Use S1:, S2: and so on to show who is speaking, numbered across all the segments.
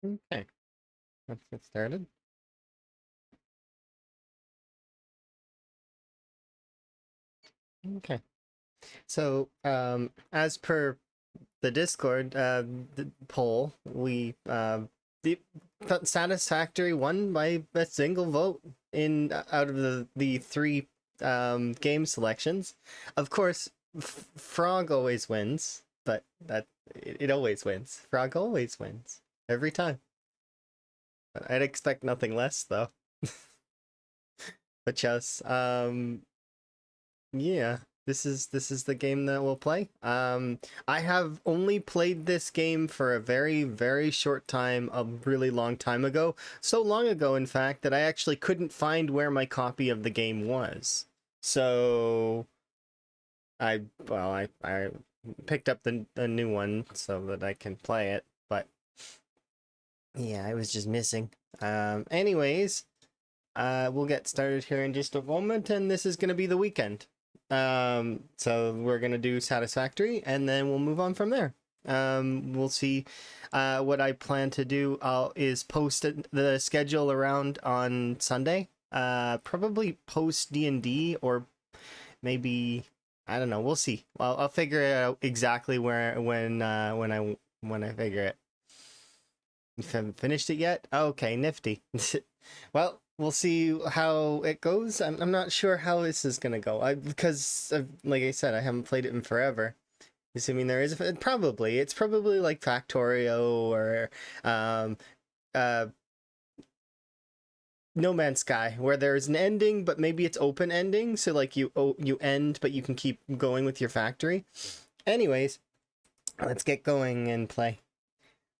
S1: Okay, let's get started. Okay, so as per the Discord the poll, we the Satisfactory won by a single vote in out of the three game selections. Of course, Frog always wins, but it always wins. Frog always wins every time. But I'd expect nothing less though. But yes, yeah, this is the game that we'll play. I have only played this game for a very, very short time, a really long time ago. So long ago, in fact, that I actually couldn't find where my copy of the game was. So I picked up the new one so that I can play it. But yeah, I was just missing. Anyways, we'll get started here in just a moment, and this is gonna be the weekend. So we're gonna do Satisfactory, and then we'll move on from there. We'll see. What I plan to do is post the schedule around on Sunday. Probably post D&D, or maybe I don't know. We'll see. I'll figure it out exactly where when I figure it. You haven't finished it yet? Okay, nifty. Well, we'll see how it goes. I'm not sure how this is gonna go. Because like I said, I haven't played it in forever. Assuming there is probably it's probably like Factorio or um uh No Man's Sky, where there's an ending, but maybe it's open ending, so like you end, but you can keep going with your factory. Anyways, let's get going and play.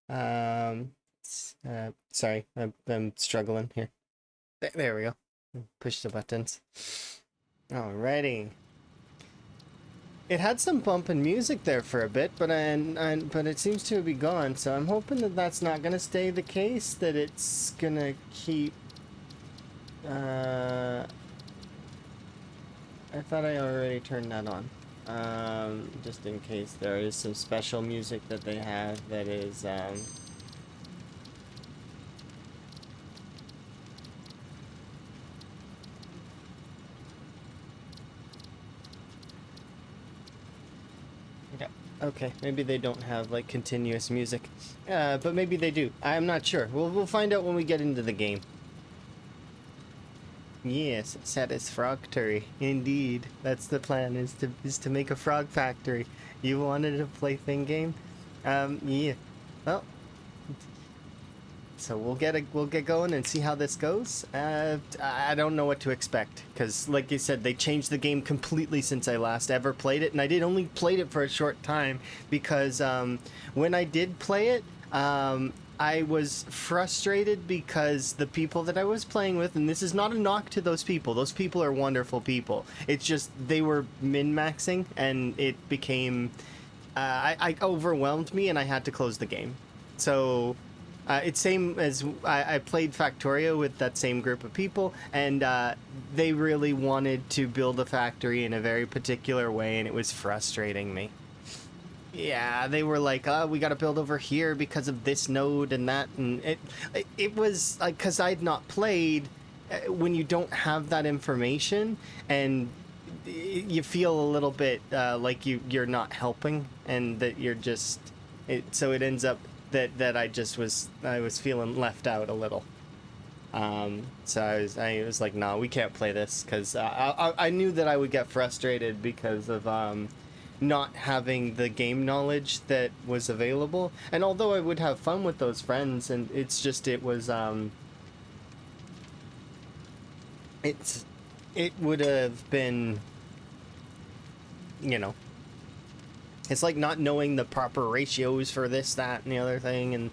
S1: Um, sorry, I'm struggling here. There we go. Push the buttons. Alrighty. It had some bumping music there for a bit, but but it seems to be gone. So I'm hoping that that's not gonna stay the case. That it's gonna keep. Uh, I thought I already turned that on. Just in case there is some special music that they have that is Yeah. Okay, maybe they don't have like continuous music, but maybe they do. I'm not sure. We'll find out when we get into the game. Yes, satisfactory. Indeed, that's the plan. Is to make a frog factory. You wanted a plaything game. Yeah. Well, so we'll get going and see how this goes. I don't know what to expect because, like you said, they changed the game completely since I last ever played it, and I did only played it for a short time because when I did play it, I was frustrated because the people that I was playing with, and this is not a knock to those people. Those people are wonderful people. It's just they were min maxing, and it became I overwhelmed me, and I had to close the game. So it's same as I played Factorio with that same group of people, and they really wanted to build a factory in a very particular way, and it was frustrating me. Yeah, they were like, "Oh, we got to build over here because of this node and that," and it was like because I'd not played. When you don't have that information, and you feel a little bit like you're not helping, and that you're just so it ends up that I was feeling left out a little. So I was like, no, we can't play this because I knew that I would get frustrated because of not having the game knowledge that was available. And although I would have fun with those friends, and it's it would have been, you know, it's like not knowing the proper ratios for this, that, and the other thing, and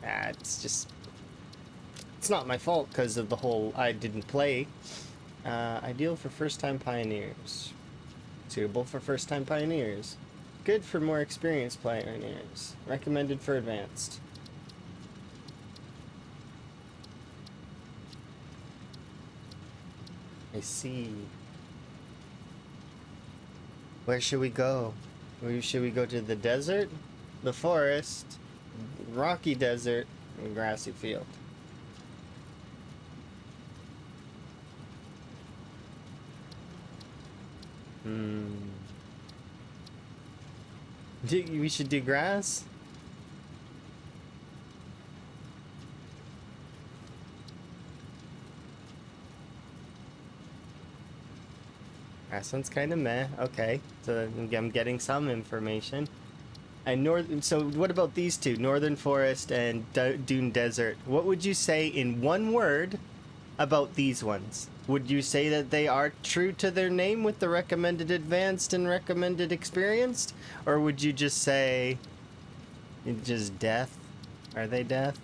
S1: it's just it's not my fault because of the whole I didn't play. Ideal for first-time pioneers. Suitable for first-time pioneers. Good for more experienced pioneers. Recommended for advanced. I see. Where should we go? Should we go to the desert? The forest? rocky desert and grassy field. We should do grass? Grassland's kind of meh. Okay, so I'm getting some information. And so what about these two? Northern Forest and Dune Desert. What would you say in one word about these ones? Would you say that they are true to their name with the recommended advanced and recommended experienced? Or would you just say it's just death? Are they death?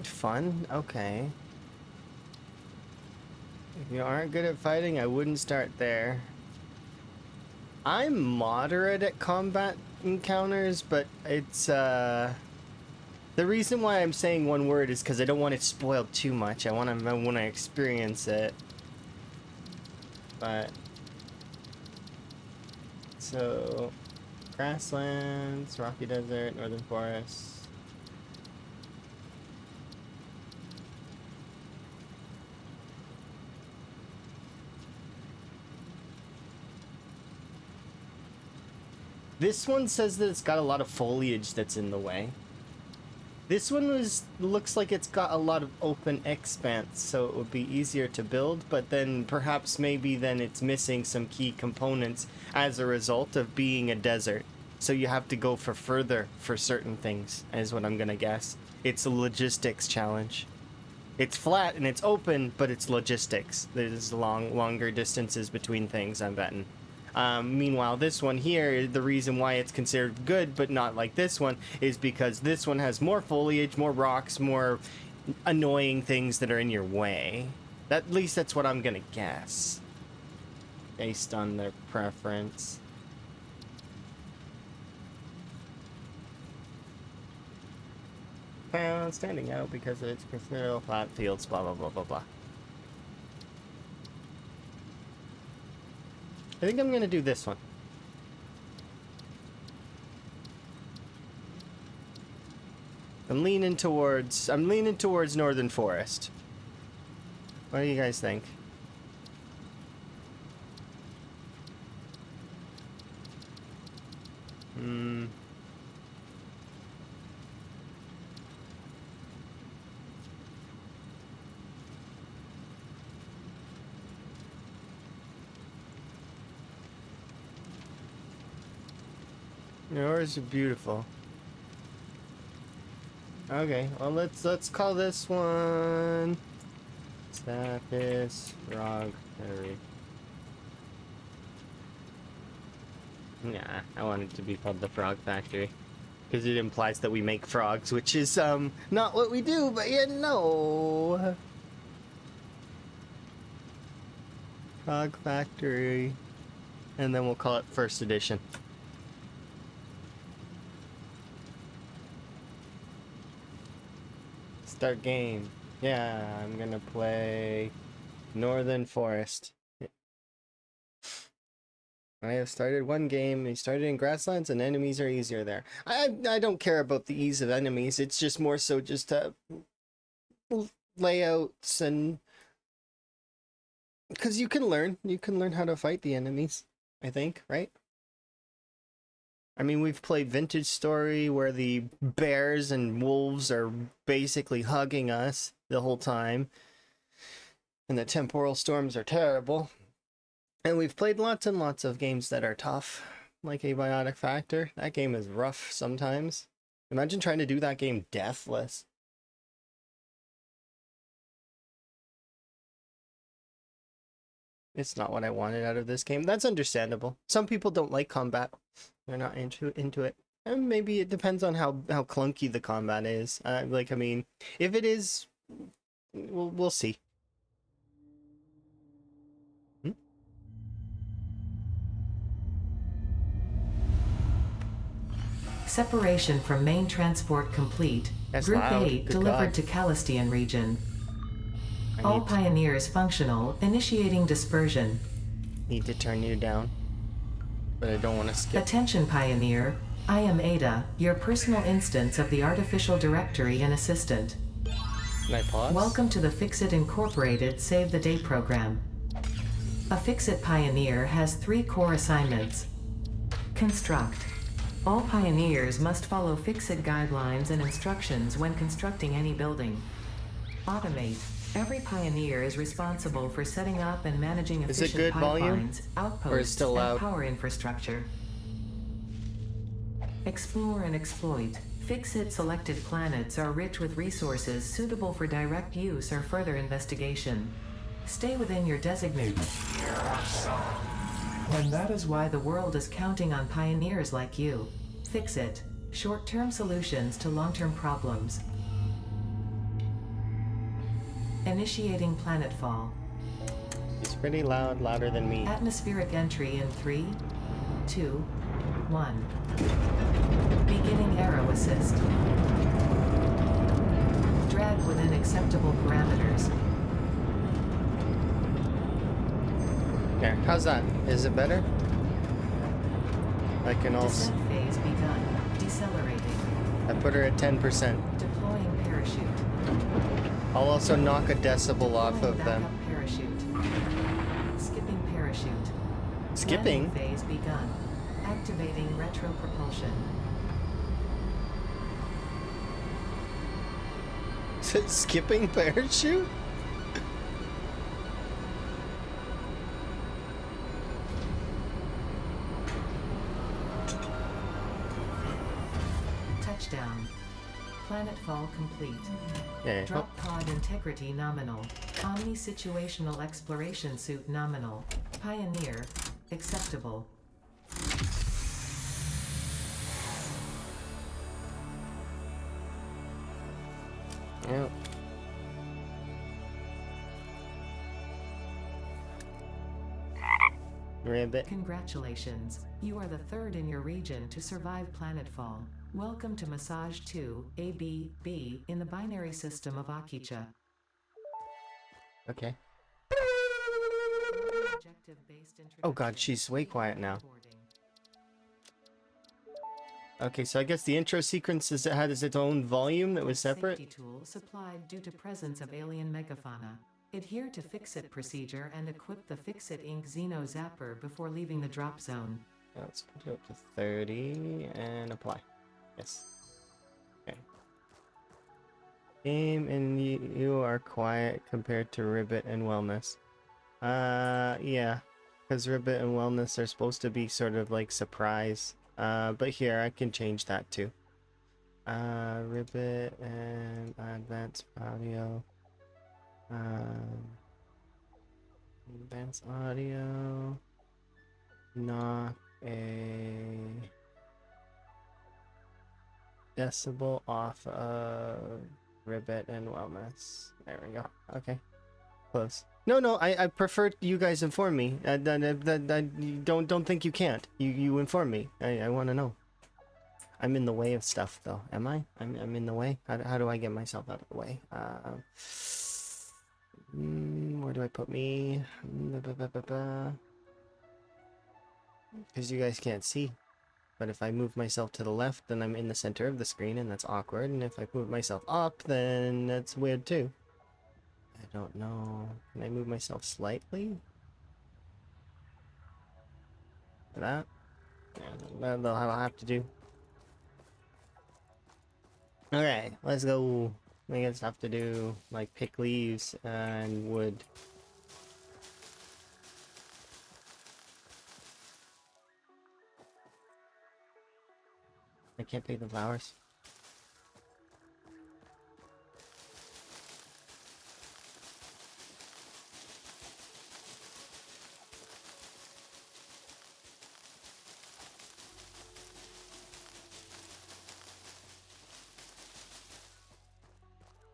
S1: Fun? Okay. If you aren't good at fighting, I wouldn't start there. I'm moderate at combat encounters, but it's, the reason why I'm saying one word is because I don't want it spoiled too much. I want to experience it. But... So... Grasslands, Rocky Desert, Northern Forest... This one says that it's got a lot of foliage that's in the way. This one looks like it's got a lot of open expanse, so it would be easier to build, but then perhaps maybe then it's missing some key components as a result of being a desert. So you have to go for further for certain things, is what I'm gonna guess. It's a logistics challenge. It's flat and it's open, but it's logistics. There's longer distances between things, I'm betting. Meanwhile, this one here, the reason why it's considered good, but not like this one, is because this one has more foliage, more rocks, more annoying things that are in your way. At least that's what I'm gonna guess. Based on their preference. Standing out because of its considerable flat fields, blah, blah, blah, blah, blah. I think I'm gonna do this one. I'm leaning towards Northern Forest. What do you guys think? Yours are beautiful. Okay, well let's call this one Status Frog Fairy. Nah, I want it to be called the Frog Factory. Because it implies that we make frogs, which is not what we do, but you know. Frog Factory. And then we'll call it First Edition. Start game. Yeah, I'm gonna play Northern Forest. I have started one game. I started in Grasslands, and enemies are easier there. I don't care about the ease of enemies. It's just more so just layouts and because you can learn how to fight the enemies. I think, right? I mean, we've played Vintage Story where the bears and wolves are basically hugging us the whole time. And the temporal storms are terrible. And we've played lots and lots of games that are tough, like Abiotic Factor. That game is rough sometimes. Imagine trying to do that game deathless. It's not what I wanted out of this game. That's understandable. Some people don't like combat. They're not into it. And maybe it depends on how clunky the combat is. I mean, if it is, we'll see.
S2: Separation from main transport complete.
S1: That's
S2: Group
S1: loud.
S2: A
S1: Good
S2: delivered
S1: God.
S2: to Calistian region. All pioneers functional. Initiating dispersion.
S1: need to turn you down, but I don't want to skip.
S2: Attention, Pioneer. I am Ada, your personal instance of the artificial directory and assistant.
S1: Can I pause?
S2: Welcome to the Fixit Incorporated Save the Day program. A Fixit Pioneer has 3 core assignments. Construct. All pioneers must follow Fixit guidelines and instructions when constructing any building. Automate. Every pioneer is responsible for setting up and managing efficient
S1: good volume?
S2: pipelines,
S1: Or is it
S2: outposts,
S1: still
S2: and
S1: loud?
S2: power infrastructure. Explore and exploit. Fixit selected planets are rich with resources suitable for direct use or further investigation. Stay within your designated. And that is why the world is counting on pioneers like you. Fixit. Short-term solutions to long-term problems. Initiating planetfall.
S1: It's pretty loud, louder than me.
S2: Atmospheric entry in 3, 2, 1. Beginning arrow assist. Drag within acceptable parameters.
S1: There, how's that? Is it better? I can also.
S2: Descent phase begun. Decelerating.
S1: I put her at 10%.
S2: Deploying parachute.
S1: I'll also knock a decibel off
S2: Deploying
S1: of them.
S2: backup parachute. Skipping parachute.
S1: Skipping?
S2: Landing phase begun. Activating retro propulsion.
S1: Skipping parachute?
S2: Touchdown. Planetfall complete.
S1: Yeah.
S2: Drop pod integrity nominal. Omni situational exploration suit nominal. Pioneer. Acceptable.
S1: Yep. Ribbit.
S2: Congratulations. You are the 3rd in your region to survive planetfall. Welcome to Massage 2, ABB, in the binary system of Akicha.
S1: Okay. Oh god, she's way quiet now. Okay, so I guess the intro sequence had its own volume that was separate.
S2: Safety tool supplied due to presence of alien megafauna. Adhere to Fixit procedure and equip the Fixit Inc. Xeno Zapper before leaving the drop zone.
S1: Let's put it up to 30 and apply. Yes. Okay. Game and you are quiet compared to Ribbit and Wellness. Yeah. Because Ribbit and Wellness are supposed to be sort of like surprise. But here, I can change that too. Ribbit and advanced audio. Advanced audio. Knock a decibel off of Ribbit and Wellness. There we go. Okay. Close. No, I prefer you guys inform me. Don't think you can't. You inform me. I want to know. I'm in the way of stuff, though. Am I? I'm in the way? How do I get myself out of the way? Where do I put me? Because you guys can't see. But if I move myself to the left, then I'm in the center of the screen, and that's awkward. And if I move myself up, then that's weird, too. I don't know. Can I move myself slightly? That? Yeah, that'll have to do. Alright, let's go. We got stuff to do, like pick leaves and wood. I can't pick the flowers.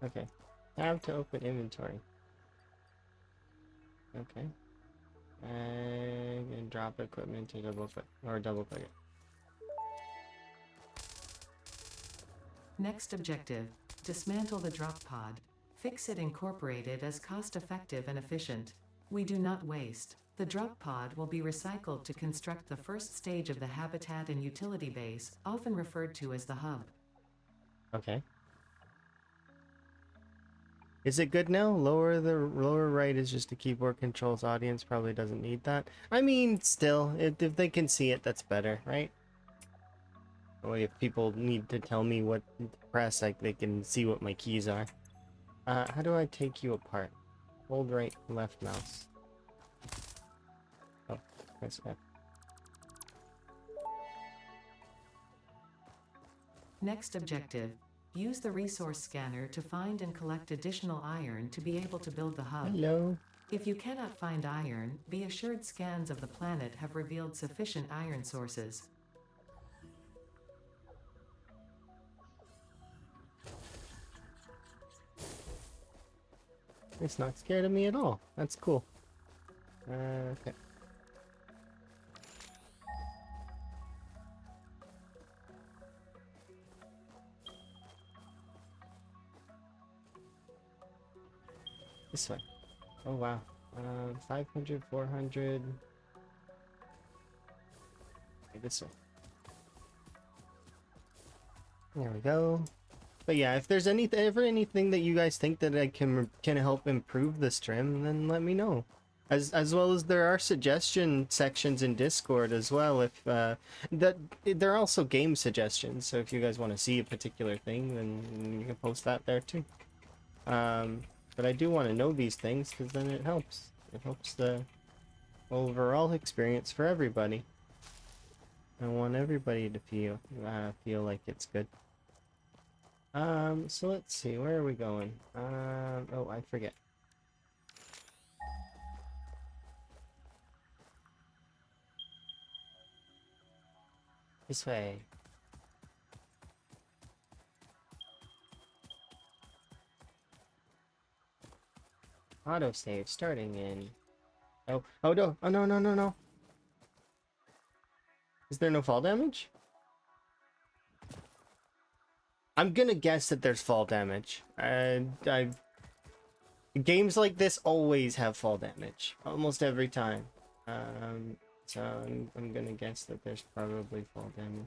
S1: Okay. Tab to open inventory. Okay. And drop equipment to double click it.
S2: Next objective. Dismantle the drop pod. Fix-It Incorporated is cost-effective and efficient. We do not waste. The drop pod will be recycled to construct the first stage of the habitat and utility base, often referred to as the hub.
S1: Okay. Is it good now? Lower right is just a keyboard controls. Audience probably doesn't need that. I mean, still, if they can see it, that's better, right? Or if people need to tell me what to press, like they can see what my keys are. How do I take you apart? Hold right, left mouse. Oh, press F.
S2: Next objective. Use the resource scanner to find and collect additional iron to be able to build the hub.
S1: Hello.
S2: If you cannot find iron, be assured scans of the planet have revealed sufficient iron sources.
S1: It's not scared of me at all. That's cool. Okay. This way. Oh wow. 500, 400. Okay, this way. There we go. But yeah, if there's ever anything that you guys think that I can help improve this trim, then let me know. As well as there are suggestion sections in Discord as well. If that there are also game suggestions. So if you guys want to see a particular thing, then you can post that there too. But I do want to know these things because then it helps. It helps the overall experience for everybody. I want everybody to feel like it's good. So let's see, where are we going? Oh, I forget. This way. Autosave starting in... Oh no, oh no. Is there no fall damage? I'm gonna guess that there's fall damage. Games like this always have fall damage. Almost every time. So I'm gonna guess that there's probably fall damage.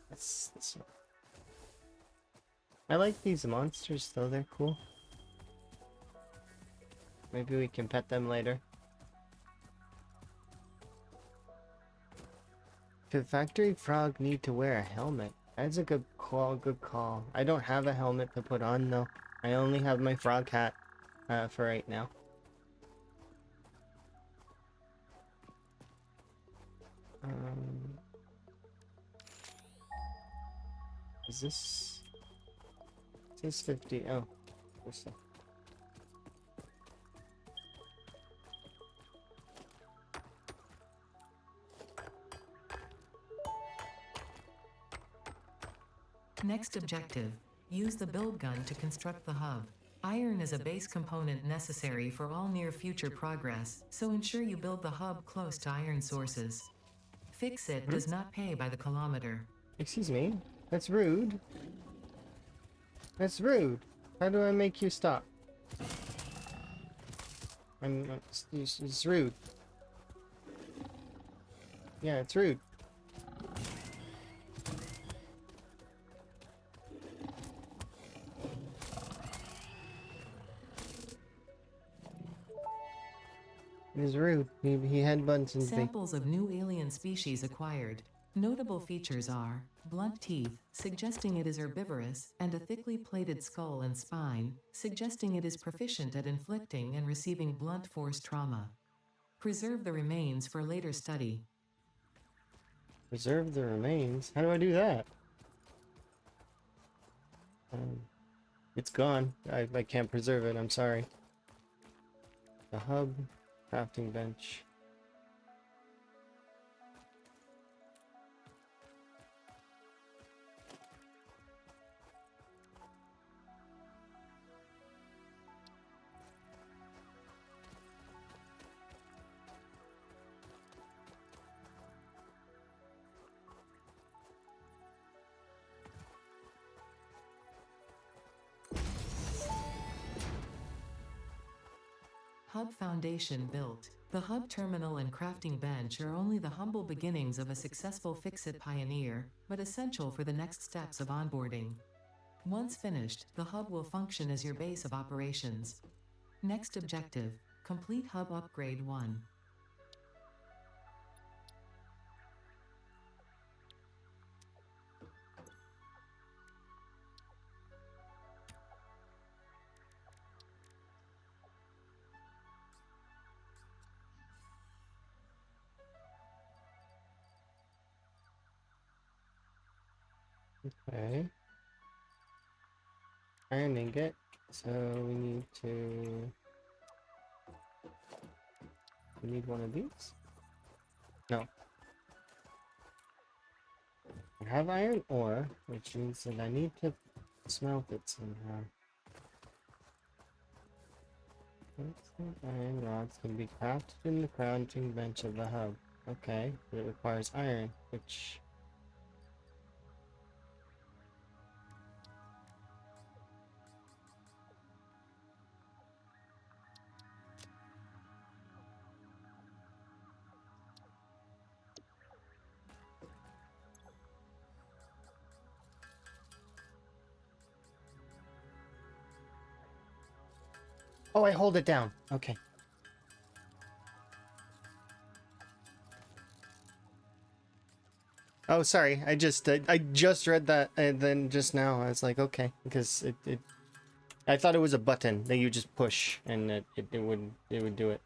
S1: That's this one. I like these monsters though, they're cool. Maybe we can pet them later. Could Factory Frog need to wear a helmet? That's a good call. I don't have a helmet to put on though. I only have my frog hat for right now. Is this... It says 50. Oh, this one.
S2: Next objective. Use the build gun to construct the hub. Iron is a base component necessary for all near-future progress, so ensure you build the hub close to iron sources. Fix-It does not pay by the kilometer.
S1: Excuse me? That's rude. That's rude. How do I make you stop? It's rude. Yeah, it's rude. It is rude. He headbutts and
S2: Samples of new alien species acquired. Notable features are blunt teeth, suggesting it is herbivorous, and a thickly plated skull and spine, suggesting it is proficient at inflicting and receiving blunt force trauma. Preserve the remains for later study.
S1: Preserve the remains? How do I do that? It's gone. I can't preserve it, I'm sorry. The hub, crafting bench.
S2: hub foundation built. The hub terminal and crafting bench are only the humble beginnings of a successful Fix-It pioneer, but essential for the next steps of onboarding. Once finished, the hub will function as your base of operations. Next objective, complete hub upgrade 1.
S1: Okay. Iron ingot. So we need to... We need one of these? No. I have iron ore, which means that I need to smelt it somehow. Iron rods can be crafted in the crafting bench of the hub. Okay, but it requires iron, which... Oh, I hold it down. Okay. Oh, sorry. I just read that, and then just now I was like, okay, because I thought it was a button that you just push and it would do it.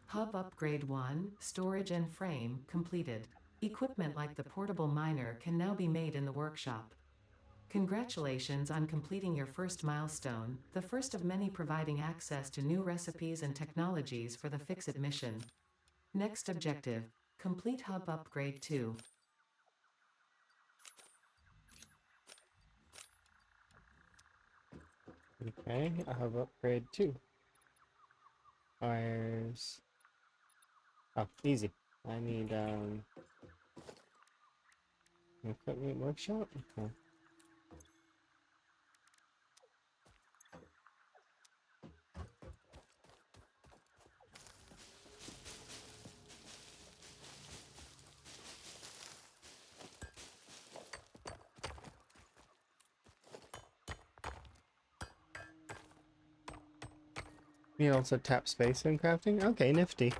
S2: Hub upgrade 1, storage and frame, completed. Equipment like the portable miner can now be made in the workshop. Congratulations on completing your first milestone, the first of many providing access to new recipes and technologies for the Fix-It mission. Next objective, complete hub upgrade 2.
S1: Okay, I have upgrade 2. Fires. Oh, easy. I need equipment workshop. Okay. You can also tap space in crafting. Okay, nifty.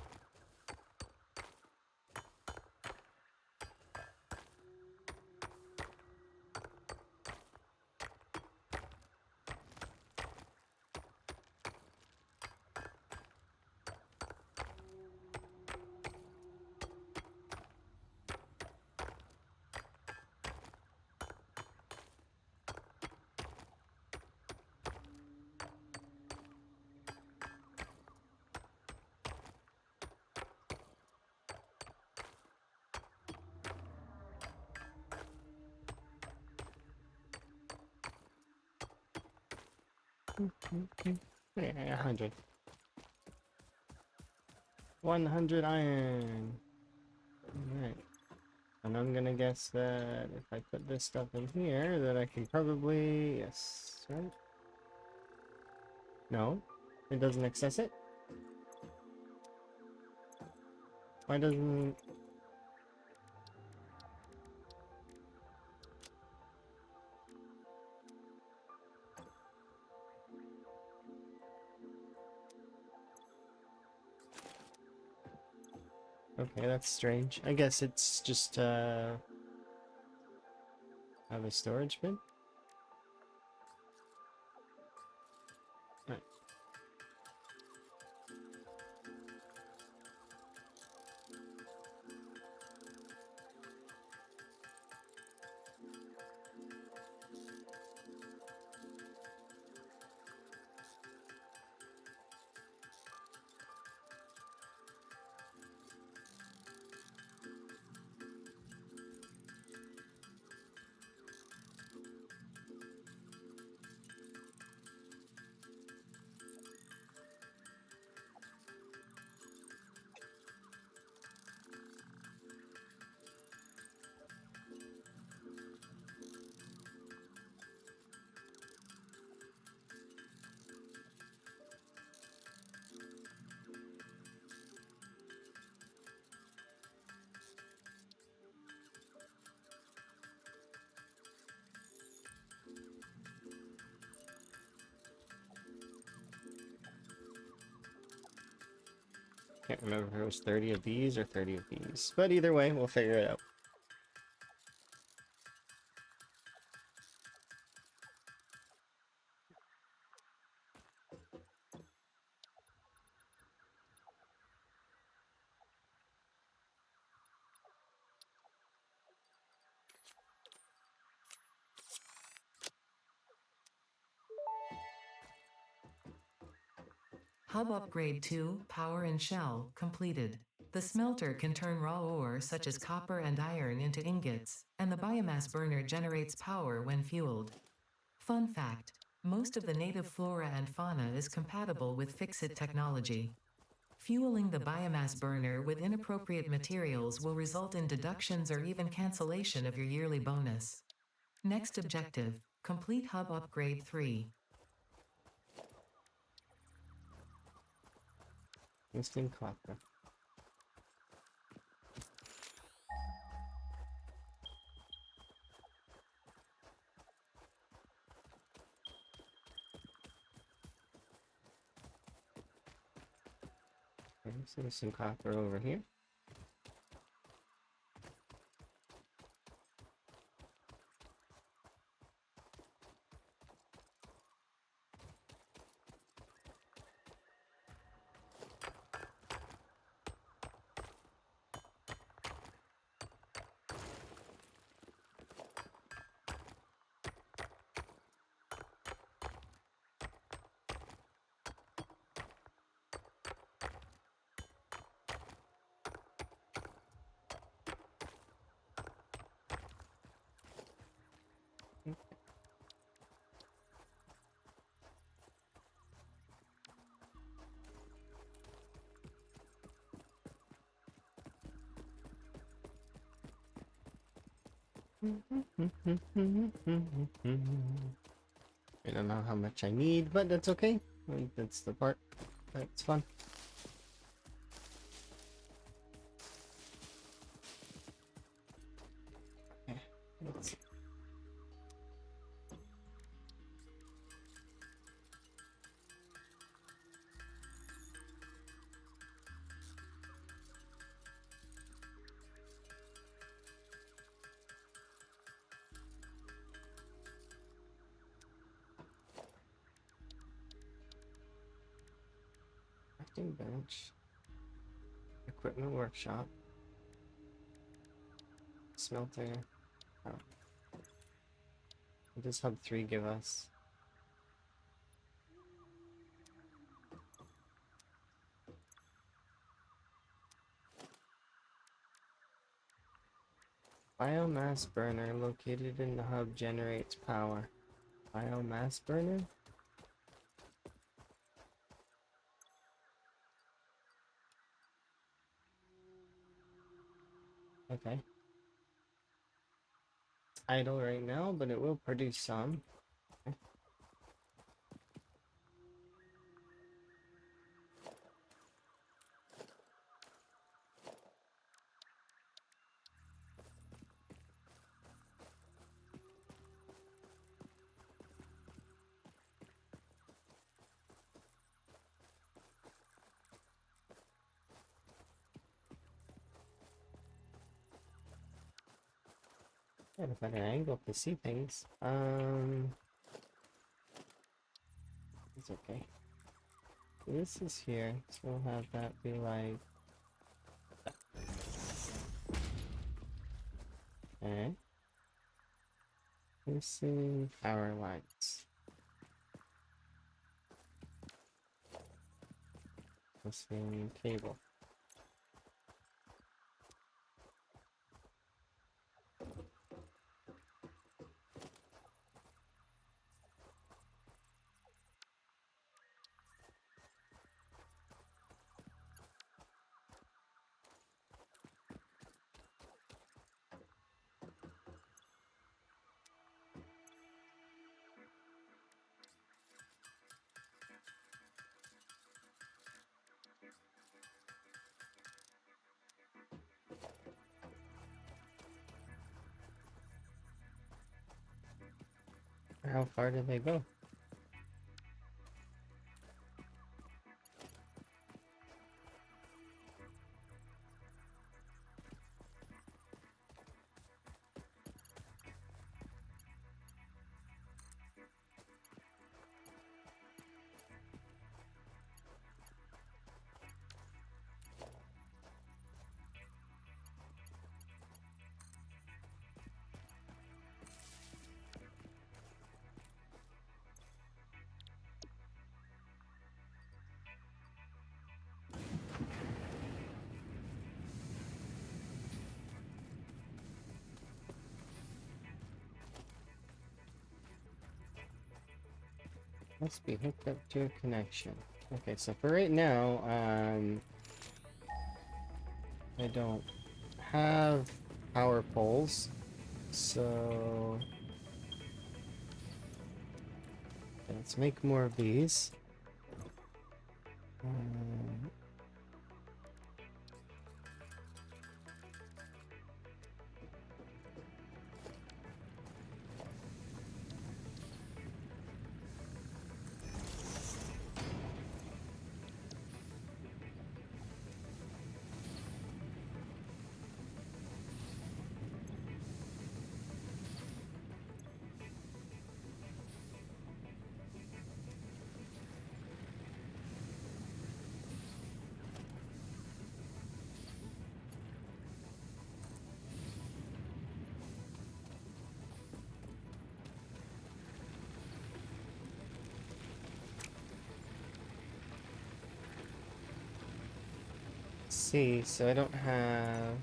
S1: Okay. Yeah, 100. 100 iron. Alright. And I'm gonna guess that if I put this stuff in here, that I can probably... Yes, right? No? It doesn't access it? Why doesn't... Okay, that's strange. I guess it's just, have a storage bin? Right. Can't remember if it was 30 of these or 30 of these. But either way, we'll figure it out.
S2: Hub Upgrade 2, Power and Shell, completed. The smelter can turn raw ore such as copper and iron into ingots, and the biomass burner generates power when fueled. Fun fact: most of the native flora and fauna is compatible with Fixit technology. Fueling the biomass burner with inappropriate materials will result in deductions or even cancellation of your yearly bonus. Next objective: complete Hub Upgrade 3.
S1: Instant copper. Okay, so there's some copper over here. I don't know how much I need, but that's okay. Like, that's the part that's fun. Okay, let's see. Crafting bench, equipment workshop, smelter. Oh. What does Hub 3 give us? Biomass burner located in the hub generates power. Biomass burner? Okay. It's idle right now, but it will produce some. Okay. Got a better angle to see things. It's okay. This is here, so we'll have that be like... Okay. Missing power lines. Missing cable. How far did they go? Must be hooked up to a connection. Okay, so for right now, I don't have power poles, so let's make more of these. Um, see, so I don't have.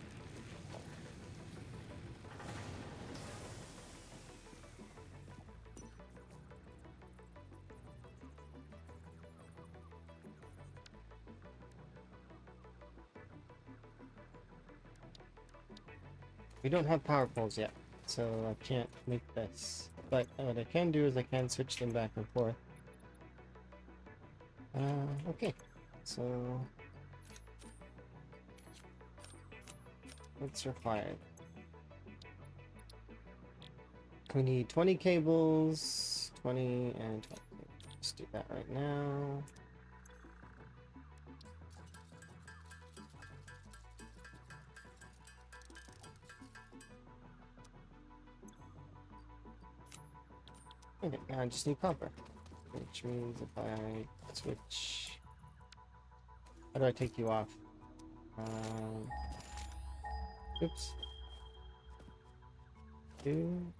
S1: We don't have power poles yet, so I can't make this. But what I can do is I can switch them back and forth. Okay, so what's required? We need 20 cables, 20 and 20. Let's do that right now. Okay, now I just need copper, which means if I switch, how do I take you off? Oops. Two.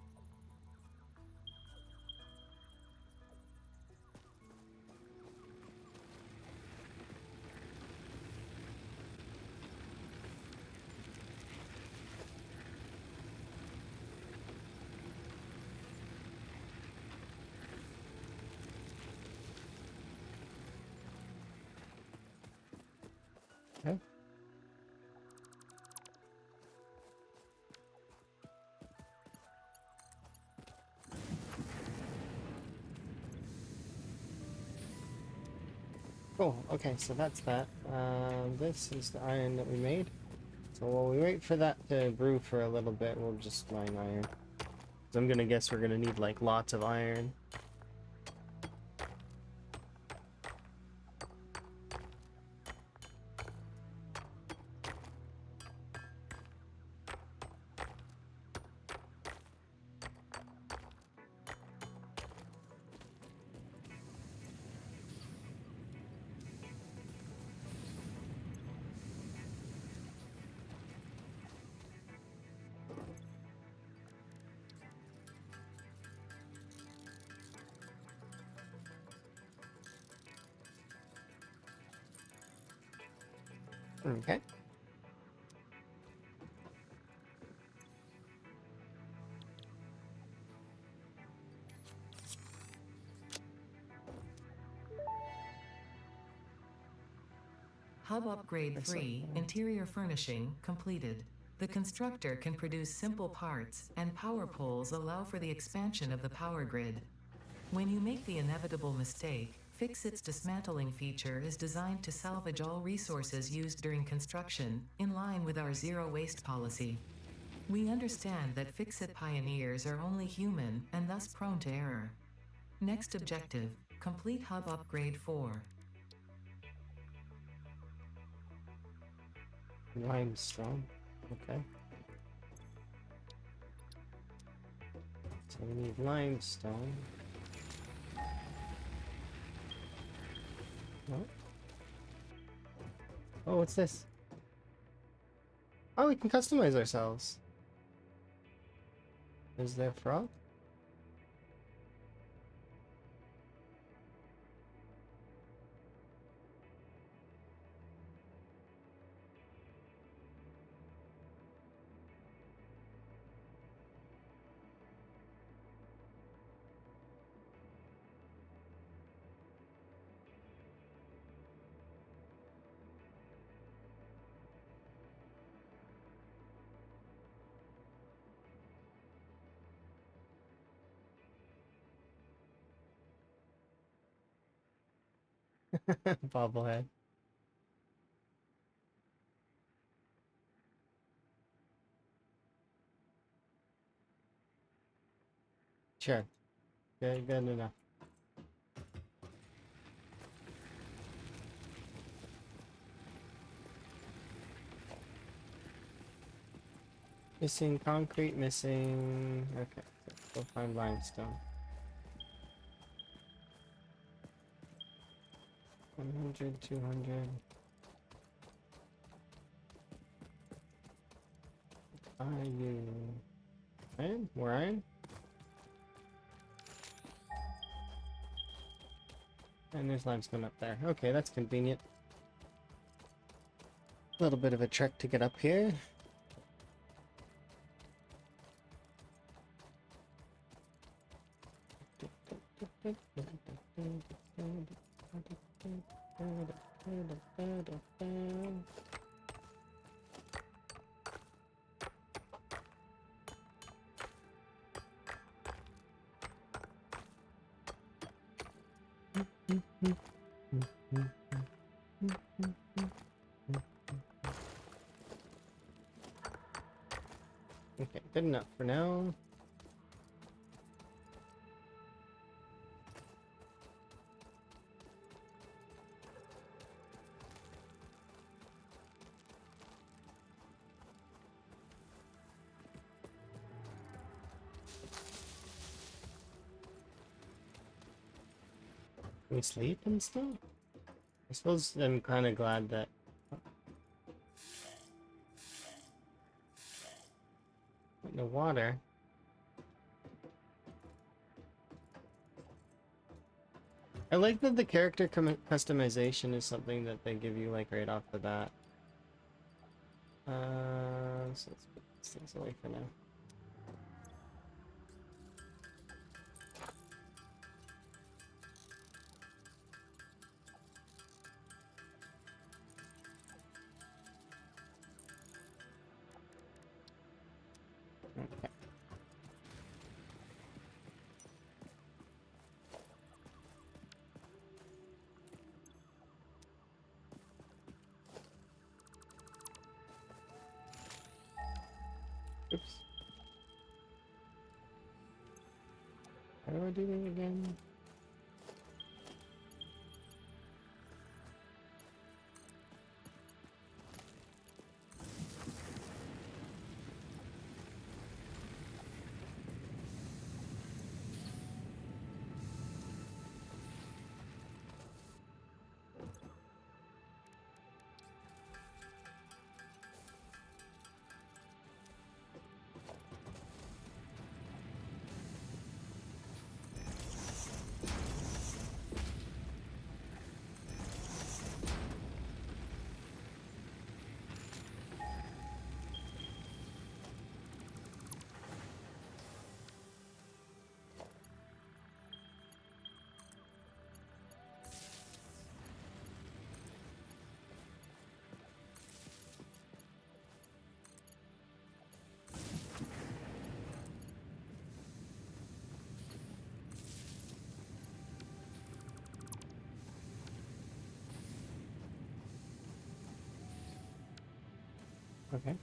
S1: Okay. Cool. Okay, so that's that. This is the iron that we made. So while we wait for that to brew for a little bit, we'll just mine iron. So I'm gonna guess we're gonna need like lots of iron. Okay.
S2: Hub Upgrade
S1: Excellent.
S2: 3 Interior Furnishing completed. The constructor can produce simple parts, and power poles allow for the expansion of the power grid. When you make the inevitable mistake, Fix-It's dismantling feature is designed to salvage all resources used during construction, in line with our zero waste policy. We understand that Fix-It pioneers are only human and thus prone to error. Next objective, complete Hub Upgrade 4.
S1: Limestone. Okay. So we need limestone. Oh. Oh, what's this? Oh, we can customize ourselves. Is there a frog? Bobblehead. Sure. Good enough. Missing concrete, missing... Okay, so go find limestone. 100, 200. Are you... Iron? More iron? And there's limestone up there. Okay, that's convenient. A little bit of a trek to get up here. Okay, good enough for now. Can we sleep and stuff? I suppose I'm kind of glad that... The water. I like that the character customization is something that they give you like right off the bat. So let's put these things away for now. Okay. Oops. How do I do that again? Okay.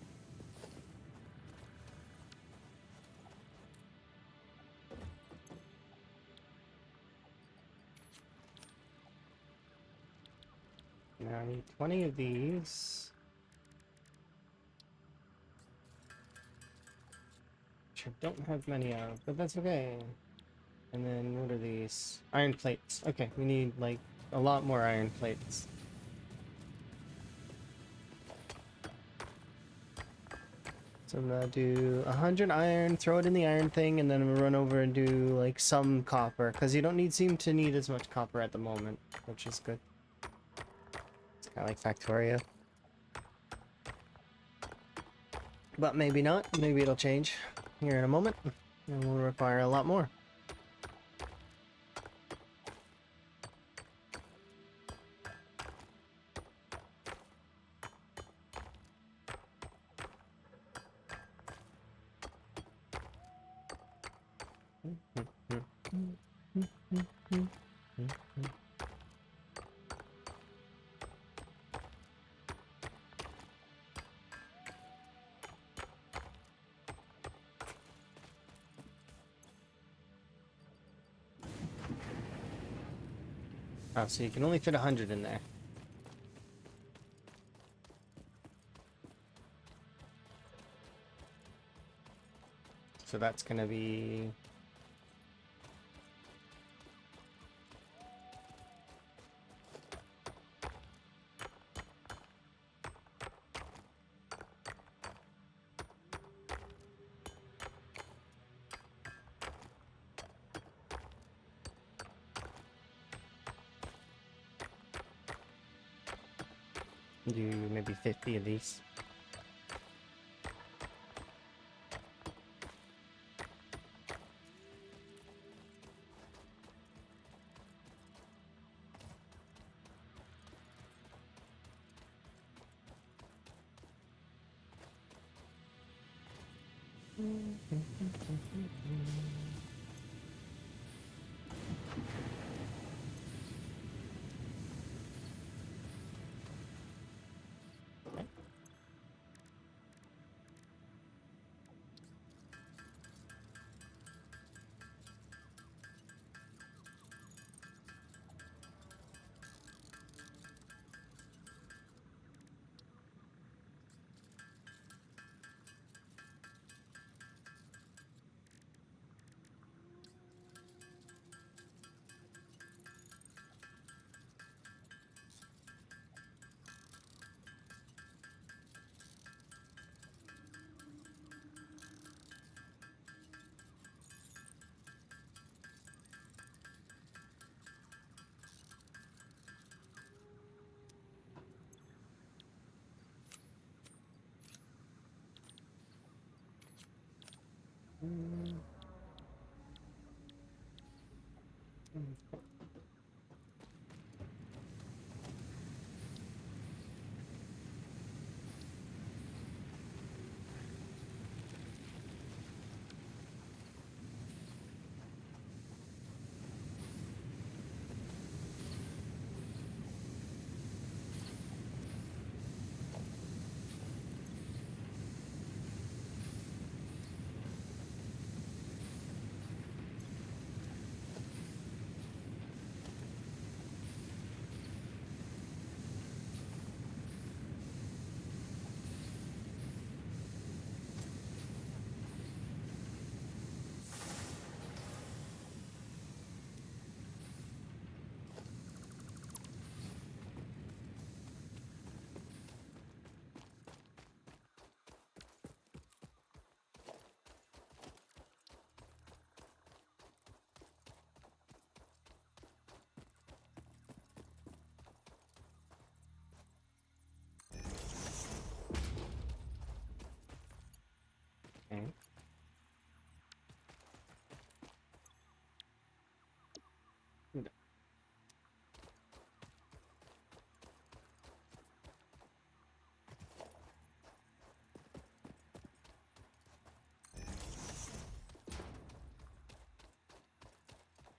S1: Now I need 20 of these. Which I don't have many of, but that's okay. And then what are these? Iron plates. Okay, we need like a lot more iron plates. So I'm gonna do 100 iron, throw it in the iron thing, and then I'm gonna run over and do like some copper, because you don't seem to need as much copper at the moment, which is good. It's kind of like Factorio. But maybe not. Maybe it'll change here in a moment, and we'll require a lot more. Oh, so you can only fit 100 in there. So that's gonna be... do maybe 50 of these. Okay.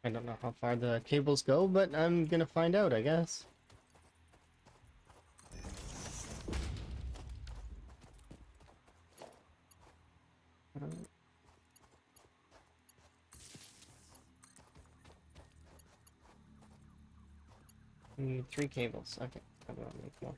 S1: I don't know how far the cables go, but I'm gonna find out, I guess. We need 3 cables. Okay, I'm gonna make more.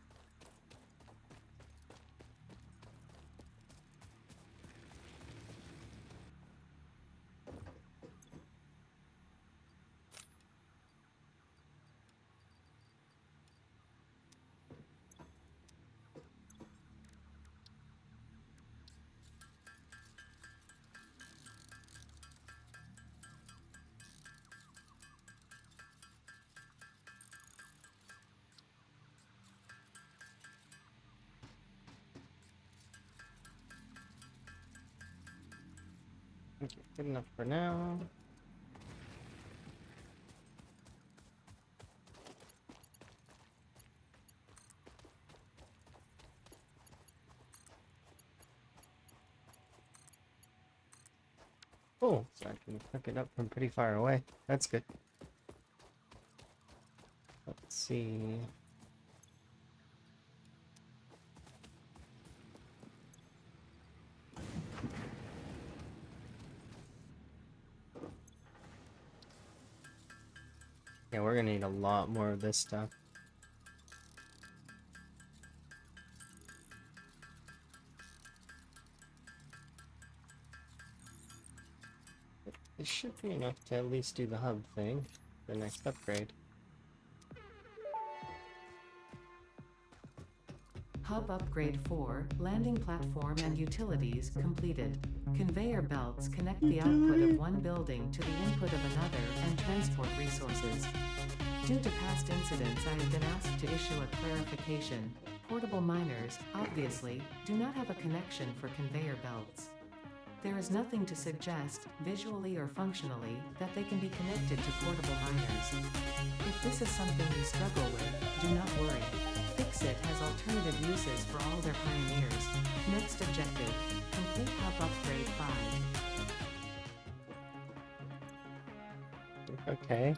S1: Okay, good enough for now. Oh, so I can hook it up from pretty far away. That's good. Let's see. Yeah, we're gonna need a lot more of this stuff. It should be enough to at least do the hub thing, the next upgrade.
S2: Hub upgrade 4, landing platform and utilities completed. Conveyor belts connect the output of one building to the input of another and transport resources. Due to past incidents, I have been asked to issue a clarification. Portable miners, obviously, do not have a connection for conveyor belts. There is nothing to suggest, visually or functionally, that they can be connected to portable miners. If this is something you struggle with, do not worry. Fixit has alternative uses for all their pioneers. Next objective, complete hub upgrade 5.
S1: Okay.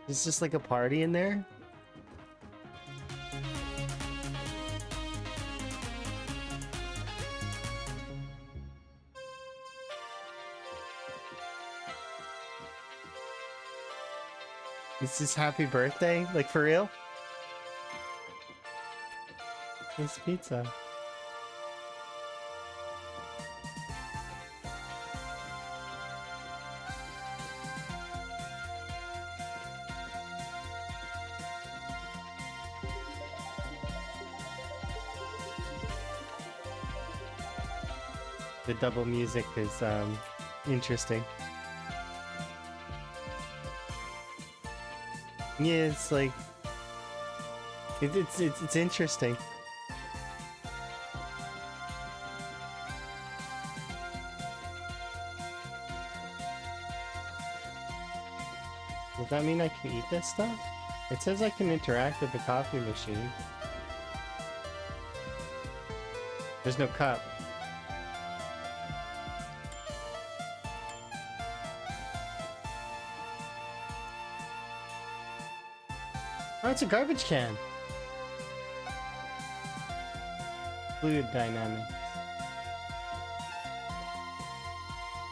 S1: Is this like a party in there? Is this happy birthday? Like for real? It's pizza. The double music is interesting. Yeah, it's like it's interesting. Does that mean I can eat this stuff? It says I can interact with the coffee machine. There's no cup. Oh, it's a garbage can. Fluid dynamics.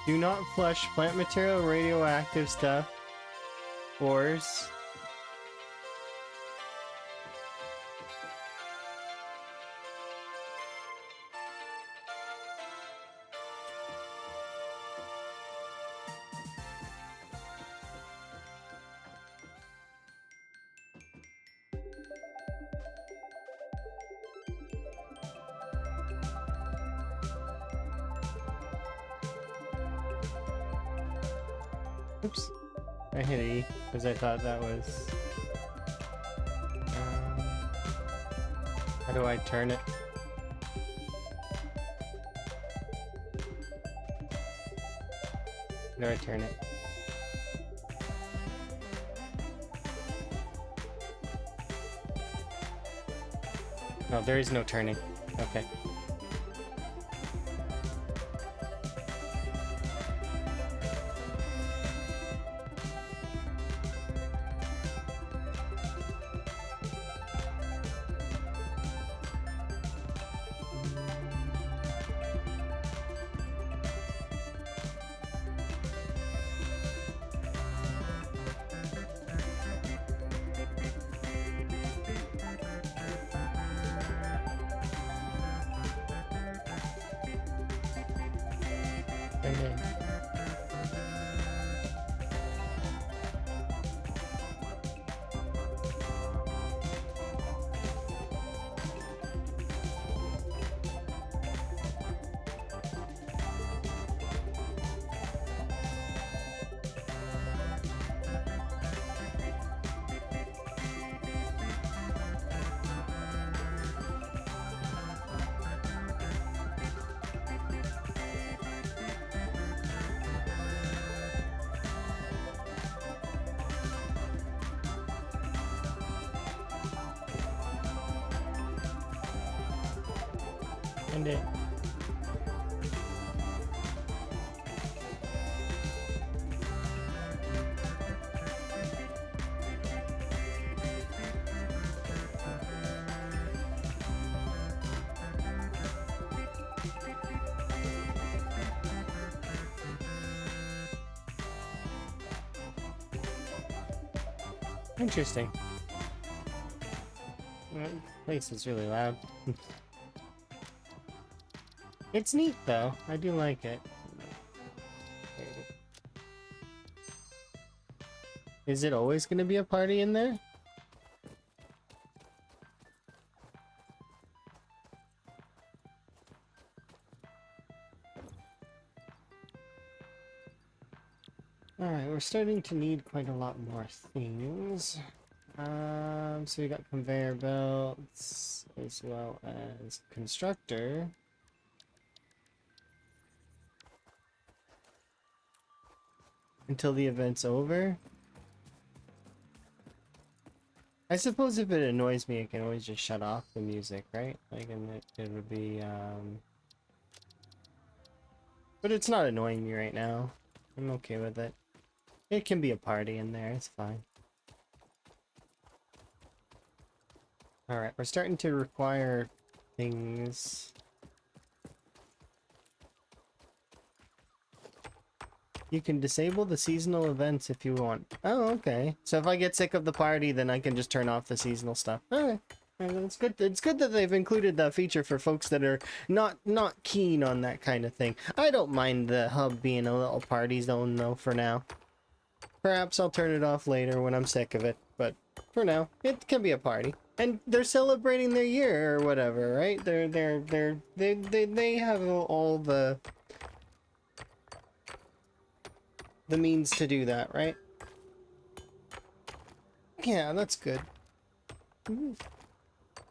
S1: Do not flush plant material, radioactive stuff, ores. Oops. I hit E because I thought that was... how do I turn it? How do I turn it? No, there is no turning. Okay. Okay. End it. Interesting. Place is really loud. It's neat though. I do like it. Is it always going to be a party in there? Alright, we're starting to need quite a lot more things. So we got conveyor belts as well as constructor. Until the event's over. I suppose if it annoys me, I can always just shut off the music, right? Like, and it would be, But it's not annoying me right now. I'm okay with it. It can be a party in there, it's fine. Alright, we're starting to require things. You can disable the seasonal events if you want. Oh, okay. So if I get sick of the party, then I can just turn off the seasonal stuff. Alright. It's good. It's good that they've included that feature for folks that are not keen on that kind of thing. I don't mind the hub being a little party zone though for now. Perhaps I'll turn it off later when I'm sick of it, but for now, it can be a party. And they're celebrating their year or whatever, right? They have all the means to do that, right? Yeah, that's good.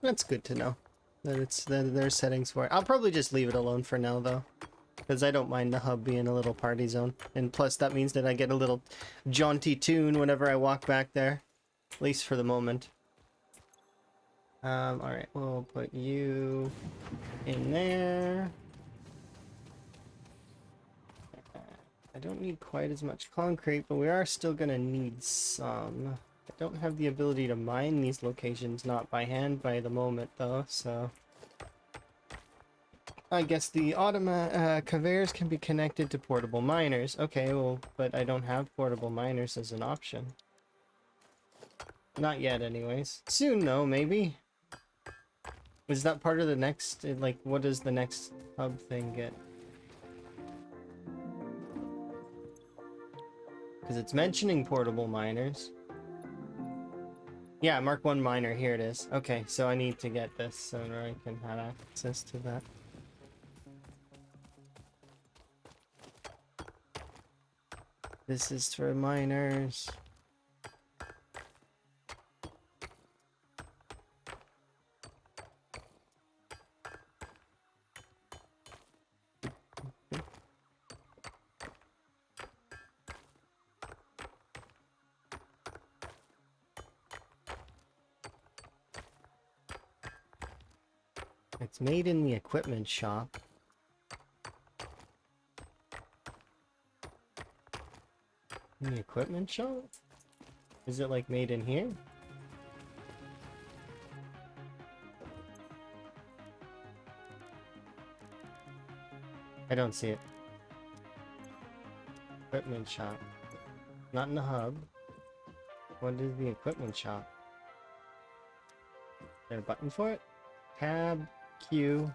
S1: That's good to know that there's settings for it. I'll probably just leave it alone for now though, because I don't mind the hub being a little party zone, and plus that means that I get a little jaunty tune whenever I walk back there, at least for the moment. All right, we'll put you in there. I don't need quite as much concrete, but we are still gonna need some. I don't have the ability to mine these locations, not by hand by the moment though, so I guess the conveyors can be connected to portable miners. Okay, well, but I don't have portable miners as an option. Not yet anyways. Soon though, maybe. Is that part of the next, like, what does the next hub thing get? Because it's mentioning portable miners. Yeah, Mark 1 miner, here it is. Okay, so I need to get this so I can have access to that. This is for miners. It's made in the equipment shop. In the equipment shop? Is it like made in here? I don't see it. Equipment shop. Not in the hub. What is the equipment shop? Is there a button for it? Tab, Q,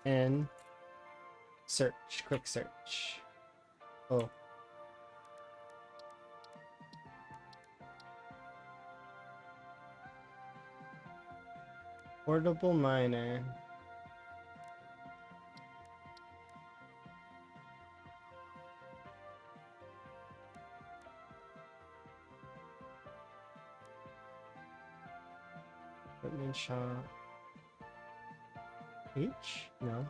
S1: N, search, quick search. Oh. Portable miner. Equipment shop. H? No.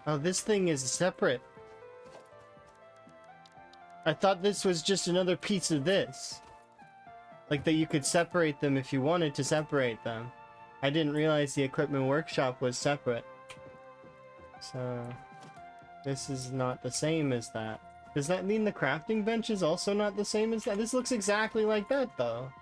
S1: Oh, this thing is separate. I thought this was just another piece of this. Like that you could separate them if you wanted to separate them. I didn't realize the equipment workshop was separate. So this is not the same as that. Does that mean the crafting bench is also not the same as that? This looks exactly like that, though.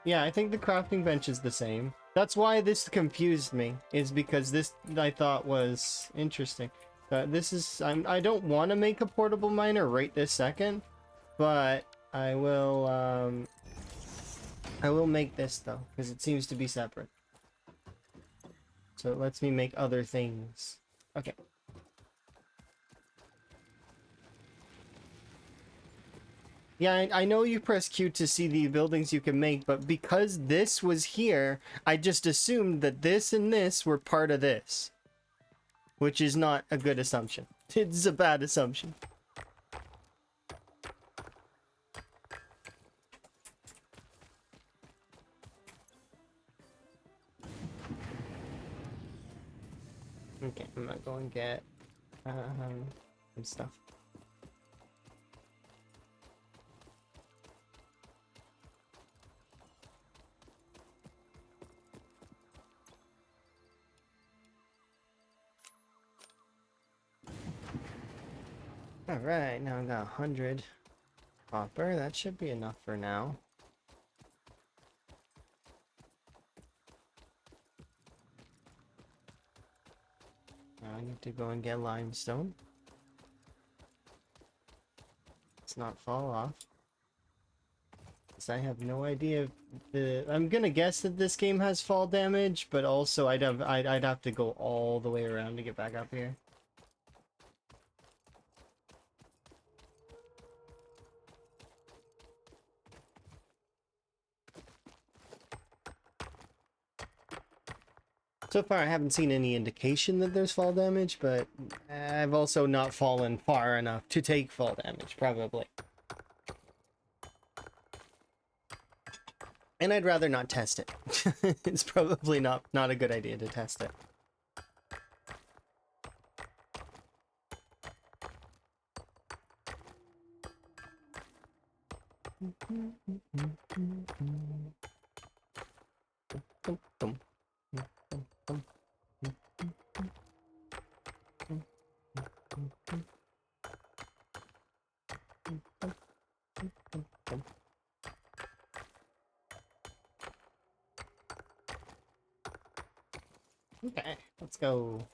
S1: Yeah, I think the crafting bench is the same. That's why this confused me, is because this I thought was interesting. This is... I don't want to make a portable miner right this second, but I will make this, though, because it seems to be separate. So it lets me make other things. Okay. Yeah, I know you press Q to see the buildings you can make, but because this was here, I just assumed that this and this were part of this. Which is not a good assumption. It's a bad assumption. Okay, I'm gonna go and get some stuff. Alright, now I got 100 copper. That should be enough for now. Now I need to go and get limestone. Let's not fall off. Because I have no idea if the... I'm gonna guess that this game has fall damage, but also I'd have to go all the way around to get back up here. So far, I haven't seen any indication that there's fall damage, but I've also not fallen far enough to take fall damage, probably. And I'd rather not test it. It's probably not a good idea to test it. Okay, let's go.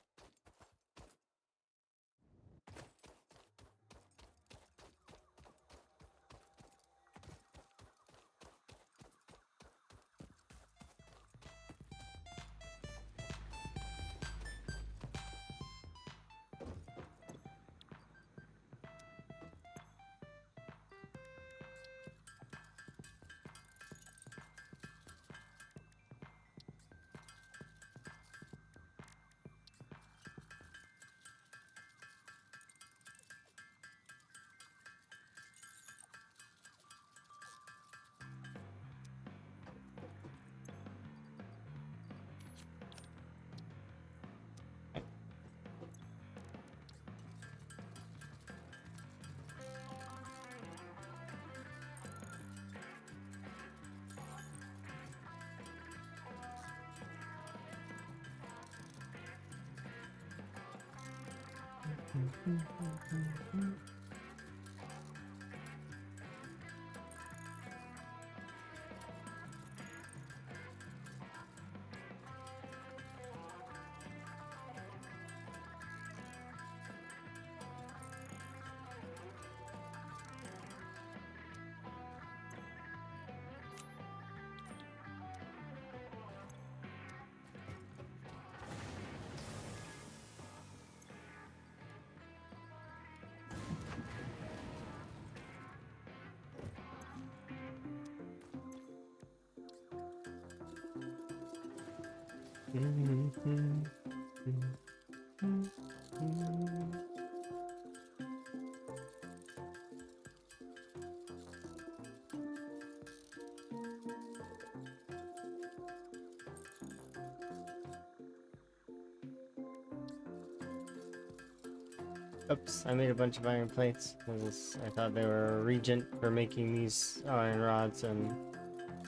S1: Oops, I made a bunch of iron plates. I thought they were a regent for making these iron rods, and...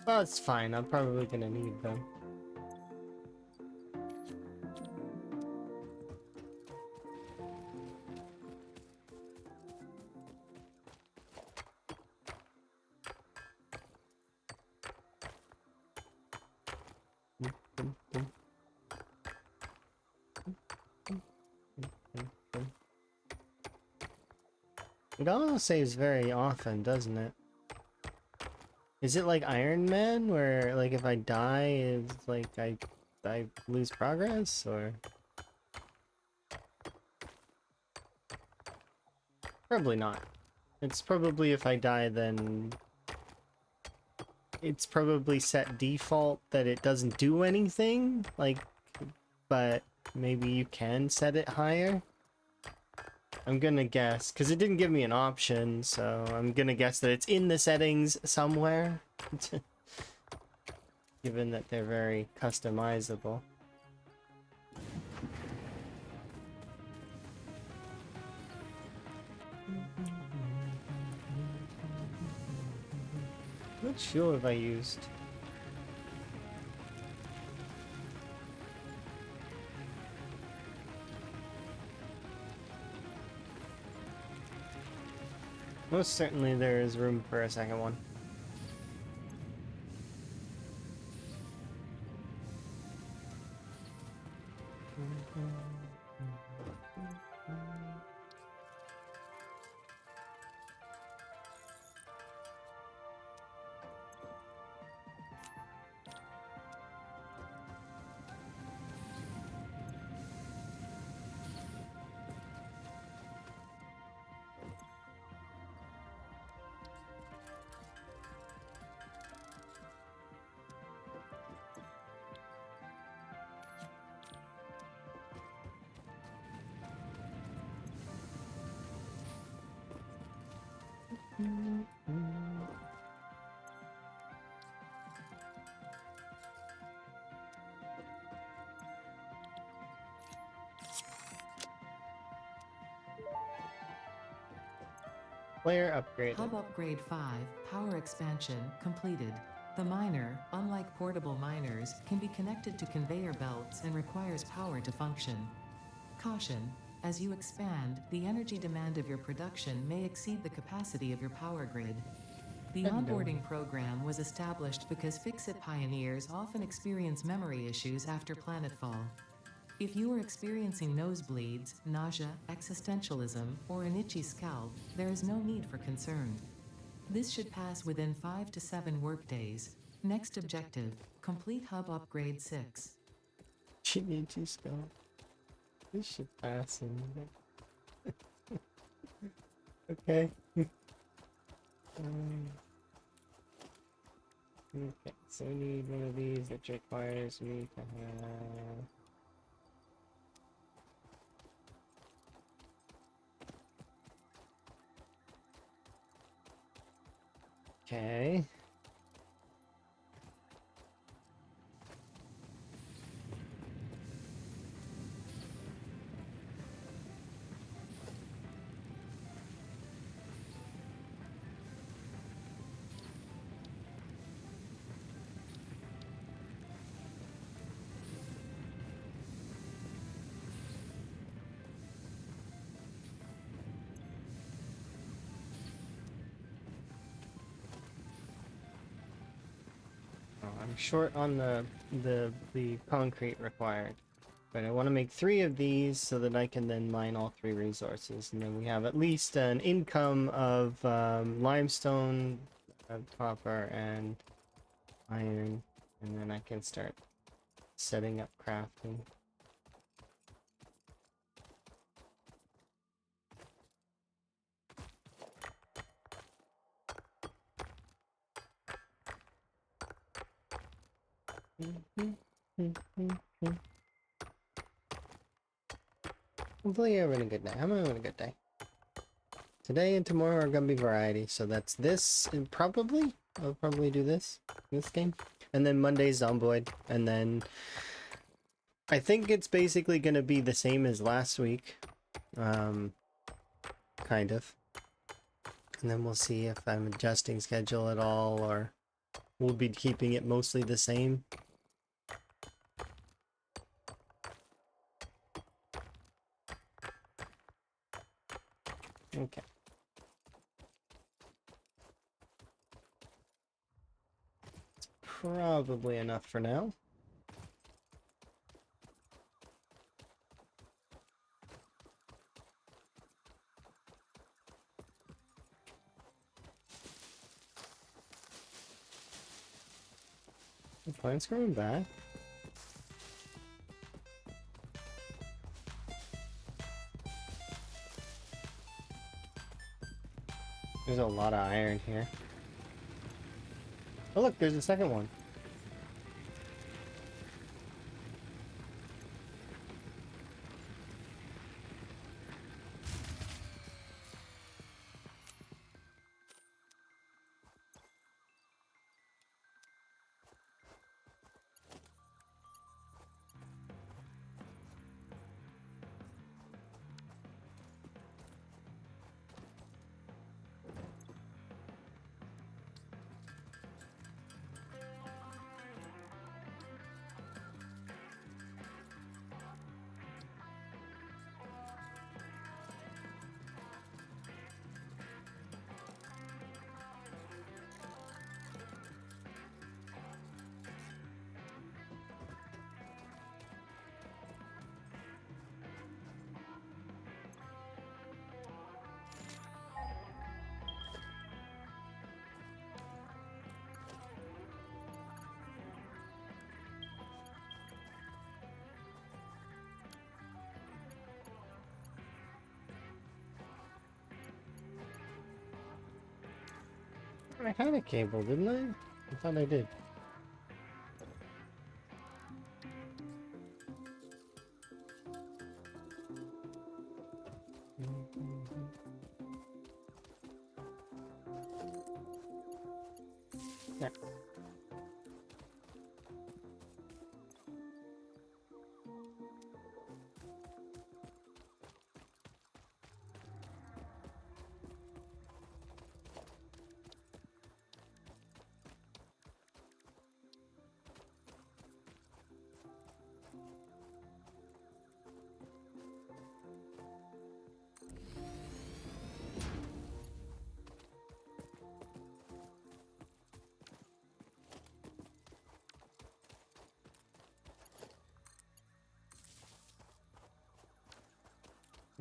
S1: well, it's fine. I'm probably gonna need them. It auto saves very often, doesn't it? Is it like Iron Man, where like if I die, it's like I lose progress, or probably not. It's probably if I die, then it's probably set default that it doesn't do anything. Like, but maybe you can set it higher. I'm gonna guess, because it didn't give me an option, so I'm gonna guess that it's in the settings somewhere. Given that they're very customizable. What fuel have I used? Most certainly there is room for a second one. Player upgraded.
S2: Hub Upgrade 5, Power Expansion, completed. The miner, unlike portable miners, can be connected to conveyor belts and requires power to function. Caution: as you expand, the energy demand of your production may exceed the capacity of your power grid. The
S1: Hello.
S2: onboarding program was established because Fix-It pioneers often experience memory issues after planetfall. If you are experiencing nosebleeds, nausea, existentialism, or an itchy scalp, there is no need for concern. This should pass within 5 to 7 workdays. Next objective: complete Hub Upgrade 6.
S1: She needs to go. This should pass in. Okay. Okay, so we need one of these that requires me to have. Okay. Oh, I'm short on the concrete required. But I want to make 3 of these so that I can then mine all 3 resources. And then we have at least an income of limestone, copper, and iron. And then I can start setting up crafting. Hopefully you're having a good day. I'm having a good day. Today and tomorrow are gonna be variety, so that's this, and probably I'll probably do this game, and then Monday's Zomboid, and then I think it's basically gonna be the same as last week, kind of, and then we'll see if I'm adjusting schedule at all, or we'll be keeping it mostly the same. Okay. Probably enough for now. The plant's growing back. There's a lot of iron here. Oh look, there's a second one. I had a cable, didn't I? I thought I did. Yeah.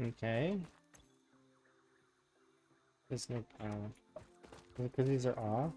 S1: Okay. There's no power. Because these are off.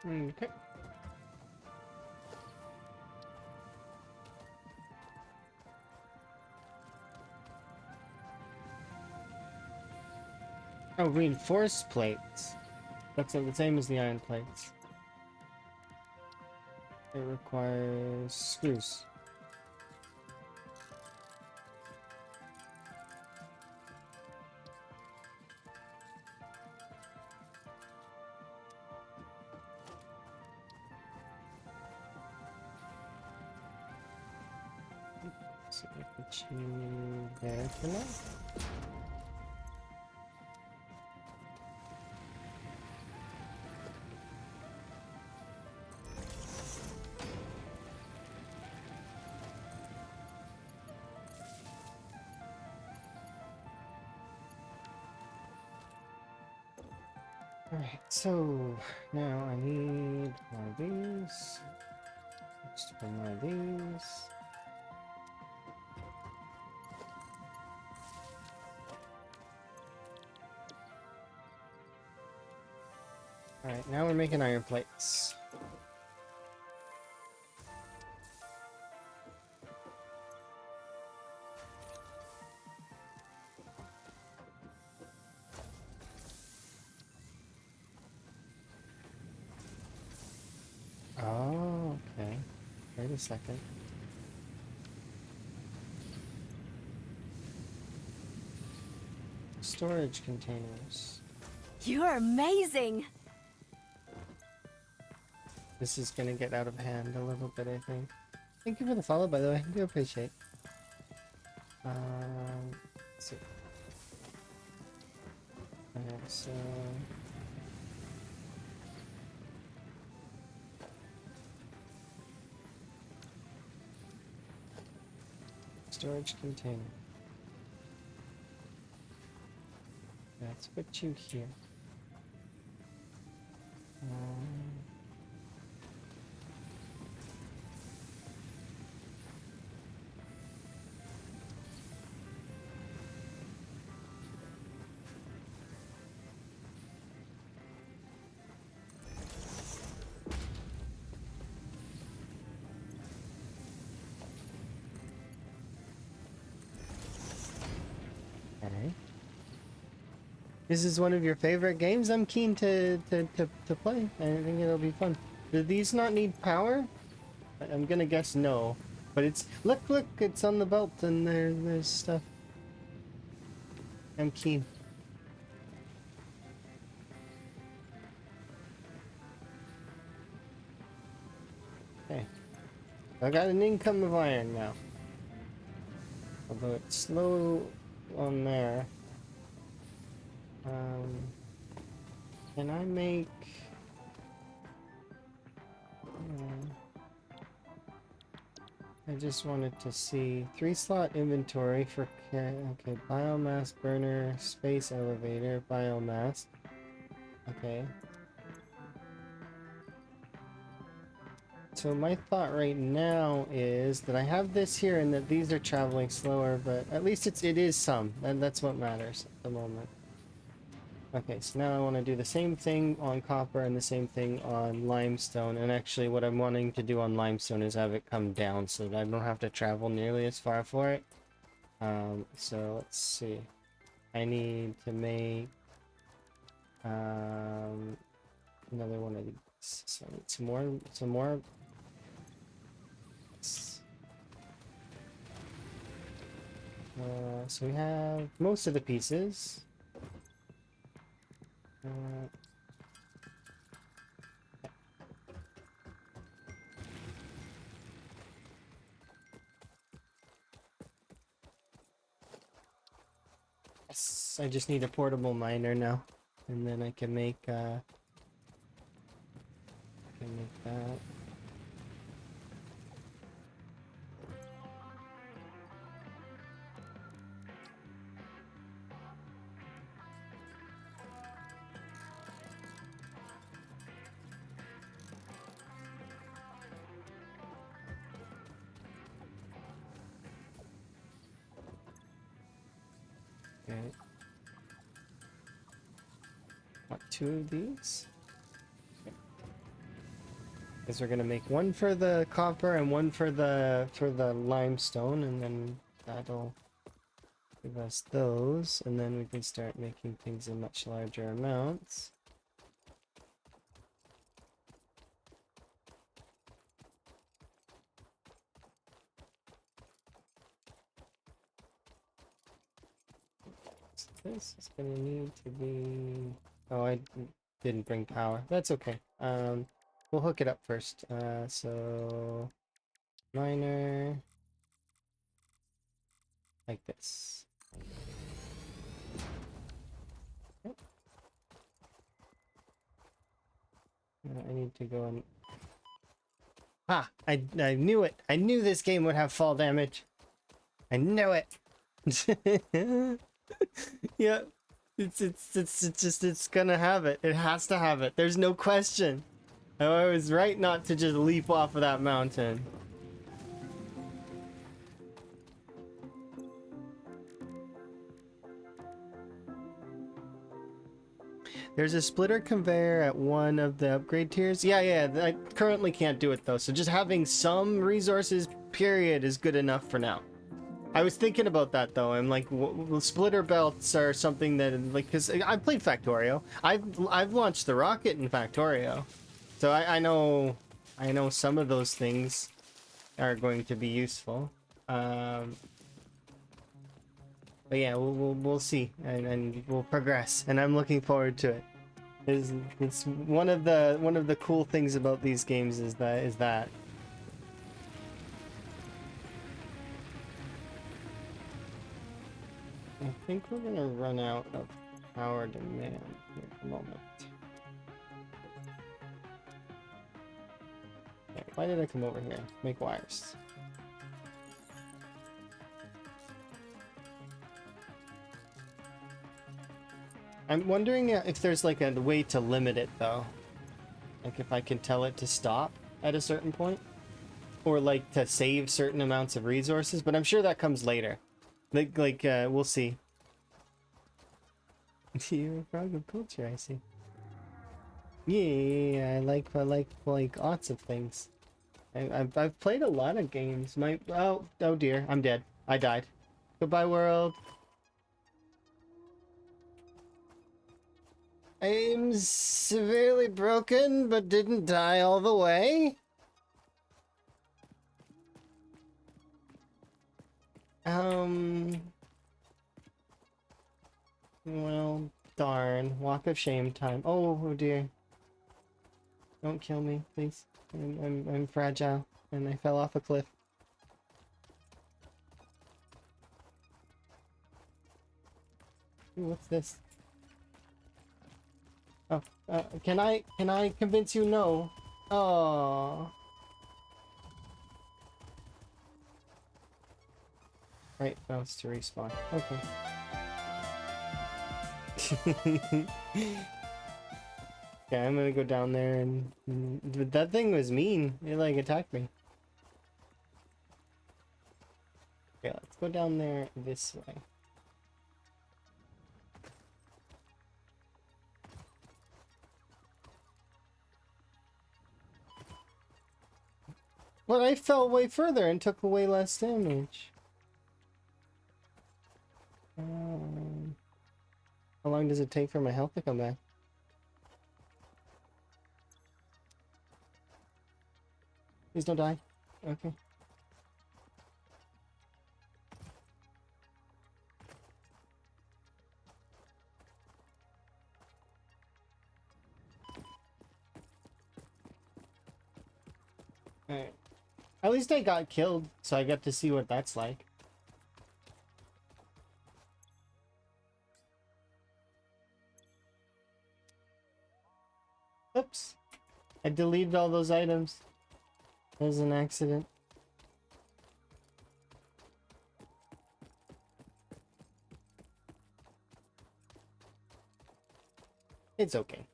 S1: Okay. Oh, reinforced plates. That's the same as the iron plates. It requires screws. So we put you there for now. Alright, so now I need one of these. Let's put one of these. Alright, now we're making iron plates. Wait a second. Storage containers.
S3: You're amazing!
S1: This is gonna get out of hand a little bit, I think. Thank you for the follow, by the way. I do appreciate. Let's see. Okay, so storage container. Let's put you here. Okay. This is one of your favorite games. I'm keen to play. I think it'll be fun. Do these not need power? I'm gonna guess no. But it's look, it's on the belt and there's stuff. I'm keen. Okay. I got an income of iron now. Although it's slow on there. Can I make... I just wanted to see 3-slot inventory for okay, biomass burner, space elevator, biomass. Okay. So my thought right now is that I have this here and that these are traveling slower, but at least it is some, and that's what matters at the moment. Okay, so now I want to do the same thing on copper and the same thing on limestone, and actually what I'm wanting to do on limestone is have it come down so that I don't have to travel nearly as far for it. So let's see. I need to make another one of these. So I need some more. So we have most of the pieces. Yes, I just need a portable miner now, and then I can make that. Okay. Want 2 of these? Okay. Because we're gonna make one for the copper and one for the limestone, and then that'll give us those, and then we can start making things in much larger amounts. This is gonna need to be... Oh, I didn't bring power. That's okay. We'll hook it up first. So... Miner... Like this. Yep. I need to go and... Ah! I knew it! I knew this game would have fall damage! I knew it! Yeah, it's gonna have it. It has to have it. There's no question. I was right not to just leap off of that mountain. There's a splitter conveyor at one of the upgrade tiers. Yeah, I currently can't do it though. So just having some resources, period, is good enough for now. I was thinking about that though. I'm like, splitter belts are something that, like, because I've played Factorio. I've launched the rocket in Factorio, so I know some of those things. are going to be useful. But yeah, we'll see, and we'll progress, and I'm looking forward to it. It's one of the cool things about these games is that. I think we're gonna run out of power demand here at the moment. Okay, why did I come over here? Make wires. I'm wondering if there's like a way to limit it though. Like if I can tell it to stop at a certain point. Or like to save certain amounts of resources, but I'm sure that comes later. We'll see. You're a frog of culture, I see. Yeah, I like lots of things. I've played a lot of games. Oh dear, I'm dead. I died. Goodbye, world. I'm severely broken, but didn't die all the way. Well, darn. Walk of shame time. Oh dear. Don't kill me, please. I'm fragile, and I fell off a cliff. Ooh, what's this? Oh, can I convince you no? Oh. Right, bounce to respawn. Okay. Okay, I'm gonna go down there and that thing was mean. It like attacked me. Okay, let's go down there this way. But I fell way further and took way less damage. How long does it take for my health to come back? Please don't die. Okay. Alright. At least I got killed, so I got to see what that's like. Oops. I deleted all those items. It was an accident. It's okay.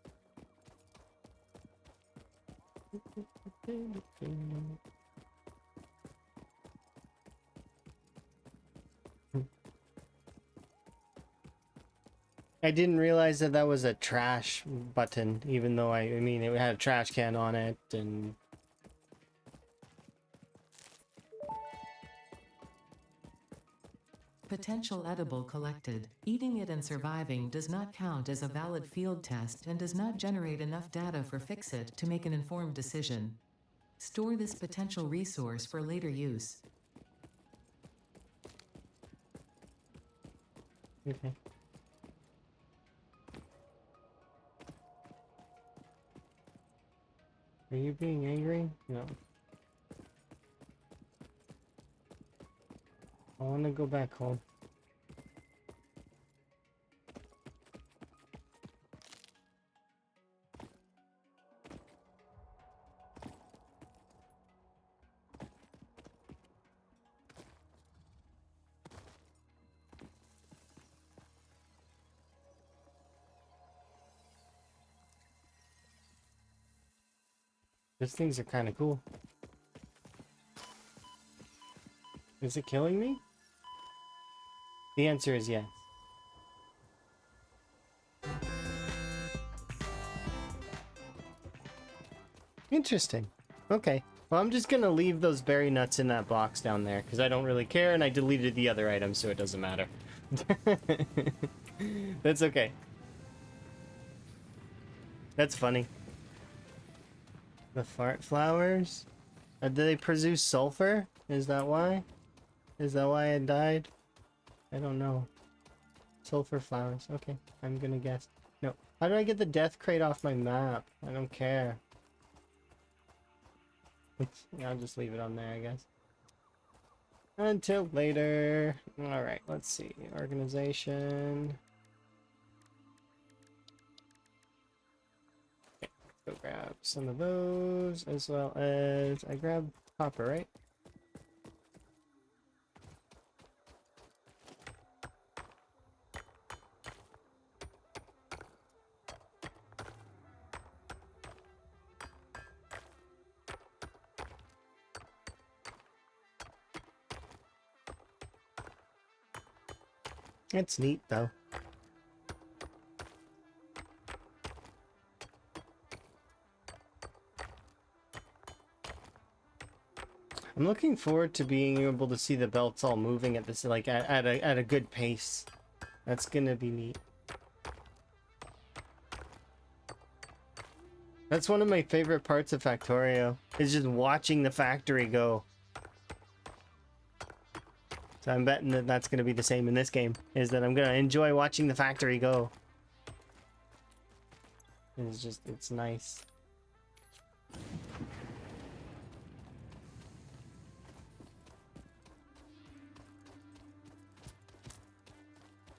S1: I didn't realize that that was a trash button, even though I mean, it had a trash can on it, and...
S2: Potential edible collected. Eating it and surviving does not count as a valid field test and does not generate enough data for Fix-It to make an informed decision. Store this potential resource for later use.
S1: Okay. Are you being angry? No. I want to go back home. These things are kind of cool. Is it killing me? The answer is yes. Interesting. Okay. Well, I'm just gonna leave those berry nuts in that box down there, because I don't really care, and I deleted the other items, so it doesn't matter. That's okay. That's funny. The fart flowers? Did they produce sulfur? Is that why? Is that why it died? I don't know. Sulfur flowers. Okay, I'm gonna guess. No. How do I get the death crate off my map? I don't care. I'll just leave it on there, I guess. Until later. Alright, let's see. Organization. Okay, let's go grab some of those, as well as I grabbed copper, right? It's neat, though. I'm looking forward to being able to see the belts all moving at this, like, at a good pace. That's gonna be neat. That's one of my favorite parts of Factorio, is just watching the factory go. So I'm betting that that's going to be the same in this game, is that I'm going to enjoy watching the factory go. It's nice.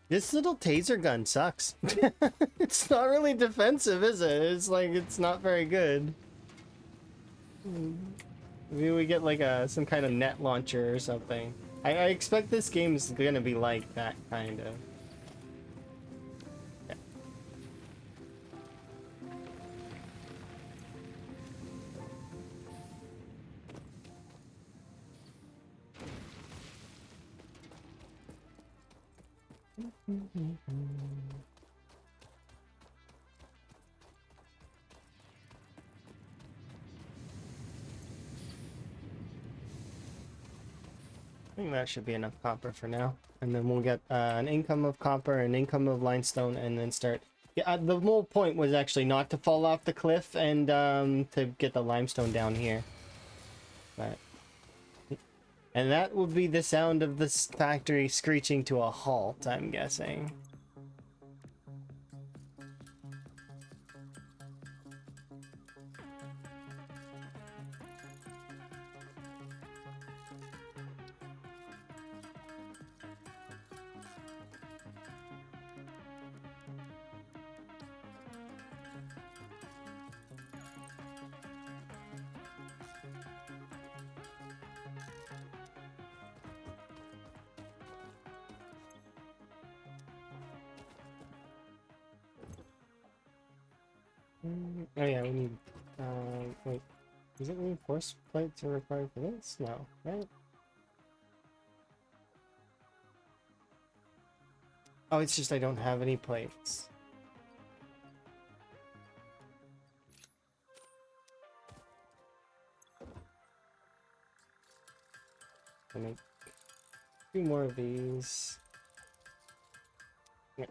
S1: This little taser gun sucks. It's not really defensive, is it? It's like, it's not very good. Maybe we get like some kind of net launcher or something. I expect this game's gonna be like that, kind of. Yeah. I think that should be enough copper for now, and then we'll get an income of copper, an income of limestone, and then start. Yeah, the whole point was actually not to fall off the cliff and to get the limestone down here. But, and that would be the sound of this factory screeching to a halt, I'm guessing. Oh yeah, we need, wait, is it reinforced plates are required for this? No, right? Oh, it's just I don't have any plates. I make 2 more of these. Yeah.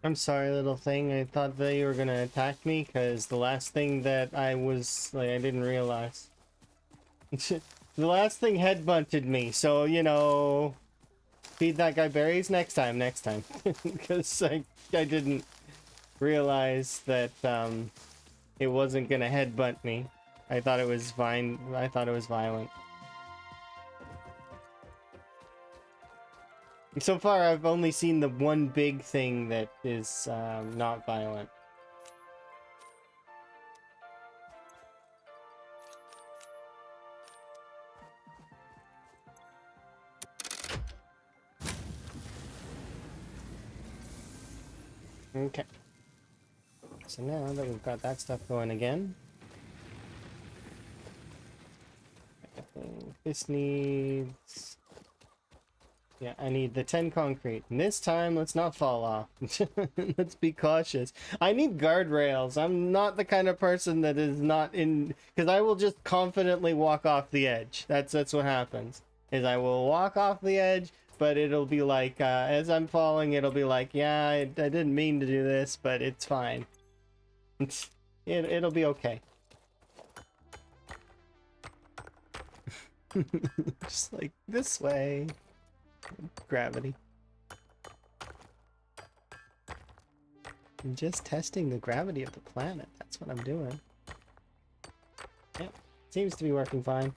S1: I'm sorry, little thing. I thought that you were gonna attack me, because the last thing that I was, like, I didn't realize. The last thing headbutted me, so, you know, feed that guy berries next time. Because I didn't realize that, it wasn't gonna headbutt me. I thought it was fine. I thought it was violent. So far, I've only seen the one big thing that is not violent. Okay. So now that we've got that stuff going again, I think this needs... Yeah, I need the 10 concrete. And this time, let's not fall off. Let's be cautious. I need guardrails. I'm not the kind of person that is not in... Because I will just confidently walk off the edge. That's what happens. Is I will walk off the edge, but it'll be like, as I'm falling, it'll be like, yeah, I didn't mean to do this, but it's fine. It'll be okay. Just like this way. Gravity. I'm just testing the gravity of the planet. That's what I'm doing. Yep, seems to be working fine.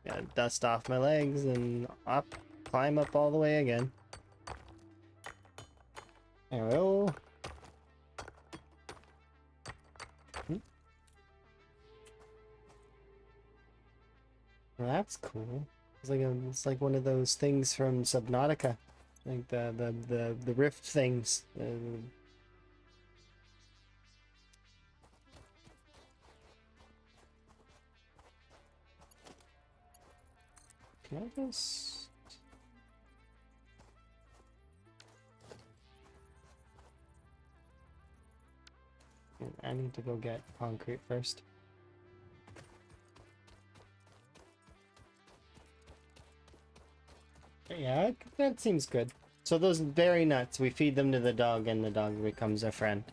S1: Gotta dust off my legs and up, climb up all the way again. There we go. Well, that's cool. It's like one of those things from Subnautica, like the rift things. Can I just? I need to go get concrete first. Yeah, that seems good. So those berry nuts, we feed them to the dog, and the dog becomes our friend.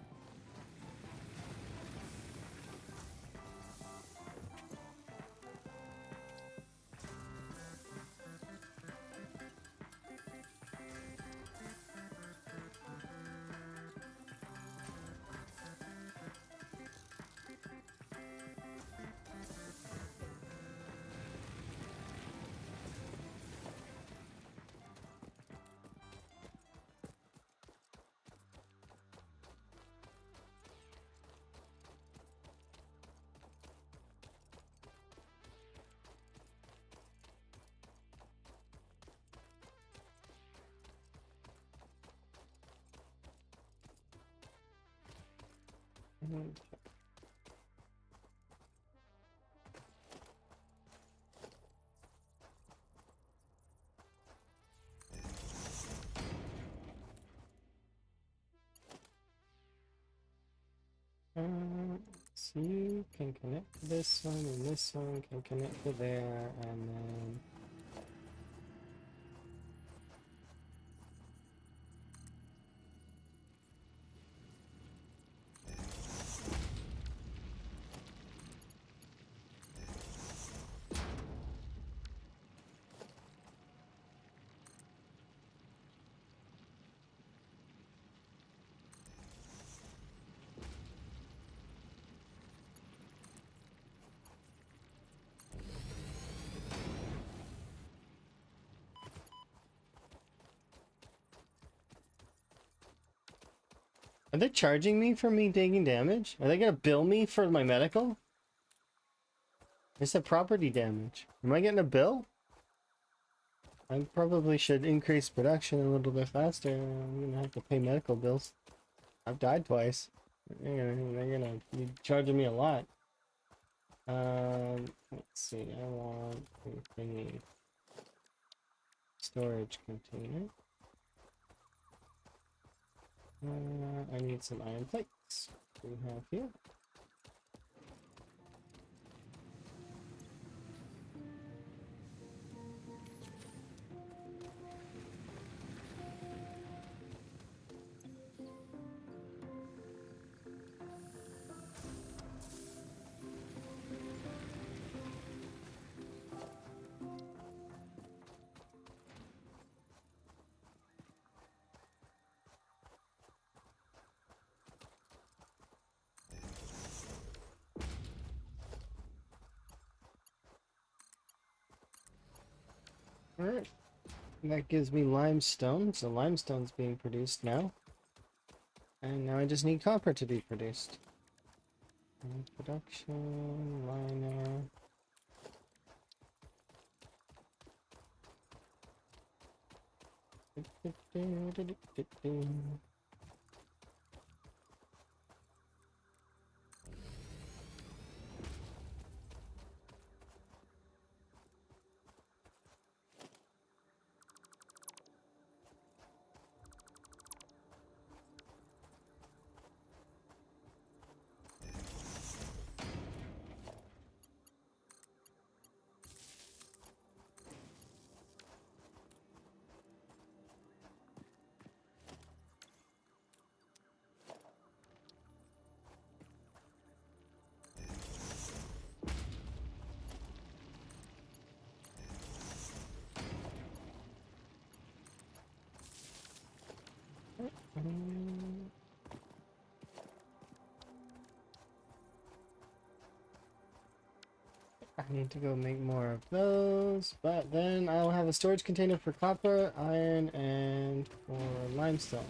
S1: So you can connect to this one, and this one can connect to there, and then... Are they charging me for me taking damage? Are they gonna bill me for my medical? They said property damage. Am I getting a bill? I probably should increase production a little bit faster. I'm gonna have to pay medical bills. I've died twice. They're gonna be charging me a lot. Let's see. I want a thingy. Storage container. I need some iron plates. We have here. Alright. That gives me limestone, so limestone's being produced now. And now I just need copper to be produced. And production, liner. I need to go make more of those, but then I'll have a storage container for copper, iron, and for limestone.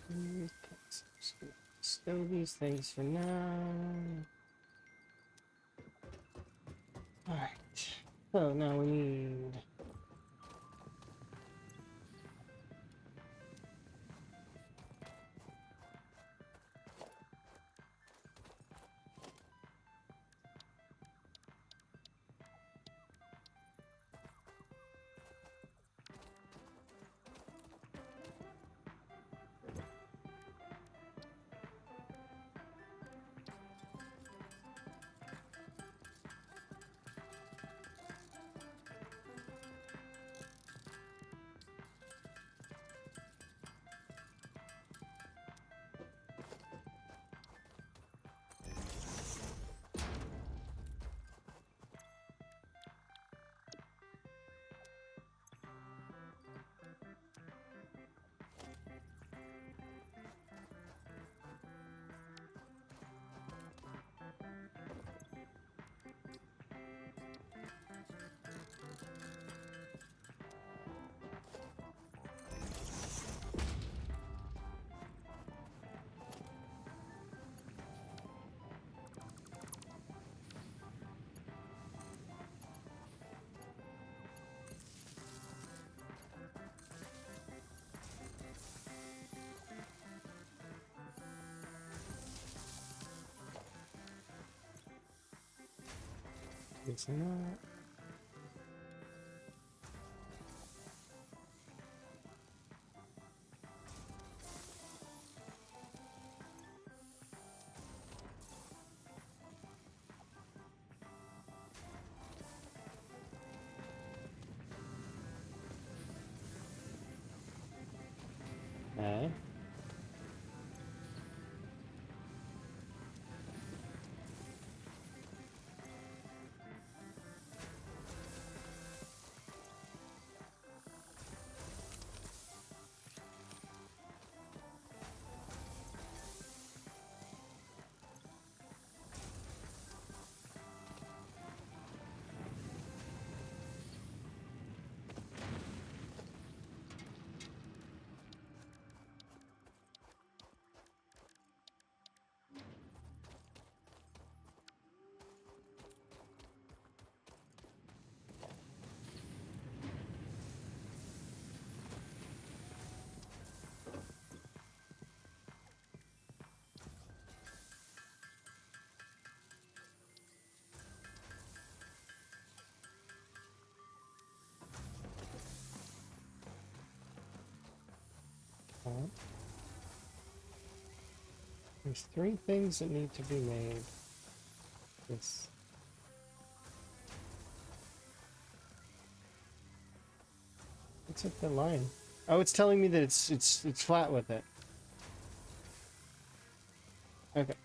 S1: Okay, so just gonna stow these things for now. Alright, so now we need... It's not... Okay. Well, there's 3 things that need to be made. This... What's up the line? Oh, it's telling me that it's flat with it. Okay.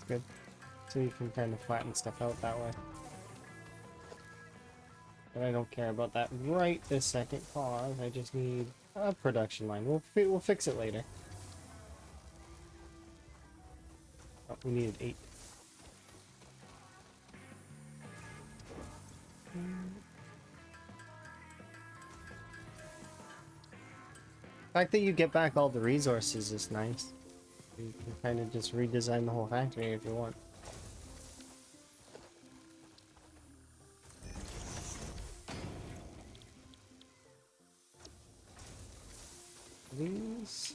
S1: good. So you can kind of flatten stuff out that way. But I don't care about that right this second, cause I just need a production line. We'll fix it later. Oh, we needed 8. The fact that you get back all the resources is nice. You can kind of just redesign the whole factory if you want. These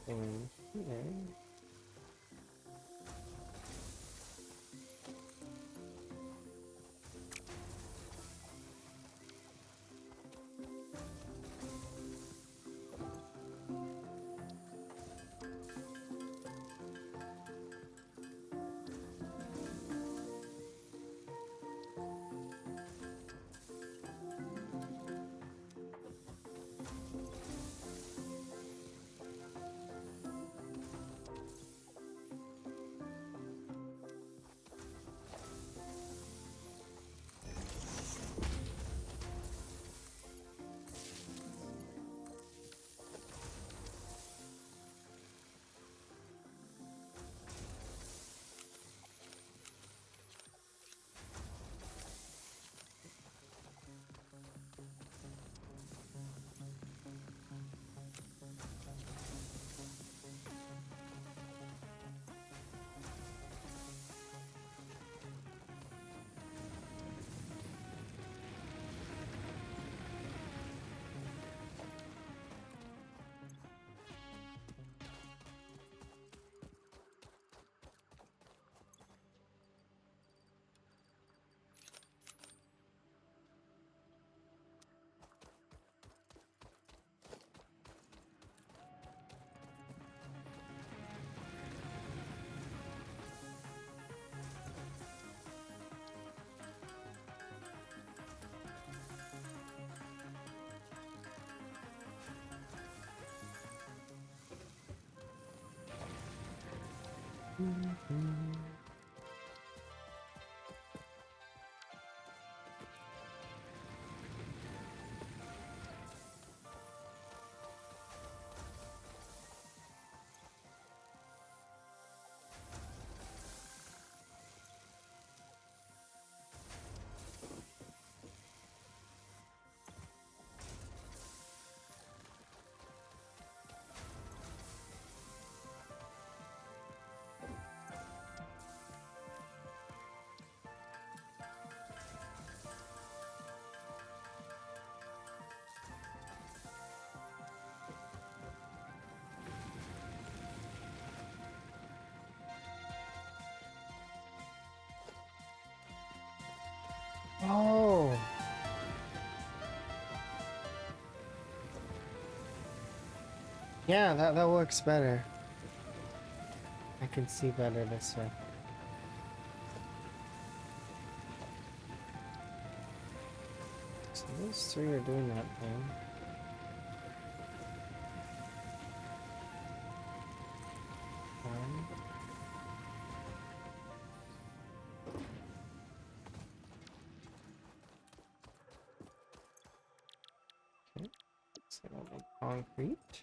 S1: in here. Oh. Yeah, that works better. I can see better this way. So those 3 are doing that thing. One. Okay. So I'll make concrete.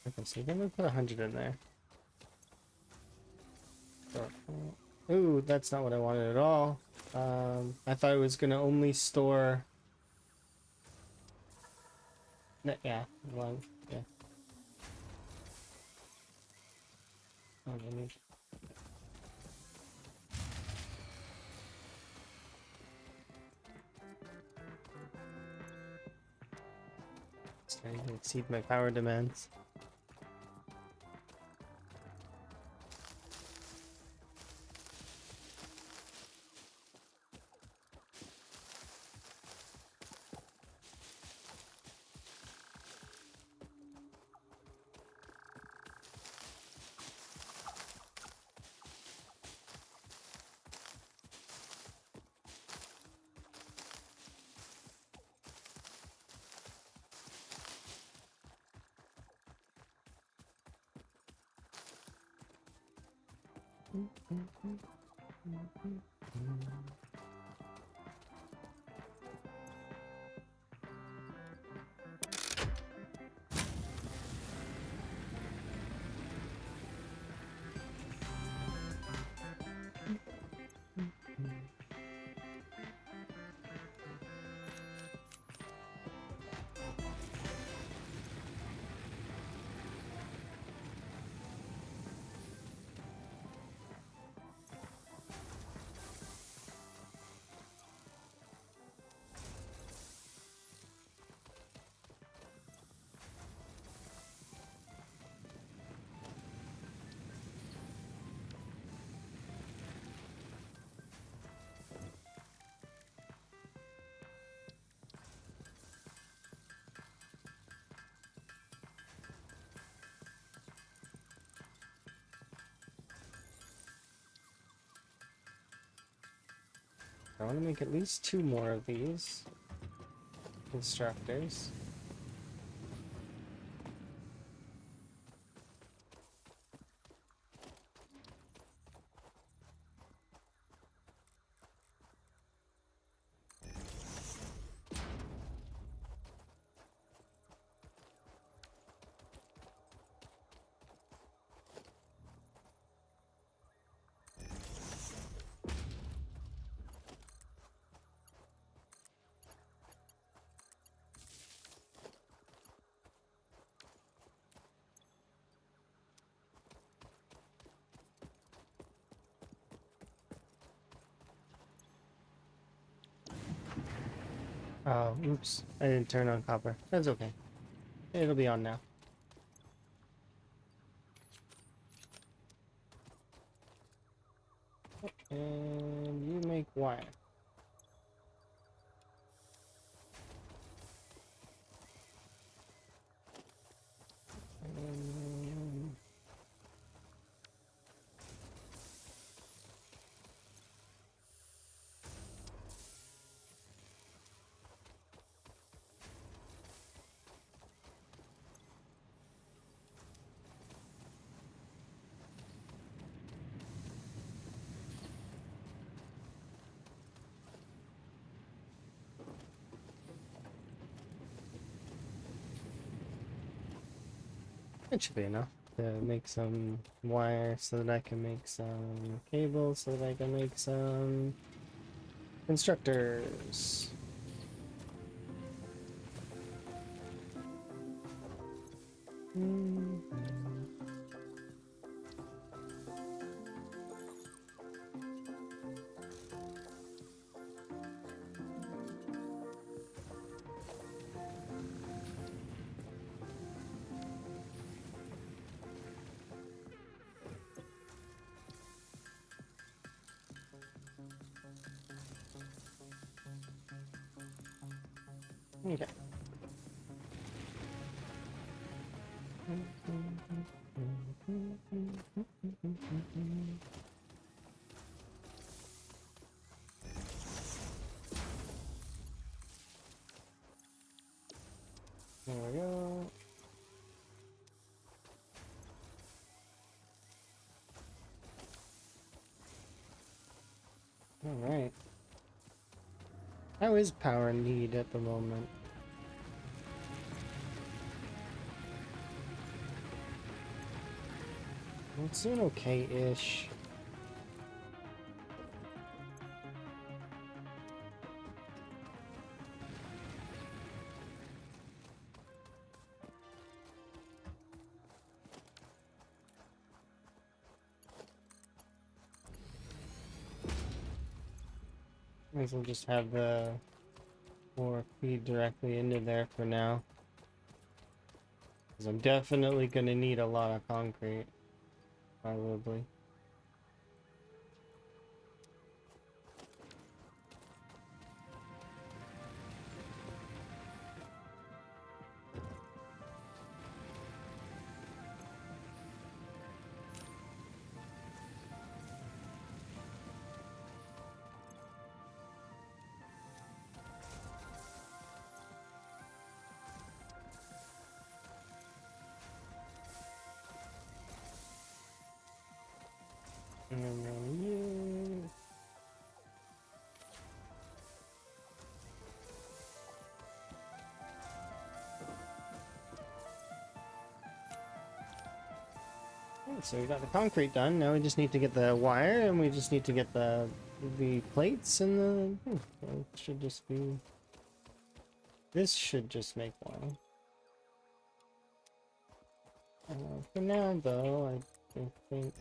S1: Okay, so then we put 100 in there. Ooh, that's not what I wanted at all. I thought it was gonna only store Yeah, one. Yeah. Oh, let me. Starting to exceed my power demands. I want to make at least 2 more of these constructors. Oh, oops. I didn't turn on copper. That's okay. It'll be on now. And you make wire. Um, It should be enough to make some wire so that I can make some cables so that I can make some constructors. Okay. There we go. Alright. How is power need at the moment? It's doing okay-ish. Might as well just have the floor feed directly into there for now. Because I'm definitely gonna need a lot of concrete. Probably. And then you. Okay, so we got the concrete done. Now we just need to get the wire, and we just need to get the plates and the. So it should just be. This should just make one. For now, though, I think.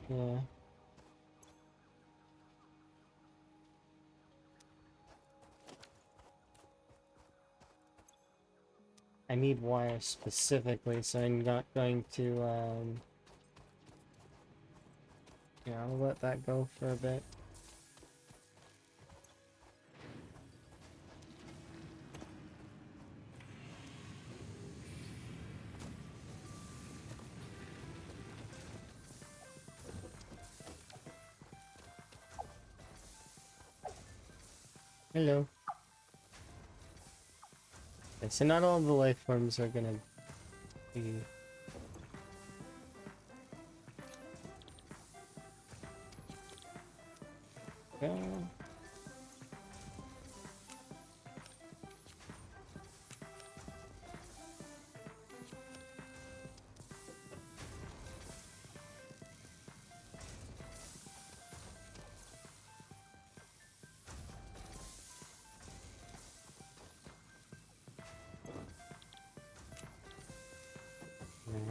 S1: Yeah. I need wire specifically, so I'm not going to, yeah, I'll let that go for a bit. Hello. Okay, so not all the life forms are gonna be... Okay.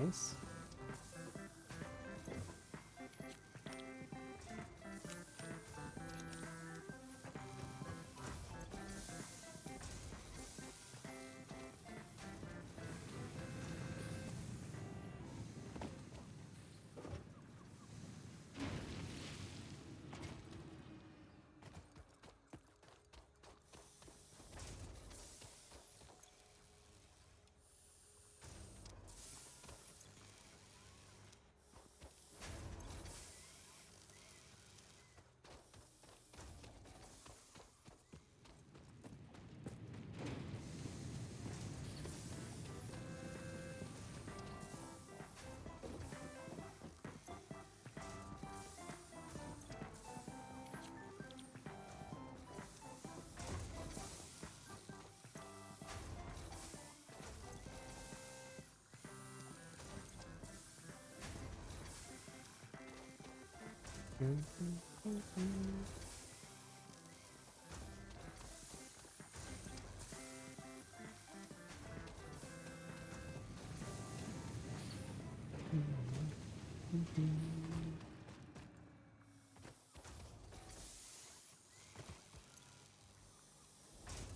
S1: Nice.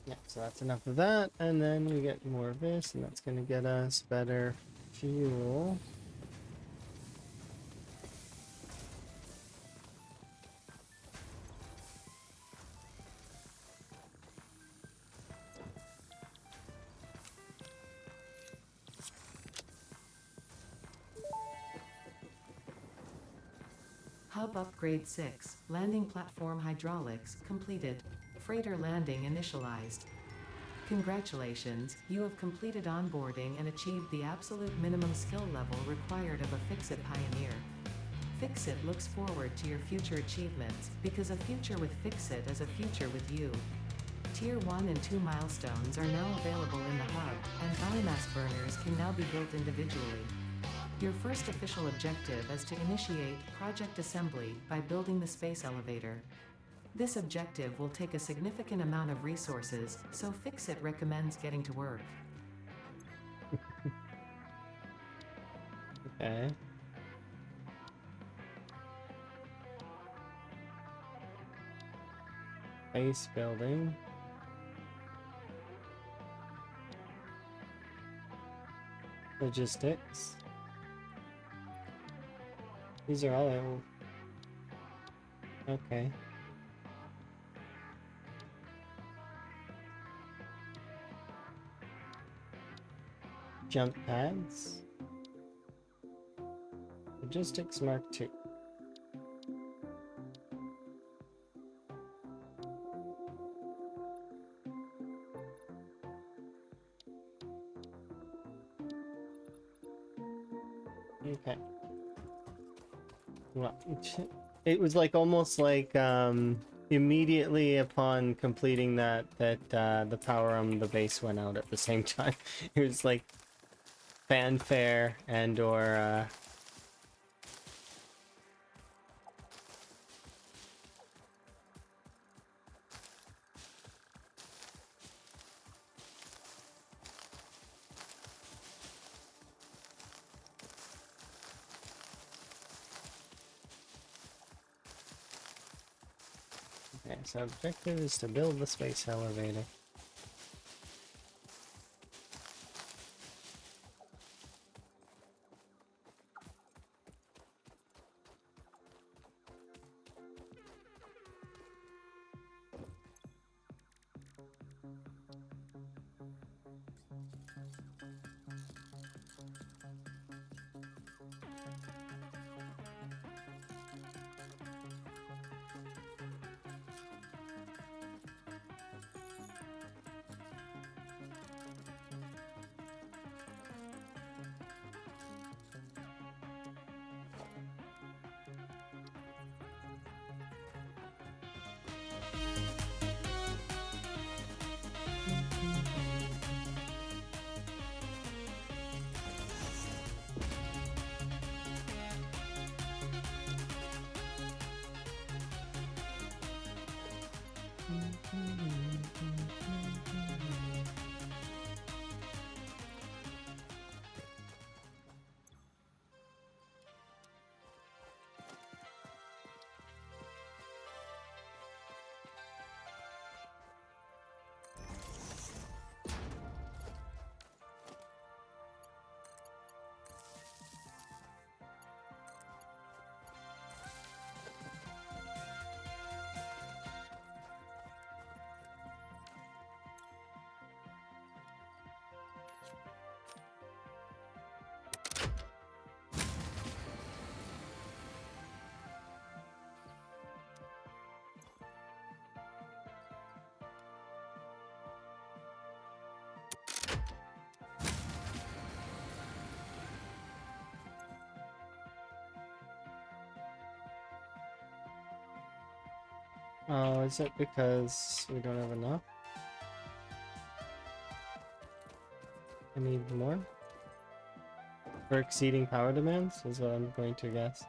S1: Yeah, so that's enough of that, and then we get more of this, and that's gonna get us better fuel.
S2: Hub upgrade 6, landing platform hydraulics, completed. Freighter landing initialized. Congratulations, you have completed onboarding and achieved the absolute minimum skill level required of a Fix-It Pioneer. Fix-It looks forward to your future achievements, because a future with Fix-It is a future with you. Tier 1 and 2 milestones are now available in the hub, and biomass burners can now be built individually. Your first official objective is to initiate Project Assembly by building the space elevator. This objective will take a significant amount of resources, so Fix-It recommends getting to work.
S1: base building. Logistics. These are all... Okay. Jump pads. Logistics Mark II. Okay. Well, it was like almost like immediately upon completing that the power on the base went out at the same time. It was like fanfare and or okay, so objective is to build the space elevator. Oh, is it because we don't have enough? I need more? For exceeding power demands, is what I'm going to guess.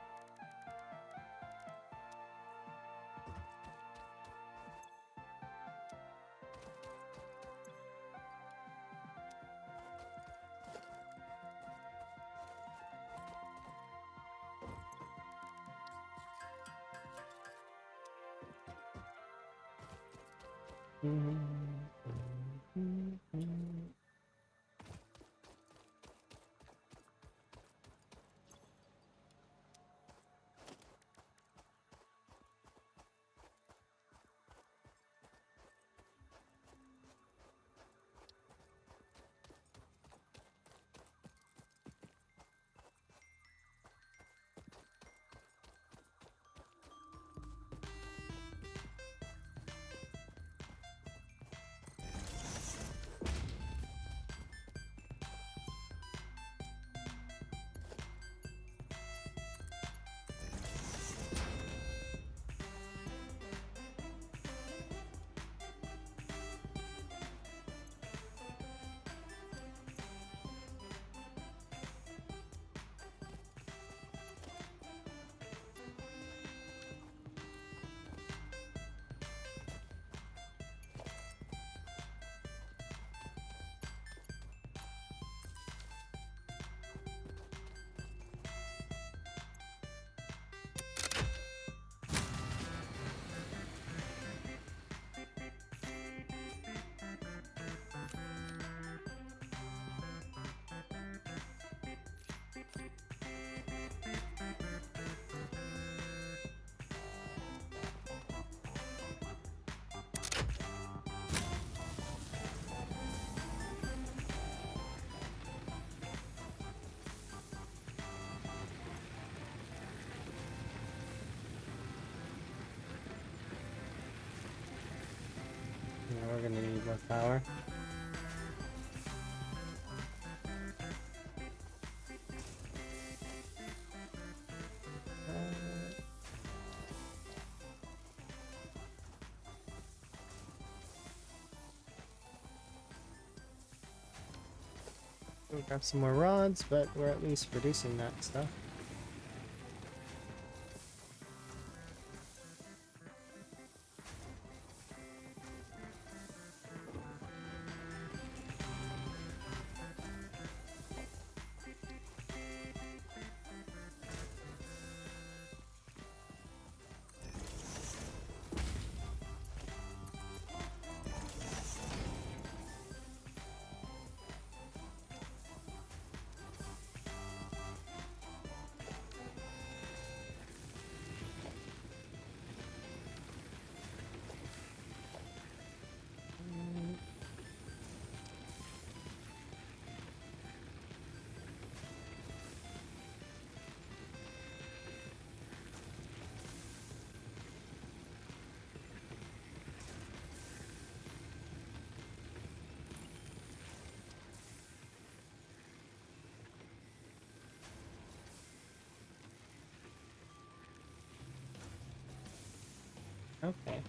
S1: power. We'll grab some more rods, but we're at least producing that stuff. Okay.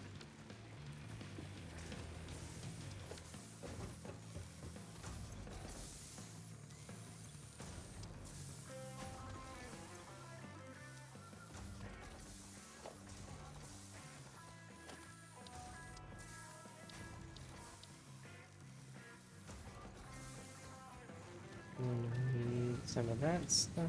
S1: Some of that stuff.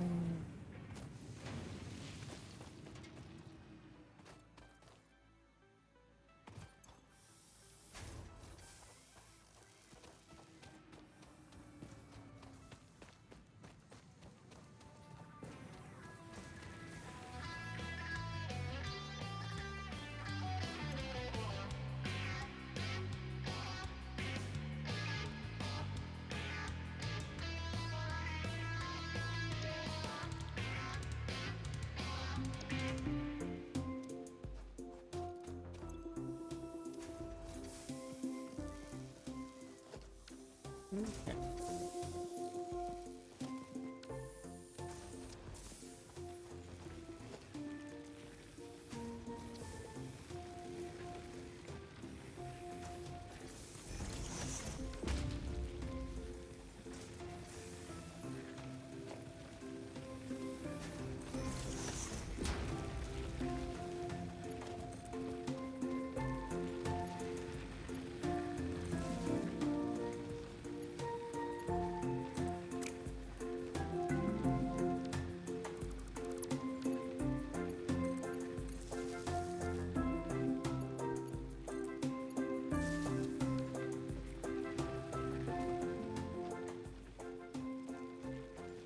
S1: Okay.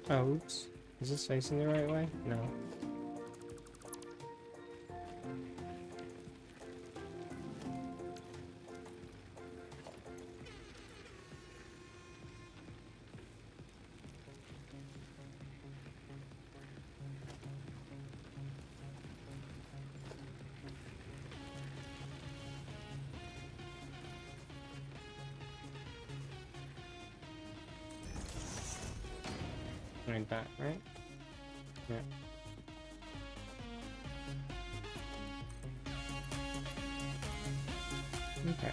S1: Oh, oops. Is this facing the right way? No. Like that, right? Yeah. Okay.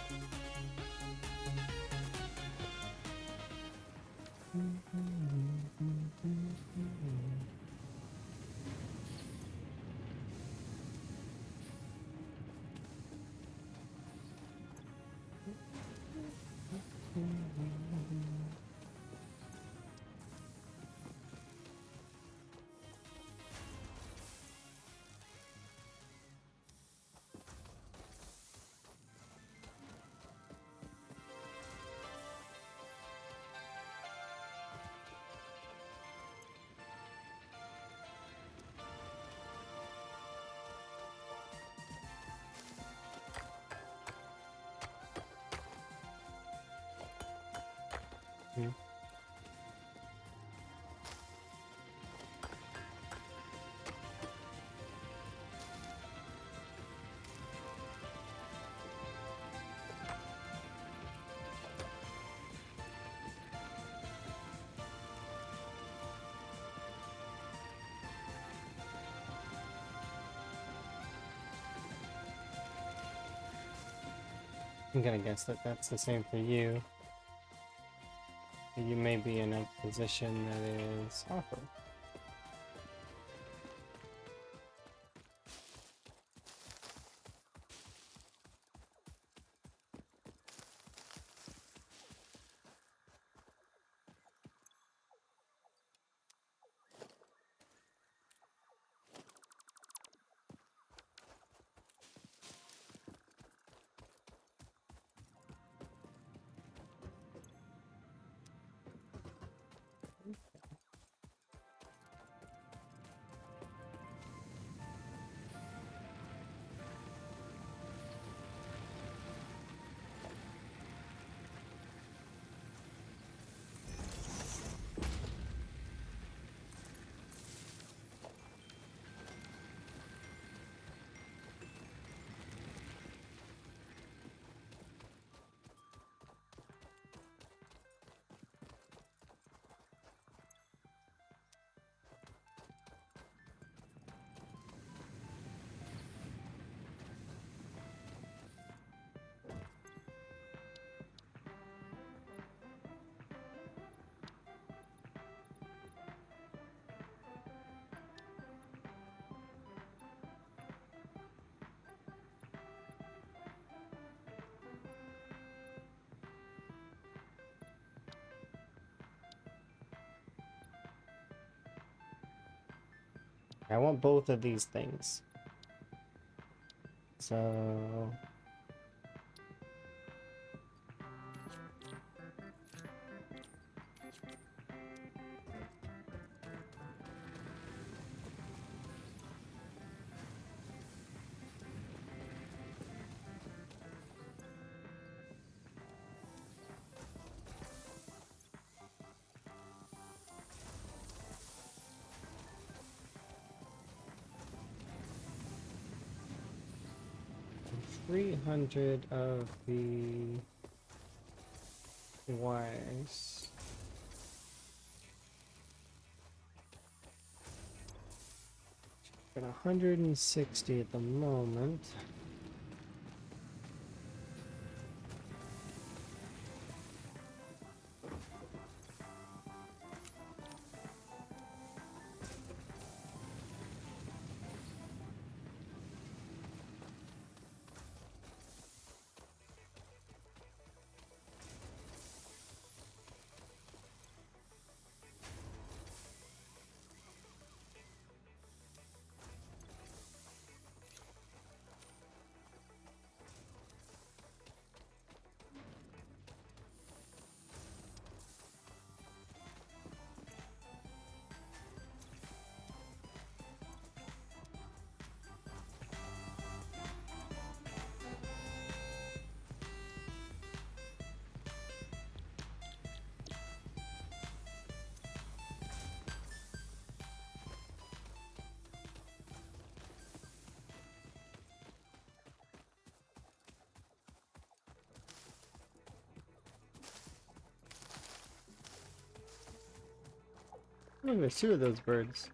S1: Hmm. I'm gonna guess that that's the same for you. You may be in a position that is awkward. I want both of these things. So 300 of the wires. Got 160 at the moment. Oh, there's two of those birds.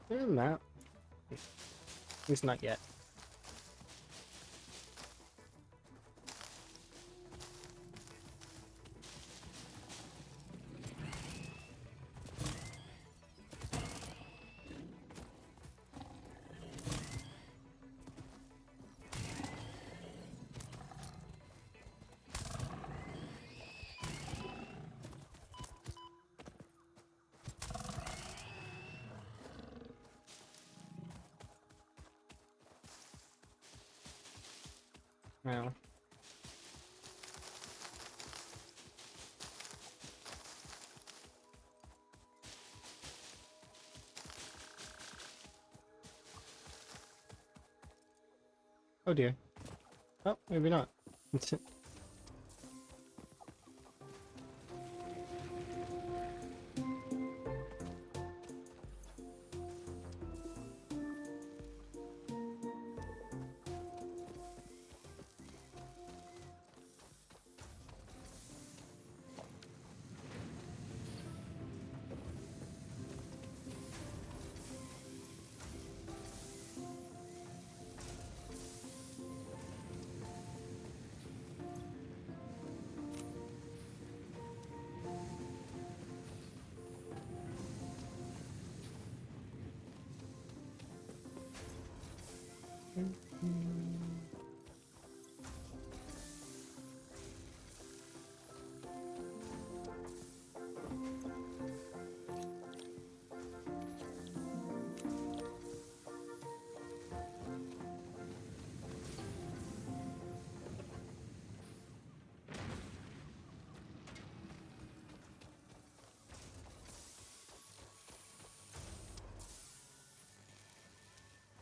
S1: Map. At least not yet. Wow. Oh dear. Oh, maybe not.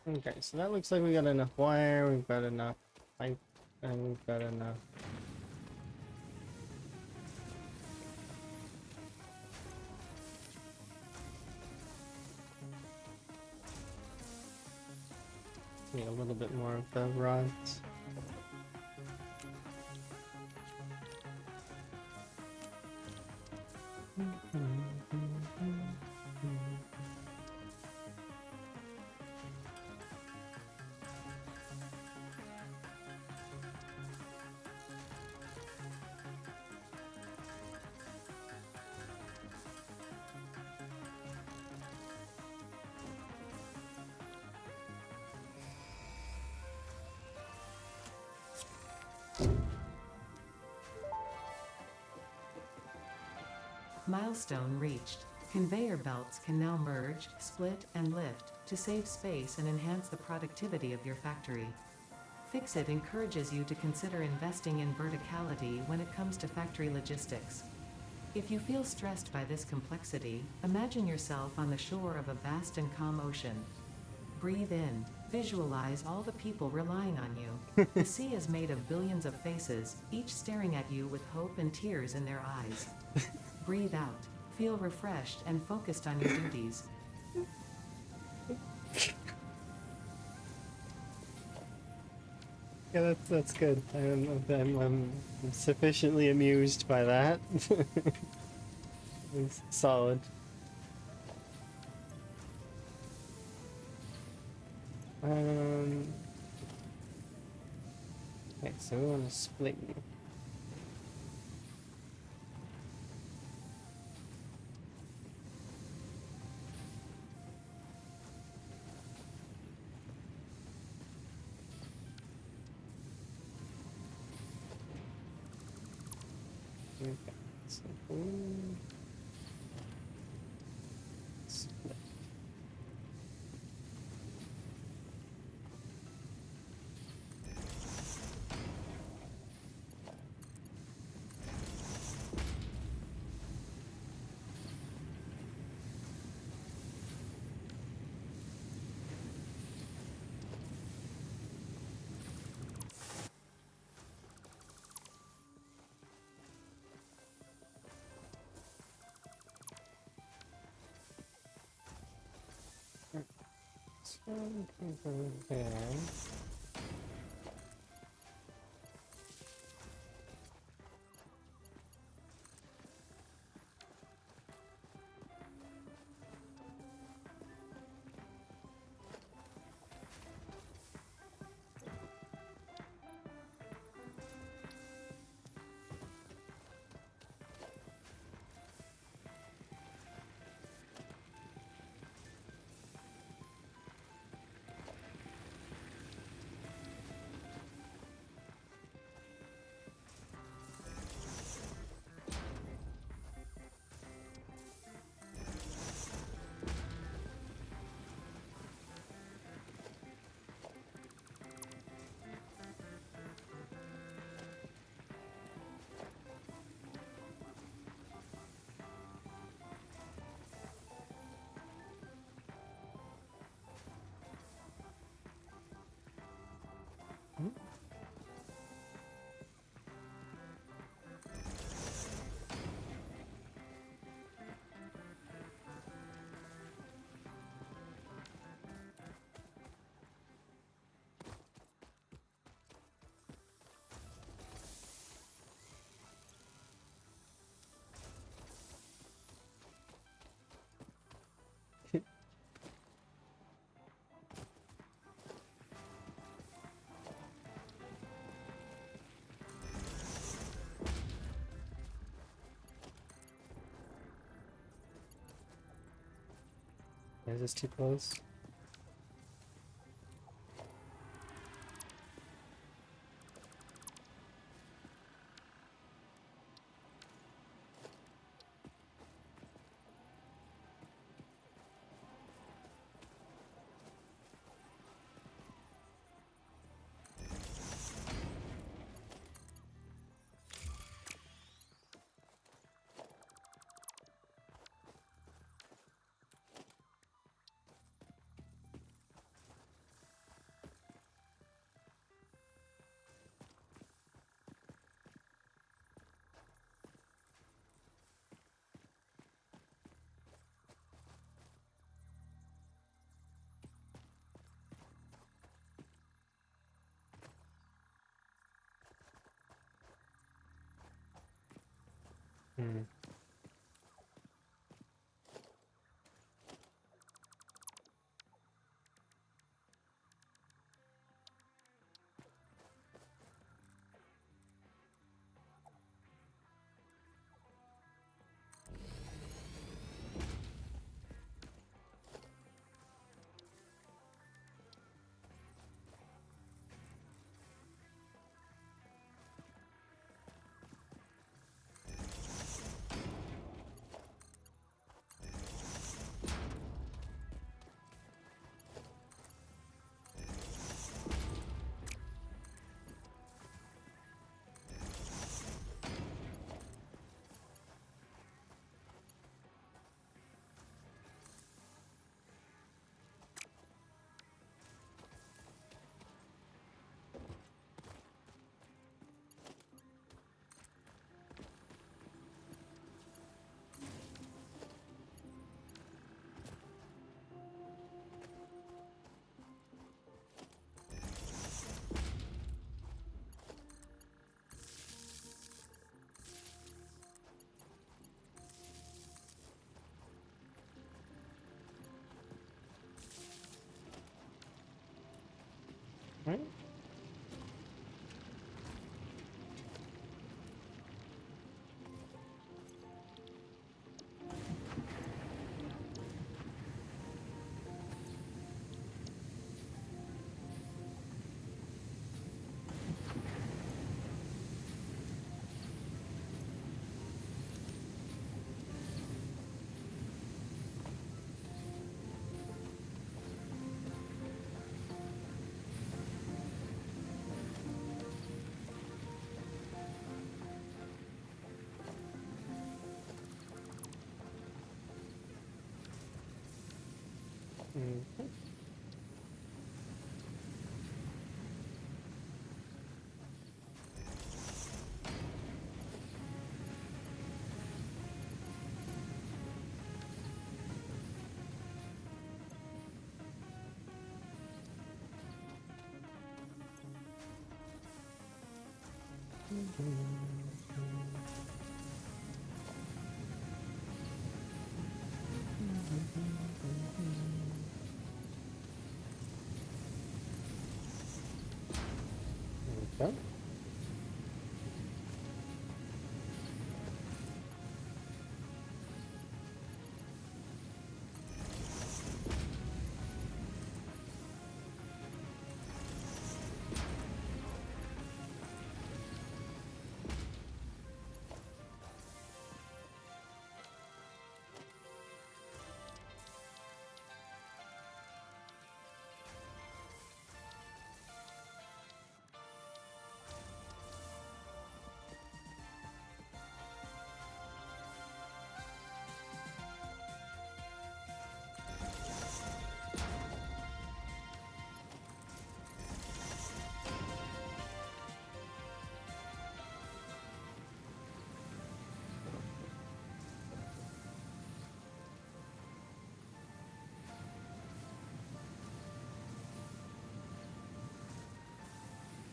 S1: Okay, so that looks like we got enough wire, we've got enough pipe, and we've got enough. Need a little bit more of the rods.
S2: Milestone reached. Conveyor belts can now merge, split, and lift to save space and enhance the productivity of your factory. Fixit encourages you to consider investing in verticality when it comes to factory logistics. If you feel stressed by this complexity, imagine yourself on the shore of a vast and calm ocean. Breathe in. Visualize all the people relying on you. The sea is made of billions of faces, each staring at you with hope and tears in their eyes. Breathe out. Feel refreshed and focused on your duties.
S1: Yeah, that's good. I'm sufficiently amused by that. It's solid. Okay, so we want to split you. Okay, so boom. Split. So we can go there. Is this too close?
S4: Hmm. Right? Mm. There we go.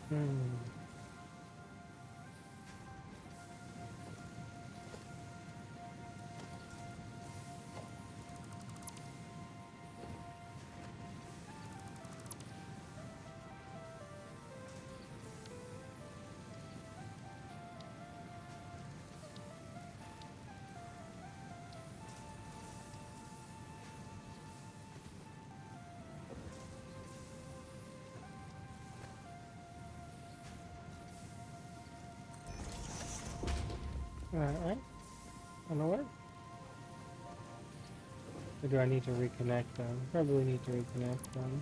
S4: Hmm. Alright. Wanna work? Or do I need to reconnect them? Probably need to reconnect them.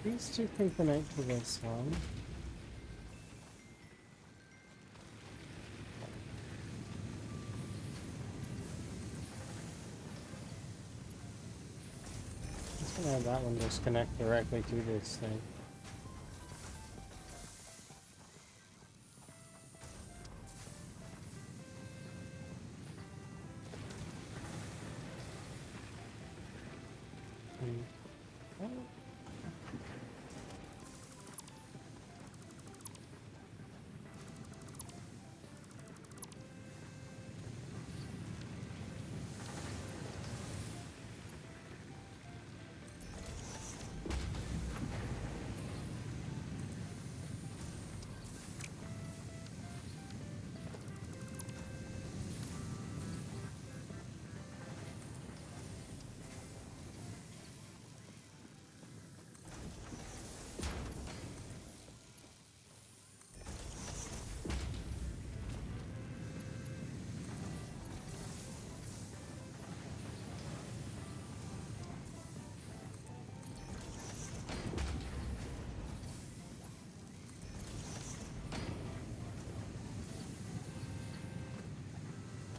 S4: These two can connect to this one. Just gonna have that one just connect directly to this thing.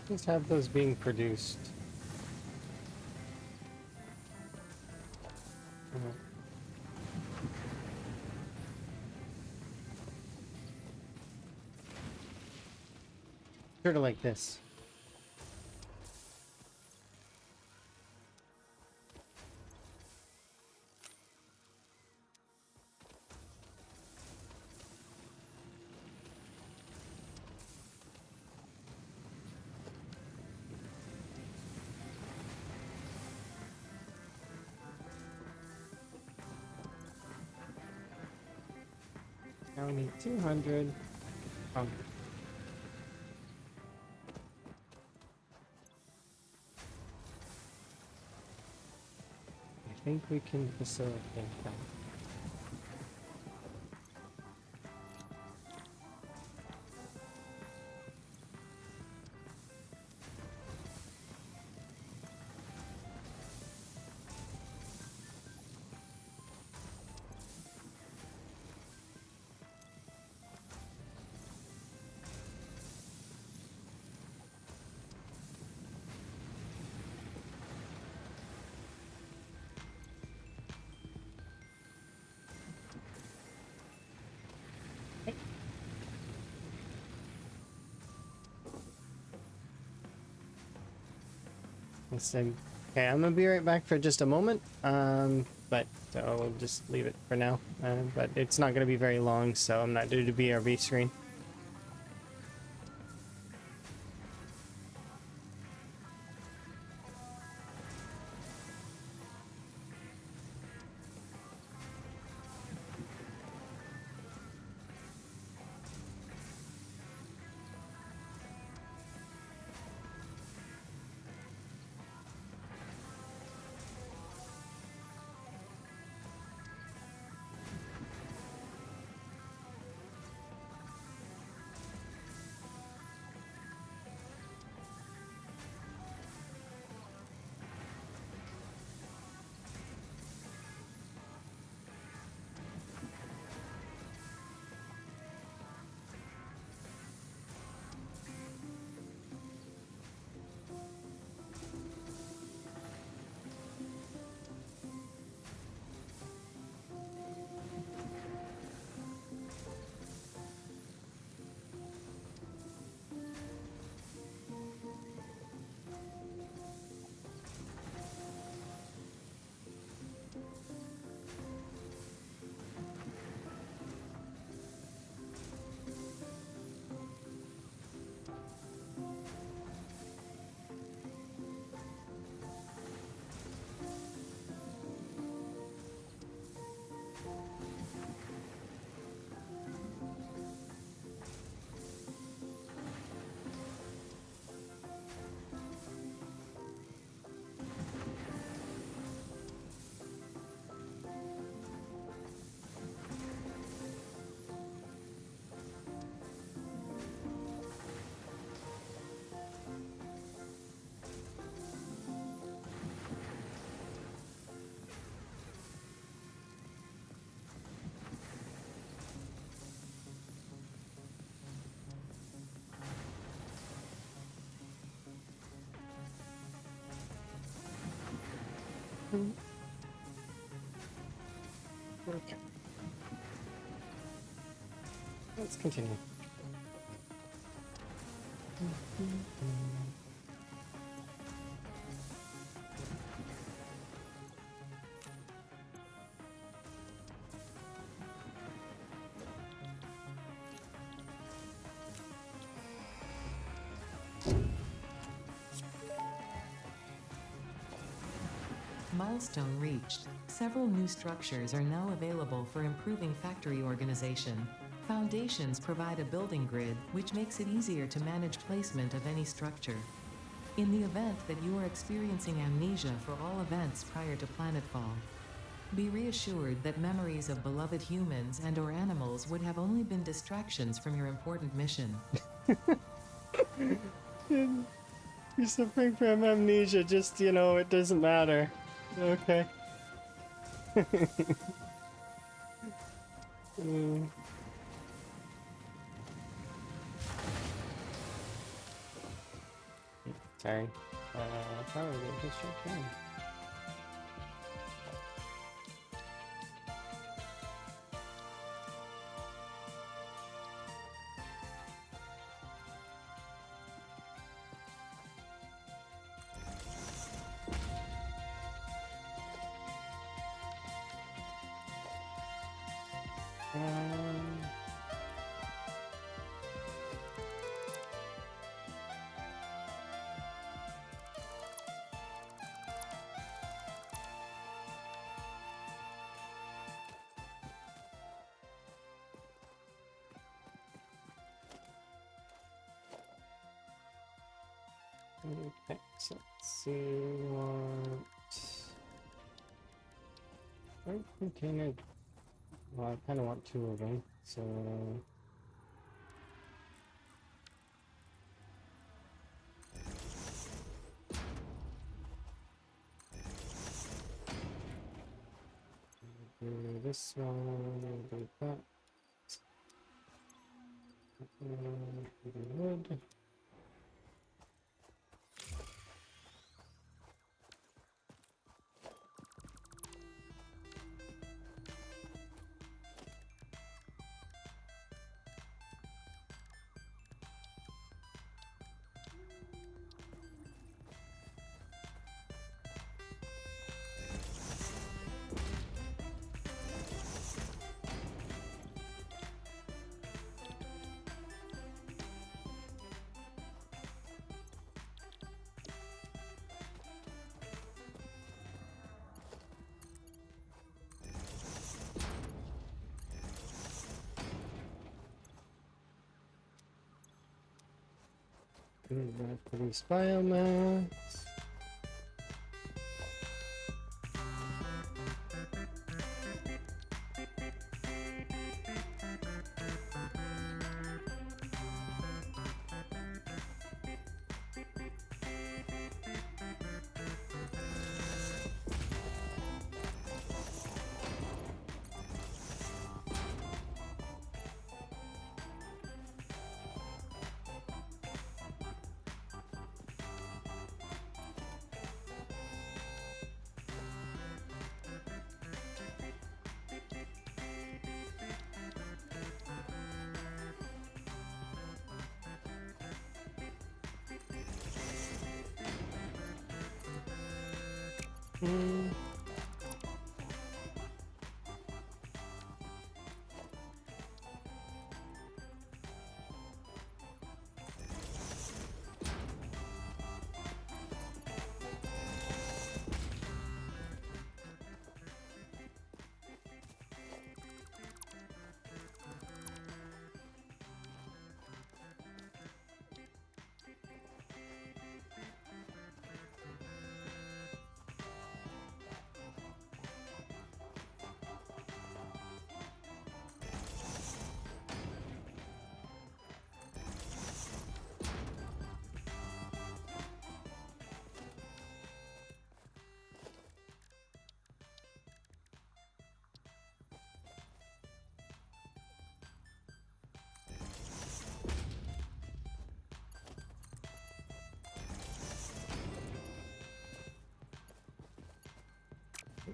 S4: Just have those being produced. Mhm. Sort of like this. Now we need 200. Oh, I think we can facilitate that. Listen, okay, I'm gonna be right back for just a moment. But we'll just leave it for now. But it's not gonna be very long, so I'm not due to BRB screen. Okay. Let's continue.
S2: Milestone reached. Several new structures are now available for improving factory organization. Foundations provide a building grid, which makes it easier to manage placement of any structure. In the event that you are experiencing amnesia for all events prior to planetfall, be reassured that memories of beloved humans and/or animals would have only been distractions from your important mission.
S4: You're suffering from amnesia, just, it doesn't matter. Okay. Mm. Sorry. Probably just check down. Okay, so let's see what container. Well, I kind of want two of them, so do this one, do that, do wood. Produce biomass.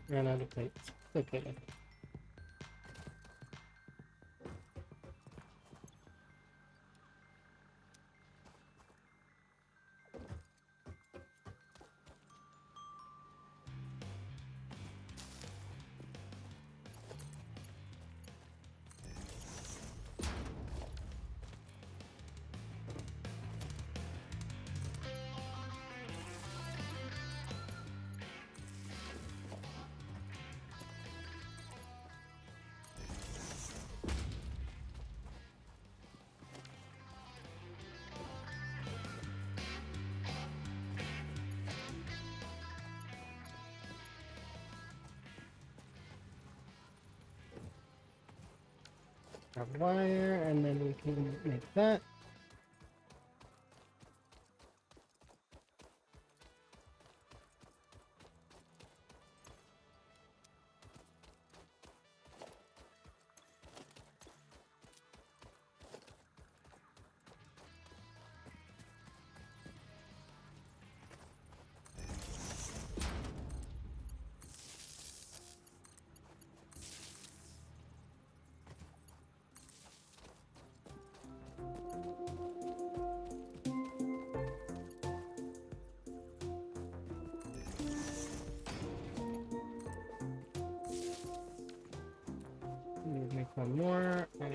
S4: Ran out of plates. Okay. Grab wire, and then we can make that. more, and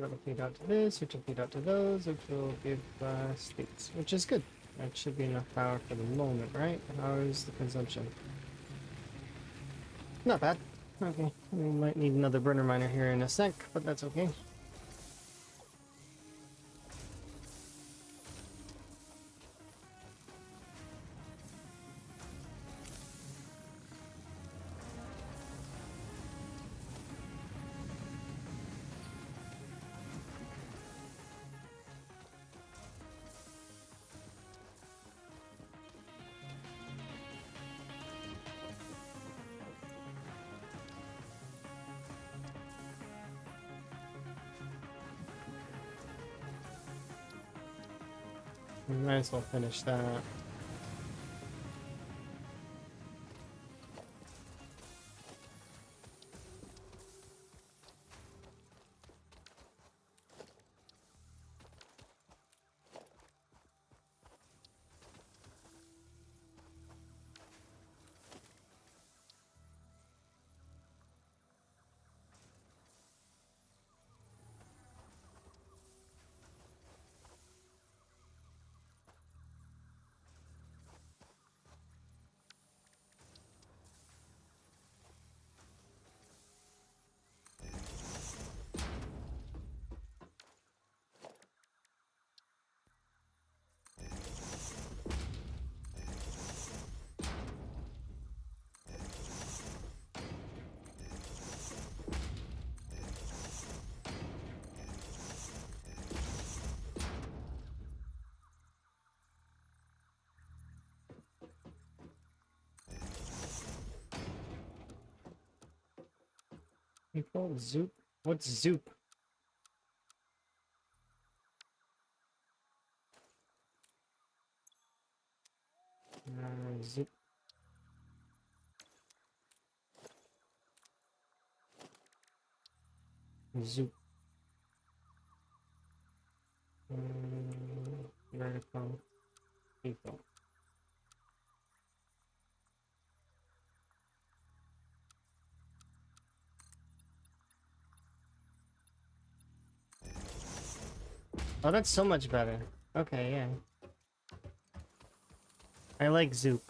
S4: that'll feed out to this, which will feed out to those, which will give states, which is good. That should be enough power for the moment, right? How is the consumption? Not bad. Okay, we might need another burner miner here in a sec, but that's okay. We might as well finish that. People, Zoop? What's Zoop? Zoop. Zoop. Vertical. People. Oh, that's so much better. Okay, yeah. I like Zoop.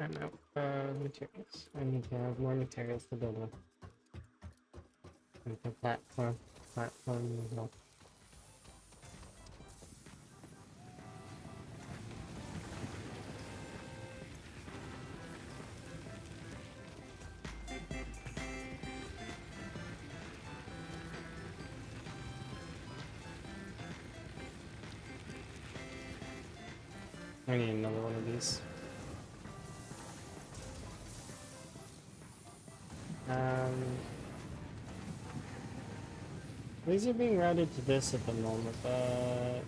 S4: I'm out of materials. I need to have more materials to build with. And the platform. Platform as well. I need another one of these. These are being routed to this at the moment, but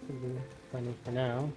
S4: should be plenty for now.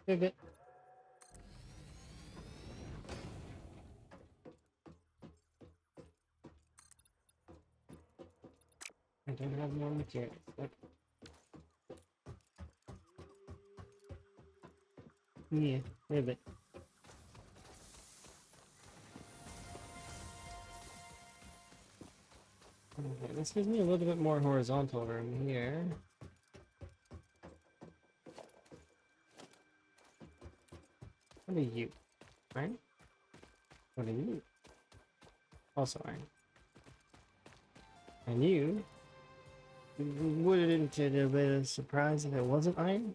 S4: Pivot. I don't have more materials. Okay. Yeah, pivot. Okay, this gives me a little bit more horizontal room here. What are you? Iron? What are you? Also iron. And you? Wouldn't it have been a surprise if it wasn't iron?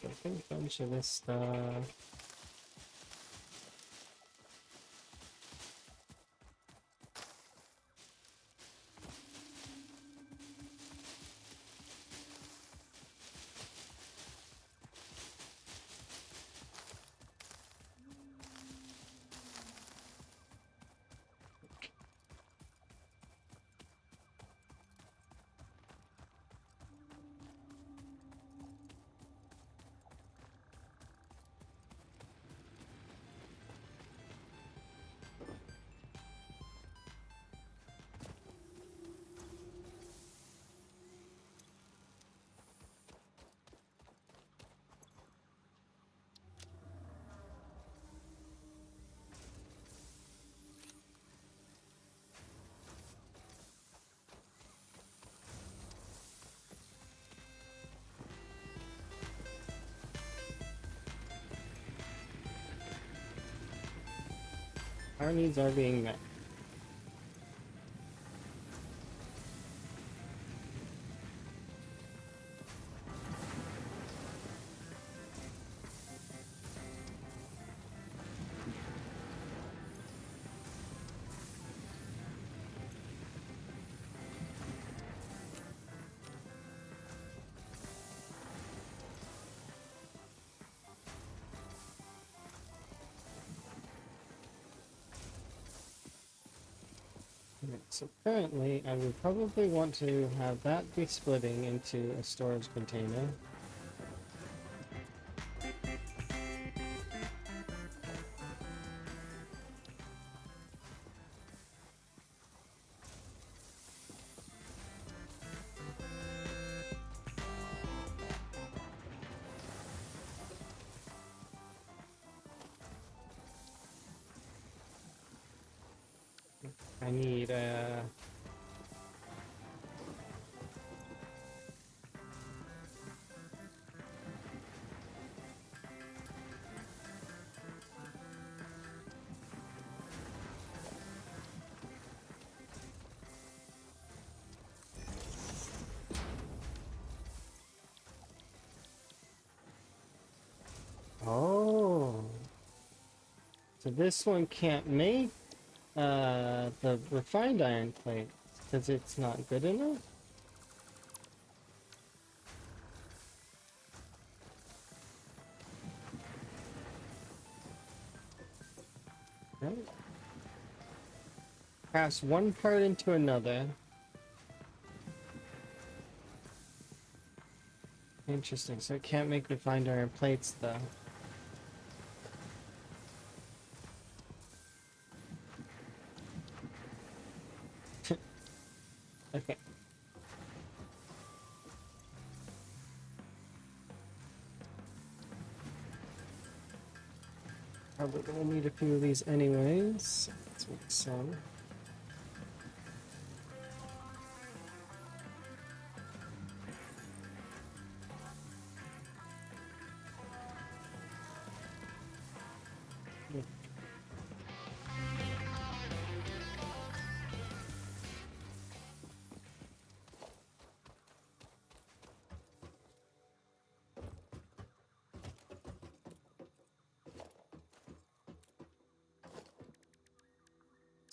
S4: I think a bunch of this stuff. Our needs are being met. Alright, so currently I would probably want to have that be splitting into a storage container. I need oh, so this one can't make the refined iron plate because it's not good enough? Right. Pass one part into another. Interesting, so it can't make refined iron plates though. Okay. Probably gonna need a few of these anyways. Let's make some.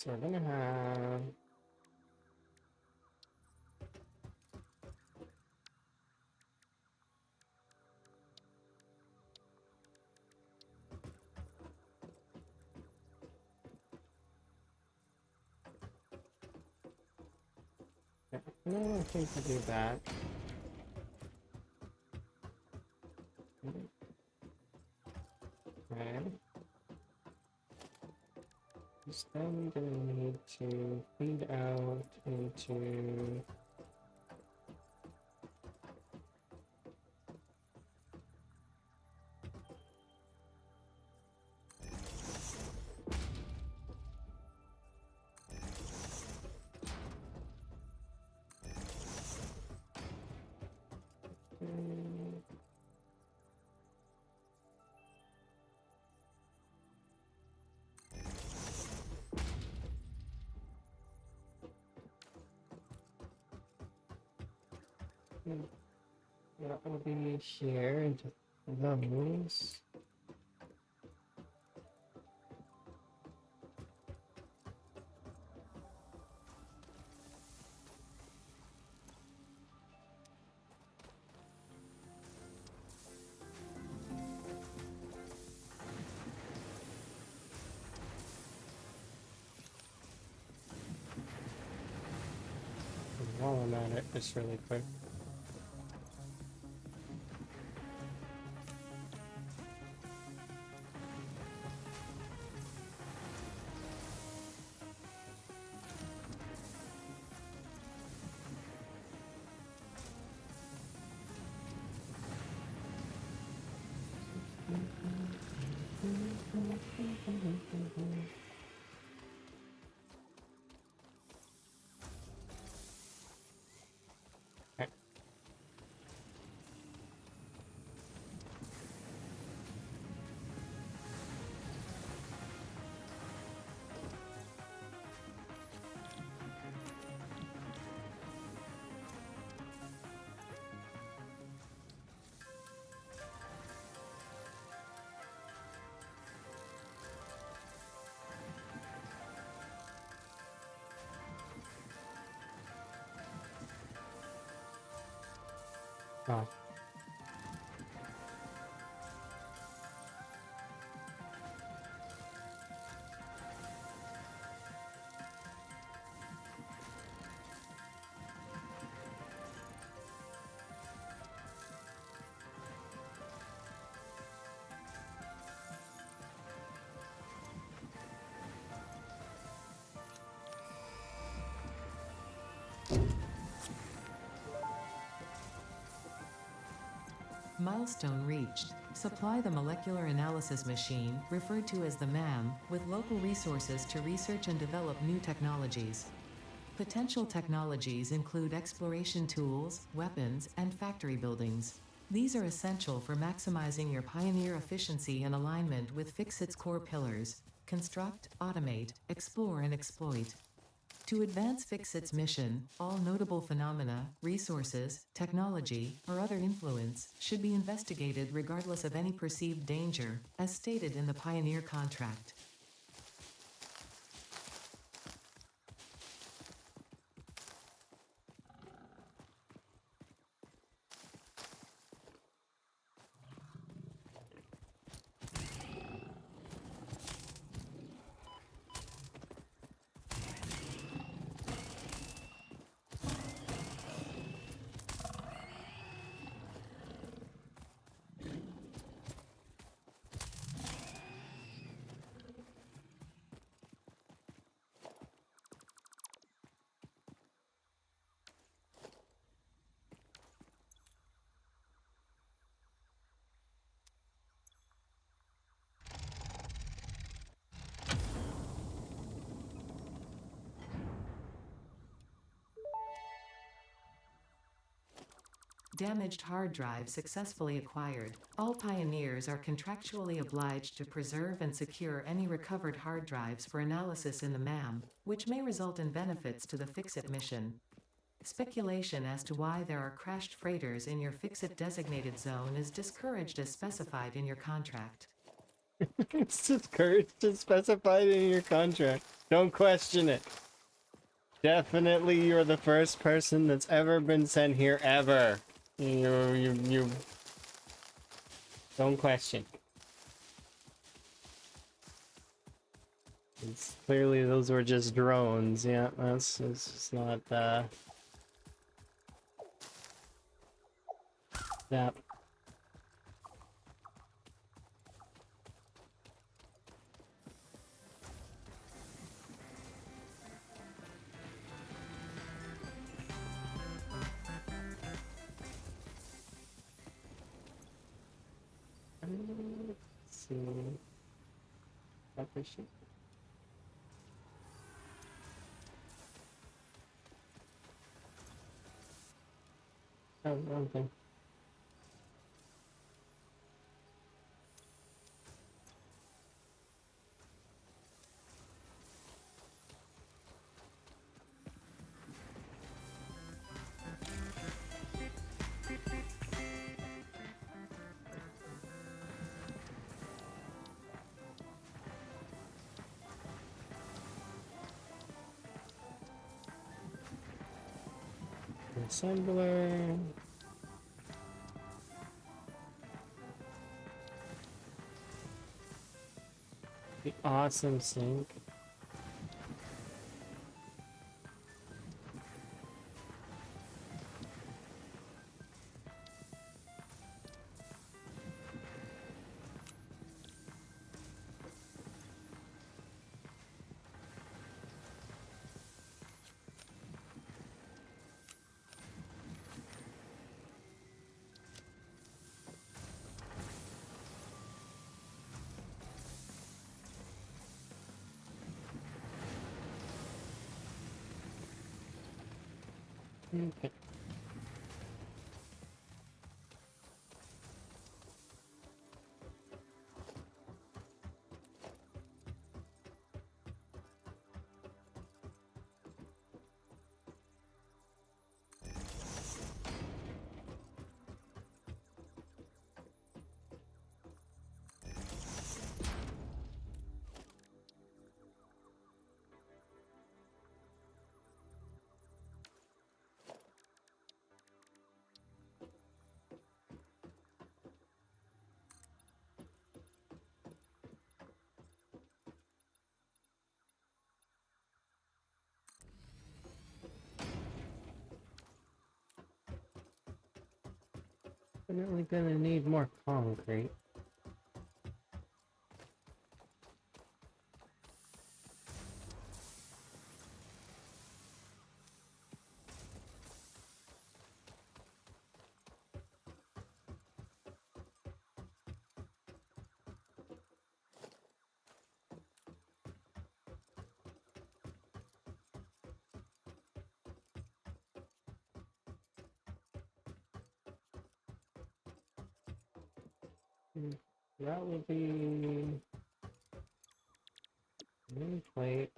S4: So we're gonna have no, I think we'll do that. Okay. So then we're gonna need to feed out into That will be here into those. While I'm at it, just really quick. Okay. Oh.
S2: Milestone reached. Supply the molecular analysis machine, referred to as the MAM, with local resources to research and develop new technologies. Potential technologies include exploration tools, weapons, and factory buildings. These are essential for maximizing your Pioneer efficiency and alignment with Fixit's core pillars: construct, automate, explore, and exploit. To advance Fixit's mission, all notable phenomena, resources, technology, or other influence should be investigated regardless of any perceived danger, as stated in the Pioneer contract. Damaged hard drive successfully acquired. All Pioneers are contractually obliged to preserve and secure any recovered hard drives for analysis in the MAM, which may result in benefits to the Fixit mission. Speculation as to why there are crashed freighters in your Fixit designated zone is discouraged as specified in your contract.
S4: It's discouraged and specified in your contract. Don't question it. Definitely, you're the first person that's ever been sent here ever. You don't question. It's clearly those were just drones. Yeah, it's just not that. Let's see. Appreciate. Oh, wrong thing. Assembler. The awesome sink. Okay. Definitely gonna need more concrete. That would be many plates.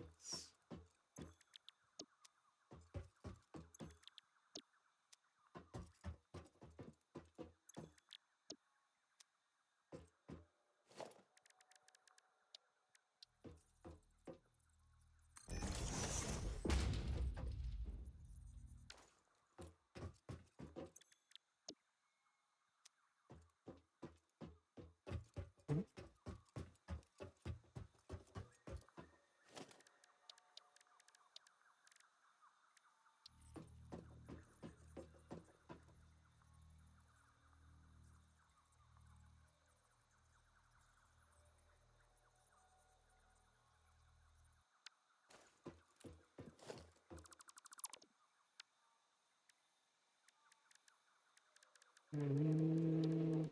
S4: Mm,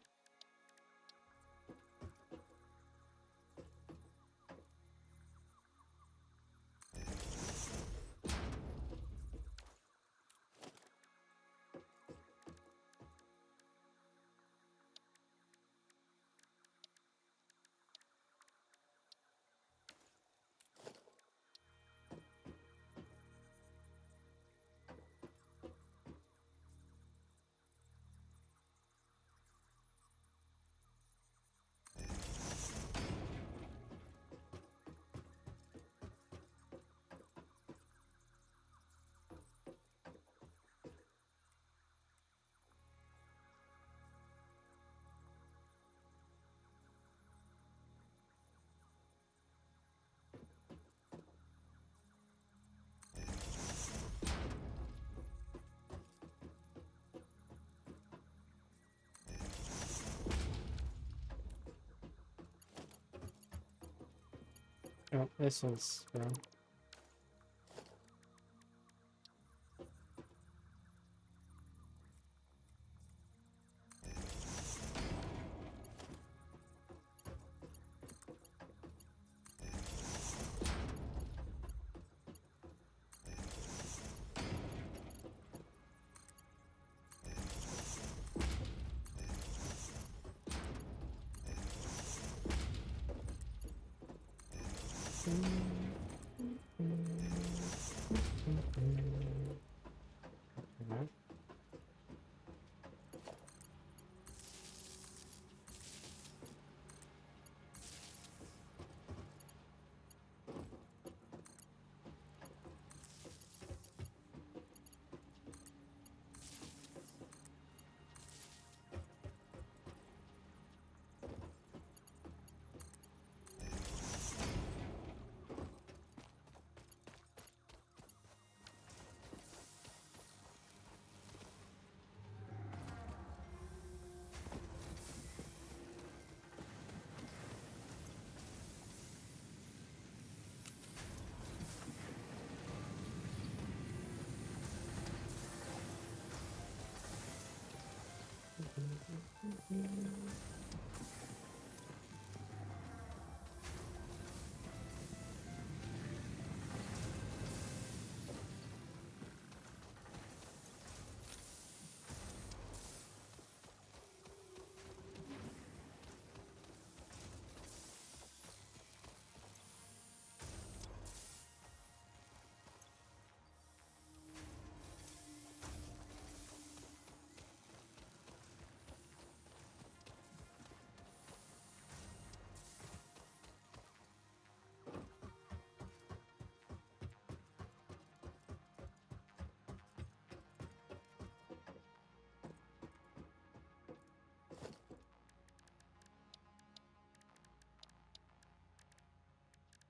S4: oh, this one's wrong.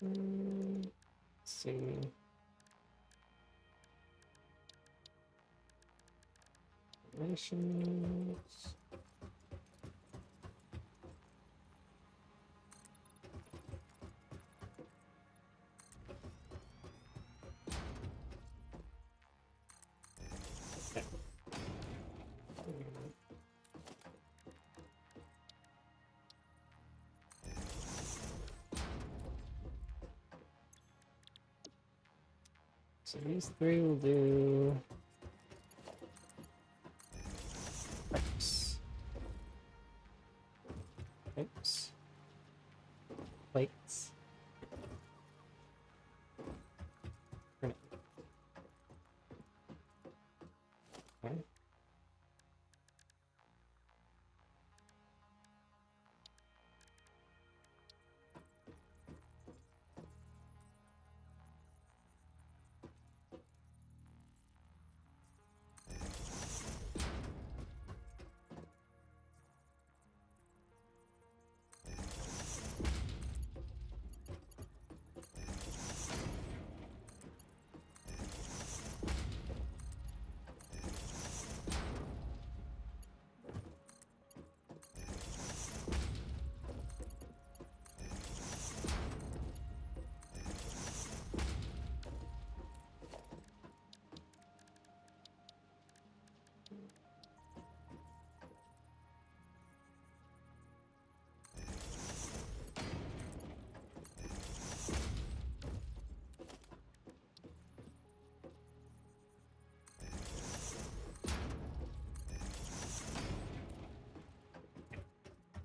S4: Let's see. Relations. So these three will do pipes. Pipes. Plates. Grenade. Okay.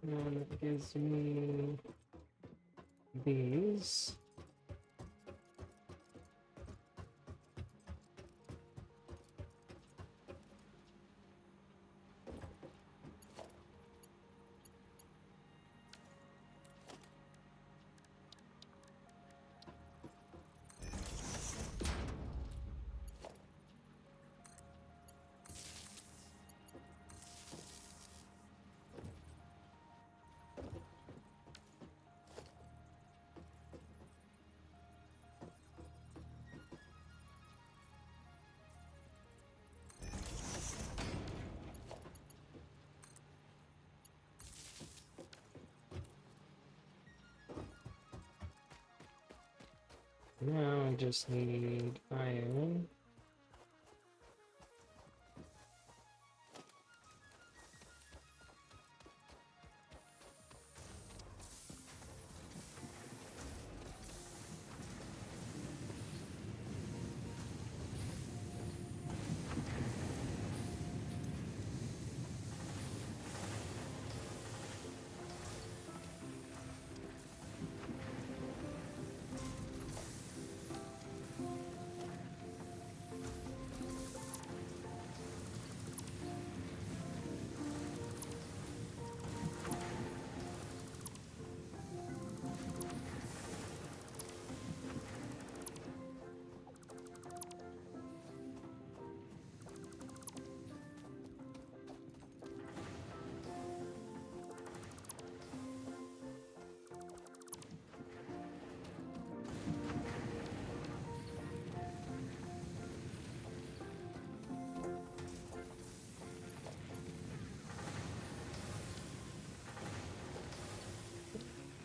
S4: And it gives me these. Now I just need iron.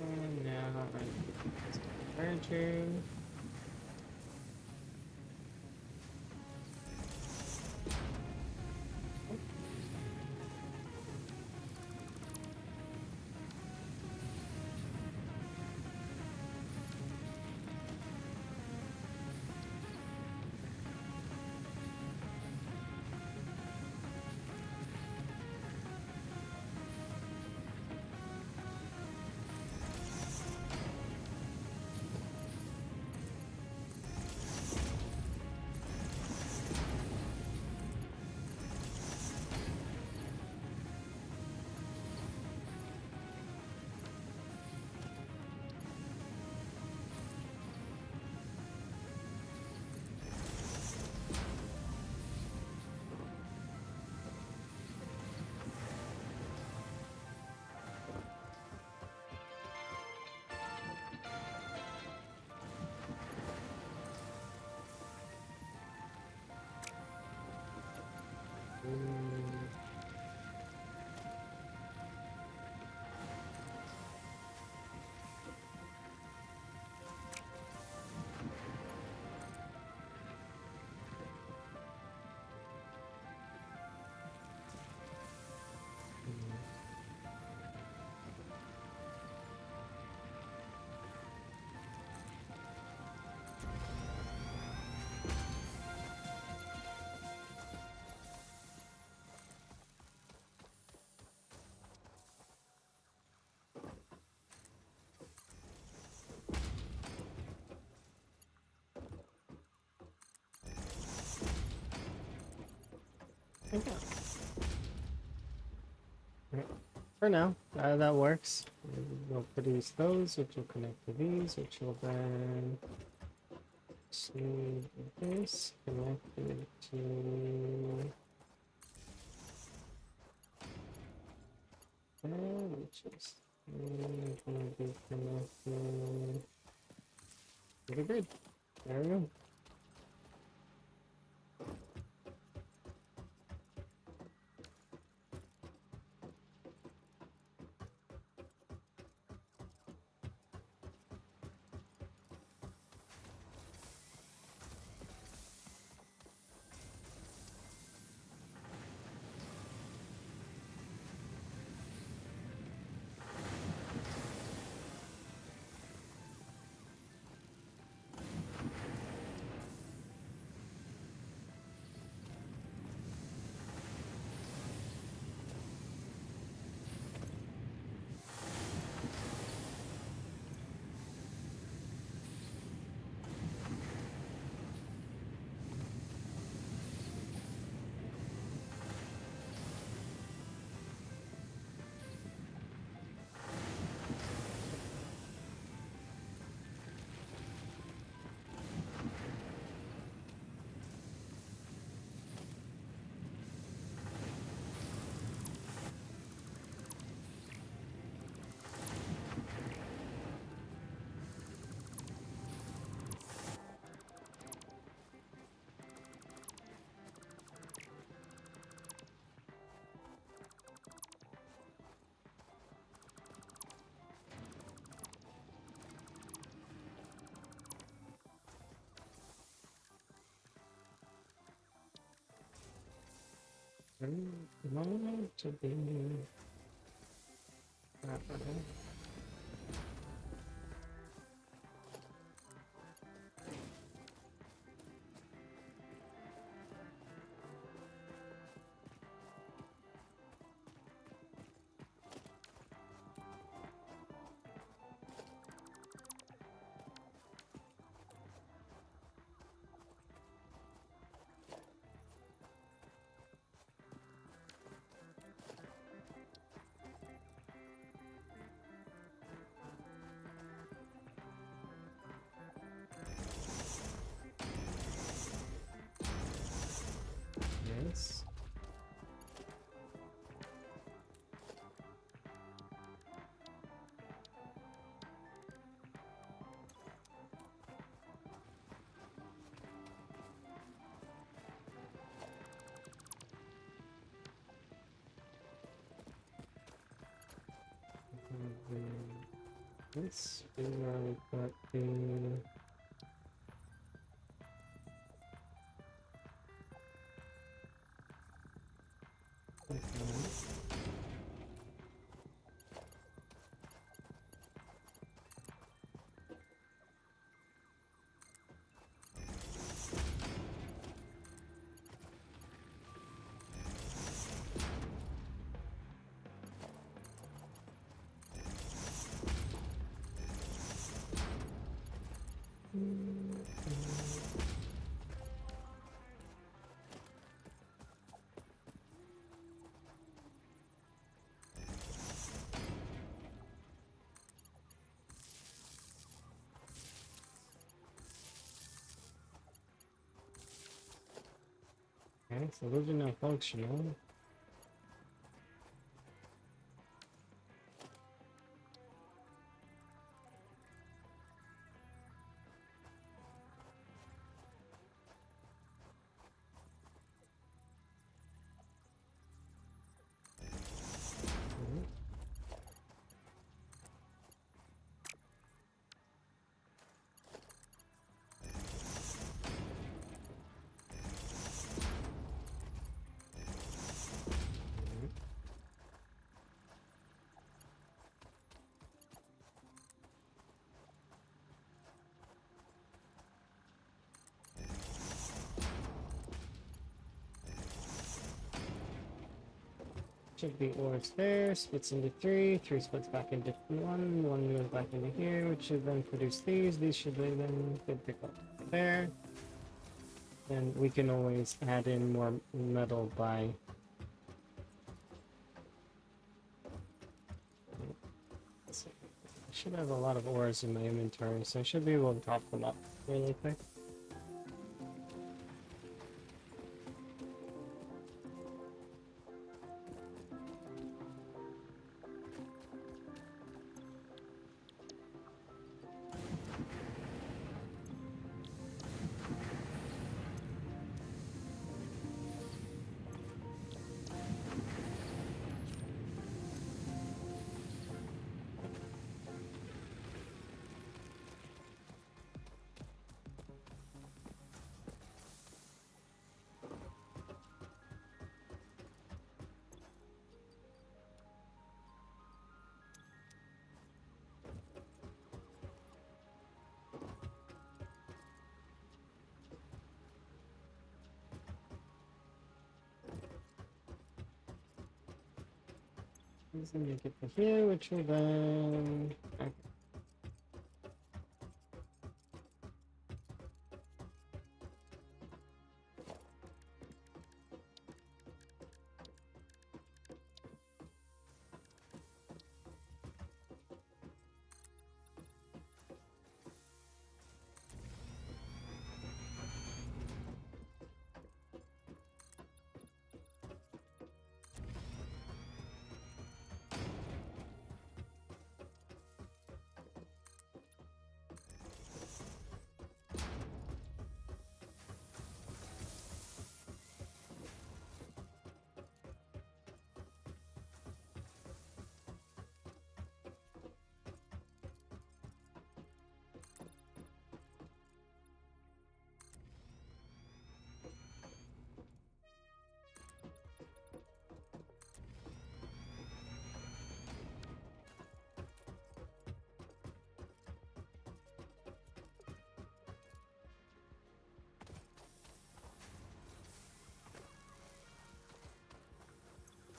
S4: And now I need some furniture.
S1: Okay. For now, that works. We'll produce those, which will connect to these, which will then sleeve this connected to there, which is gonna be connected to the grid. There we go. Moment to be. Yes. This is where we put the. Okay, so those are now functional. Should be ores there, splits into three splits back into one goes back into here, which should then produce these should then get picked up there.
S4: And we can always add in more metal by... I should have a lot of ores in my inventory, so I should be able to top them up really quick. Let's make it to here, which will then... Okay.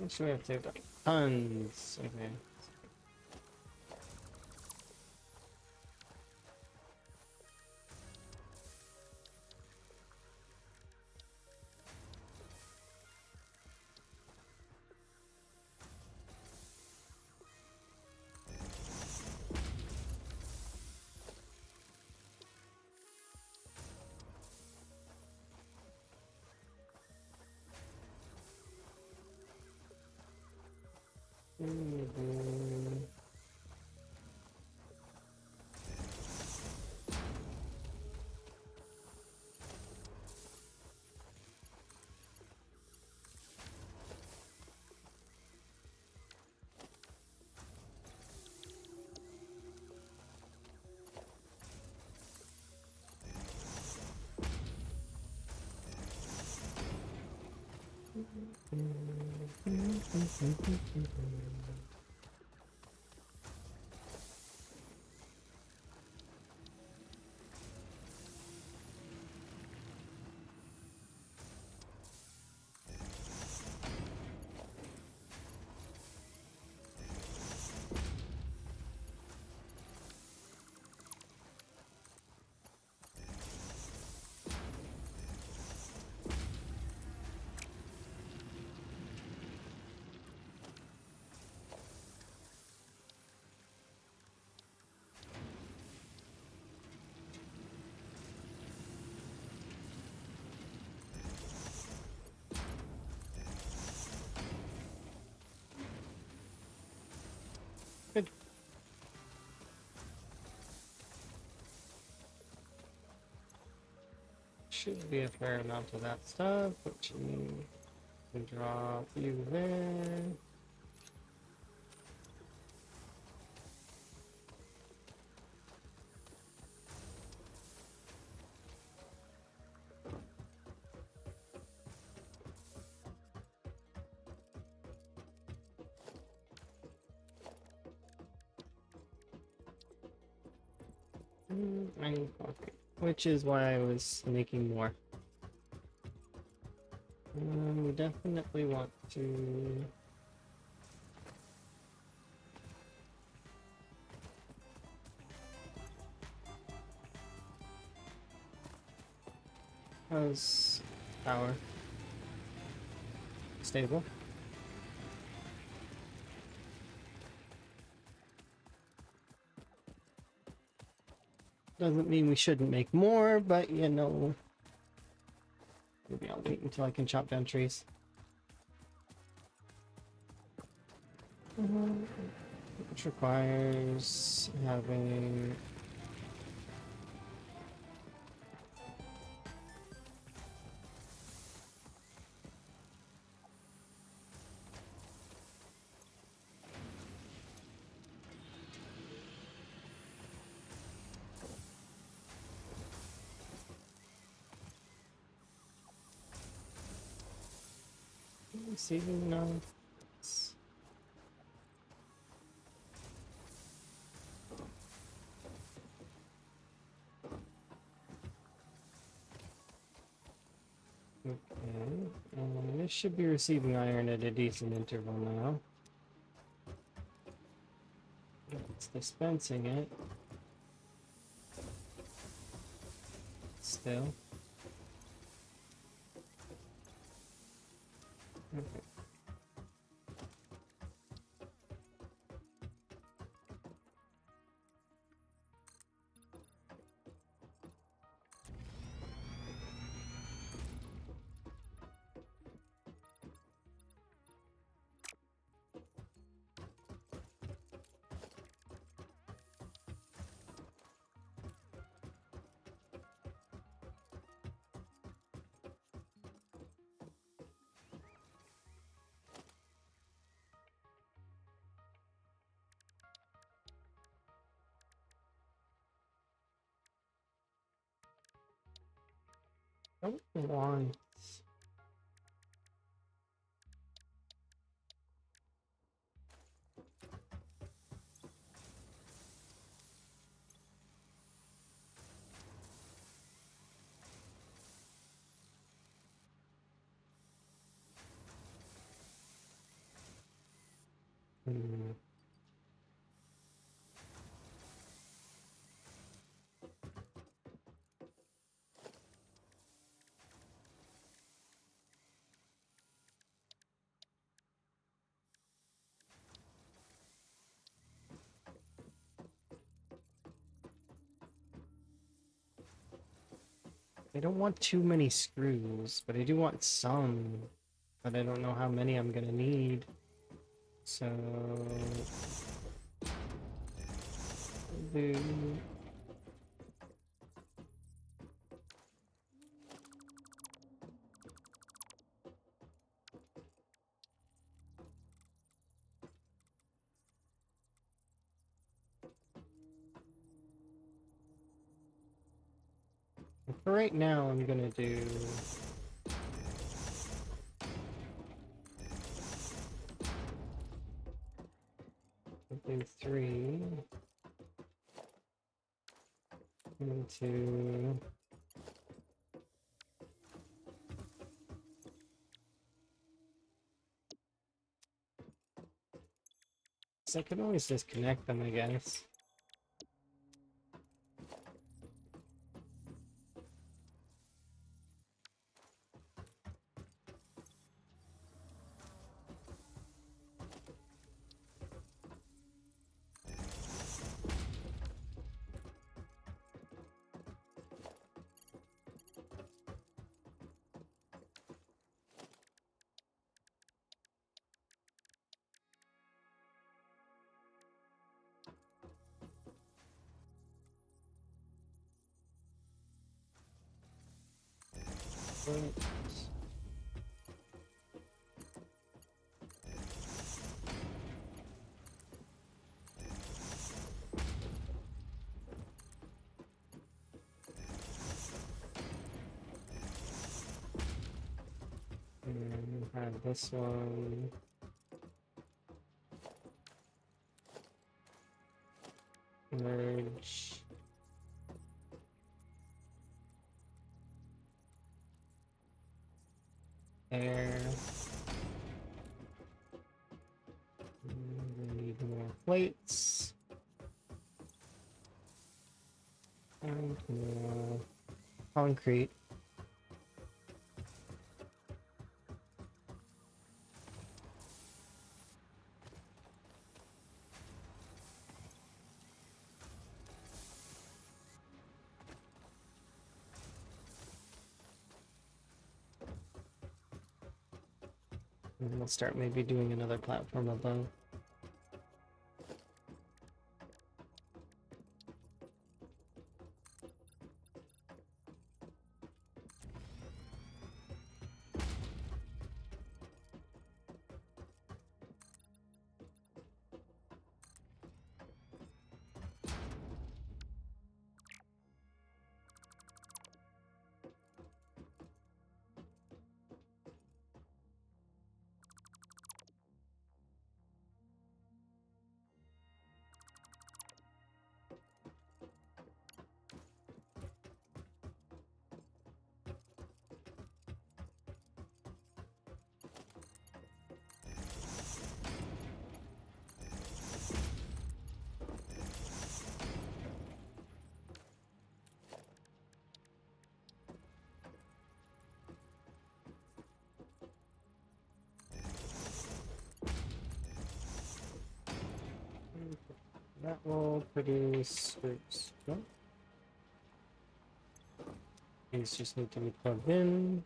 S4: Actually, we have to have tons. Okay. Good. Should be a fair amount of that stuff, which means we can drop you there. I need coffee, which is why I was making more. We definitely want to... was power. Stable. Doesn't mean we shouldn't make more, but you know, maybe I'll wait until I can chop down trees. Which requires having receiving notes. Okay, and this should be receiving iron at a decent interval now. It's dispensing it. Still. Okay. I don't want. Hmm. I don't want too many screws, but I do want some. But I don't know how many I'm gonna need. So do for right now I'm gonna do three into so I can always disconnect them, I guess. Right. And have this one. Merge. There. We need more plates. And more concrete.
S1: And we'll start maybe doing another platform above. That will produce oops. No. These just need to be plugged in.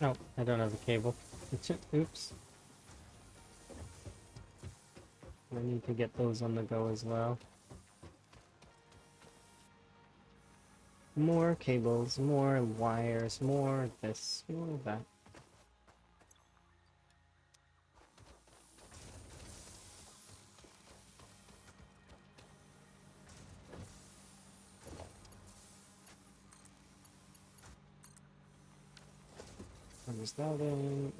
S1: Oh, I don't have a cable. Oops. I need to get those on the go as well. More cables, more wires, more this, more that. What is that in?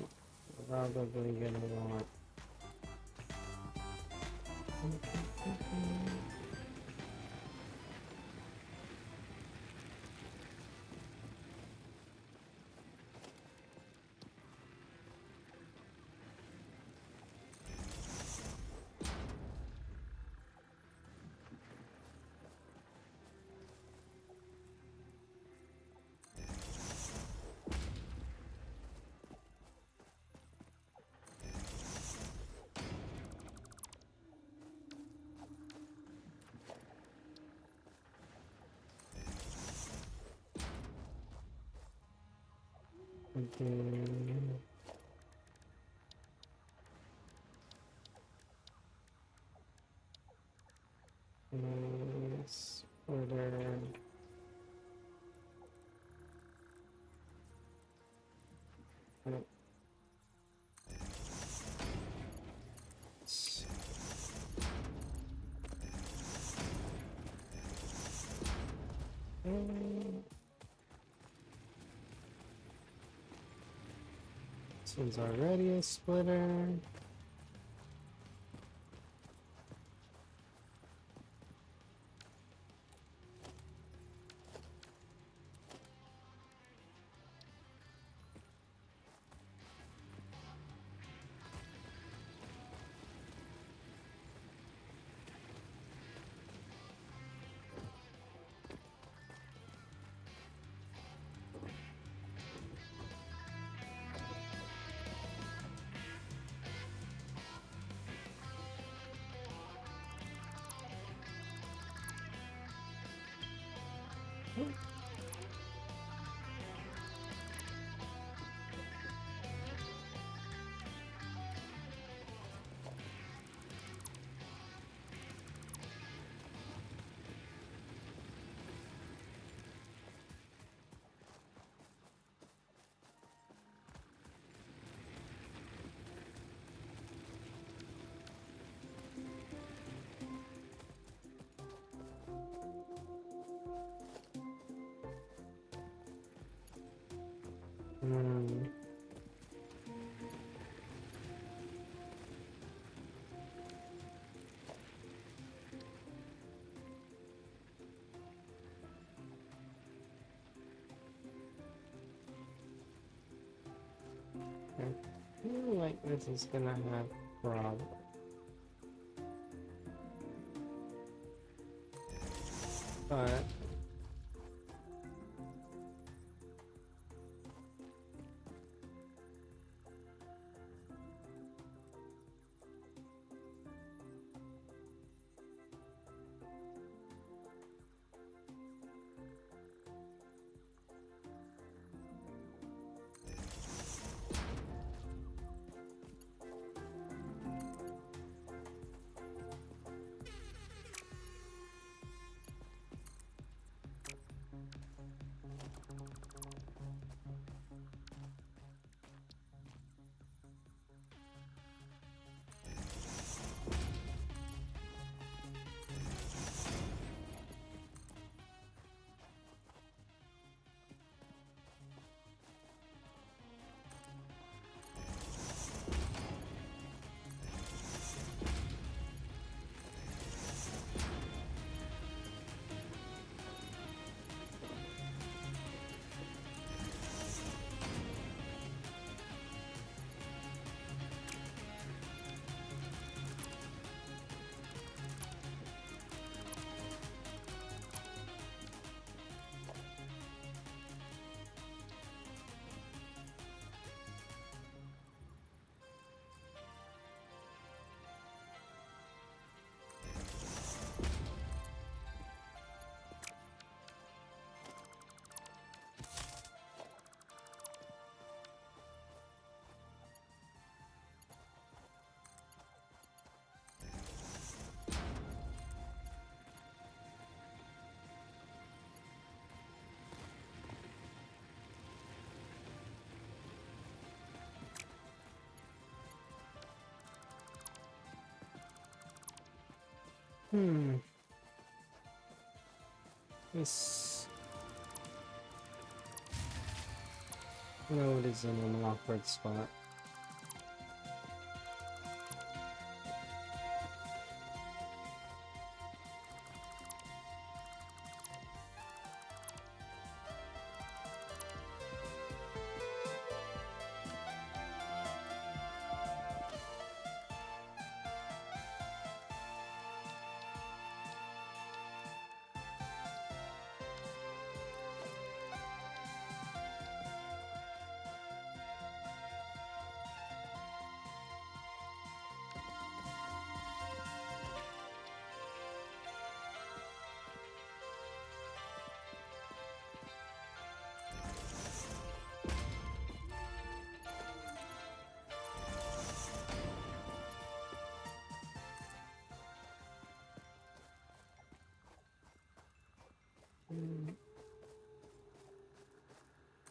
S1: Probably gonna want. Splitter. This one's already a splitter. I feel like this is gonna have problems.
S4: But this node is in an awkward spot.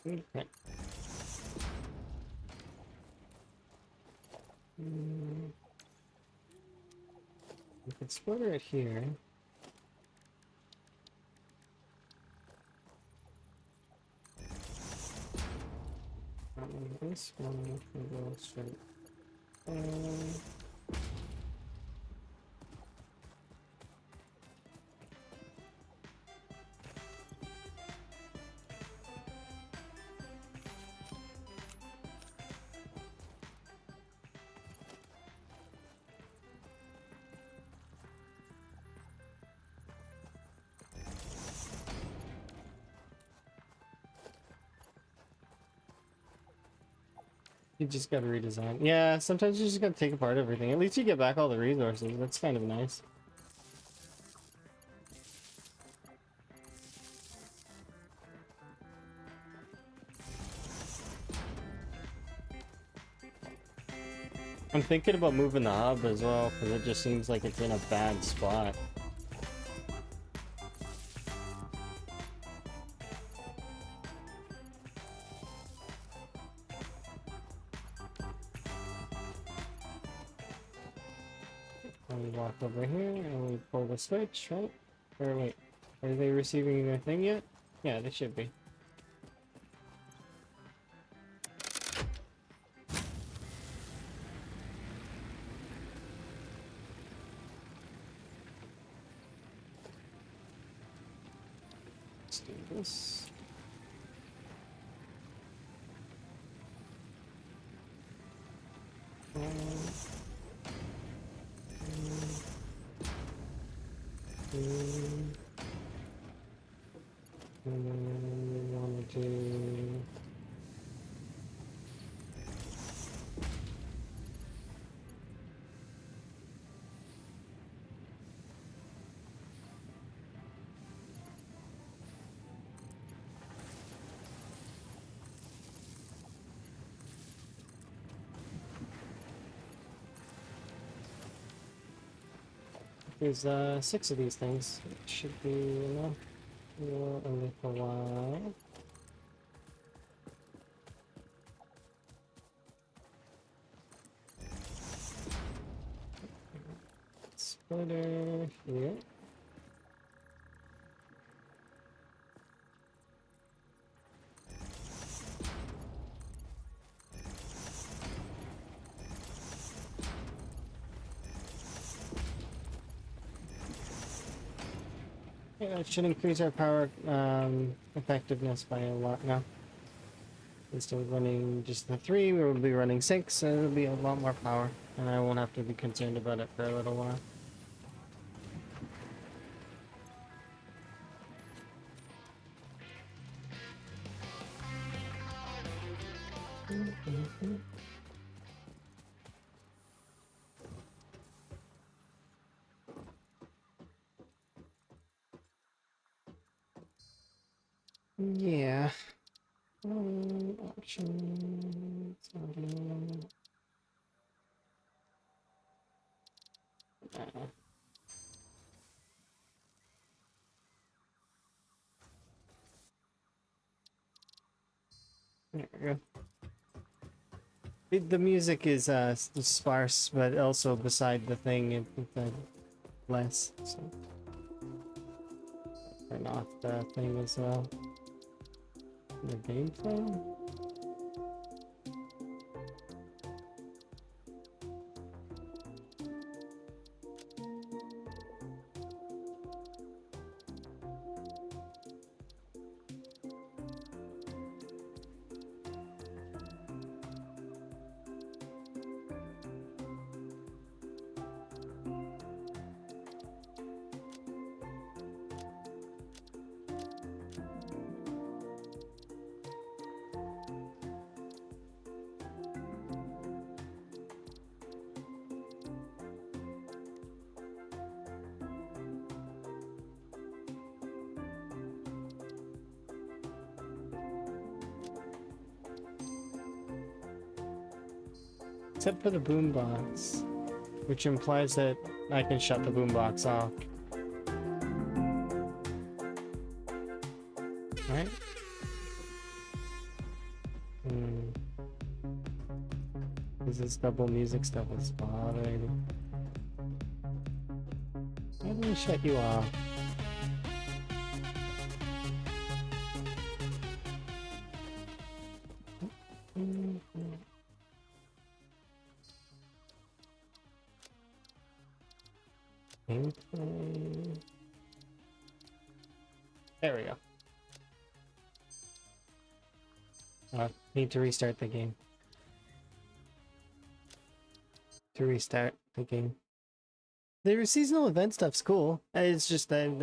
S4: Okay. We can splitter it here. This one can go straight. You just gotta redesign. Yeah, sometimes you just gotta take apart everything. At least you get back all the resources. That's kind of nice. I'm thinking about moving the hub as well, because it just seems like it's in a bad spot. And we walk over here and we pull the switch, right? Or wait, are they receiving their thing yet? Yeah, they should be. Let's do this. And then we want to do... There's 6 of these things. It should be enough for a little while. Splitter here. Yeah, that should increase our power effectiveness by a lot now. Instead of running just the 3, we will be running 6, so it'll be a lot more power, and I won't have to be concerned about it for a little while. Yeah. Options. Audio. There we go. The music is sparse, but also beside the thing, it's less. So turn off the thing as well. The gameplay. Except for the boombox, which implies that I can shut the boombox off. Right? This double music stuff is bothering me. How do we shut you off? Gameplay. There we go. Need to restart the game. To restart the game. The seasonal event stuff's cool. It's just that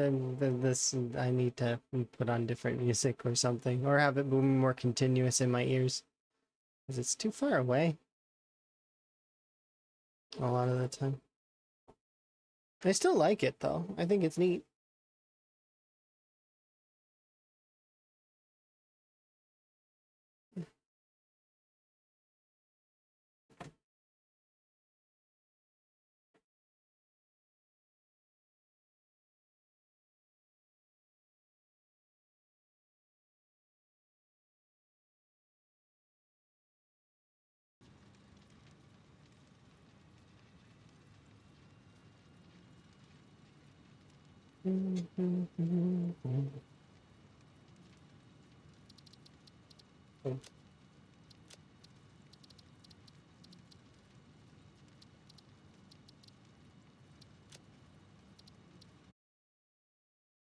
S4: this I need to put on different music or something, or have it be more continuous in my ears, because it's too far away. A lot of the time. I still like it though. I think it's neat.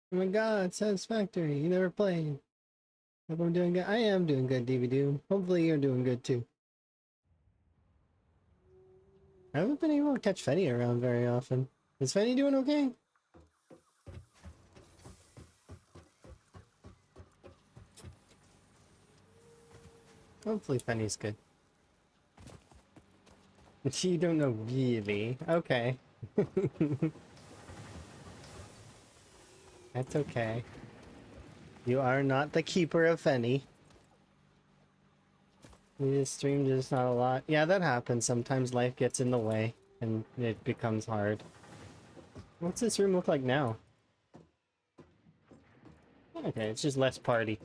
S4: Oh my god, Satisfactory, you never played. Hope I'm doing good. I am doing good, DVD. Hopefully you're doing good too. I haven't been able to catch Fetty around very often. Is Fetty doing okay?
S1: Hopefully Penny's good. You don't know really. Okay. That's okay. You are not the keeper of Fenny. You just stream just not a lot. Yeah, that happens. Sometimes life gets in the way and it becomes hard. What's this room look like now? Okay, it's just less party.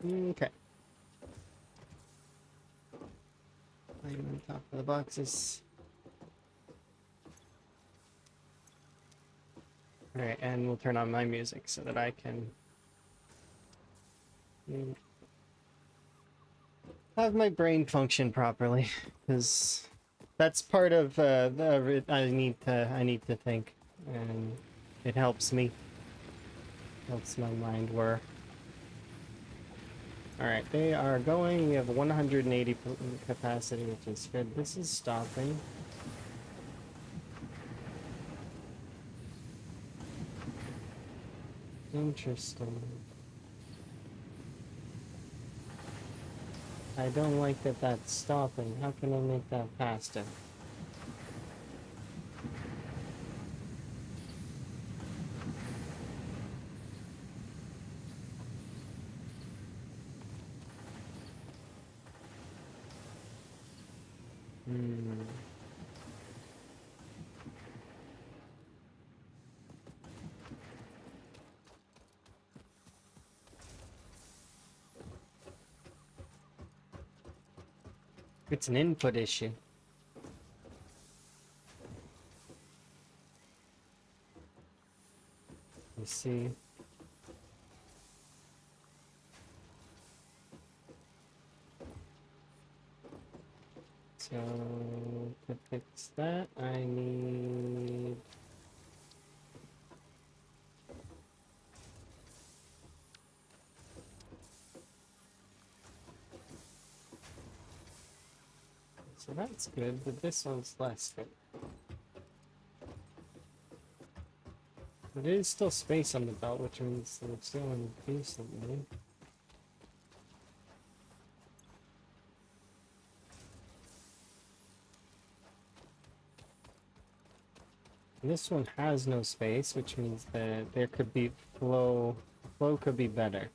S1: Okay. I'm on top of the boxes. Alright, and we'll turn on my music so that I can have my brain function properly, because that's part of I need to think, and it helps me. Helps my mind work. Alright, they are going. We have 180 capacity, which is good. This is stopping. Interesting. I don't like that that's stopping. How can I make that faster? Hmm. It's an input issue. Let's see. So to fix that, I need so that's good, but this one's less good. But it is still space on the belt, which means that it's still in decently. This one has no space, which means that there could be flow. Flow could be better.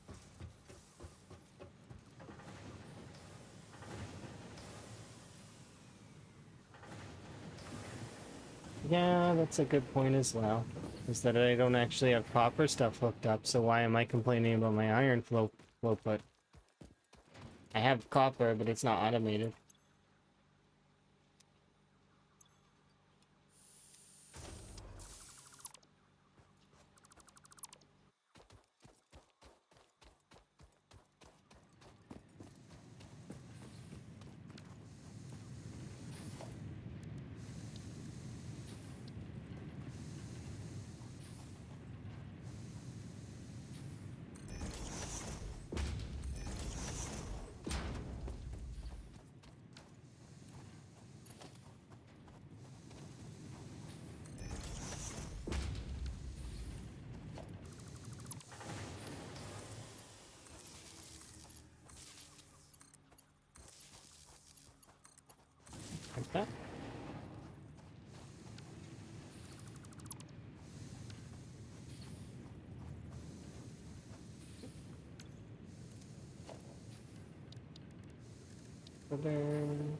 S1: Yeah, that's a good point as well. Is that I don't actually have copper stuff hooked up, so why am I complaining about my iron flow put? I have copper, but it's not automated. Like that. Then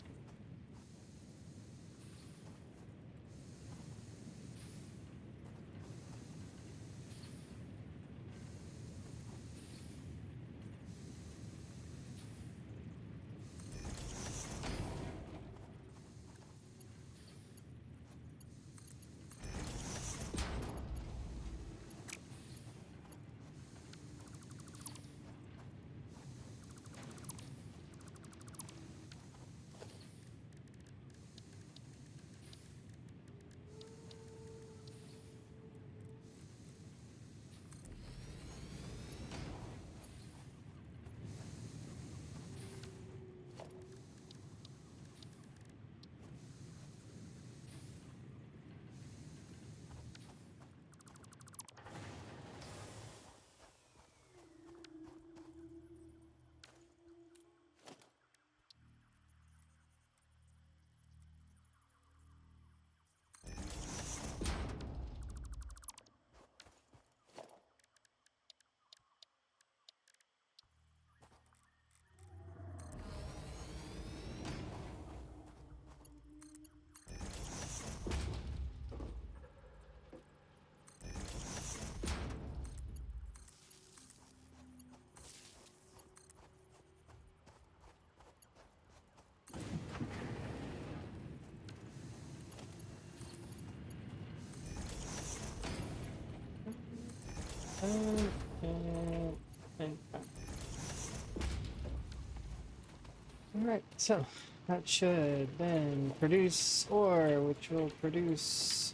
S4: Alright, so that should then produce ore, which will produce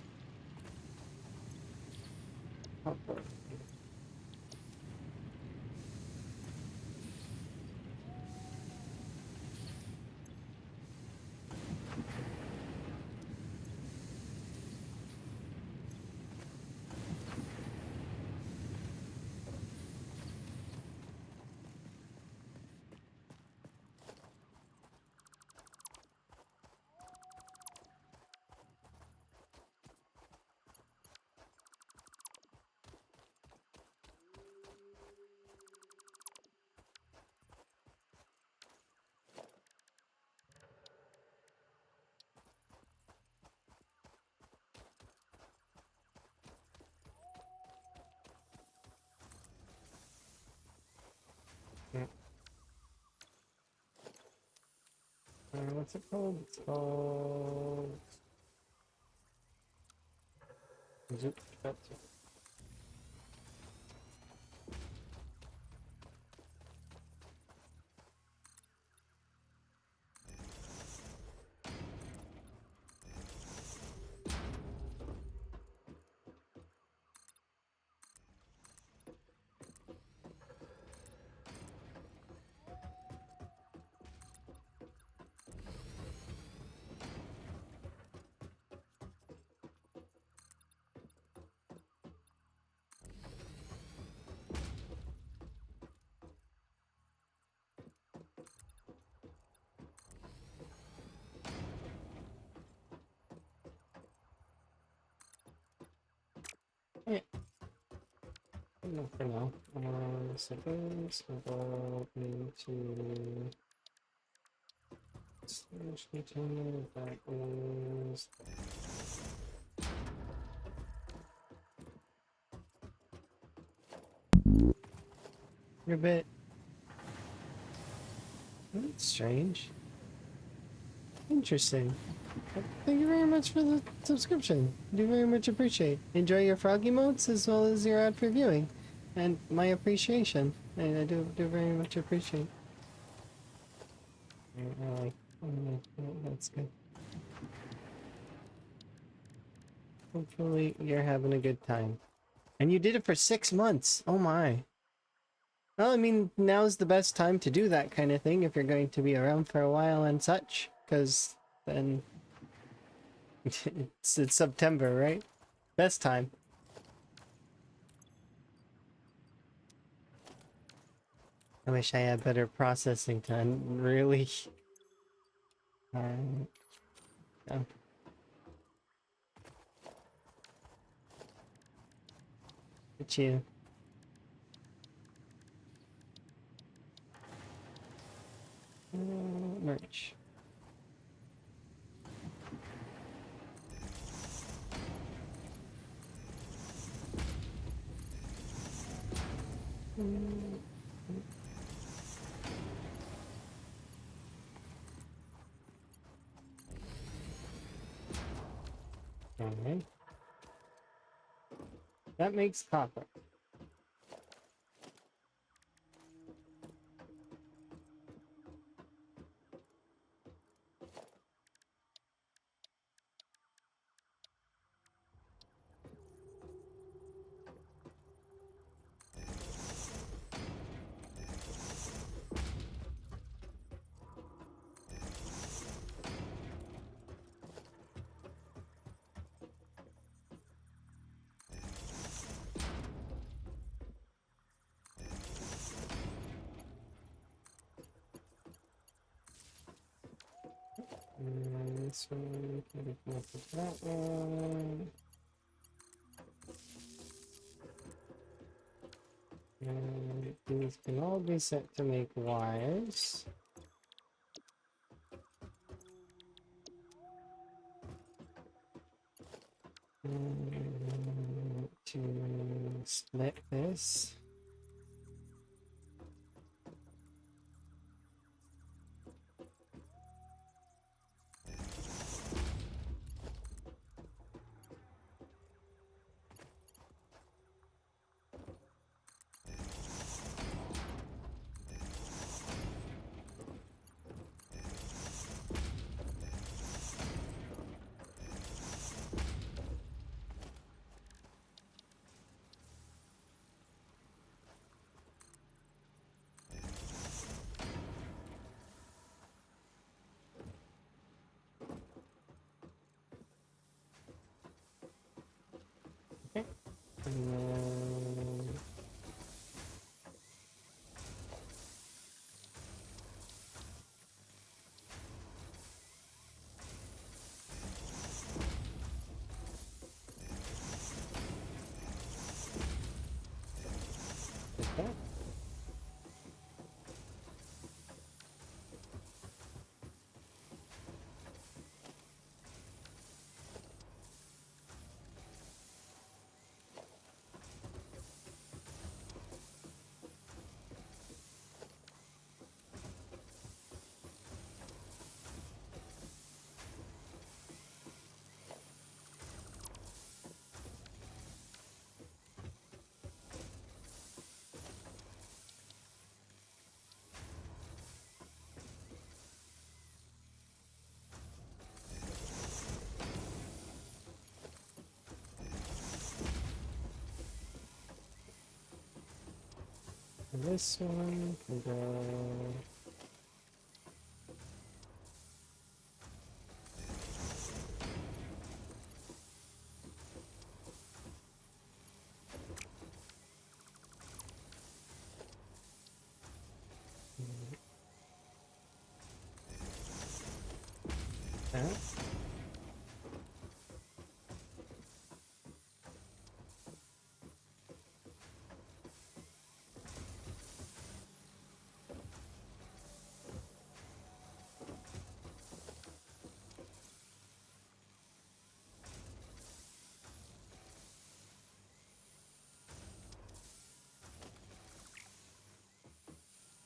S4: copper. What's it called? It's called... Zoop. That's it. Yeah. Enough for now. So those will go into slash container. That is you're a bit. That's strange. Interesting. Thank you very much for the subscription. Do very much appreciate. Enjoy your frog emotes as well as your ad for viewing. And my appreciation. I do very much appreciate. That's good. Hopefully you're having a good time. And you did it for 6 months. Oh my. Well, I mean, now's the best time to do that kind of thing if you're going to be around for a while and such. Because then it's September, right? Best time. I wish I had better processing time. Really. Yeah. At you. Merch. Alright. That makes copper. And this one, can be connected to that one. And these can all be set to make wires. And to split this. And then... like that. And this one can go... that.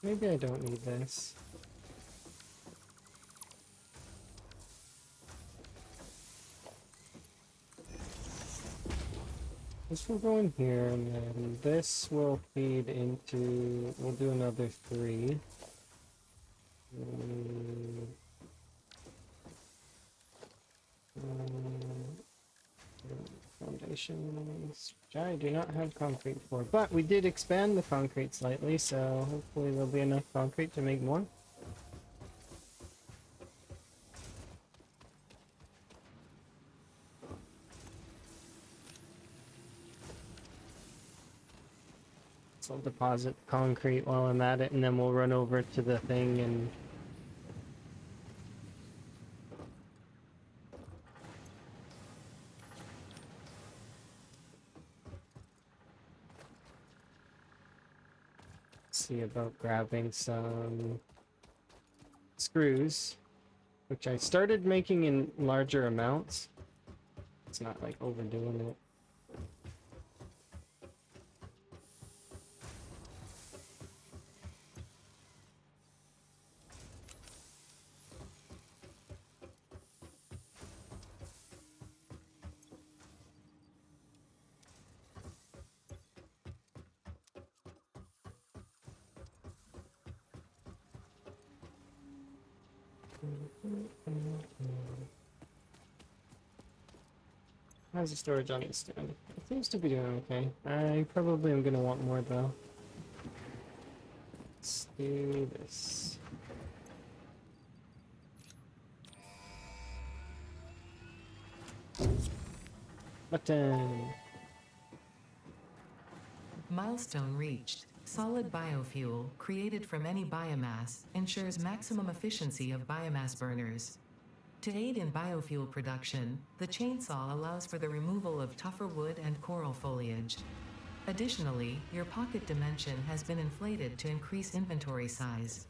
S4: Maybe I don't need this. This will go in here, and then this will feed into... We'll do another 3. Mm, foundations, which I do not have concrete for, but we did expand the concrete slightly, so hopefully there'll be enough concrete to make more. So I'll deposit concrete while I'm at it, and then we'll run over to the thing and see about grabbing some screws, which I started making in larger amounts. It's not like overdoing it. How's the storage on this stand? It seems to be doing okay. I probably am gonna want more though. Let's do this. Button.
S2: Milestone reached. Solid biofuel, created from any biomass, ensures maximum efficiency of biomass burners. To aid in biofuel production, the chainsaw allows for the removal of tougher wood and coral foliage. Additionally, your pocket dimension has been inflated to increase inventory size.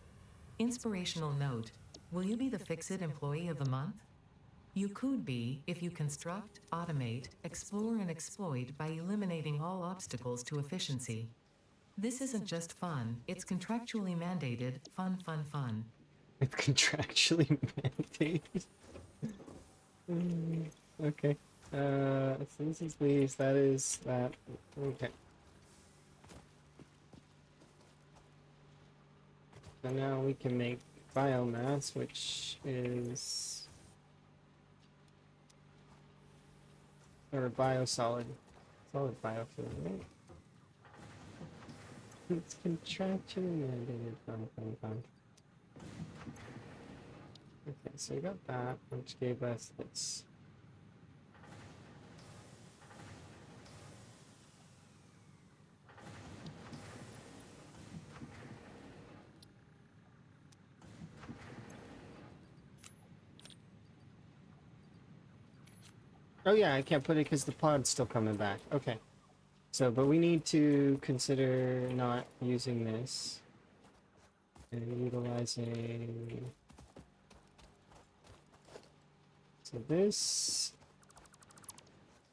S2: Inspirational note: will you be the Fix-It Employee of the Month? You could be if you construct, automate, explore, and exploit by eliminating all obstacles to efficiency. This isn't just fun, it's contractually mandated fun, fun, fun.
S4: It's contractually mandated. Okay. So this is these, that is that. Okay. So now we can make biomass, which is... or biosolid. Solid biofuel, right? It's contractually mandated. Fun. Okay, so we got that, which gave us this.
S1: Oh yeah, I can't put it because the pod's still coming back. Okay. So, but we need to consider not using this and utilizing... So this,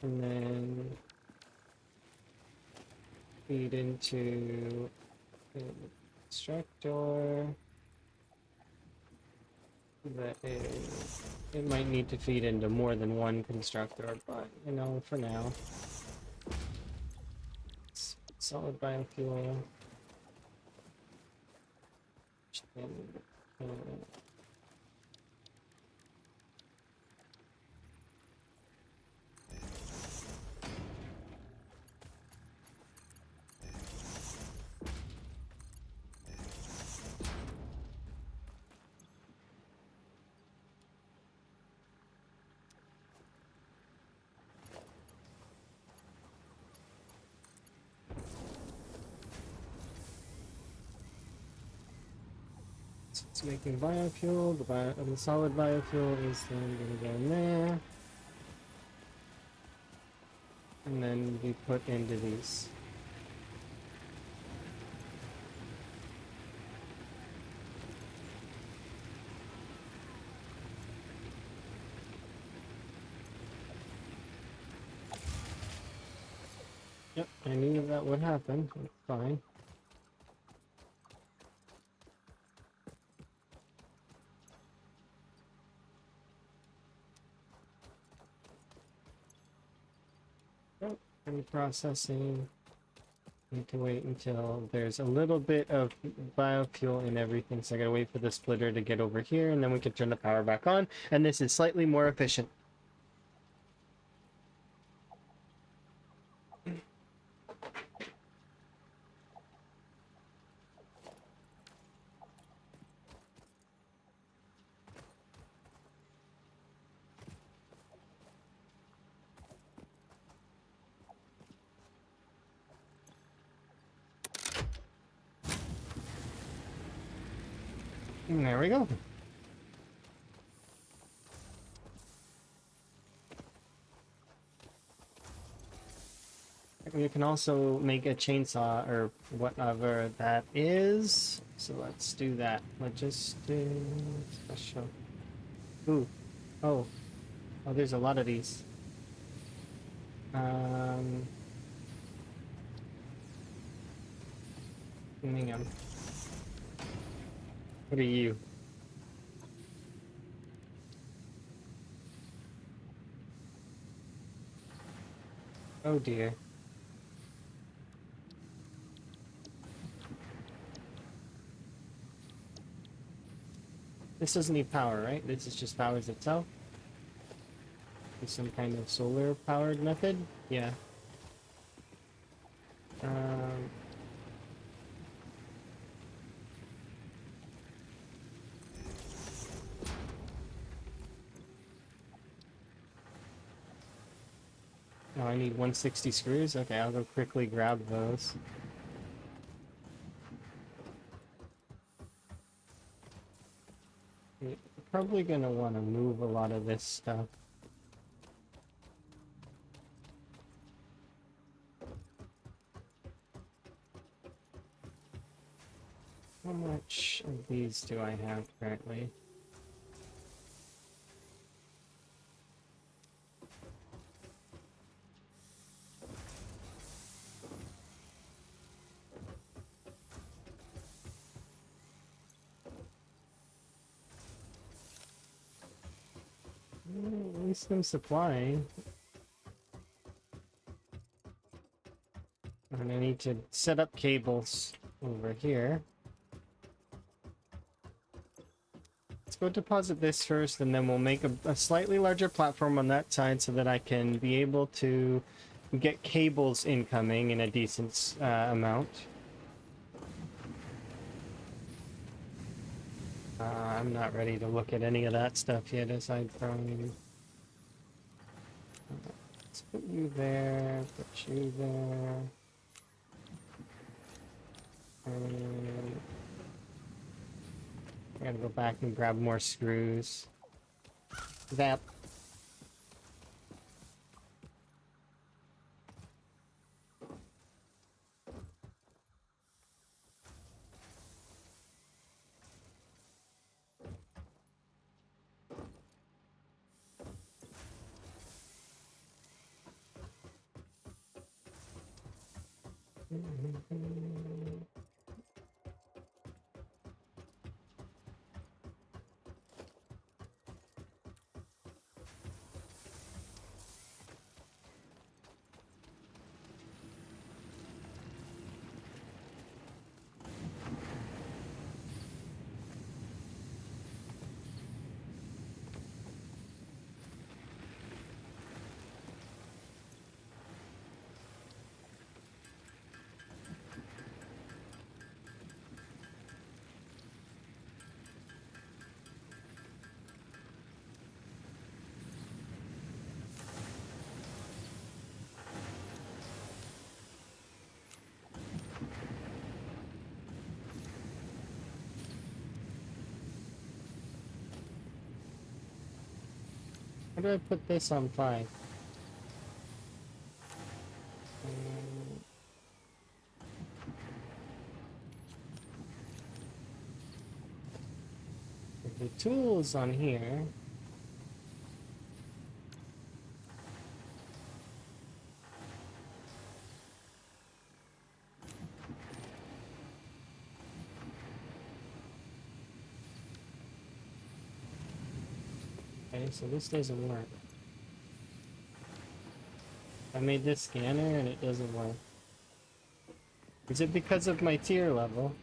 S1: and then feed into the constructor. That is, it might need to feed into more than one constructor, but you know, for now, it's solid biofuel. And, uh, so it's making biofuel. The solid biofuel is then going to go in there, and then be put into these. Yep, I knew that would happen. It's fine. Yep, and processing. Need to wait until there's a little bit of biofuel in everything, so I gotta wait for the splitter to get over here, and then we can turn the power back on, and this is slightly more efficient. And there we go. You can also make a chainsaw or whatever that is. So let's do that. Logistic special. Ooh. Oh. Oh, there's a lot of these. Hang on. What are you? Oh dear. This doesn't need power, right? This is just powers itself? Is some kind of solar powered method? Yeah. Um, oh, I need 160 screws? Okay, I'll go quickly grab those. You're probably gonna want to move a lot of this stuff. How much of these do I have currently? At least I'm supplying. And I need to set up cables over here. Let's go deposit this first, and then we'll make a slightly larger platform on that side so that I can be able to get cables incoming in a decent amount. I'm not ready to look at any of that stuff yet, aside from... let's put you there, put you there. And I gotta go back and grab more screws. That.
S4: How do I put this on 5? The tools on here. Okay, so this doesn't work. I made this scanner and it doesn't work. Is it because of my tier level?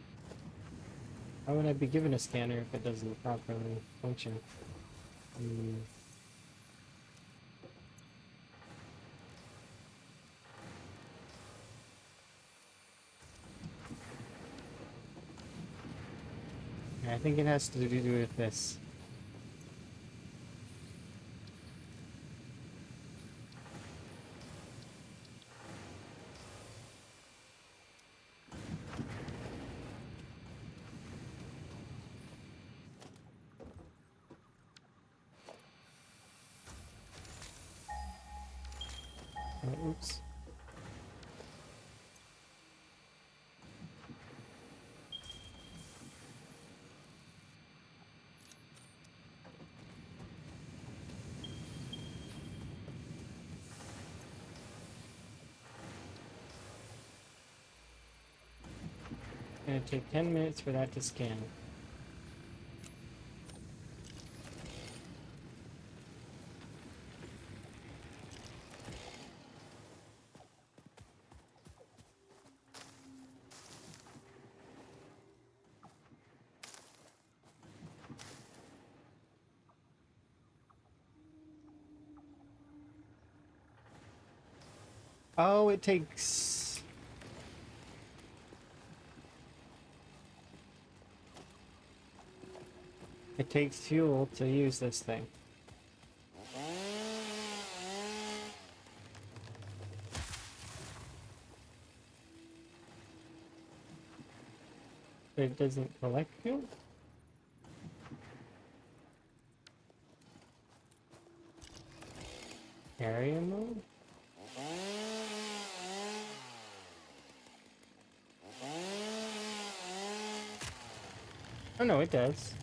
S4: How would I be given a scanner if it doesn't properly function? I think it has to do with this. Oops. Gonna take 10 minutes for that to scan. Oh, it takes... It takes fuel to use this thing. It doesn't collect fuel? Area mode? Oh no, it does.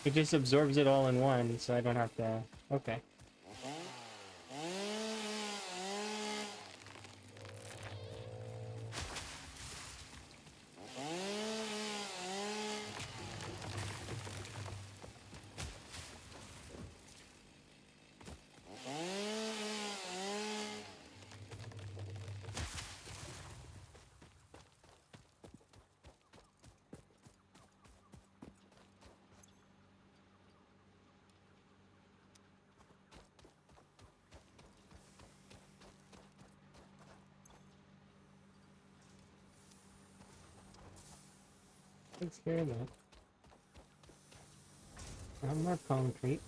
S4: It just absorbs it all in one, so I don't have to... Okay. Takes care of that. Not more concrete.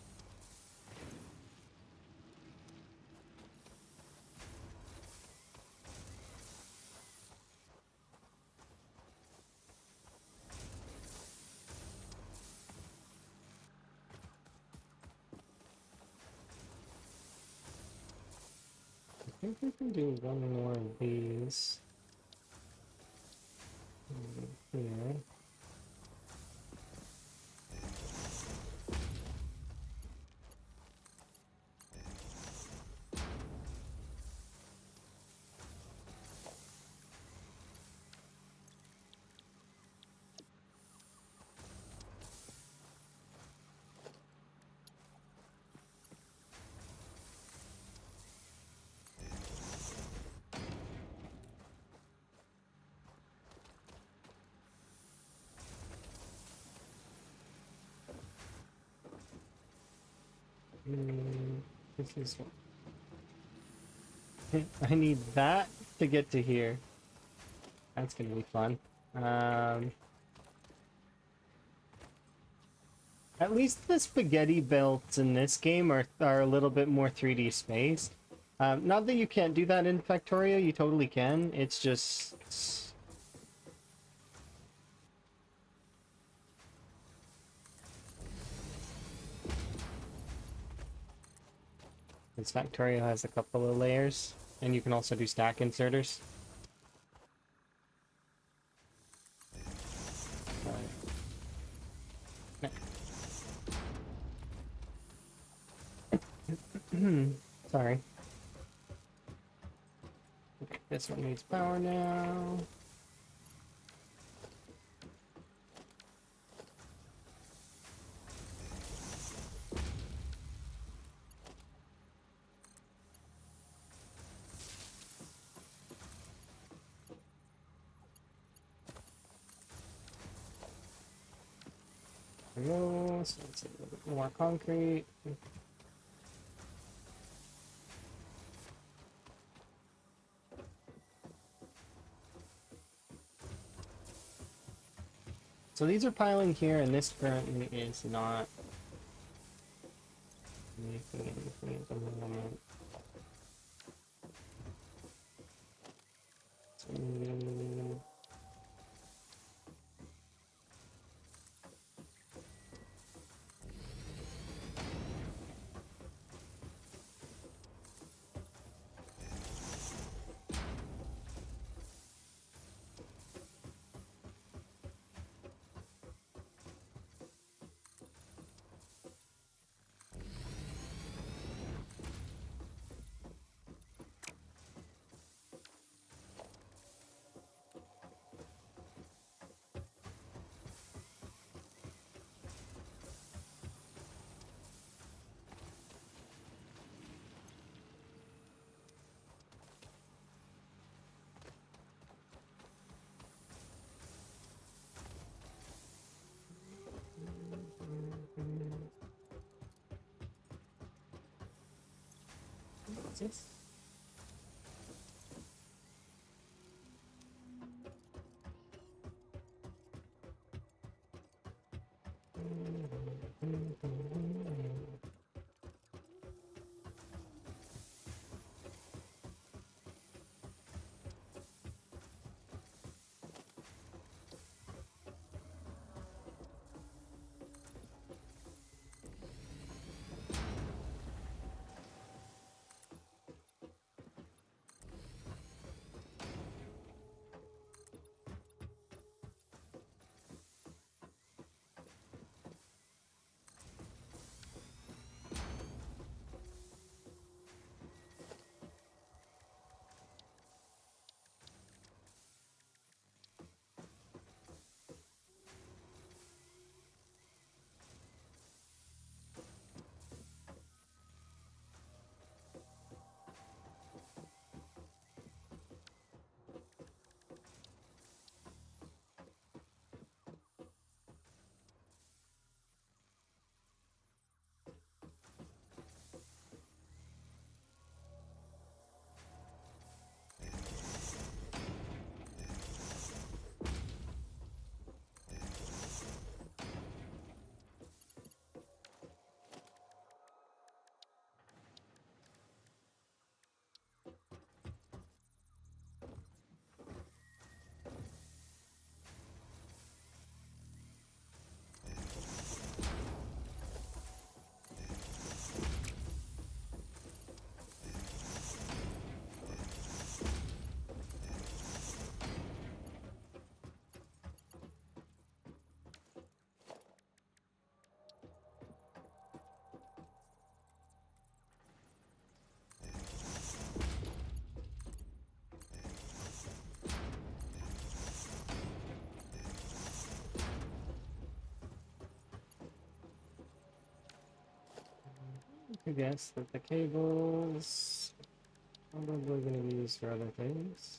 S4: I think we can do one more of these. Here. This is. I need that to get to here. That's gonna be fun. At least the spaghetti belts in this game are a little bit more 3D space. Not that you can't do that in Factorio, you totally can. It's just... This Factorio has a couple of layers, and you can also do stack inserters. Sorry. Okay, this one needs power now. There we go. So let's see a little bit more concrete. So these are piling here, and this currently is not making anything at the moment. So, what's this? I guess that the cables probably going to be used for other things.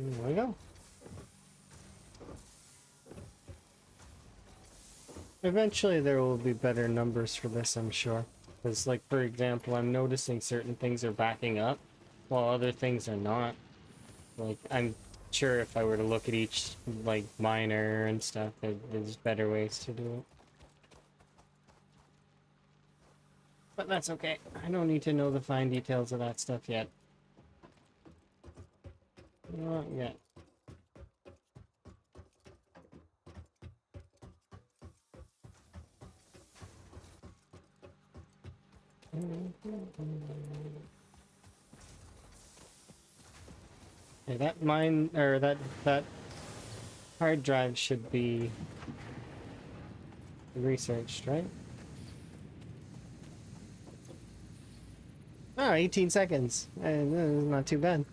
S4: There we go. Eventually there will be better numbers for this, I'm sure. Because, like, for example, I'm noticing certain things are backing up, while other things are not. Like, I'm sure if I were to look at each, like, miner and stuff, there's better ways to do it. But that's okay. I don't need to know the fine details of that stuff yet. Not yet. Yeah, that mine, or that hard drive should be researched, right? Oh, 18 seconds. Not too bad.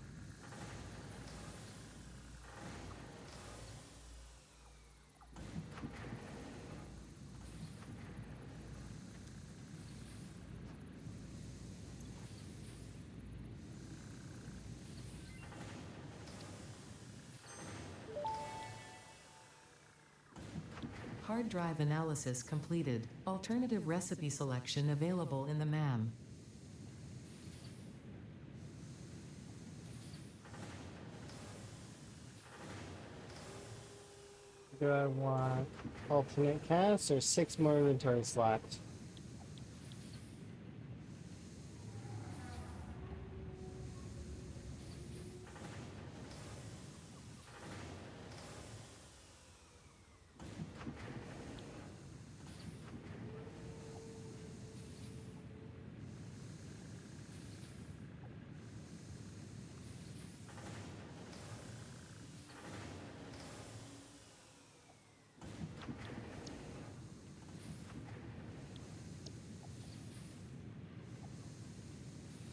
S2: Hard drive analysis completed. Alternative recipe selection available in the MAM.
S4: Do I want alternate casts or 6 more inventory slots?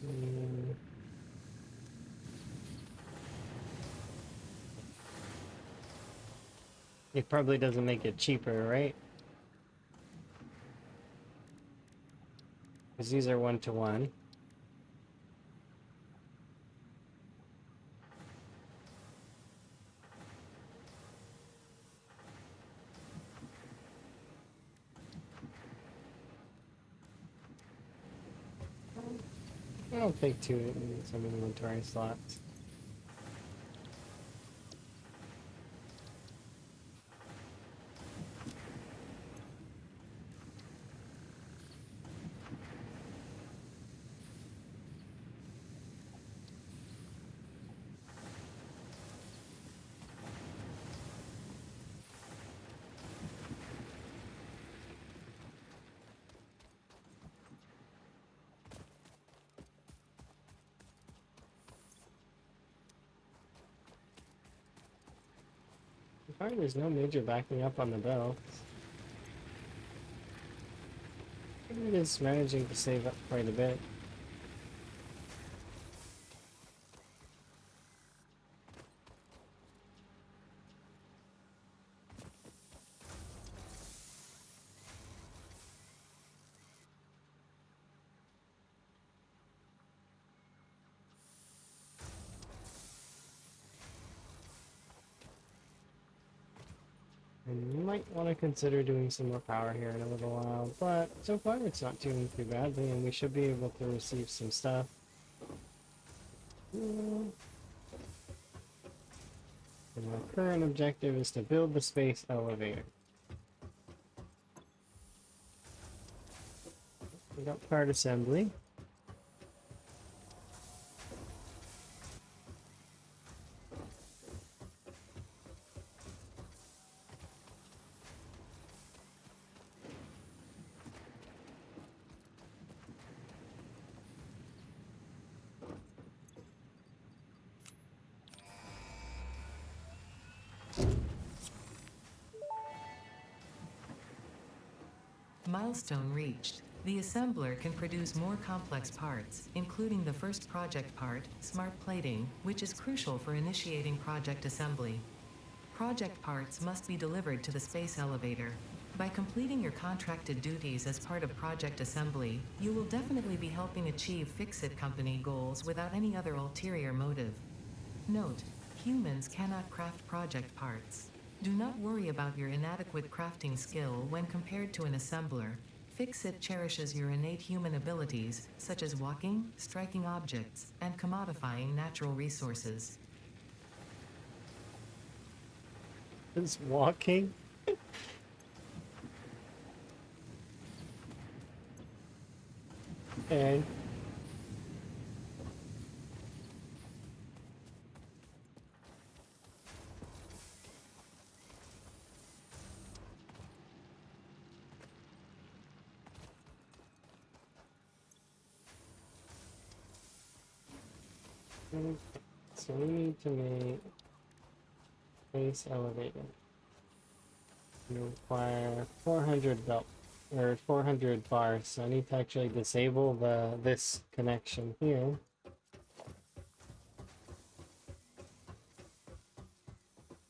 S4: Mm. It probably doesn't make it cheaper, right? Because these are 1-to-1. I'll take 2 in some inventory slots. So far, there's no major backing up on the bell. It is managing to save up quite a bit. And you might want to consider doing some more power here in a little while, but so far it's not doing too badly, and we should be able to receive some stuff. And our current objective is to build the space elevator. We got part assembly.
S2: Milestone reached. The assembler can produce more complex parts, including the first project part, smart plating, which is crucial for initiating project assembly. Project parts must be delivered to the space elevator. By completing your contracted duties as part of project assembly, you will definitely be helping achieve Fix-It Company goals without any other ulterior motive. Note: Humans cannot craft project parts. Do not worry about your inadequate crafting skill when compared to an assembler. Fix-It cherishes your innate human abilities, such as walking, striking objects, and commodifying natural resources.
S4: It's walking. And so we need to make space elevator. You require 400 belt or 400 bars. So I need to actually disable this connection here.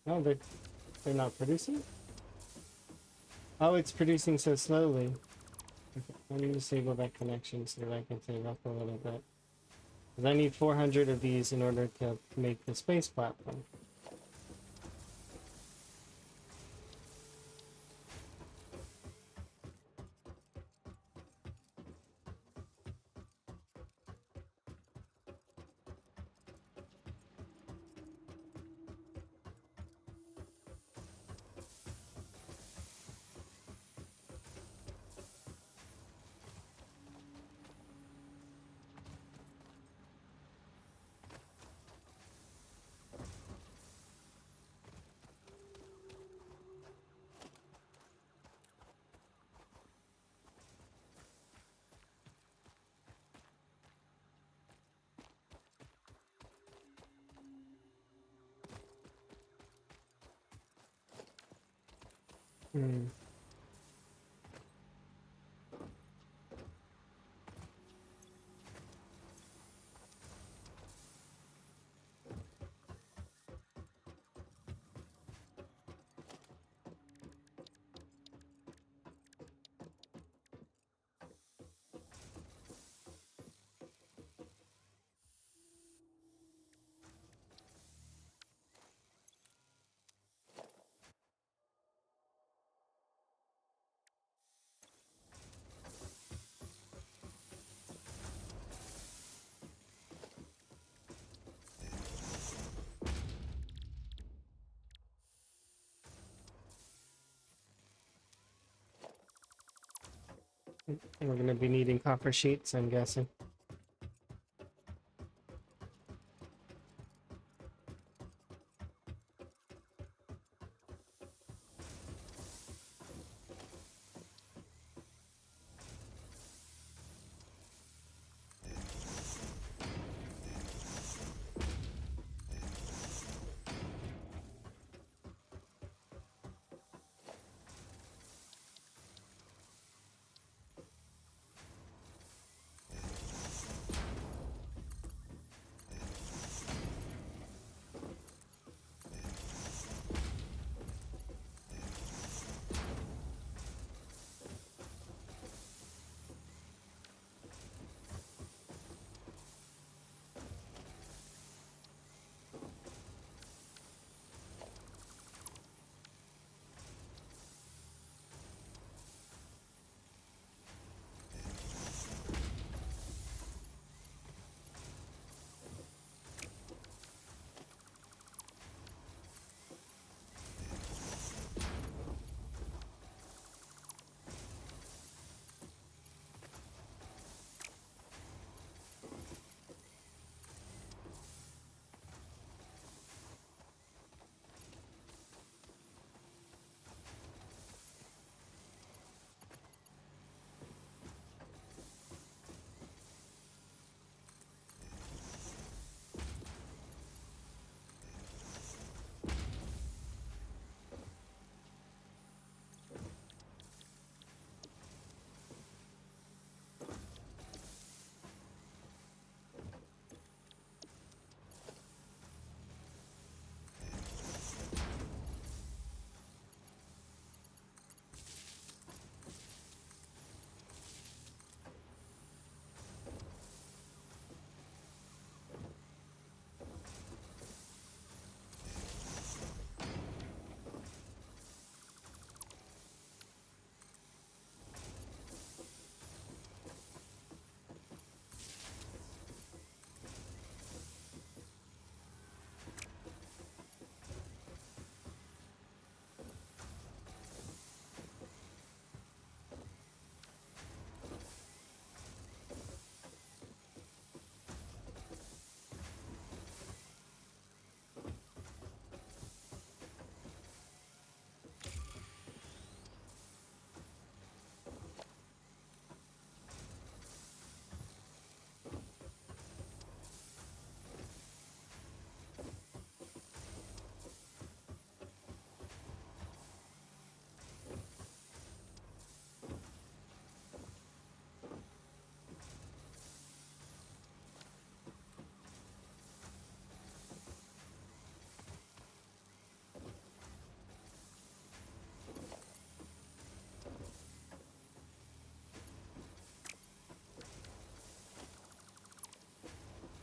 S4: Oh, they're not producing? Oh, it's producing so slowly. Okay, let me disable that connection so that I can save up a little bit. 'Cause I need 400 of these in order to make the space platform. Hmm. We're gonna be needing copper sheets, I'm guessing.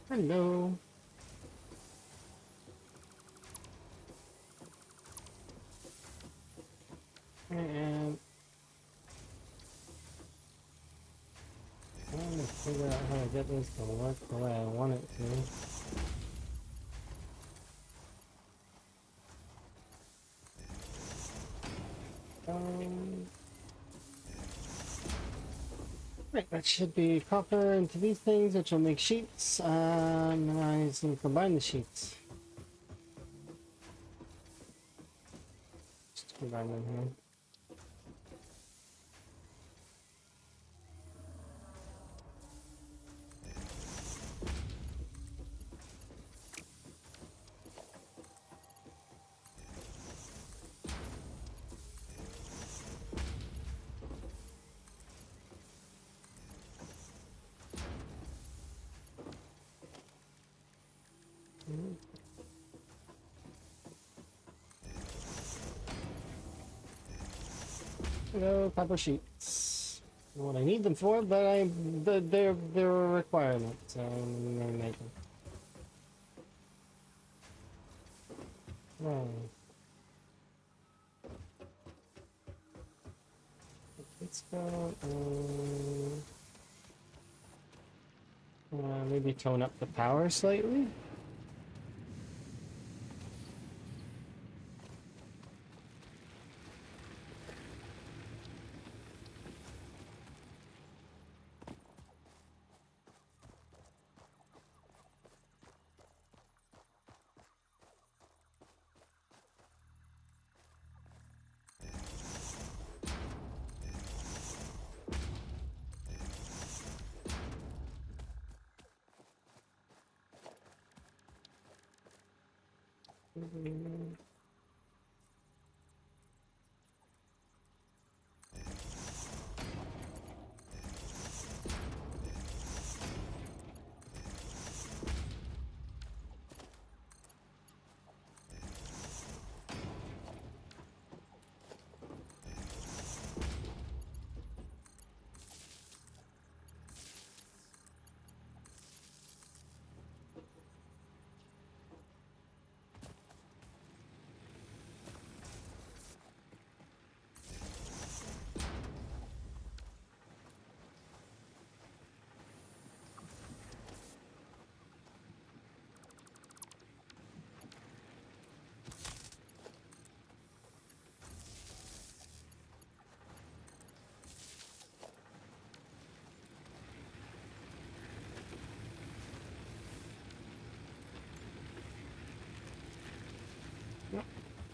S4: Hello. And I'm trying to figure out how to get this to work the way I want it to. Right, that should be copper into these things, which will make sheets. And I need to combine the sheets. Just combine them here. Hello, copper sheets. Not what I need them for, but they're a requirement, so I'm gonna make them. Oh. Let's go. Maybe tone up the power slightly.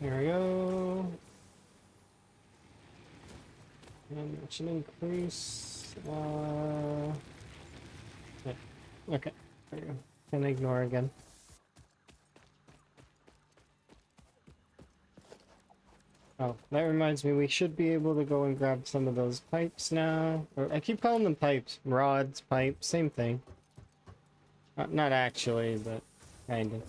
S4: Here we go. And it should increase. Yeah. Okay. There you go. Can ignore again. Oh, that reminds me, we should be able to go and grab some of those pipes now. Or I keep calling them pipes. Rods, pipes, same thing. Not actually, but kind of.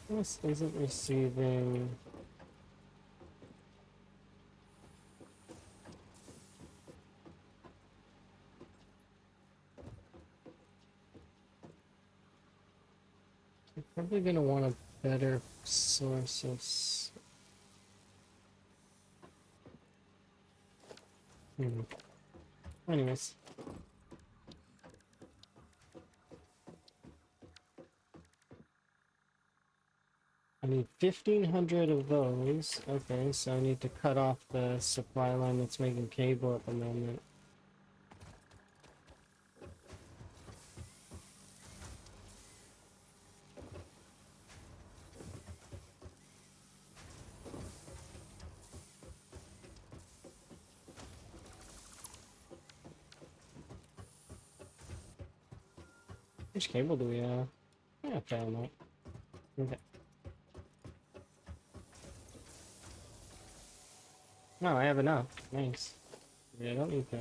S4: This isn't receiving. I'm probably gonna want a better source of. Anyways. I need 1,500 of those. Okay, so I need to cut off the supply line that's making cable at the moment. Which cable do we have? Yeah, fair enough. Okay. No, I have enough. Nice. Yeah, I don't need to.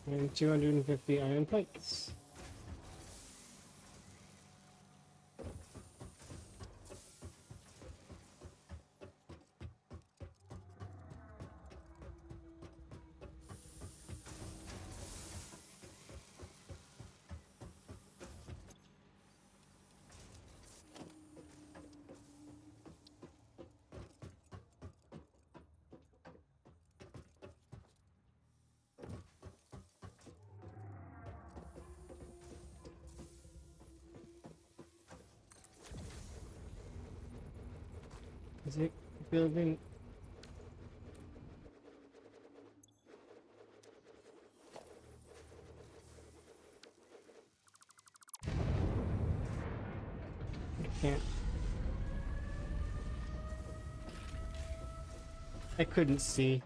S4: And 250 iron plates. Is it building? I can't. I couldn't see.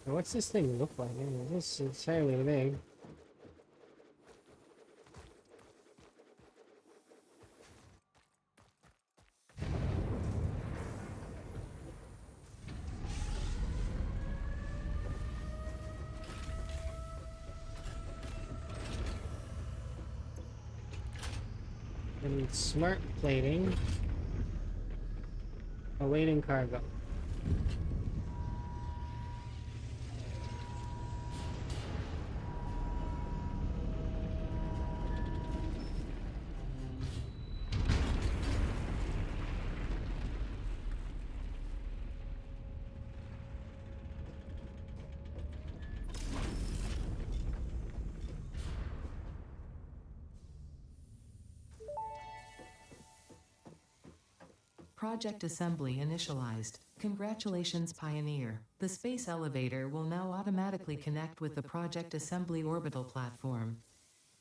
S4: Now, what's this thing look like? This is fairly big. And smart plating. Awaiting cargo.
S2: Project assembly initialized. Congratulations, Pioneer. The space elevator will now automatically connect with the Project Assembly orbital platform.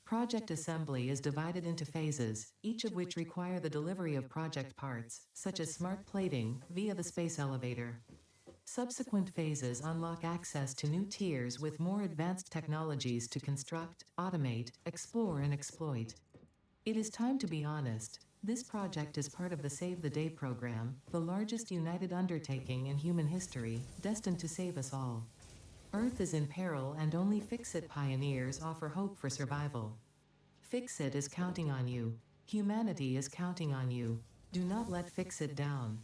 S2: Project assembly is divided into phases, each of which require the delivery of project parts, such as smart plating, via the space elevator. Subsequent phases unlock access to new tiers with more advanced technologies to construct, automate, explore, and exploit. It is time to be honest. This project is part of the Save the Day program, the largest united undertaking in human history, destined to save us all. Earth is in peril and only Fix-It pioneers offer hope for survival. Fix-It is counting on you. Humanity is counting on you. Do not let Fix-It down.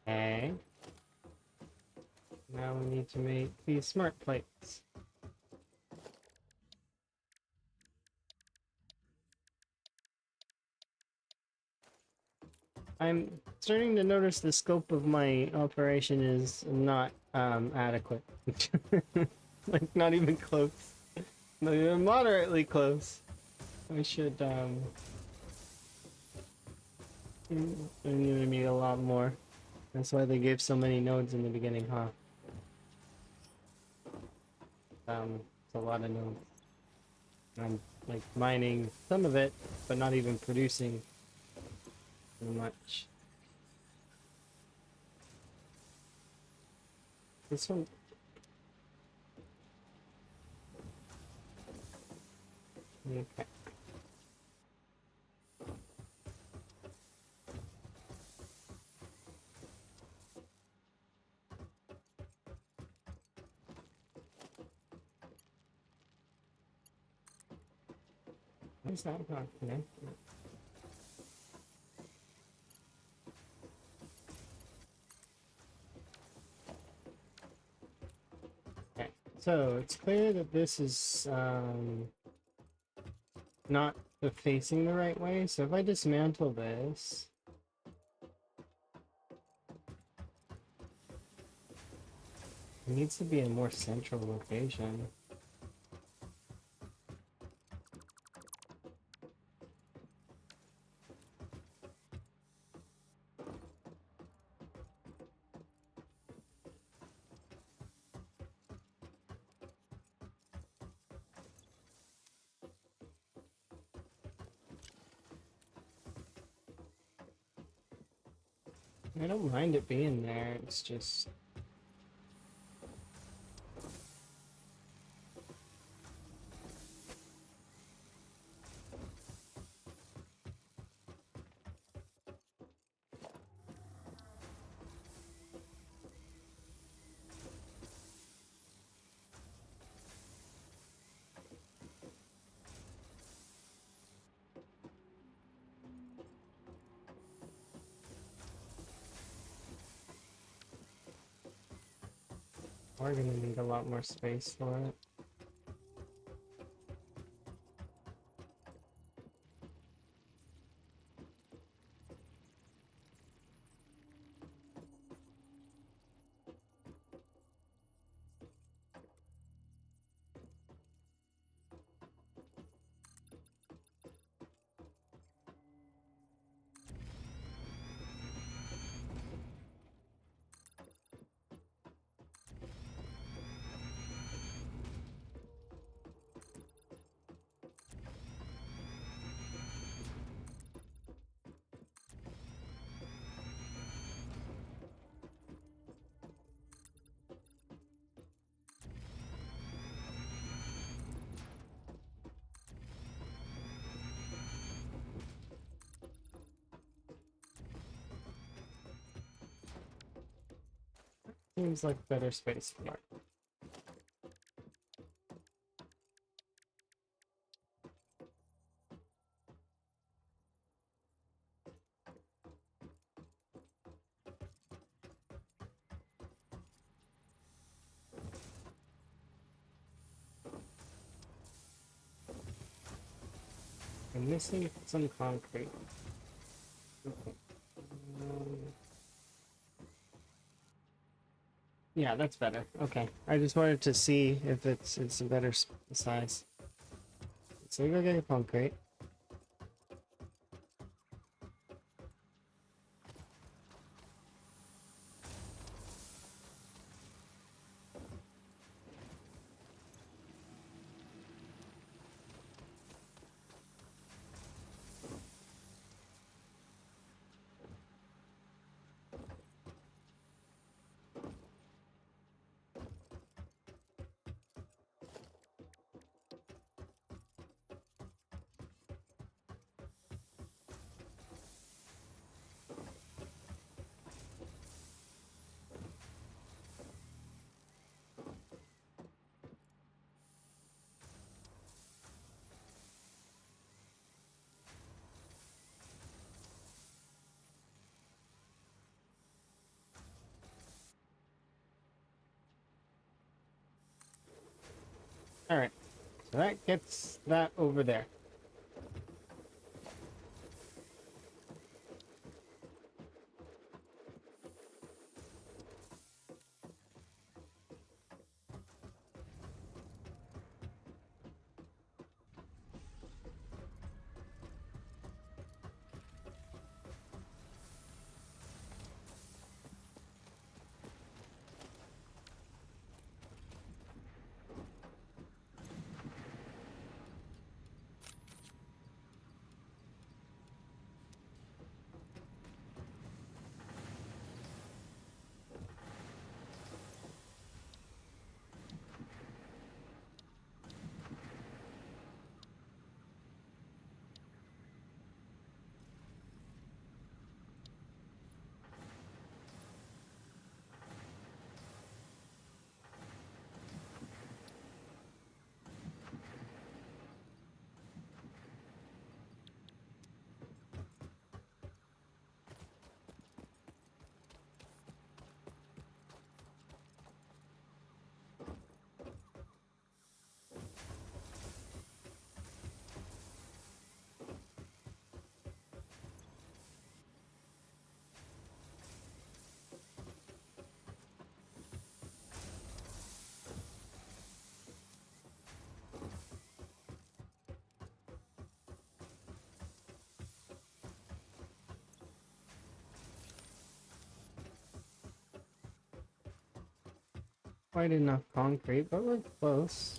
S4: Okay. Now we need to make these smart plates. I'm starting to notice the scope of my operation is not adequate. Like, not even close. Not even moderately close. I should I need a lot more. That's why they gave so many nodes in the beginning, huh? It's a lot of nodes. I'm like mining some of it, but not even producing too much. This one. Okay. Where's that not connected? Okay, so it's clear that this is not facing the right way. So if I dismantle this, it needs to be a more central location. I don't mind it being there, it's just We're gonna need a lot more space for it. Seems like better space for it. I'm missing some concrete. Okay. Yeah, that's better. Okay. I just wanted to see if it's a better size. So we go get your concrete. Alright. So that gets that over there. Quite enough concrete, but we're close.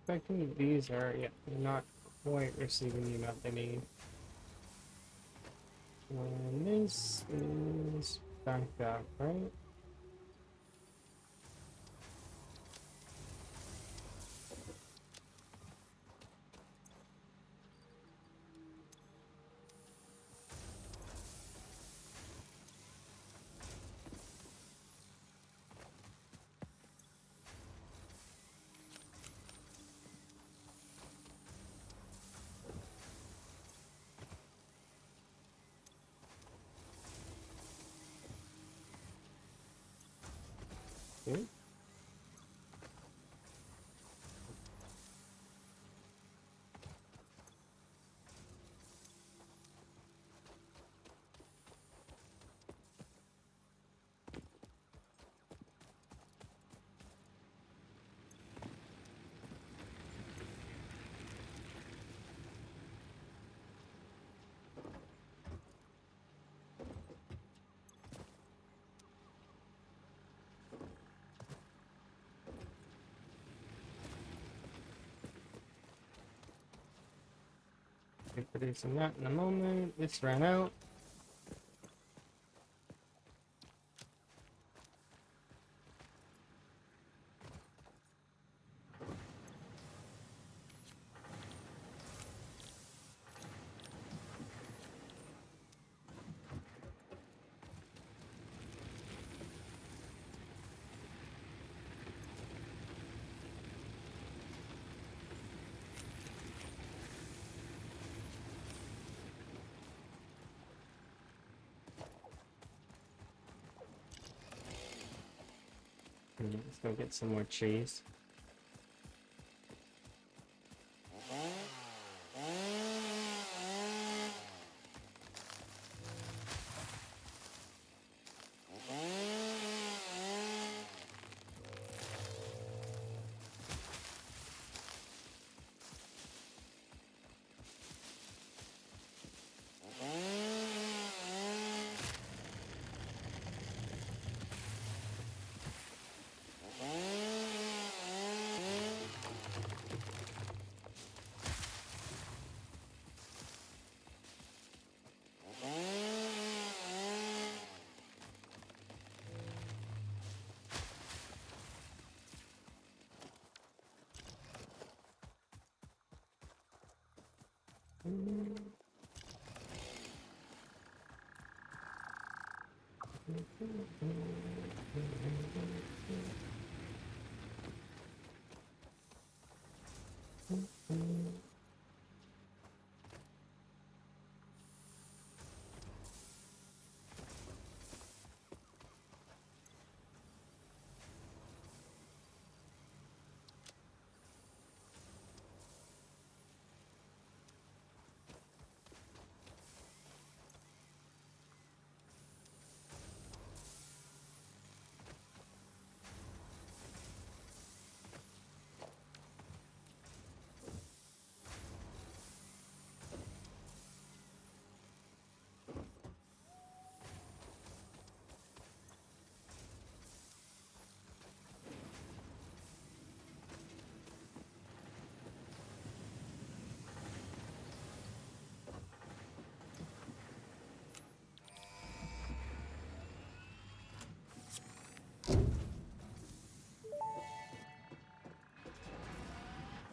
S4: Expecting these are, yeah, not quite receiving the amount they need. And this is backed up, right? Okay. Be producing that in a moment. This ran out. Let's go get some more cheese.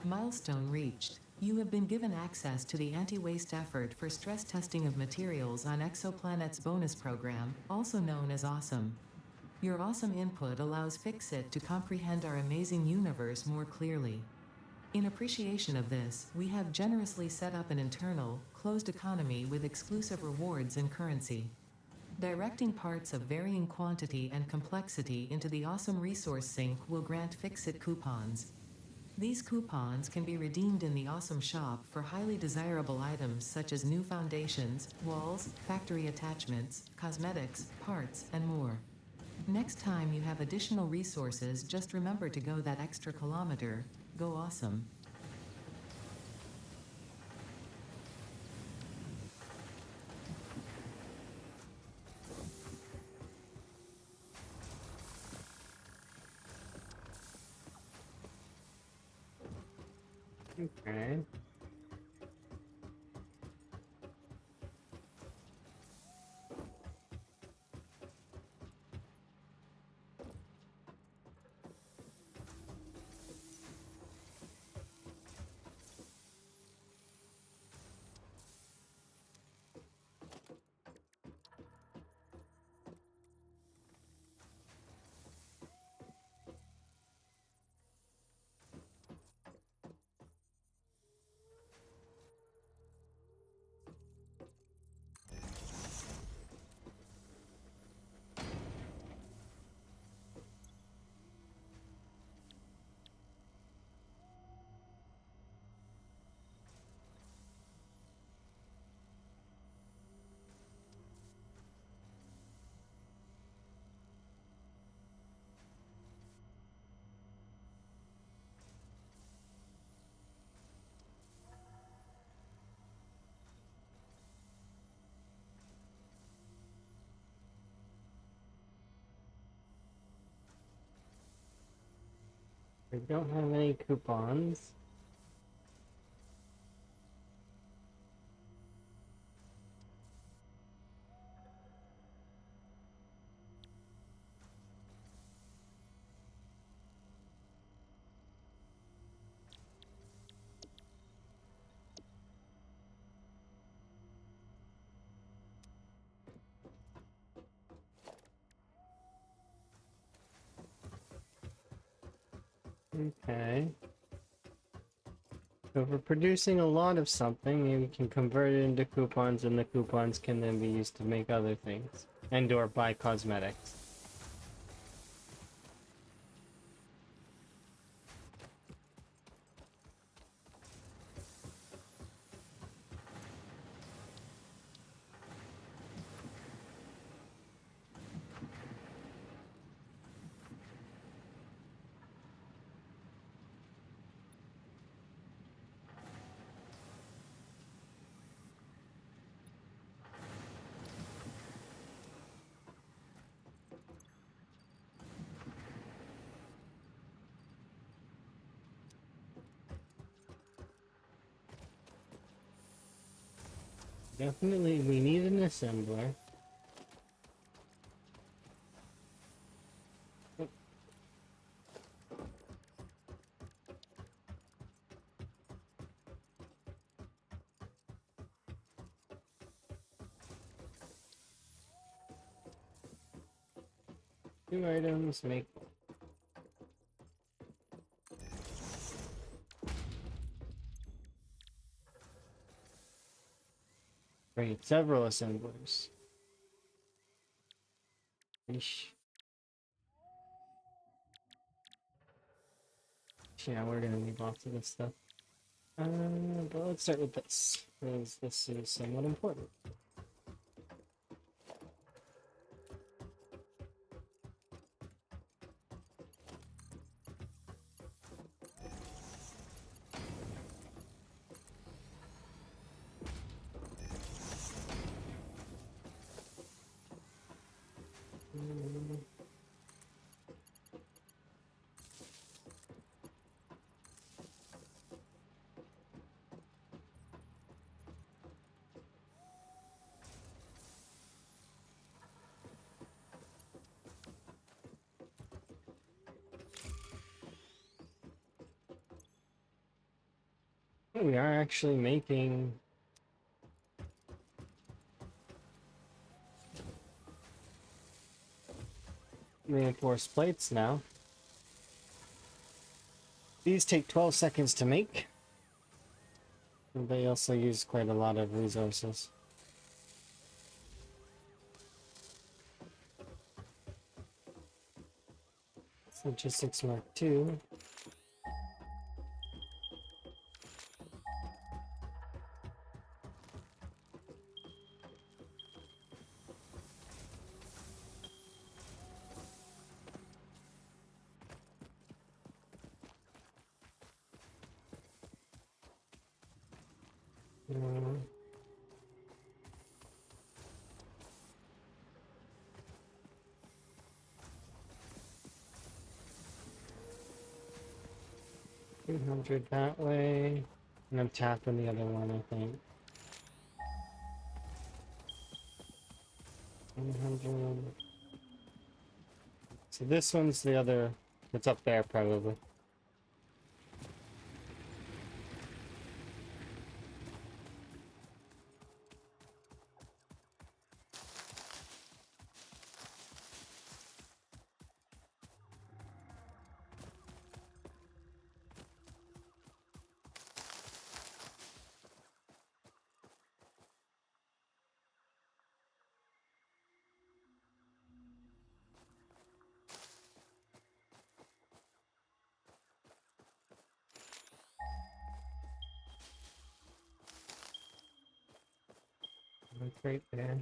S2: Milestone reached. You have been given access to the anti-waste effort for stress testing of materials on Exoplanet's bonus program, also known as Awesome. Your awesome input allows Fixit to comprehend our amazing universe more clearly. In appreciation of this, we have generously set up an internal, closed economy with exclusive rewards and currency. Directing parts of varying quantity and complexity into the Awesome Resource Sink will grant Fixit coupons. These coupons can be redeemed in the Awesome Shop for highly desirable items such as new foundations, walls, factory attachments, cosmetics, parts, and more. Next time you have additional resources, just remember to go that extra kilometer. Go awesome.
S4: Okay. We don't have any coupons. Okay. So if we're producing a lot of something, we can convert it into coupons, and the coupons can then be used to make other things and or buy cosmetics. Definitely, we need an assembler. Two items make. Great, several assemblers. Eesh. Yeah, we're gonna need lots of this stuff. But let's start with this, because this is somewhat important. We are actually making reinforced plates now. These take 12 seconds to make. And they also use quite a lot of resources. Logistics Mark II. Uh, 200 that way. And I'm tapping the other one, I think. 100. So this one's the other. It's up there, probably. It's right there.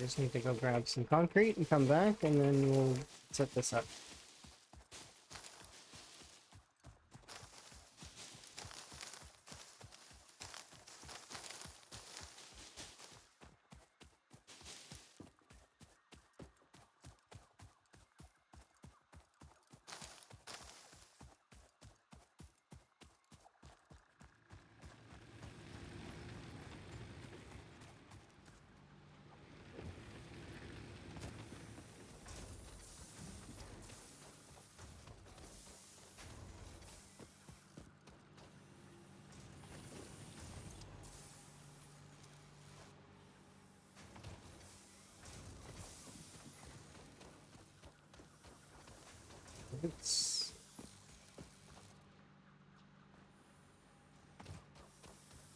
S1: Just need to go grab some concrete and come back, and then we'll set this up. Let's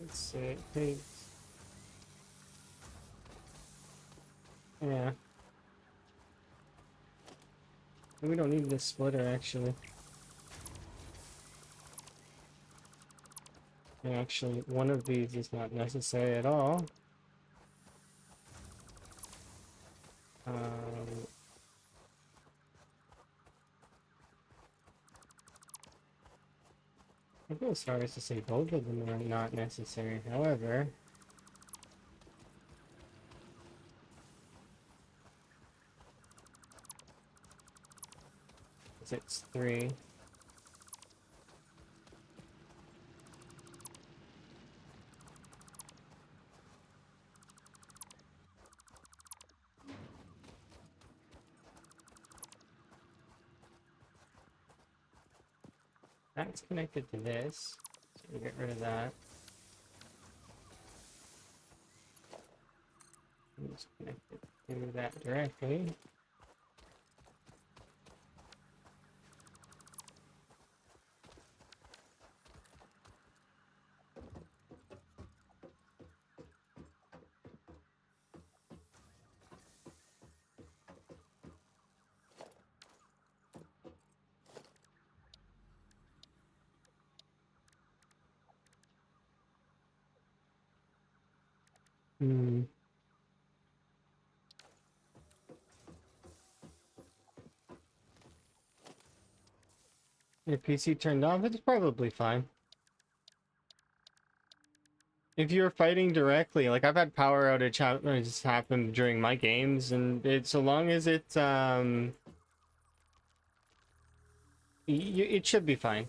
S1: see. It takes. Yeah. We don't need this splitter actually. And actually, one of these is not necessary at all. I go as far as to say both of them are not necessary. However, it's 3. That's connected to this, so we'll get rid of that. It's connected to that directly. Your PC turned off, it's probably fine. If you're fighting directly, like I've had power outage happen during my games, and it's so long as it's it should be fine.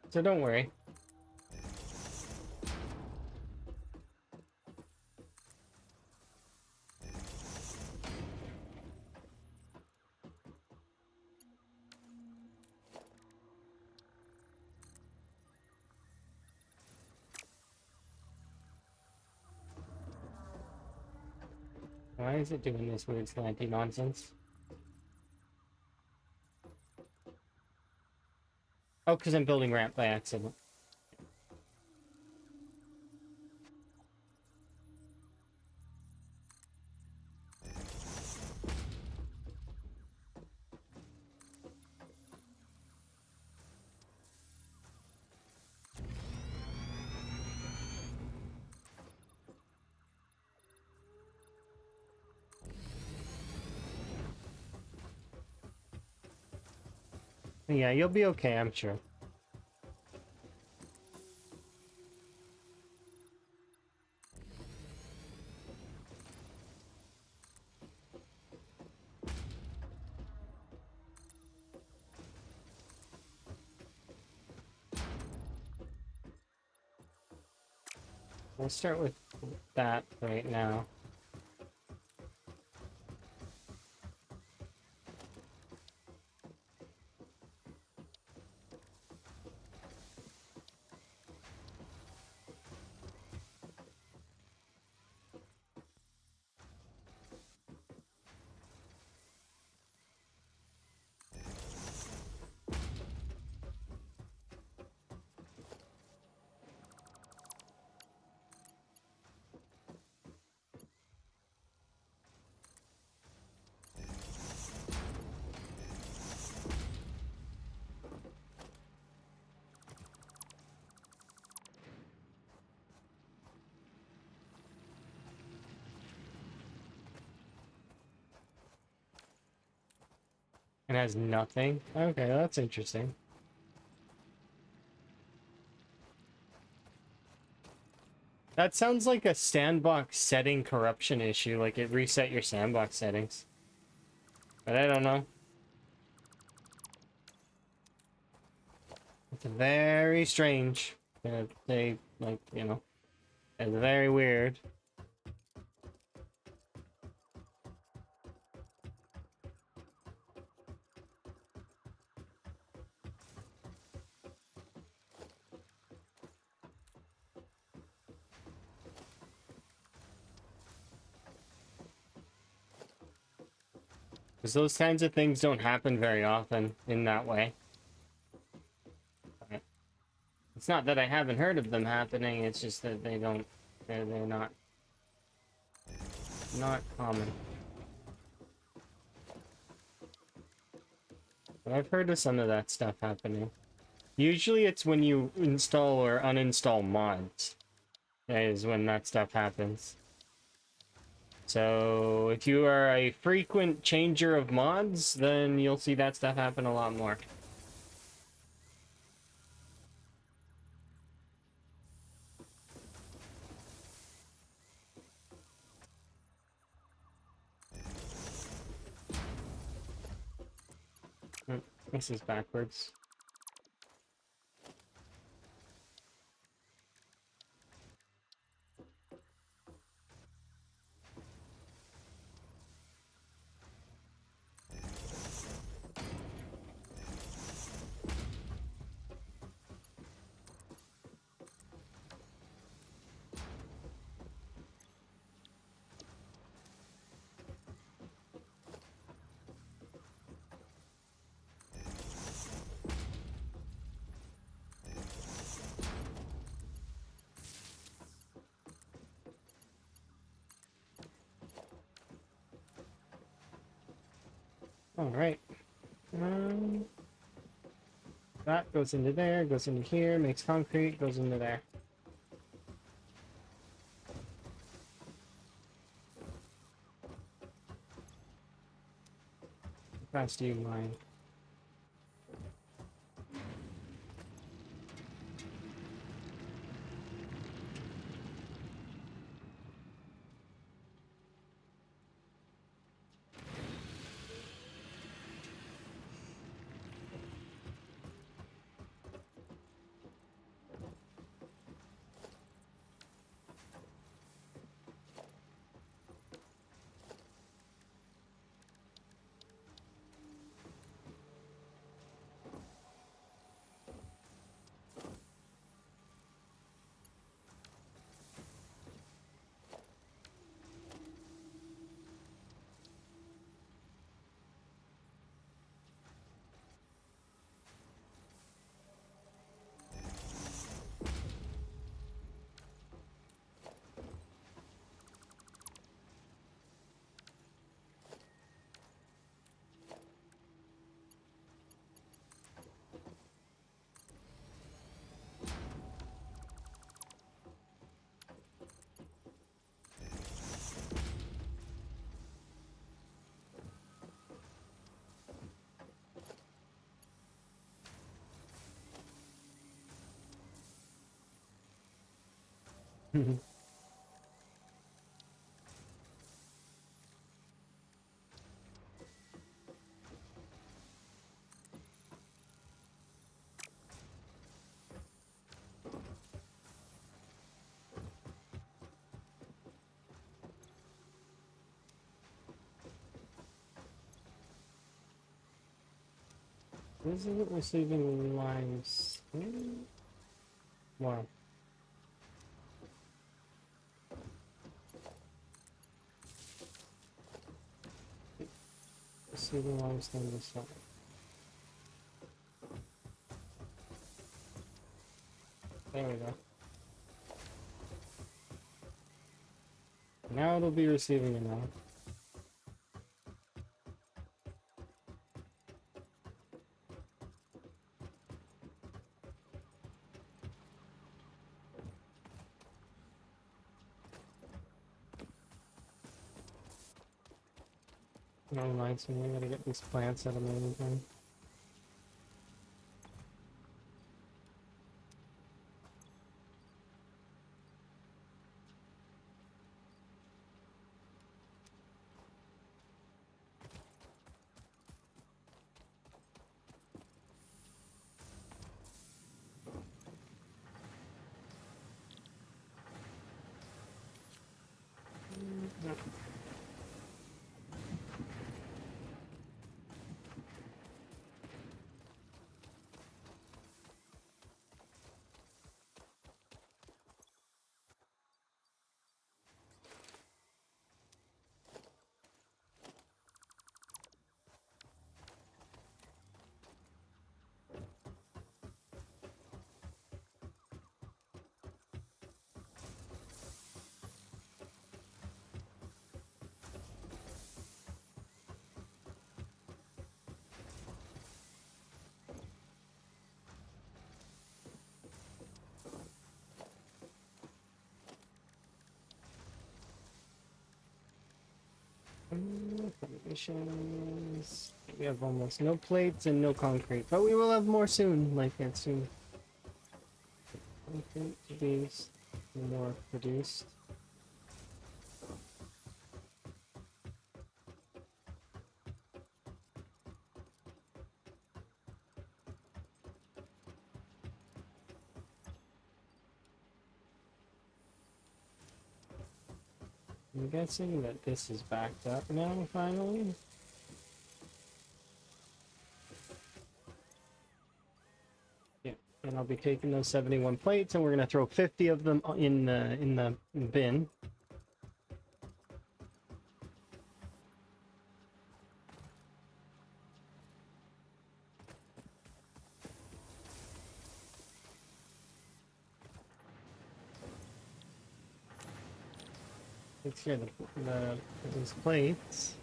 S1: So don't worry. Why is it doing this weird slanty nonsense? Oh, because I'm building ramp by accident. Yeah, you'll be okay, I'm sure. We'll start with that right now.
S4: has nothing? Okay, that's interesting. That sounds like a sandbox setting corruption issue, like it reset your sandbox settings. But I don't know. It's very strange. They, like, you know, it's very weird. Because those kinds of things don't happen very often in that way. It's not that I haven't heard of them happening, it's just that they don't, they're not common. But I've heard of some of that stuff happening. Usually it's when you install or uninstall mods, is when that stuff happens. So if you are a frequent changer of mods, then you'll see that stuff happen a lot more. This is backwards. All right. That goes into there, goes into here, makes concrete, goes into there. How fast do you mine? Isn't receiving lines? Wow. Receiving lines on the side. There we go. Now it'll be receiving it now. No reminds me, I gotta get these plants out of my inventory. Foundations. We have almost no plates and no concrete, but we will have more soon, like that soon. Concrete produced, more produced. I'm guessing that this is backed up now, finally. Yeah, and I'll be taking those 71 plates, and we're gonna throw 50 of them in the bin. Let's hear these plates.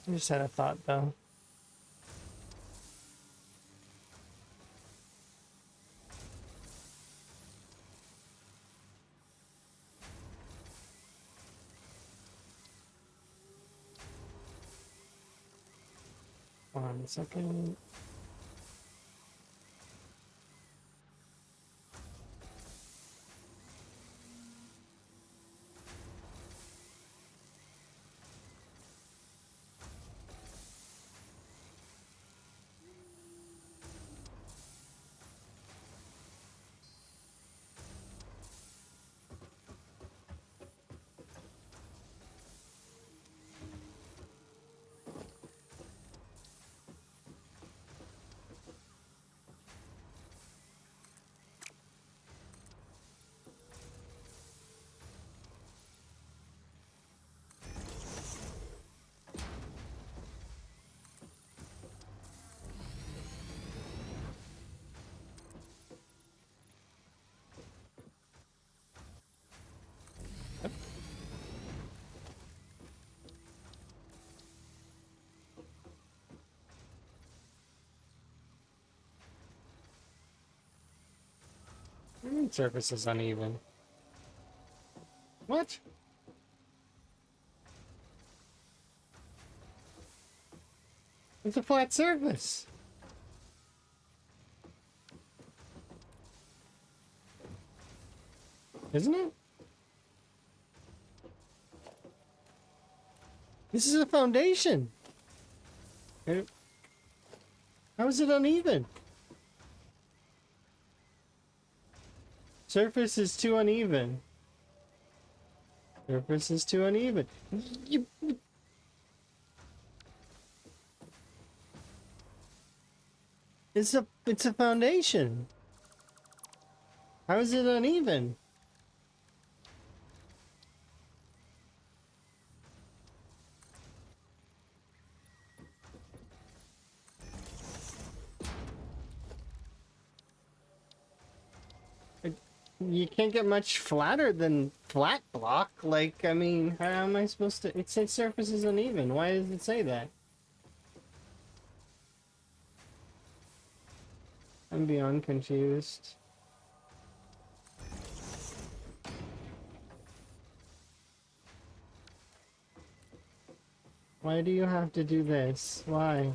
S4: I just had a thought though. One second. Surface is uneven. What? It's a flat surface. Isn't it? This is a foundation. How is it uneven? Surface is too uneven. Surface is too uneven. It's a foundation. How is it uneven? you can't get much flatter than flat block. Like, I mean, how am I supposed to? It says surface is uneven. Why does it say that? I'm beyond confused. Why do you have to do this? Why?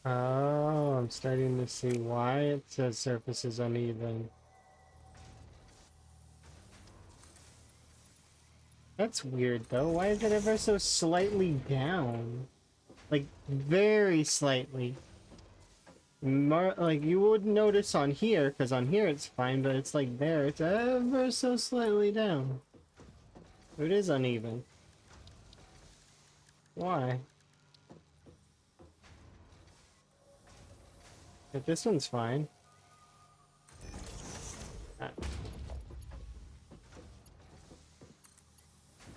S4: Oh, I'm starting to see why it says surface is uneven. That's weird though. Why is it ever so slightly down? Like, very slightly. Like, you would notice on here, because on here it's fine, but it's like there, it's ever so slightly down. It is uneven. Why? But this one's fine. If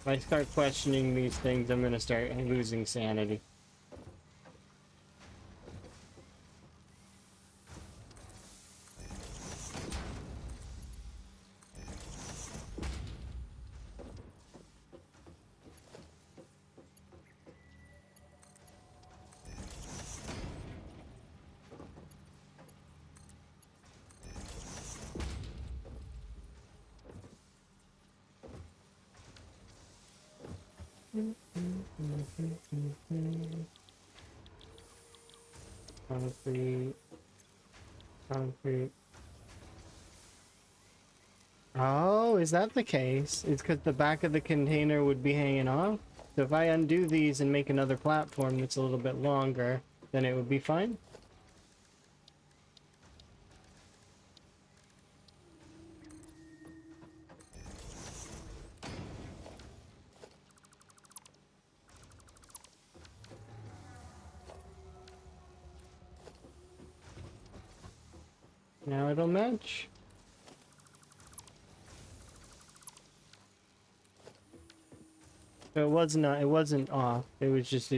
S4: I start questioning these things, I'm gonna start losing sanity. Concrete. Concrete. Oh, is that the case? It's because the back of the container would be hanging off? So if I undo these and make another platform that's a little bit longer, then it would be fine? Now it'll match. So it wasn't off. It was just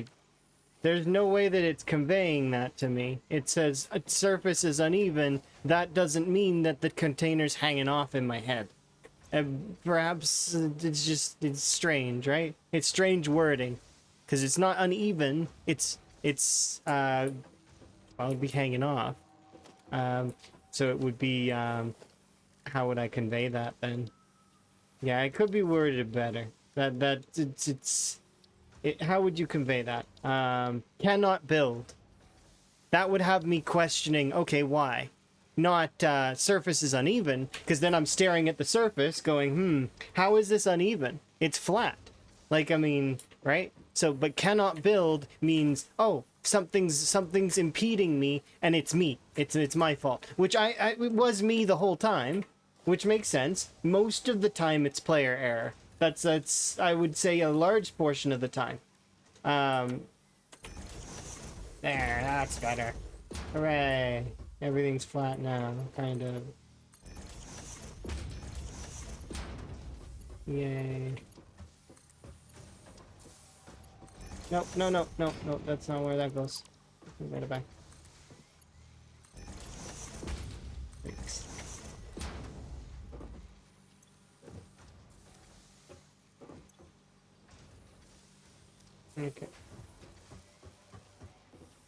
S4: there's no way that it's conveying that to me. It says a surface is uneven. That doesn't mean that the container's hanging off in my head. Perhaps it's strange, right? It's strange wording. Because it's not uneven. It's well, it'd be hanging off. So it would be, how would I convey that then? Yeah, it could be worded better. How would you convey that? Cannot build. That would have me questioning, okay, why? Not, surface is uneven, because then I'm staring at the surface going, how is this uneven? It's flat. Like, I mean, right? So, but cannot build means, oh, something's impeding me, and it's me. It's my fault. Which it was me the whole time, which makes sense. Most of the time, it's player error. That's I would say a large portion of the time. There, that's better. Hooray! Everything's flat now, kind of. Yay. Nope, no, that's not where that goes. Get it back. Thanks. Okay.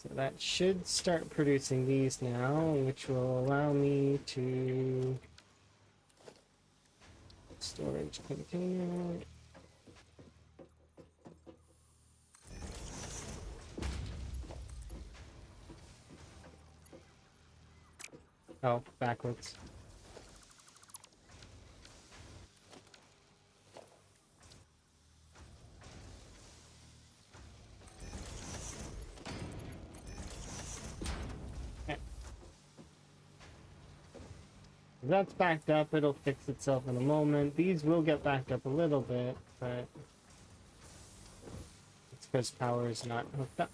S4: So that should start producing these now, which will allow me to storage container. Oh, backwards. Okay. If that's backed up, it'll fix itself in a moment. These will get backed up a little bit, but it's because power is not hooked up.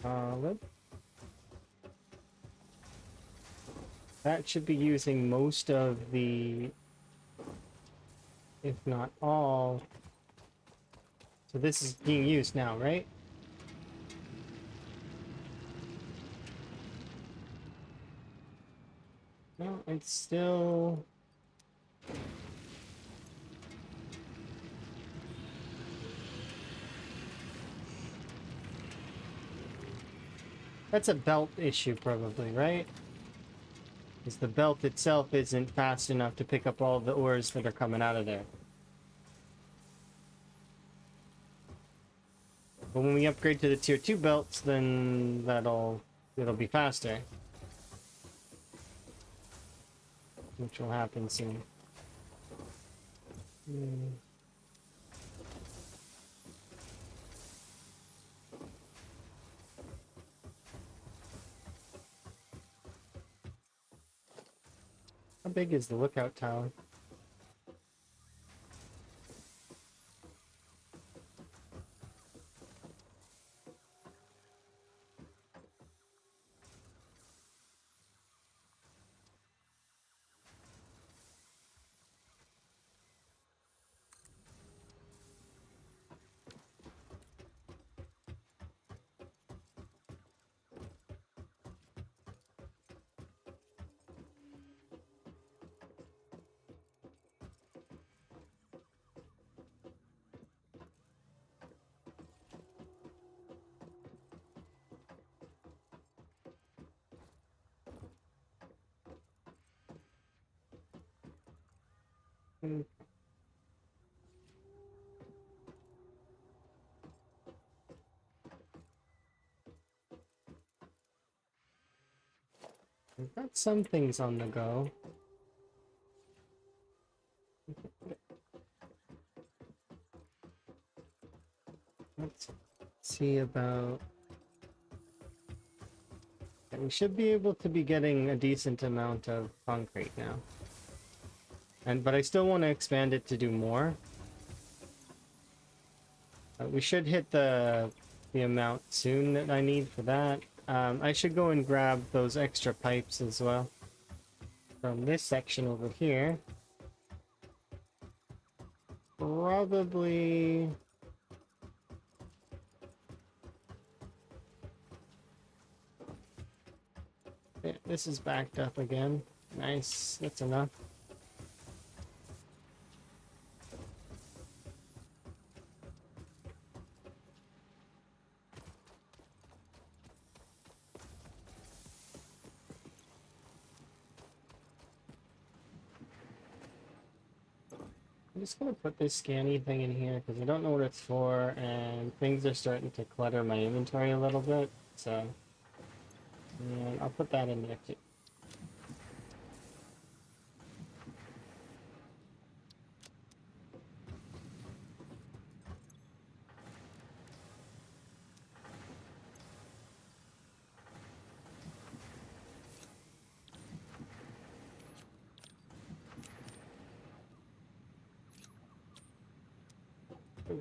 S4: Solid. That should be using most of the, if not all. So this is being used now, right? No, it's still... That's a belt issue probably, right? Because the belt itself isn't fast enough to pick up all the ores that are coming out of there. But when we upgrade to the tier 2 belts, then it'll be faster. Which will happen soon. How big is the lookout tower? Hmm, We've got some things on the go. Let's see about... We should be able to be getting a decent amount of concrete now. But I still want to expand it to do more. We should hit the amount soon that I need for that. I should go and grab those extra pipes as well from this section over here. Probably... Yeah, this is backed up again. Nice, that's enough. I'm just gonna put this scanny thing in here because I don't know what it's for, and things are starting to clutter my inventory a little bit, so and I'll put that in there too.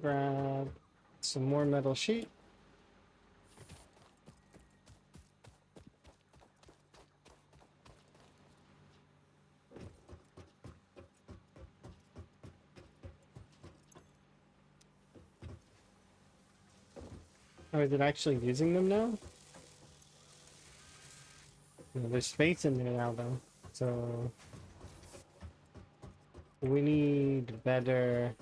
S4: Grab some more metal sheet. Oh, is it actually using them now? No, there's space in there now, though. So we need better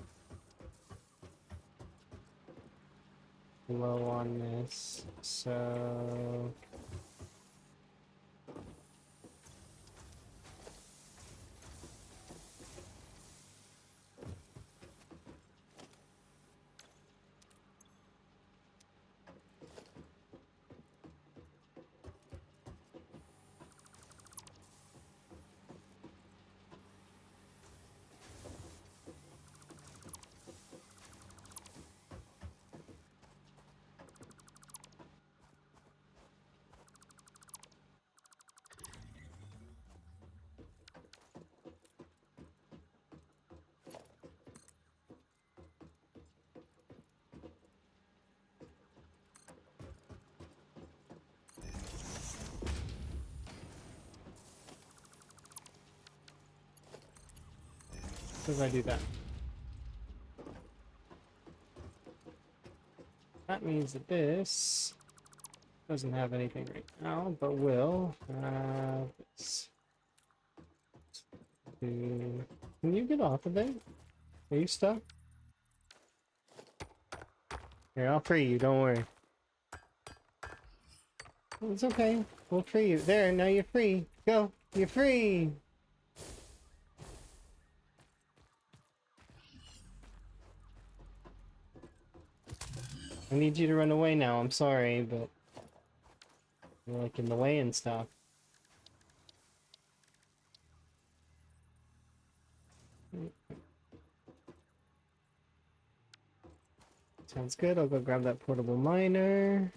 S4: flow on this. So how do I do that? That means that this doesn't have anything right now, but will have this. Can you get off of there? Are you stuck? Here, I'll free you, don't worry. It's okay. We'll free you. There, now you're free. Go. You're free! I need you to run away now. I'm sorry, but you're like in the way and stuff. Sounds good. I'll go grab that portable miner.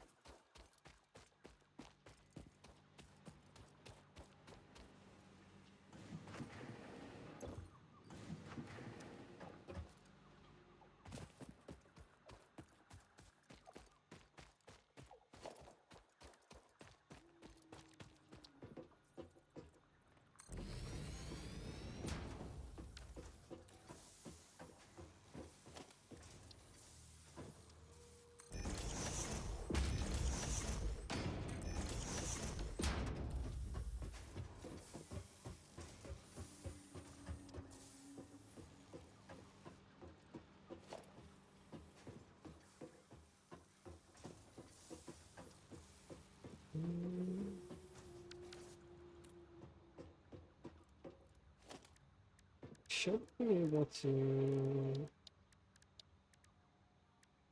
S4: Should be able to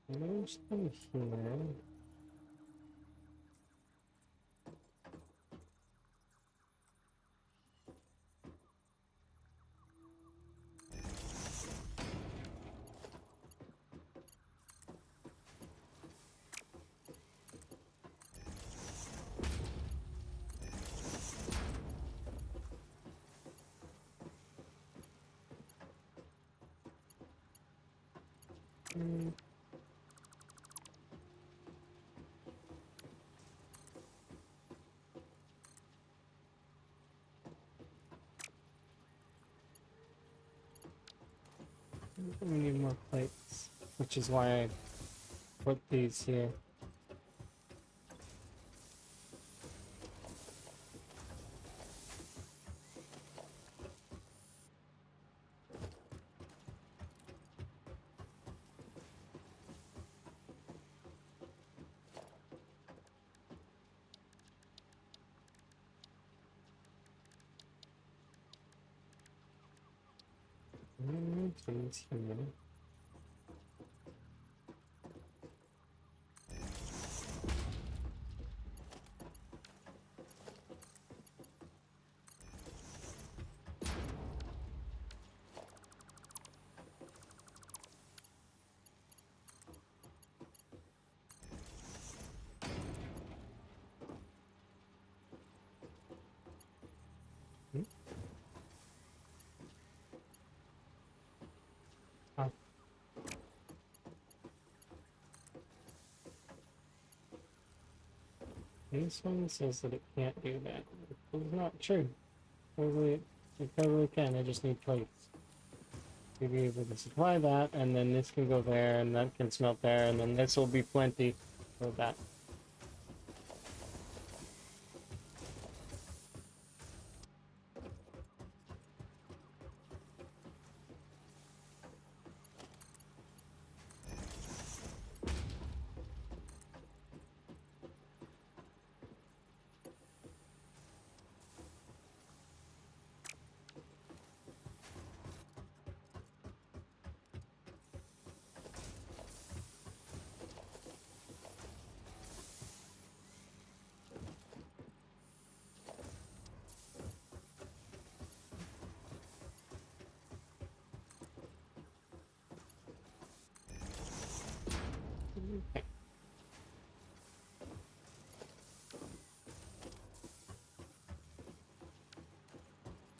S4: move them here. We need more plates, which is why I put these here. Things here. Ah, this one says that it can't do that. It's not true. It totally can. I just need plates to be able to supply that, and then this can go there, and that can smelt there, and then this will be plenty. with that.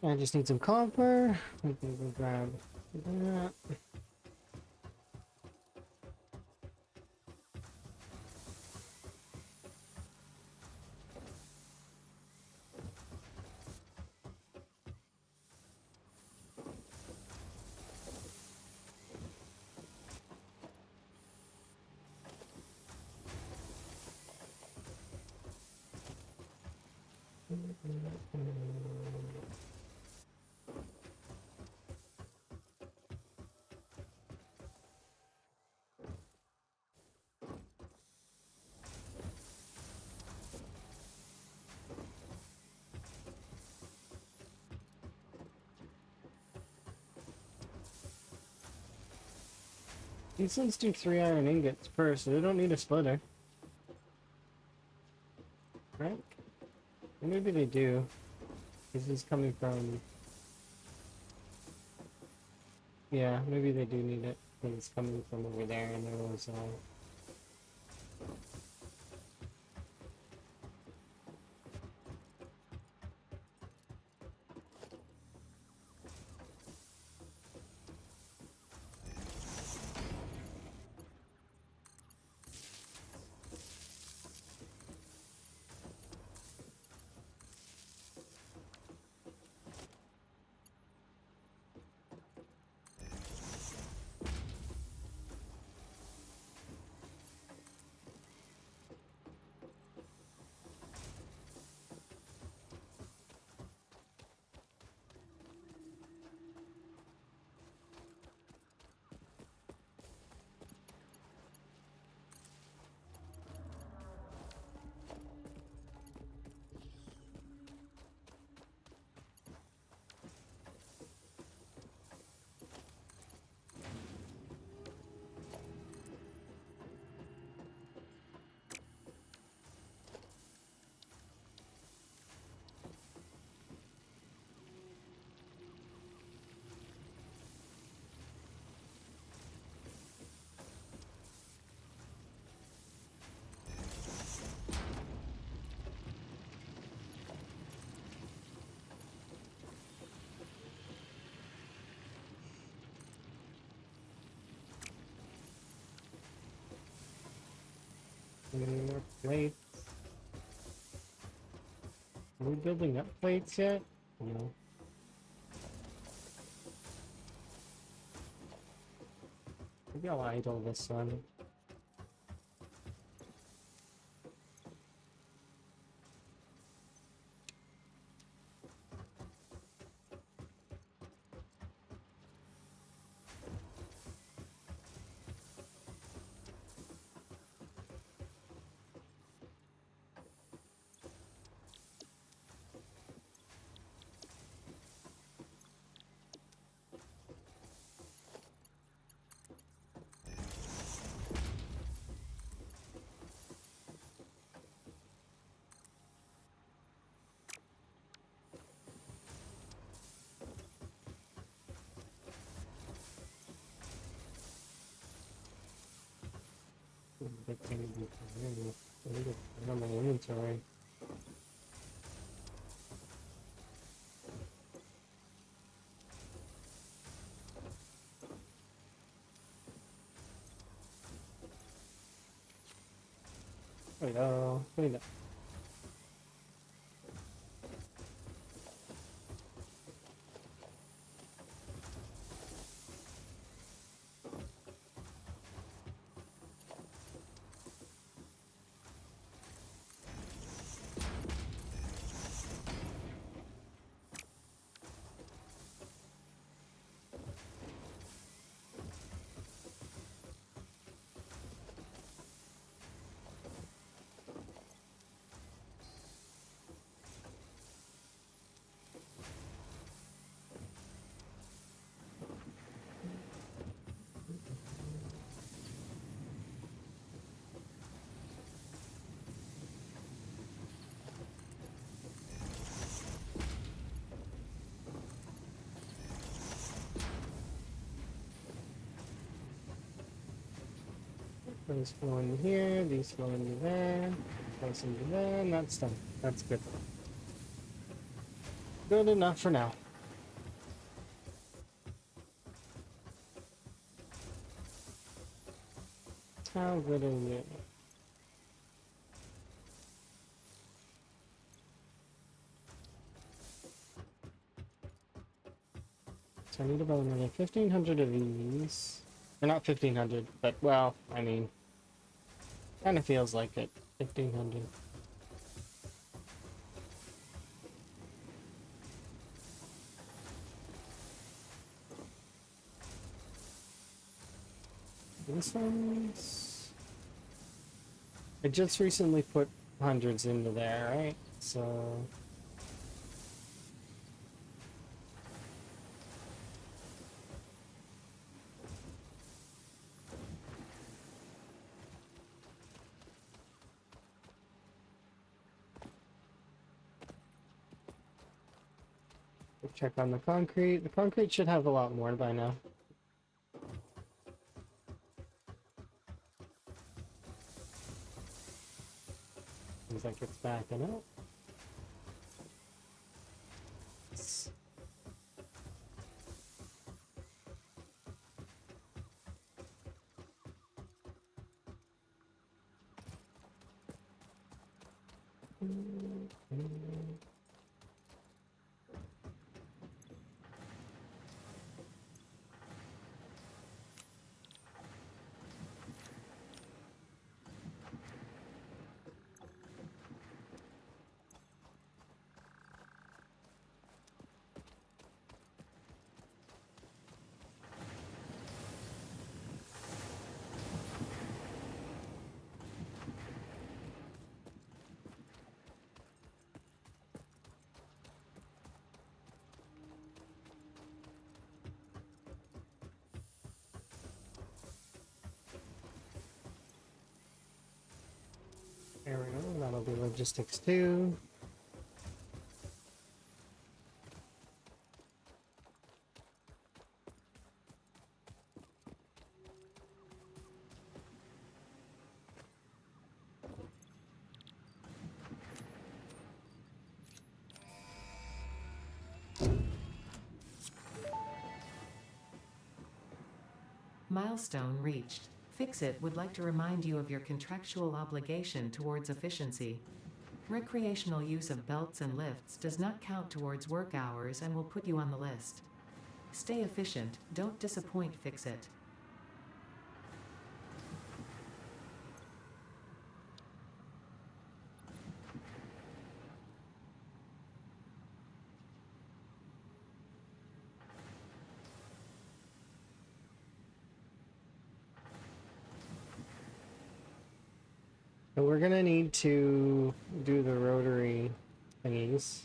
S4: I just need some copper. We can go grab that. These ones do 3 iron ingots per, so they don't need a splitter. Right? Or maybe they do. This is coming from... Yeah, maybe they do need it. Because it's coming from over there and there was... More plates. Are we building up plates yet? No. Maybe I'll idle this one. That can be on my inventory. Wait, wait up. Those go into here, these go into there, goes into there, and that's done. That's good. Good enough for now. How good is it? So I need about another 1,500 of these. Or not 1,500, but well, I mean, kind of feels like it. 1,500. This one's... I just recently put hundreds into there, right? So... check on the concrete. The concrete should have a lot more by now. Seems like it's backing up. There we go, that'll be logistics too.
S2: Milestone reached. Fixit would like to remind you of your contractual obligation towards efficiency. Recreational use of belts and lifts does not count towards work hours and will put you on the list. Stay efficient, don't disappoint Fixit.
S4: So we're gonna need to do the rotary thingies,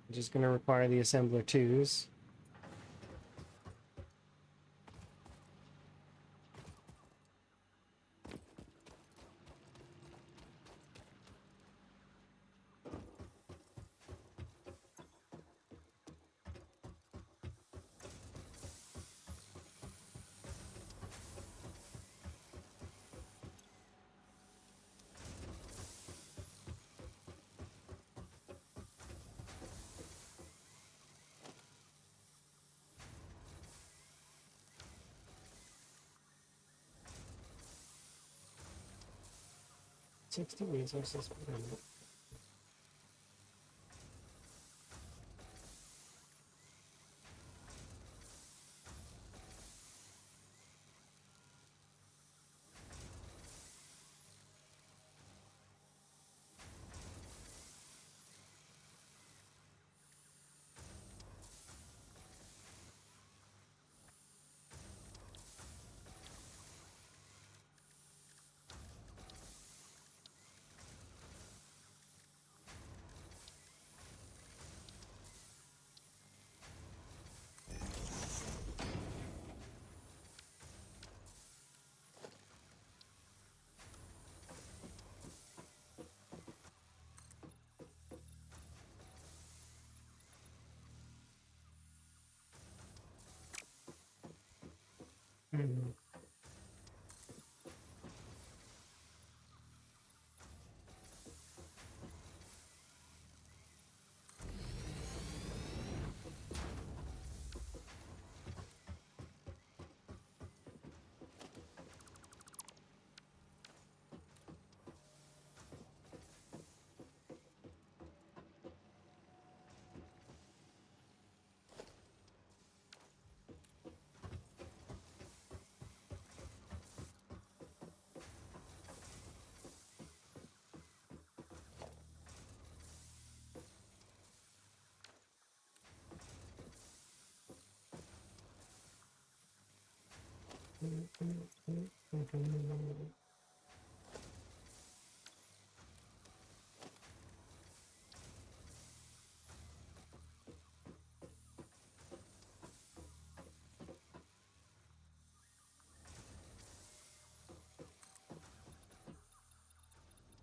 S4: which is gonna require the assembler 2s. $60 resources per minute.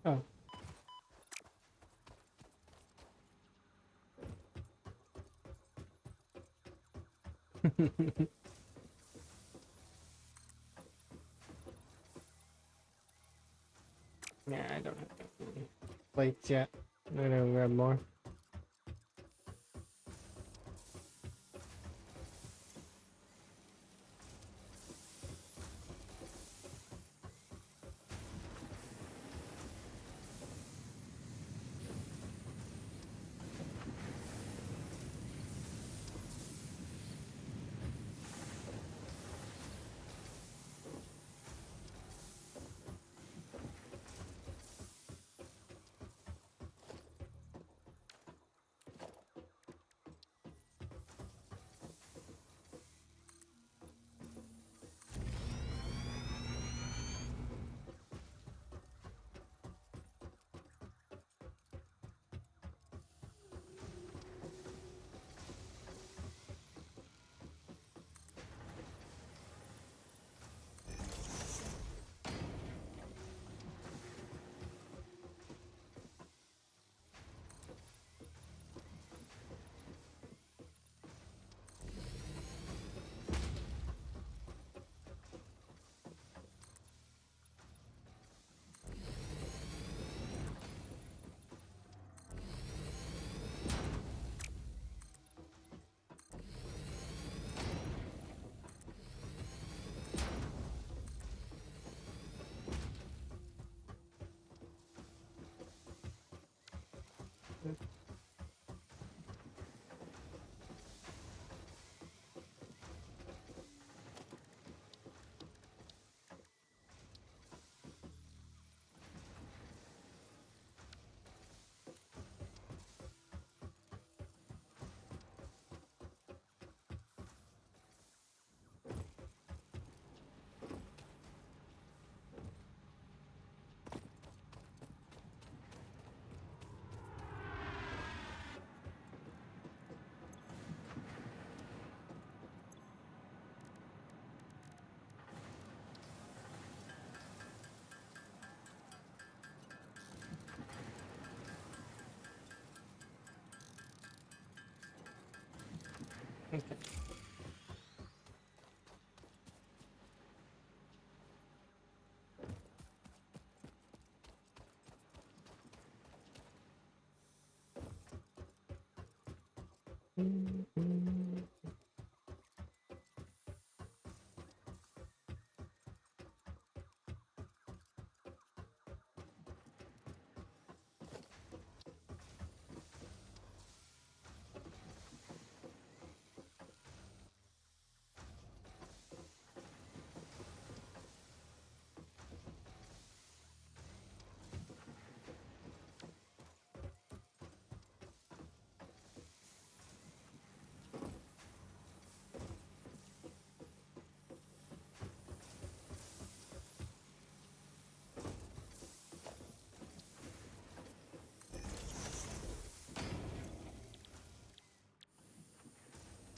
S4: Oh. Yeah, I don't have any plates yet. I'm gonna grab more. Okay.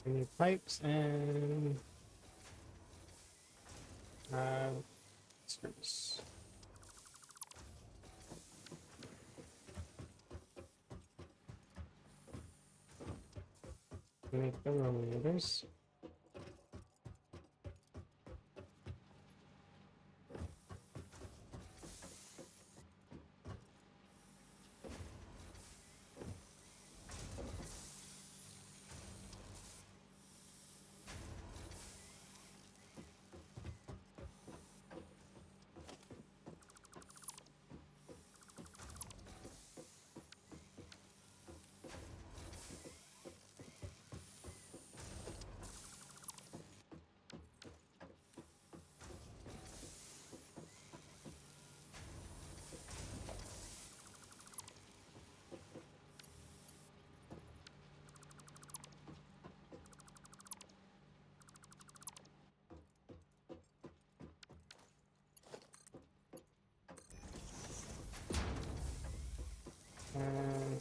S4: I need pipes and screws. Make the rollers.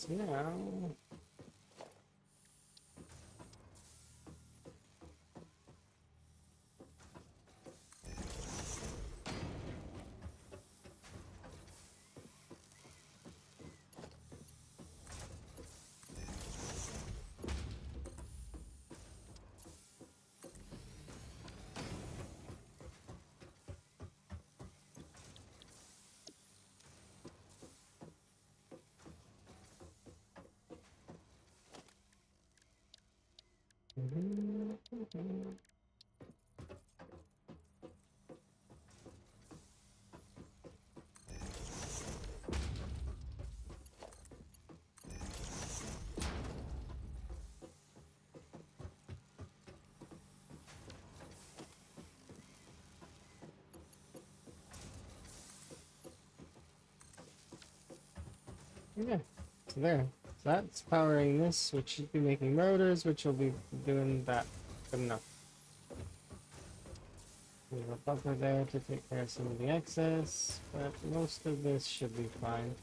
S4: Because now... Yeah, so there. So that's powering this, which should be making rotors, which will be doing that. Good enough. We have a buffer there to take care of some of the excess, but most of this should be fine.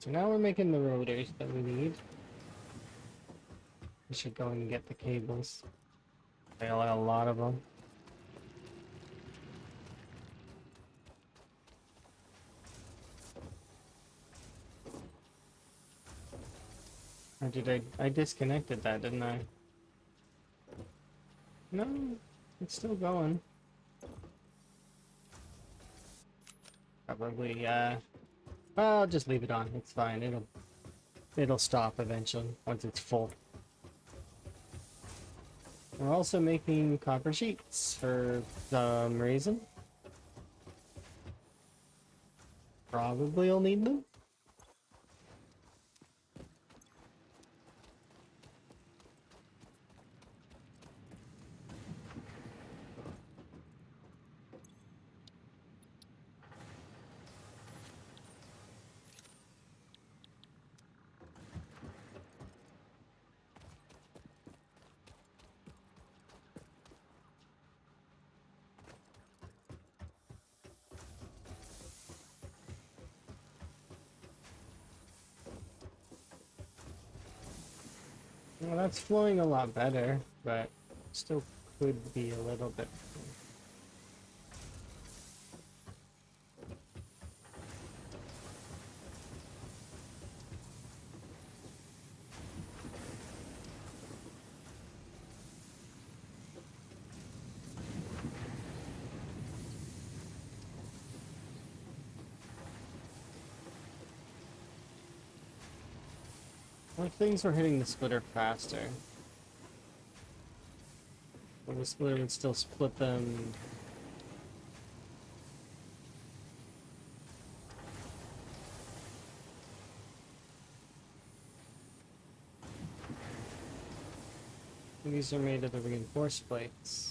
S4: So now we're making the rotors that we need. We should go and get the cables. I got a lot of them. Or did I disconnected that, didn't I? No, it's still going. Probably, well, I'll just leave it on. It's fine. It'll stop eventually once it's full. We're also making copper sheets for some reason. Probably will need them. Well, that's flowing a lot better, but still could be a little bit. Well, if things were hitting the splitter faster, well, the splitter would still split them. These are made of the reinforced plates.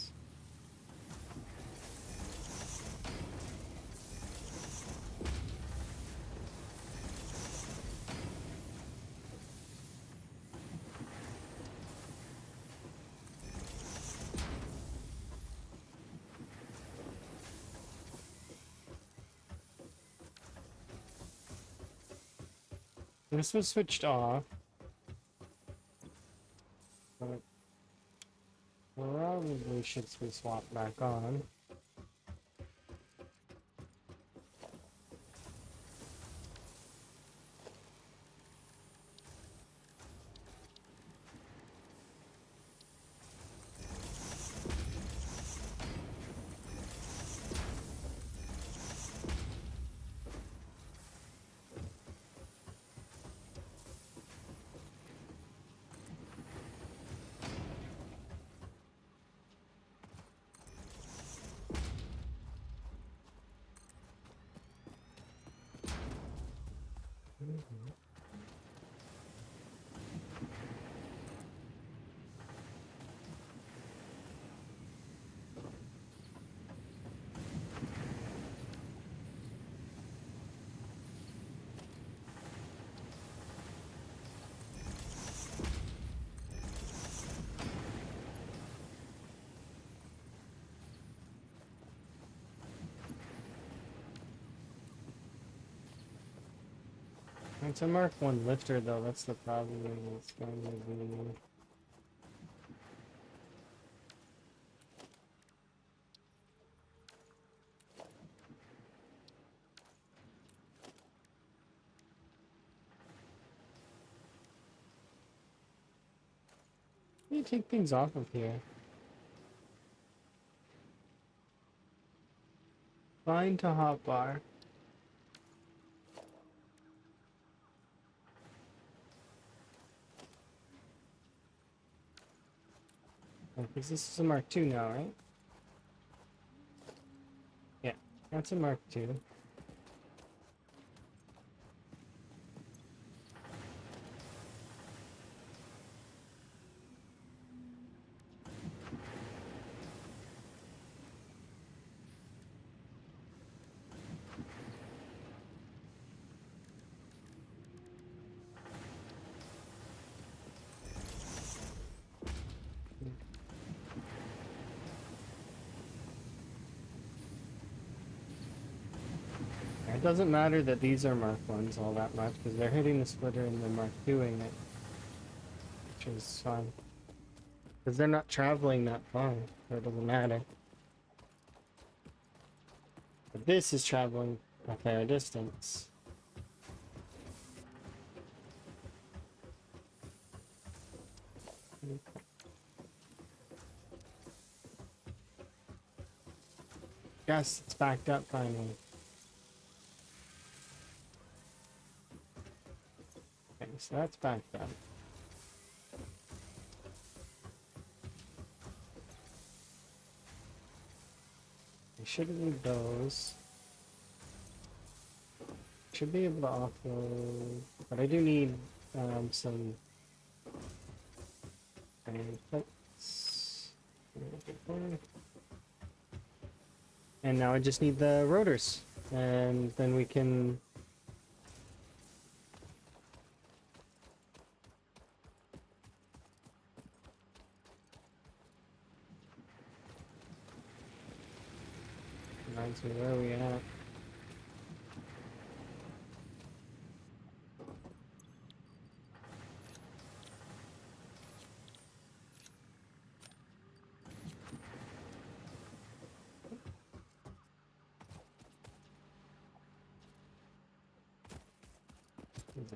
S4: This was switched off. But probably should be swapped back on. It's a Mark 1 lifter though, that's the problem. It's going to be... Let me take things off of here. Find to hotbar. Because this is a Mark II now, right? Yeah, that's a Mark II. It doesn't matter that these are Mark 1s all that much, because they're hitting the splitter and they're Mark 2ing it. Which is fine. Because they're not traveling that far, so it doesn't matter. But this is traveling a fair distance. Yes, it's backed up finally. Okay, so that's backed up. I shouldn't need those. Should be able to offload, but I do need some plates. And now I just need the rotors, and then we can reminds me where we at.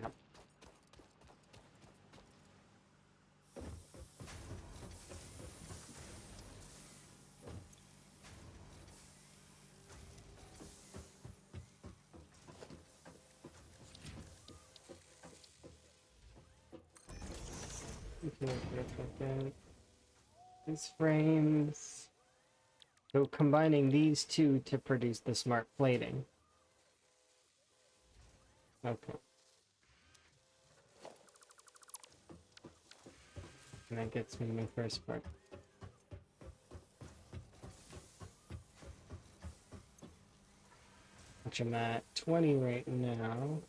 S4: Yep. Okay. These frames. So combining these two to produce the smart plating. Okay. And that gets me my first part. Which I'm at 20 right now.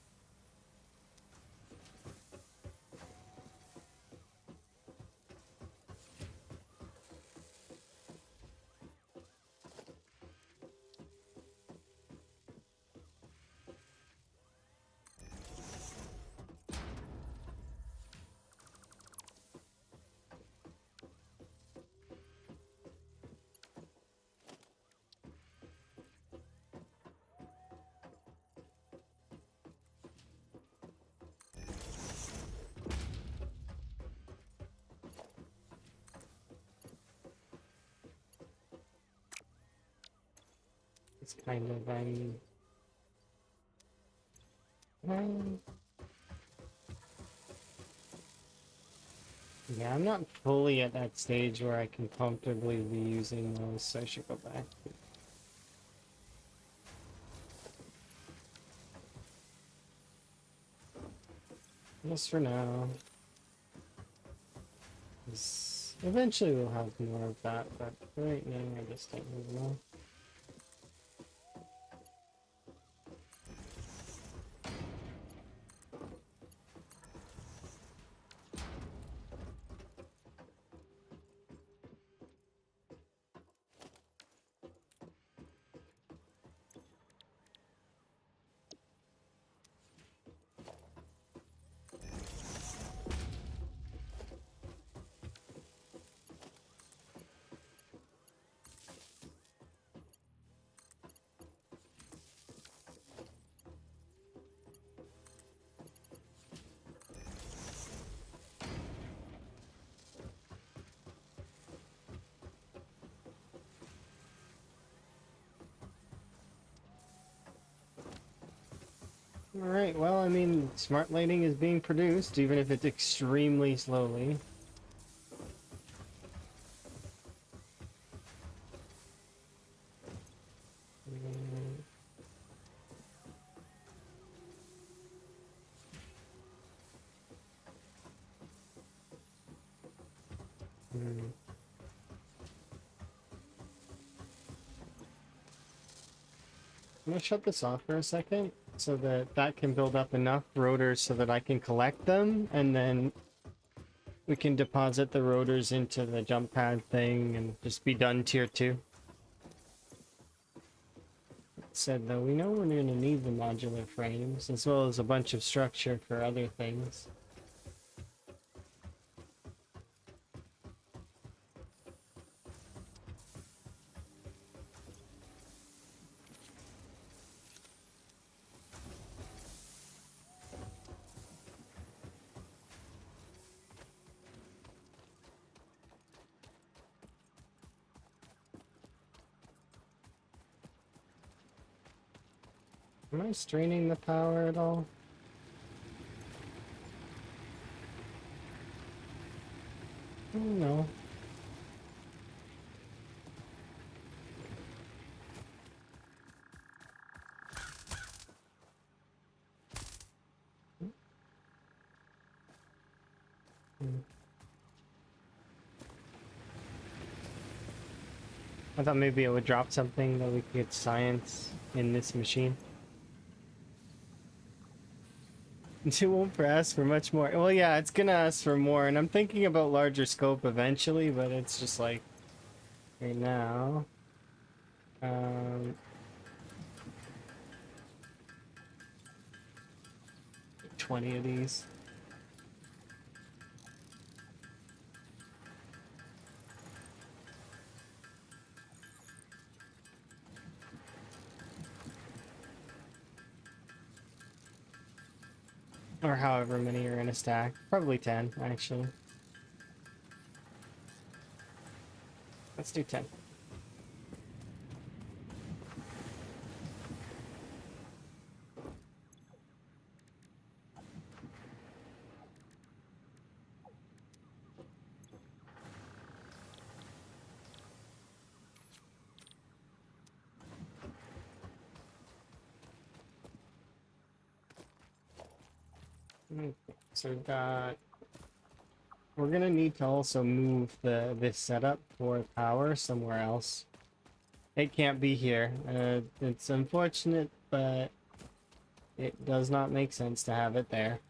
S4: It's kind of yeah, I'm not fully at that stage where I can comfortably be using those, so I should go back. Just for now. 'Cause eventually we'll have more of that, but right now I just don't really know. Alright, well, I mean, smart lighting is being produced, even if it's extremely slowly. Hmm. I'm gonna shut this off for a second so that that can build up enough rotors so that I can collect them, and then we can deposit the rotors into the jump pad thing and just be done tier 2. That said, though, we know we're gonna need the modular frames as well as a bunch of structure for other things. Am I straining the power at all? I don't know. I thought maybe it would drop something that we could get science in this machine. It won't ask for much more. Well, yeah, it's gonna ask for more, and I'm thinking about larger scope eventually, but it's just like right now. Um, 20 of these. Or however many are in a stack. Probably 10, actually. Let's do 10. Okay, so we've got... We're gonna need to also move this setup for power somewhere else. It can't be here. It's unfortunate, but it does not make sense to have it there.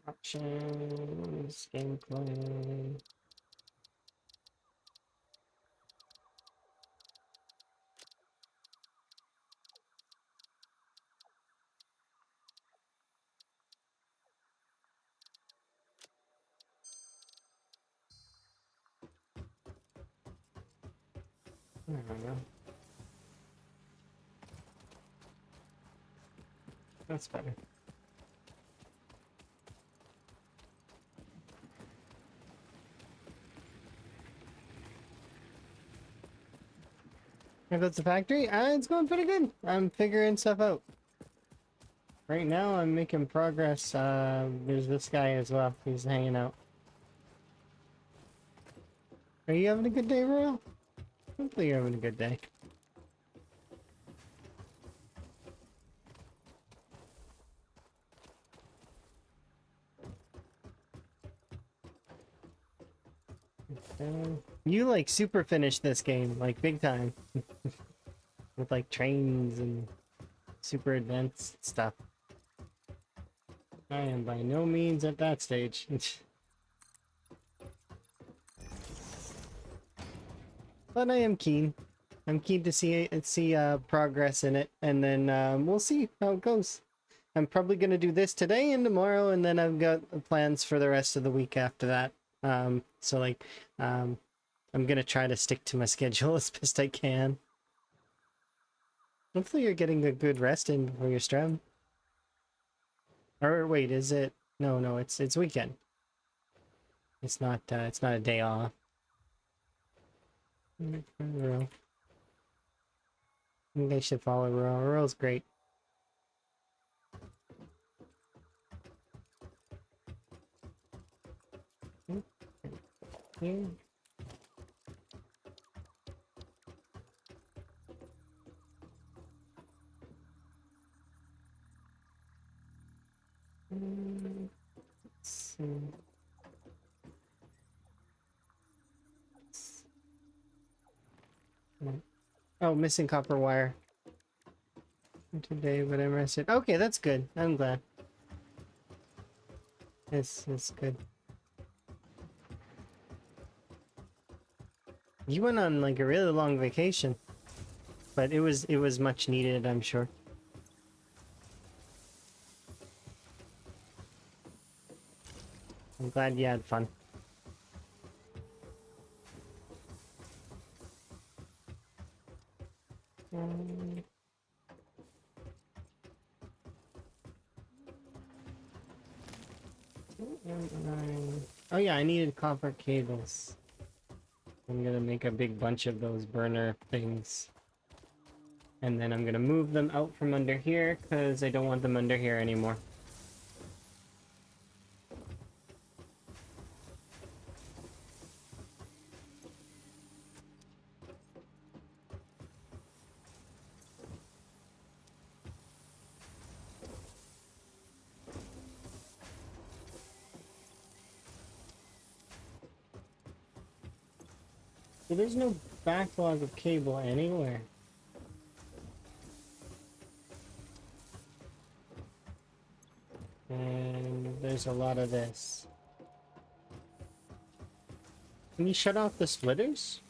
S4: Options, gameplay. I don't know. That's better. Here goes the factory. It's going pretty good. I'm figuring stuff out. Right now, I'm making progress. There's this guy as well. He's hanging out. Are you having a good day, Royal? Hopefully you're having a good day. You like super finished this game, like big time. With like trains and super advanced stuff. I am by no means at that stage. But I am keen. I'm keen to see progress in it, and then we'll see how it goes. I'm probably gonna do this today and tomorrow, and then I've got plans for the rest of the week after that. So like, I'm gonna try to stick to my schedule as best I can. Hopefully you're getting a good rest in before your stream. Or wait, is it? No, it's weekend. It's not a day off. I think I should follow Rural. Rural's great. Yeah. Let's see. Oh, missing copper wire. Today, but I'm rested. Okay, that's good. I'm glad. It's good. You went on like a really long vacation, but it was much needed, I'm sure. I'm glad you had fun. Oh yeah, I needed copper cables. I'm gonna make a big bunch of those burner things. And then I'm gonna move them out from under here, because I don't want them under here anymore. So there's no backlog of cable anywhere. And there's a lot of this. Can you shut off the splitters?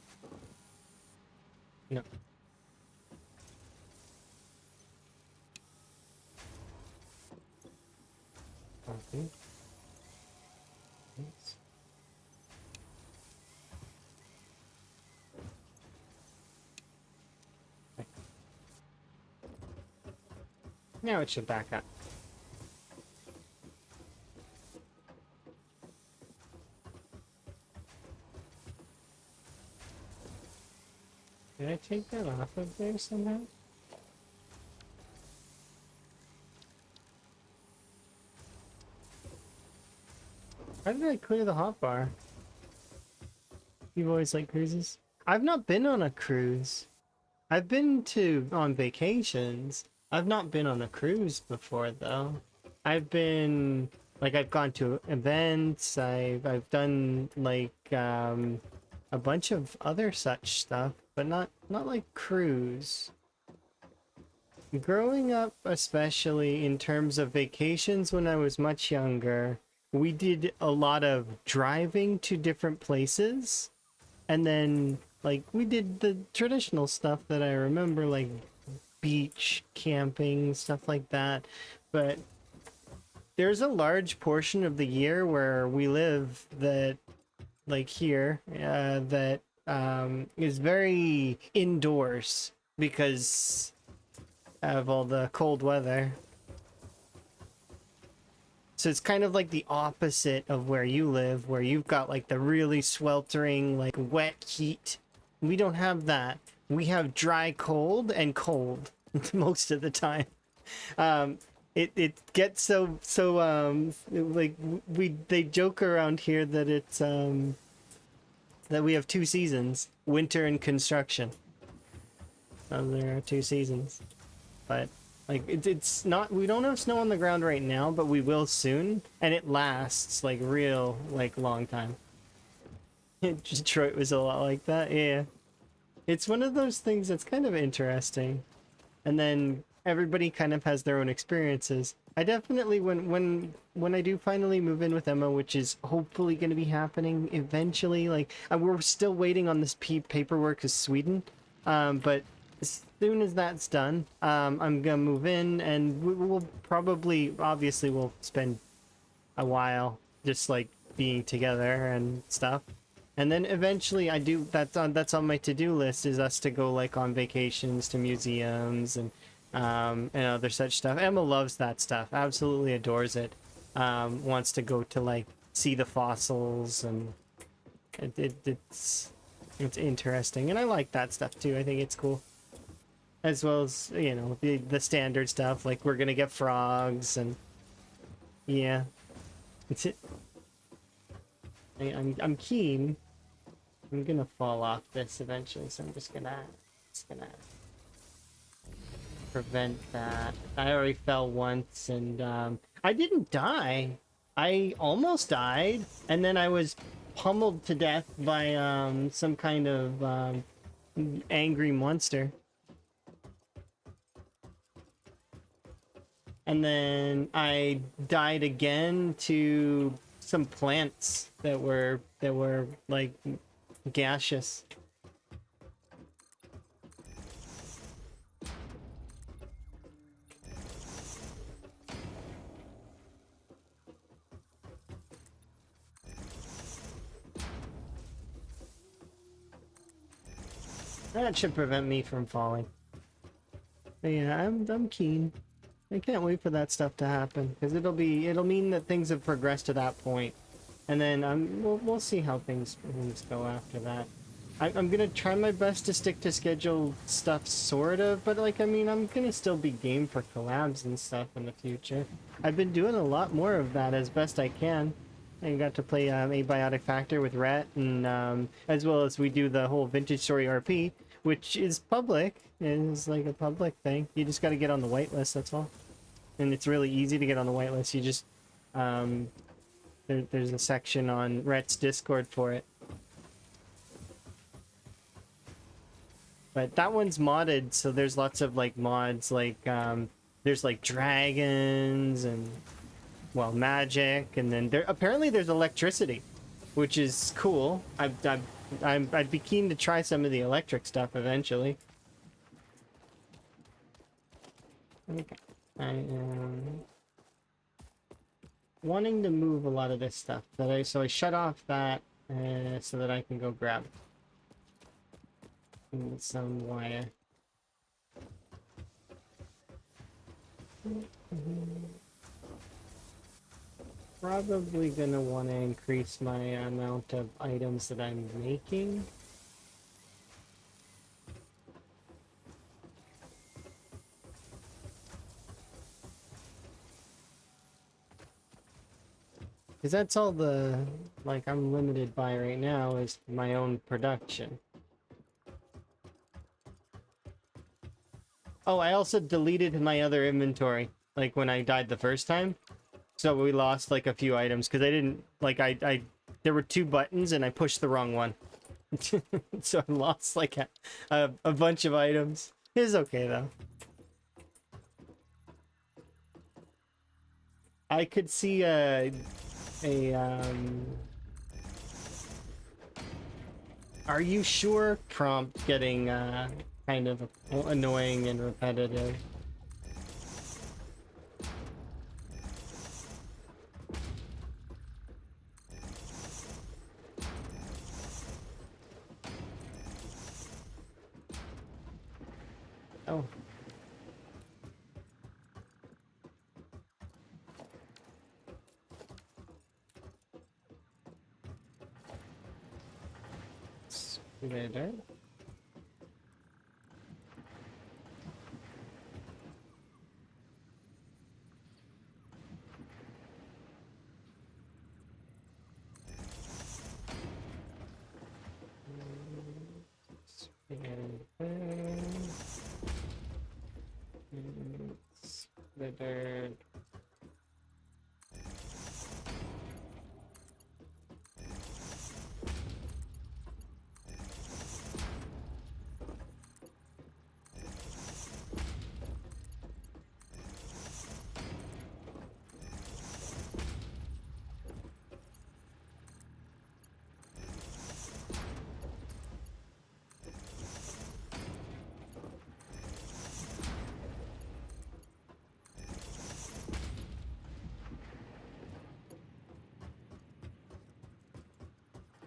S4: No. Okay. Thanks. Now it should back up. Did I take that off of there somehow?
S1: How did I clear the hotbar? You've always liked cruises? I've not been on a cruise. I've been on vacations. I've not been on a cruise before though. I've been like I've gone to events. I've done like a bunch of other such stuff, but not like cruise. Growing up, especially in terms of vacations when I was much younger, we did a lot of driving to different places. And then, like, we did the traditional stuff that I remember, like beach camping, stuff like that. But there's a large portion of the year where we live that, like here, that is very indoors because of all the cold weather. So it's kind of like the opposite of where you live, where you've got like the really sweltering, like wet heat. We don't have that. We have dry cold and cold most of the time. It gets so like they joke around here that it's that we have two seasons, winter and construction. There are two seasons. But like it's not, we don't have snow on the ground right now, but we will soon, and it lasts like real like long time. Detroit was a lot like that. Yeah, it's one of those things that's kind of interesting, and then everybody kind of has their own experiences. I definitely, when I do finally move in with Emma, which is hopefully going to be happening eventually, like we're still waiting on this paperwork as Sweden, but as soon as that's done, I'm gonna move in, and we'll probably, obviously, we'll spend a while just like being together and stuff, and then eventually that's on my to-do list, is us to go like on vacations to museums and other such stuff. Emma loves that stuff, absolutely adores it. Wants to go to like see the fossils, and it's interesting, and I like that stuff too. I think it's cool. As well as, you know, the standard stuff, like we're gonna get frogs, and yeah, it's it. I'm keen. I'm gonna fall off this eventually, so I'm just gonna prevent that. I already fell once, and I didn't die. I almost died, and then I was pummeled to death by some kind of angry monster. And then I died again to some plants that were like gaseous. That should prevent me from falling. But yeah, I'm keen. I can't wait for that stuff to happen, because it'll mean that things have progressed to that point, and then we'll see how things go after that. I'm gonna try my best to stick to scheduled stuff, sort of, but like, I mean, I'm gonna still be game for collabs and stuff in the future. I've been doing a lot more of that as best I can. I got to play Abiotic Factor with Rhett, and as well as we do the whole Vintage Story RP, which is public. It's like a public thing. You just got to get on the whitelist, that's all. And it's really easy to get on the whitelist. You just there's a section on Rhett's Discord for it. But that one's modded, so there's lots of like mods, like there's like dragons and, well, magic, and then apparently there's electricity, which is cool. I'd be keen to try some of the electric stuff eventually. Okay. I am wanting to move a lot of this stuff, so I shut off that so that I can go grab some wire. Probably gonna want to increase my amount of items that I'm making.
S4: Because that's all the, like, I'm limited by right now is my own production. Oh, I also deleted my other inventory, like, when I died the first time. So we lost, like, a few items, because I didn't, like, there were 2 buttons, and I pushed the wrong one. So I lost, like, a bunch of items. It's okay, though. I could see are you sure prompt getting, kind of annoying and repetitive. Oh. Spider. Spider.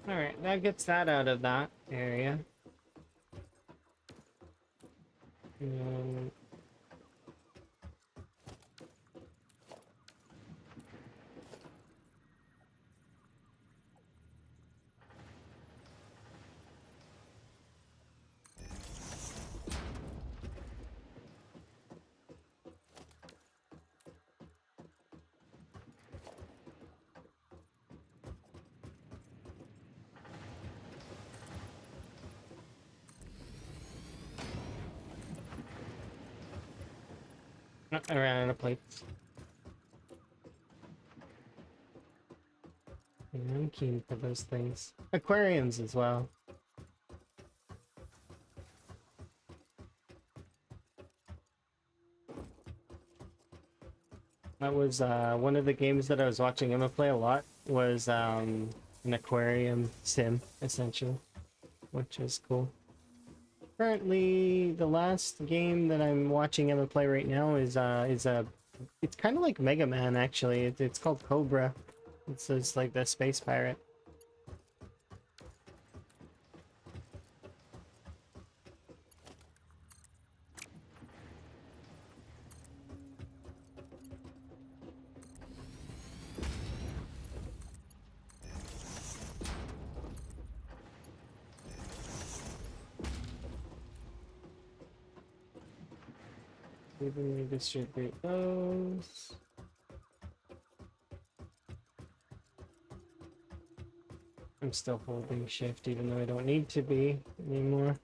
S4: Alright, that gets that out of that area. I ran out of plates. Yeah, I'm keen for those things. Aquariums as well. That was one of the games that I was watching Emma play a lot was an aquarium sim, essentially, which is cool. Currently, the last game that I'm watching Emma play right now is it's kind of like Mega Man actually. It's called Cobra. It's like the space pirate. Evenly distribute those. I'm still holding shift even though I don't need to be anymore.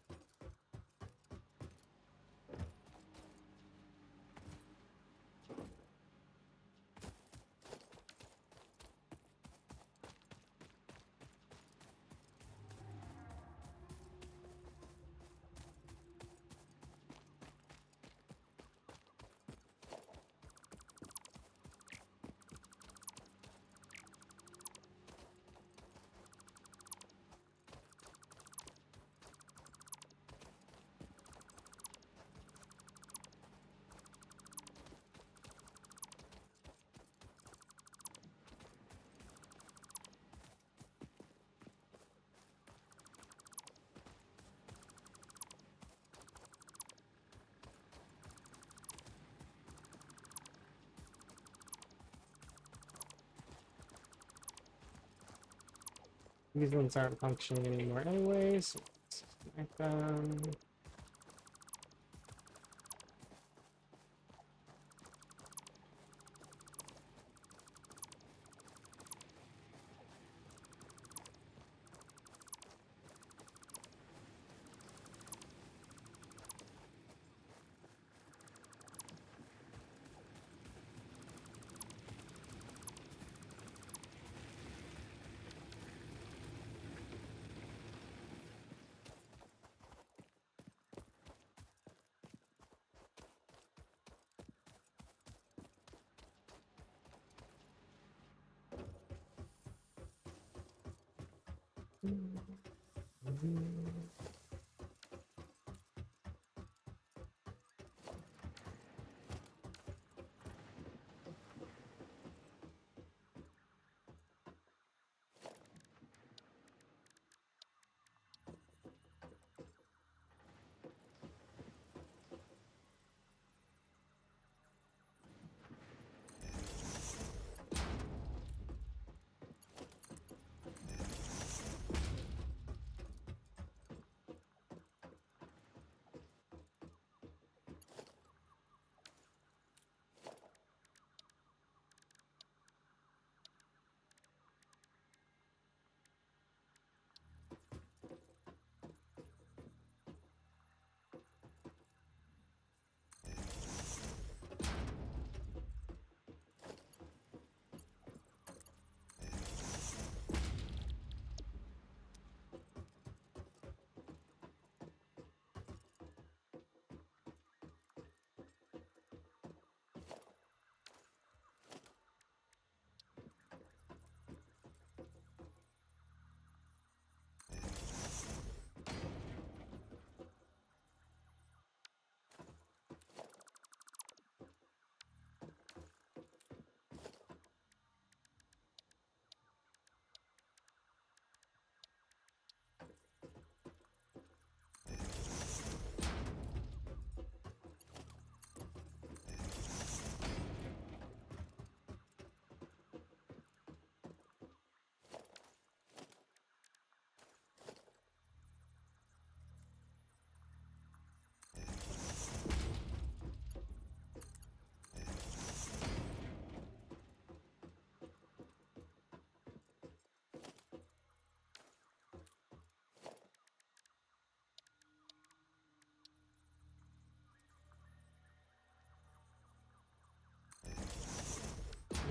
S4: These ones aren't functioning anymore anyways. Like them.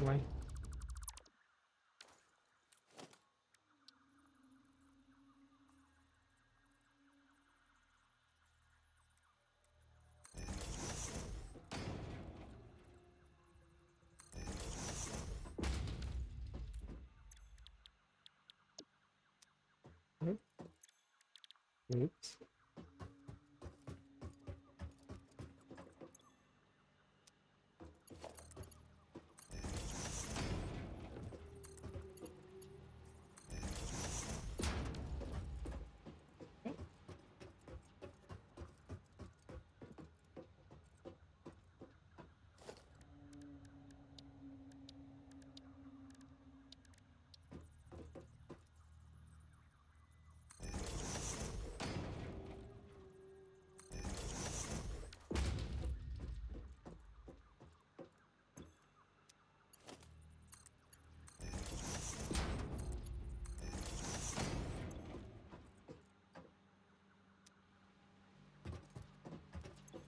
S5: Why? Oops.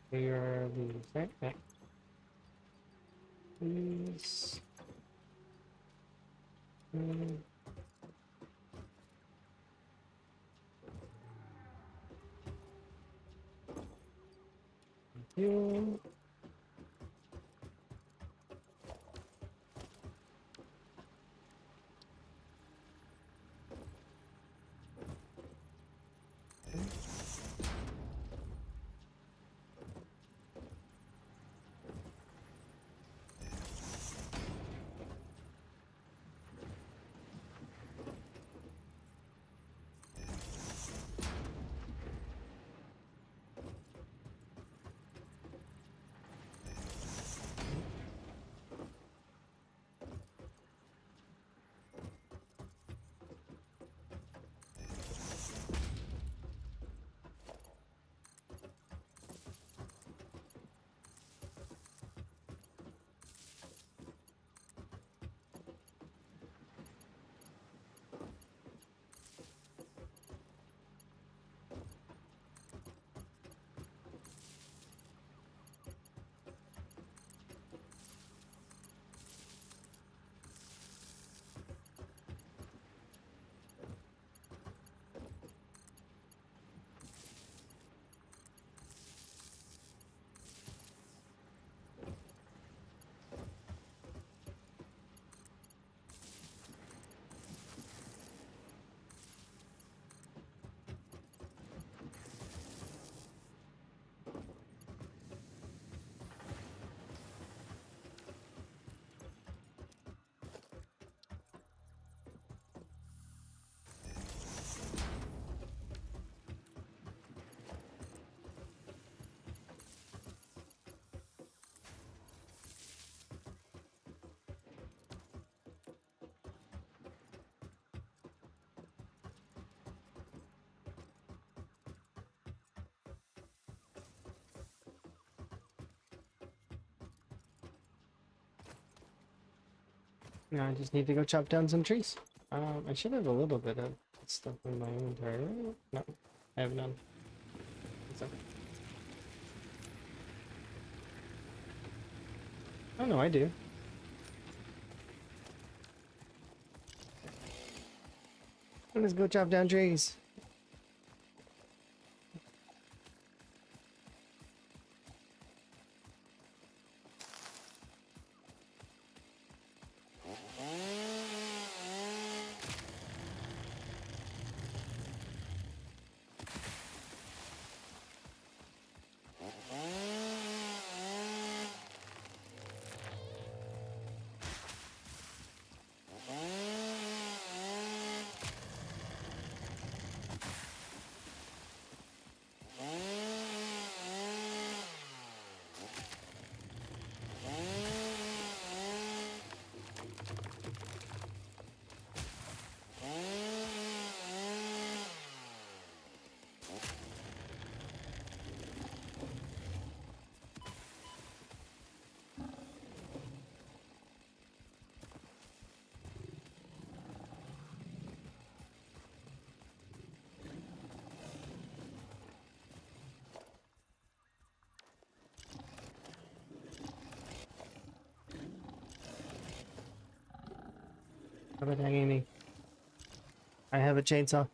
S5: Clear the backpack. Please. Thank you.
S4: Now I just need to go chop down some trees. I should have a little bit of stuff in my inventory. Right? No, I have none. It's okay. Oh no, I do. Let's go chop down trees. Stop attacking me. I have a chainsaw.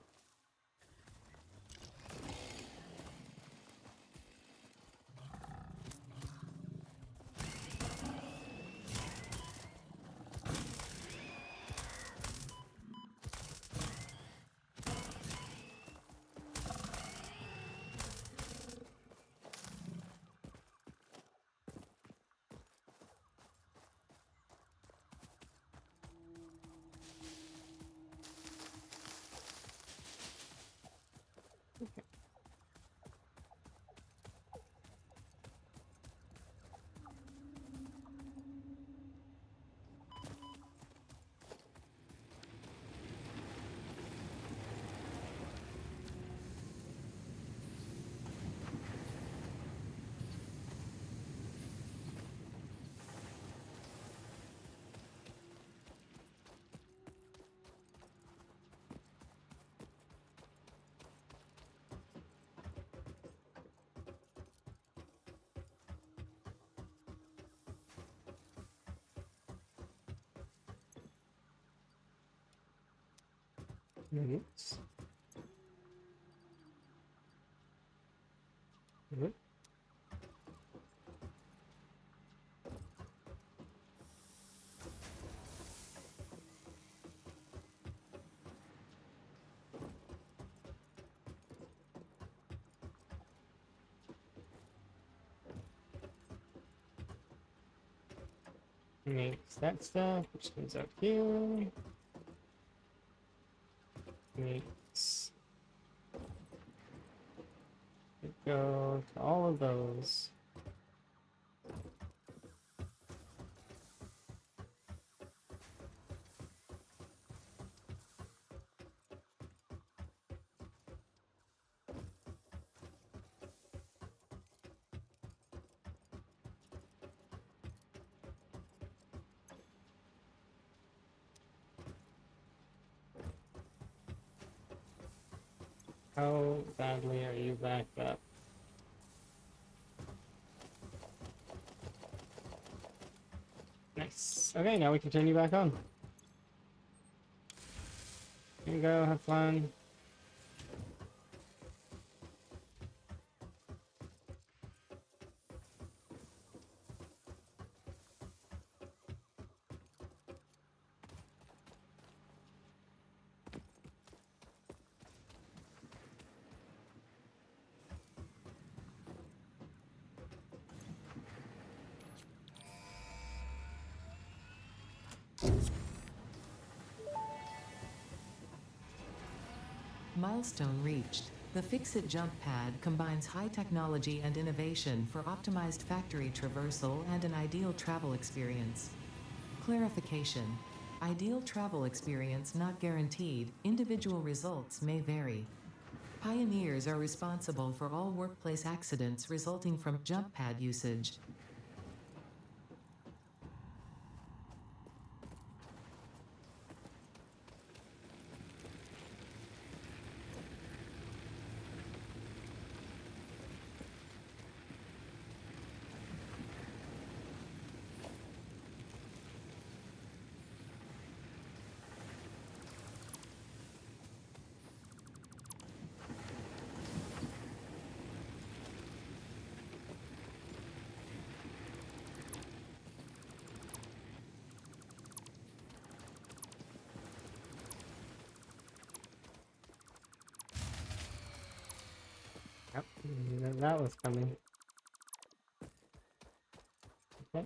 S4: Yes. Mhm. Makes that stuff, which comes out here. Makes it go to all of those. How badly are you backed up? Nice. Okay, now we can turn you back on. Here you go, have fun.
S2: Milestone reached. The Fix-It jump pad combines high technology and innovation for optimized factory traversal and an ideal travel experience. Clarification. Ideal travel experience not guaranteed, individual results may vary. Pioneers are responsible for all workplace accidents resulting from jump pad usage.
S5: that was coming. Okay.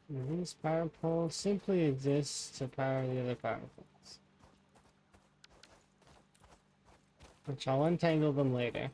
S5: These power poles simply exist to power the other power poles. Which I'll untangle them later.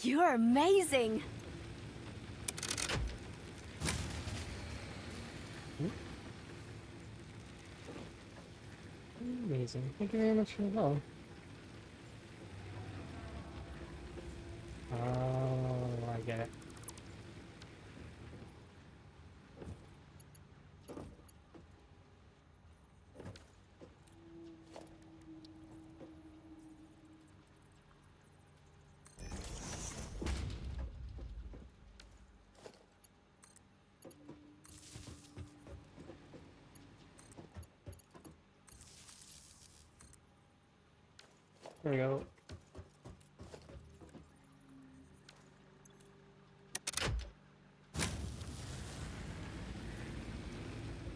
S3: You're amazing.
S5: Amazing. Thank you very much for the help. Oh, I get it. There we go.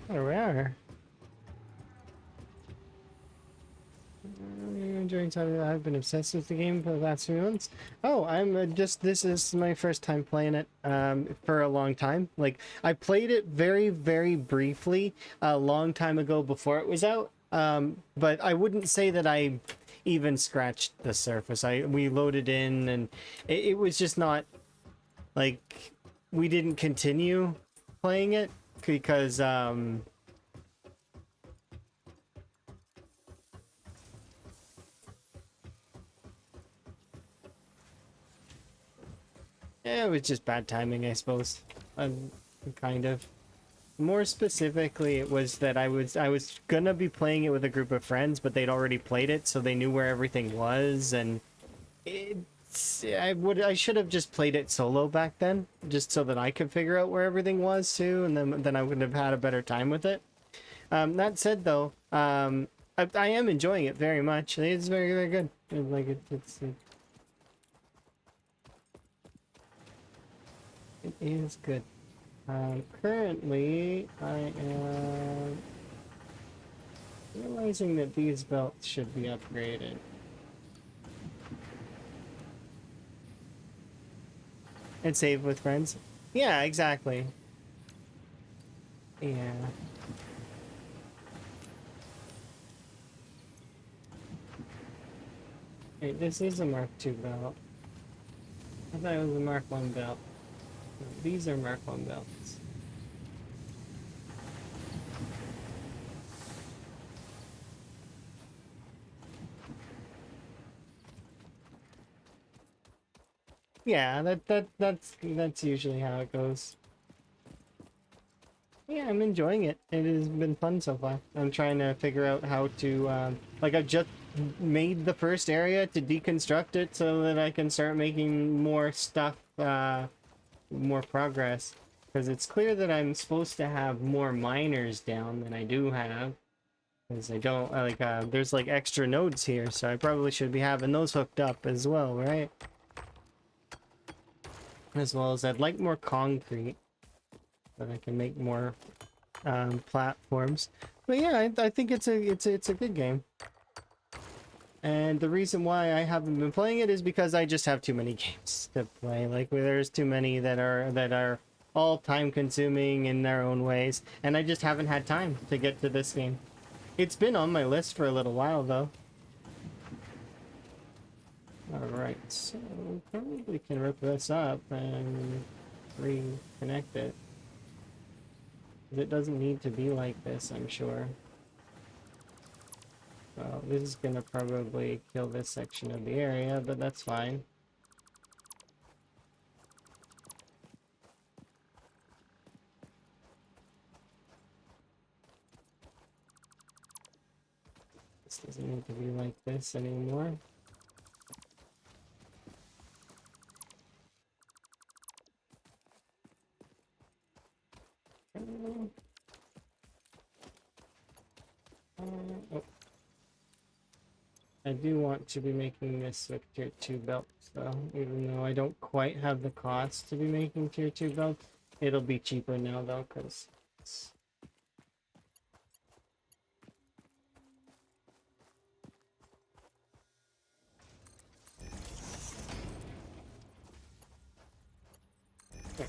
S5: There we are. During time I've been obsessed with the game for the last few months. Oh, I'm this is my first time playing it for a long time. Like, I played it very, very briefly a long time ago before it was out. But I wouldn't say that I even scratched the surface. We loaded in and it was just not like, we didn't continue playing it because yeah, it was just bad timing, I suppose. Kind of. More specifically, it was that I was gonna be playing it with a group of friends, but they'd already played it, so they knew where everything was, and I should have just played it solo back then, just so that I could figure out where everything was too, and then I would have had a better time with it. That said, though, I am enjoying it very much. It's very, very good. Like it is good. Currently, I am realizing that these belts should be upgraded. And save with friends. Yeah, exactly. Yeah. Wait, this is a Mark II belt. I thought it was a Mark I belt. These are Mark I belts. Yeah, that's usually how it goes. Yeah, I'm enjoying it. It has been fun so far. I'm trying to figure out how to like, I've just made the first area to deconstruct it so that I can start making more stuff, more progress. Because it's clear that I'm supposed to have more miners down than I do have. Because I don't, like, there's like extra nodes here, so I probably should be having those hooked up as well, right? As well as I'd like more concrete, that I can make more platforms. But yeah, I think it's a good game. And the reason why I haven't been playing it is because I just have too many games to play. Like, there's too many that are all time consuming in their own ways, and I just haven't had time to get to this game. It's been on my list for a little while though. Alright, so we probably can rip this up and reconnect it. It doesn't need to be like this, I'm sure. Well, this is gonna probably kill this section of the area, but that's fine. This doesn't need to be like this anymore. Oh. I do want to be making this with tier 2 belts though, even though I don't quite have the cost to be making tier 2 belts. It'll be cheaper now though, because it's... Okay.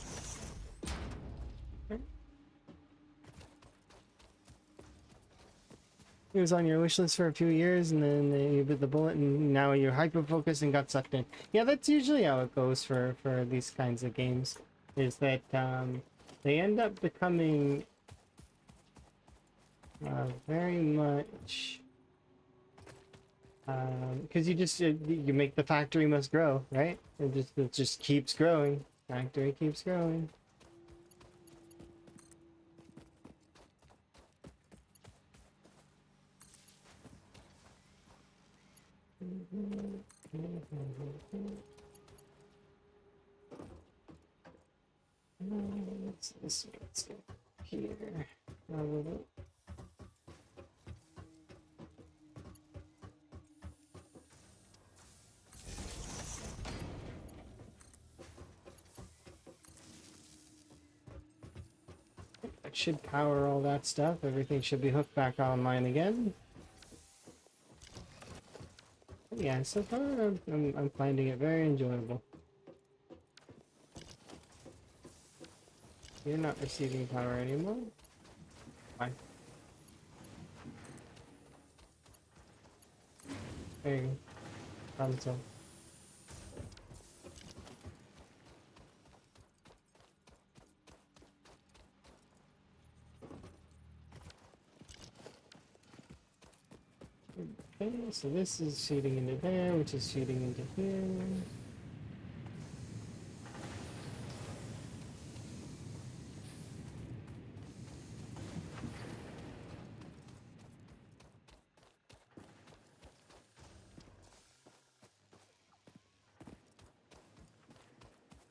S5: It was on your wish list for a few years, and then you bit the bullet, and now you're hyper focused and got sucked in. Yeah, that's usually how it goes for these kinds of games. Is that they end up becoming very much because you make the factory must grow, right? It just keeps growing. Factory keeps growing. Let's go here. That should power all that stuff. Everything should be hooked back online again. Yeah, so far I'm finding it very enjoyable. You're not receiving power anymore. Why? There you go. Problem solved. Okay, so this is feeding into there, which is feeding into here.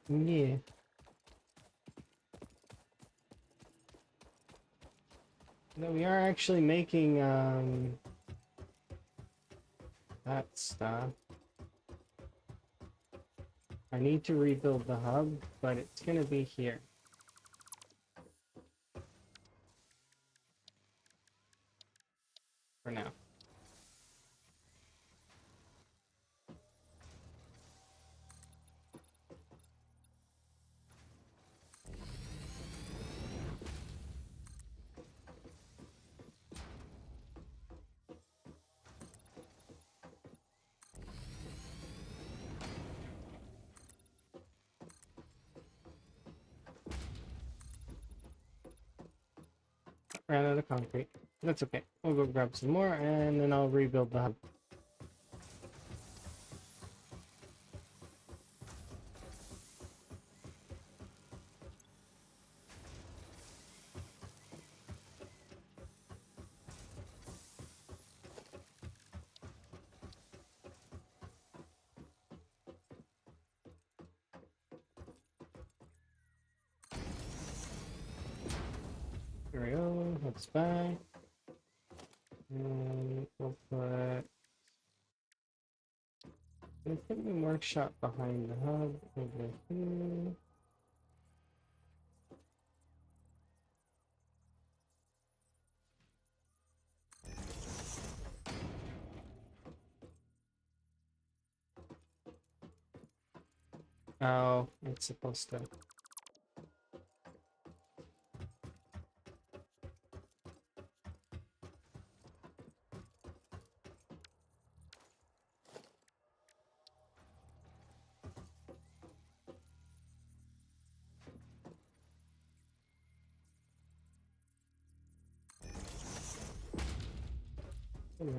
S5: Yeah. No, we are actually making that stuff. I need to rebuild the hub, but it's gonna be here. For now. Ran out of concrete. That's okay. We'll go grab some more and then I'll rebuild the hub. Here we go. Let's back. And we'll put the equipment workshop behind the hub over here. Oh, it's supposed to. Me.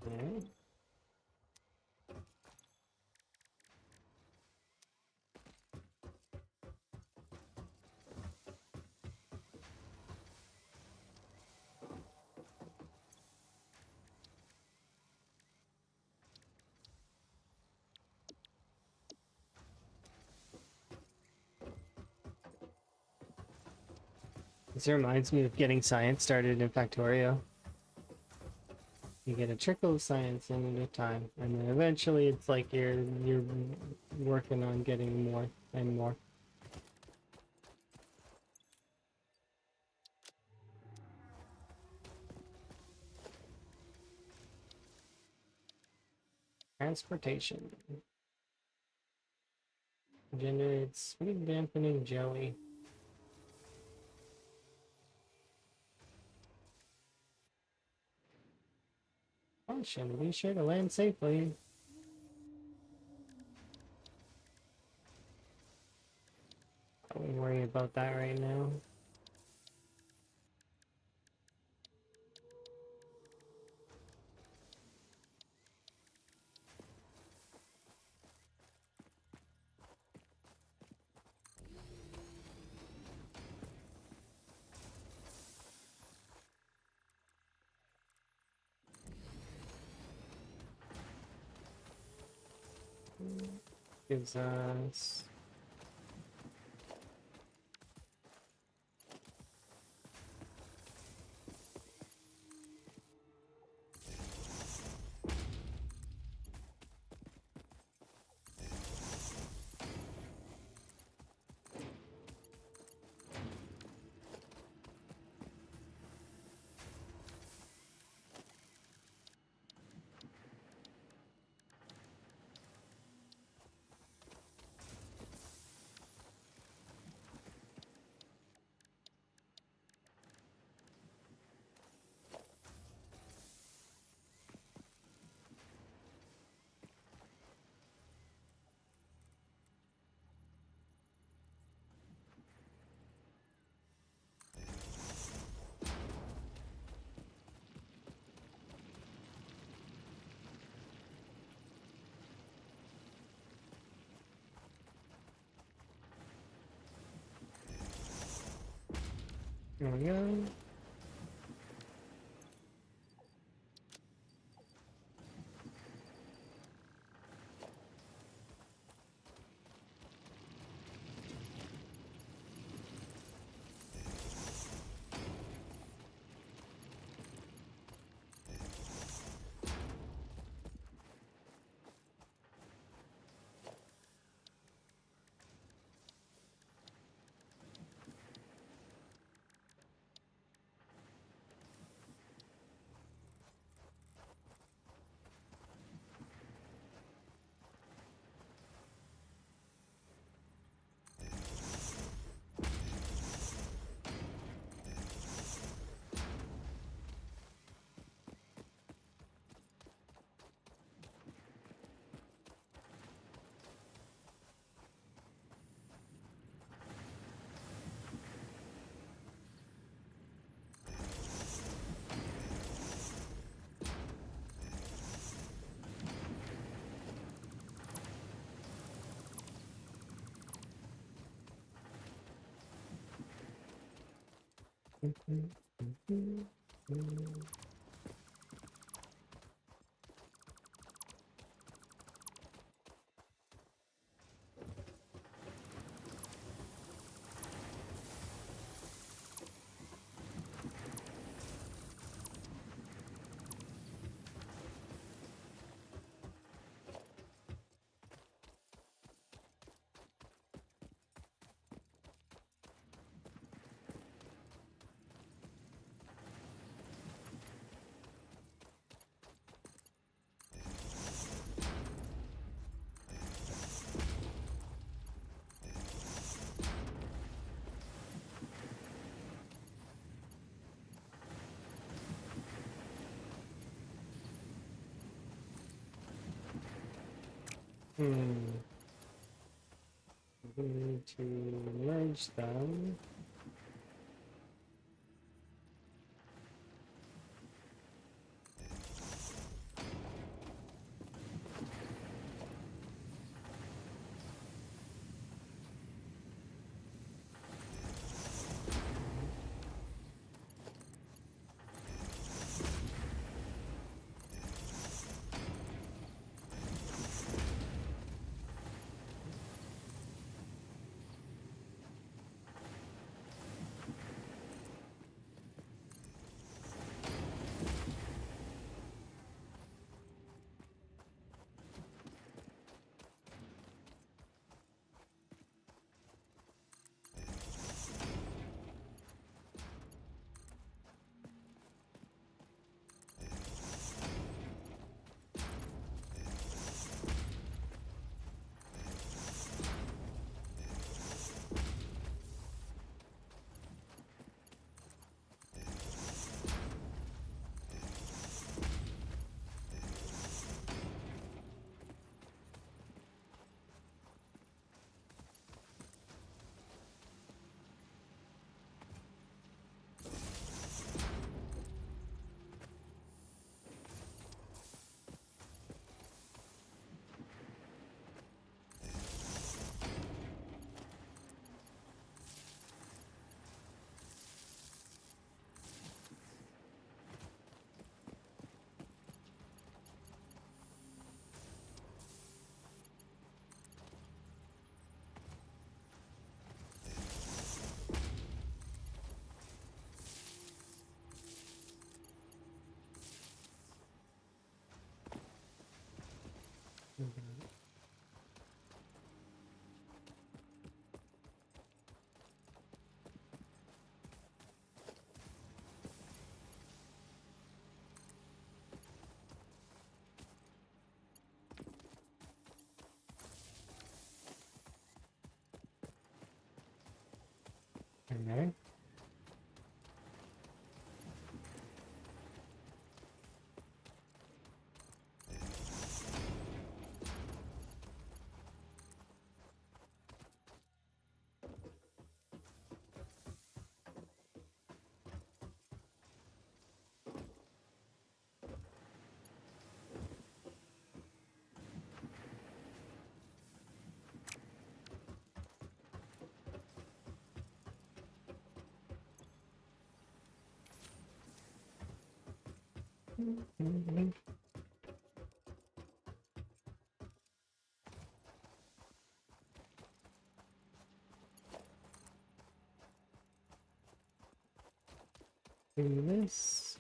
S5: Alright. This reminds me of getting science started in Factorio. You get a trickle of science in at a time, and then eventually it's like you're working on getting more and more. Transportation generates speed dampening jelly. Caution, be sure to land safely. Don't worry about that right now. Gives us there we go. We need to merge them. Okay. Do this.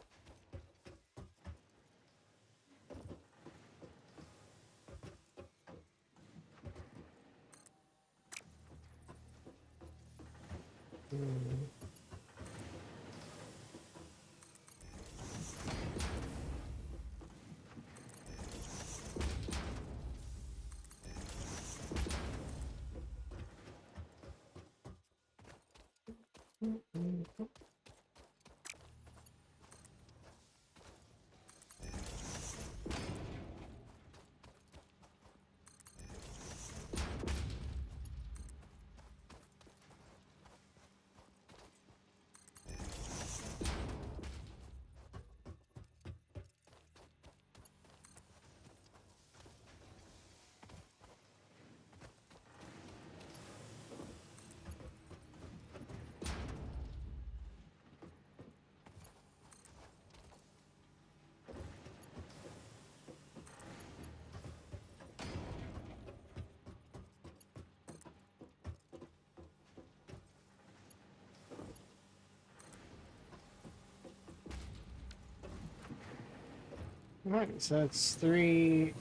S5: Alright, so that's 3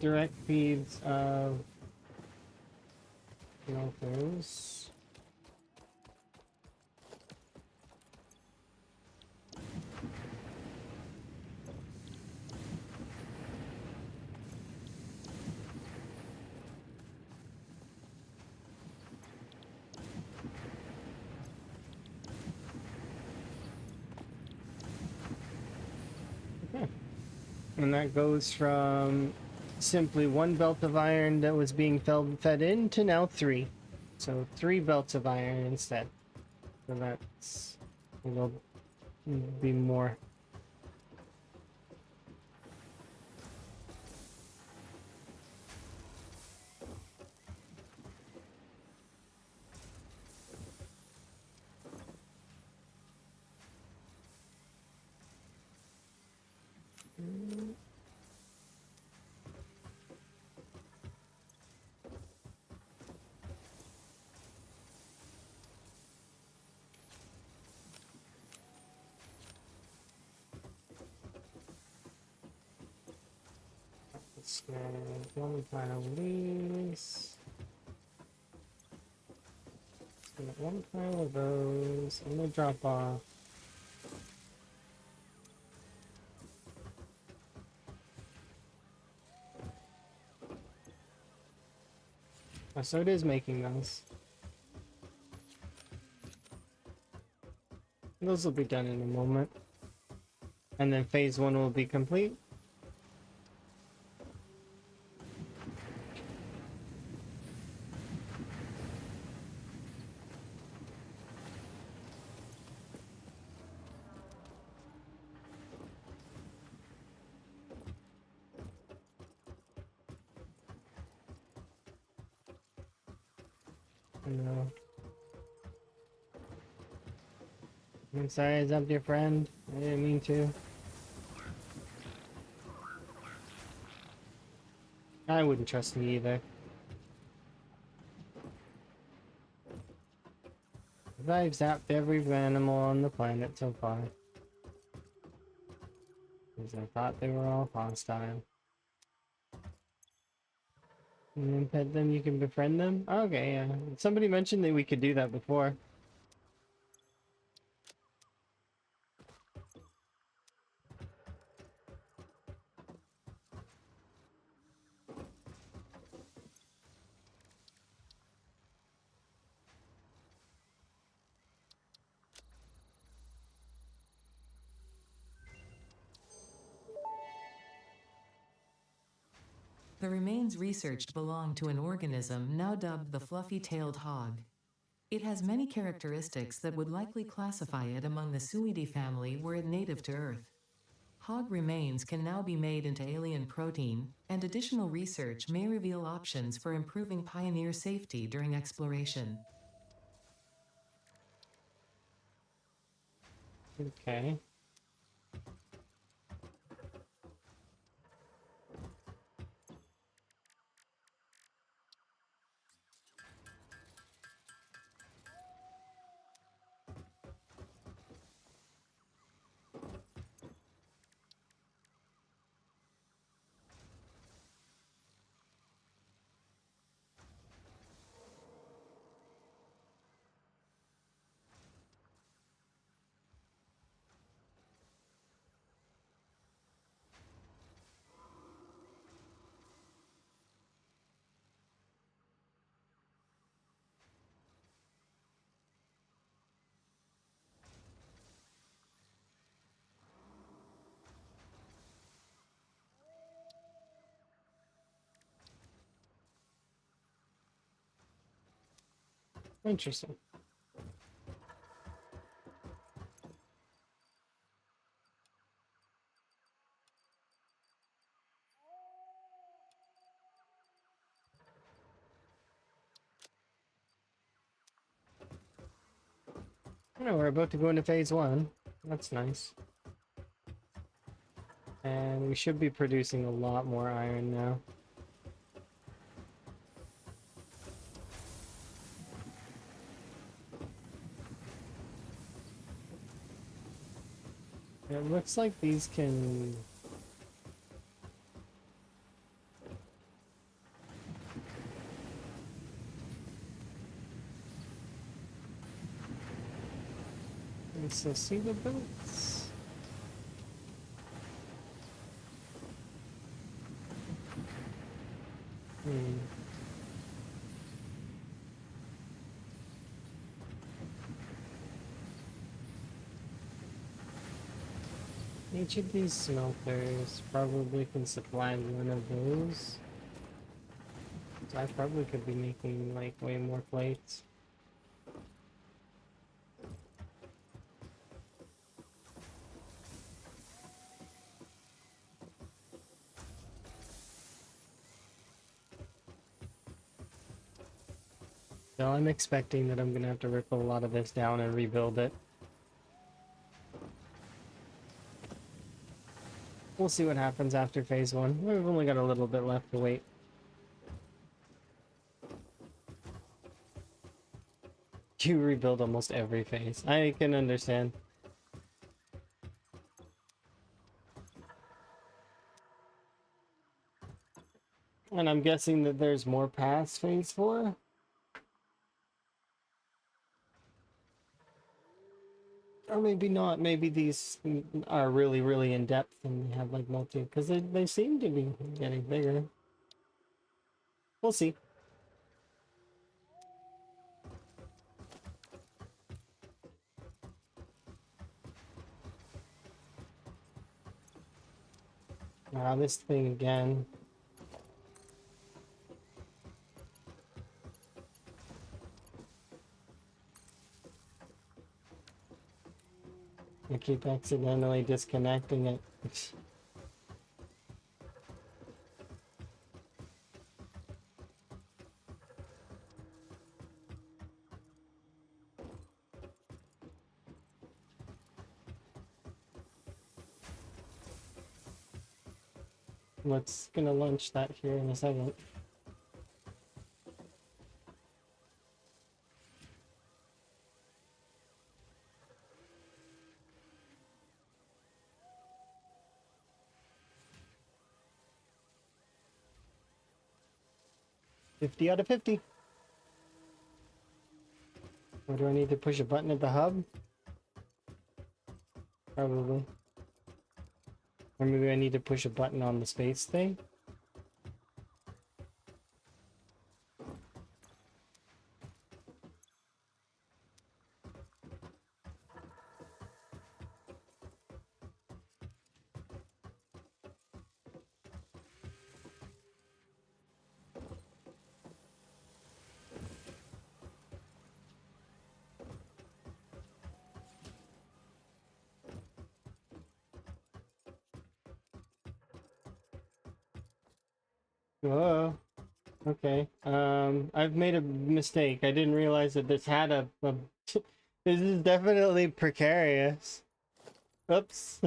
S5: direct feeds of filters. Okay. And that goes from simply one belt of iron that was being fed in to now three. So 3 belts of iron instead. So that's... it'll be more. Let's get one pile of these. Let's get one pile of those. I'm gonna drop off. Oh, so it is making those. Those will be done in a moment. And then phase 1 will be complete. No. I'm sorry I zumped your friend. I didn't mean to. I wouldn't trust me either. I've zapped every animal on the planet so far. Because I thought they were all hostile. And then pet them, you can befriend them? Okay, yeah. Somebody mentioned that we could do that before.
S2: The remains researched belong to an organism now dubbed the fluffy-tailed hog. It has many characteristics that would likely classify it among the Suidae family were it native to Earth. Hog remains can now be made into alien protein, and additional research may reveal options for improving pioneer safety during exploration.
S5: Okay. Interesting. Oh, we're about to go into phase 1. That's nice. And we should be producing a lot more iron now. It looks like these can... Let's see the belts. Each of these smelters probably can supply one of those. So I probably could be making like way more plates. So I'm expecting that I'm gonna have to rip a lot of this down and rebuild it. We'll see what happens after phase 1. We've only got a little bit left to wait. You rebuild almost every phase. I can understand. And I'm guessing that there's more past phase 4? Or maybe not. Maybe these are really, really in depth and have like multi, because they seem to be getting bigger. We'll see. This thing again. I keep accidentally disconnecting it. Let's gonna launch that here in a second. $50 out of 50. Or do I need to push a button at the hub? Probably. Or maybe I need to push a button on the space thing? Whoa. Okay. I've made a mistake. I didn't realize that this had a this is definitely precarious. Oops.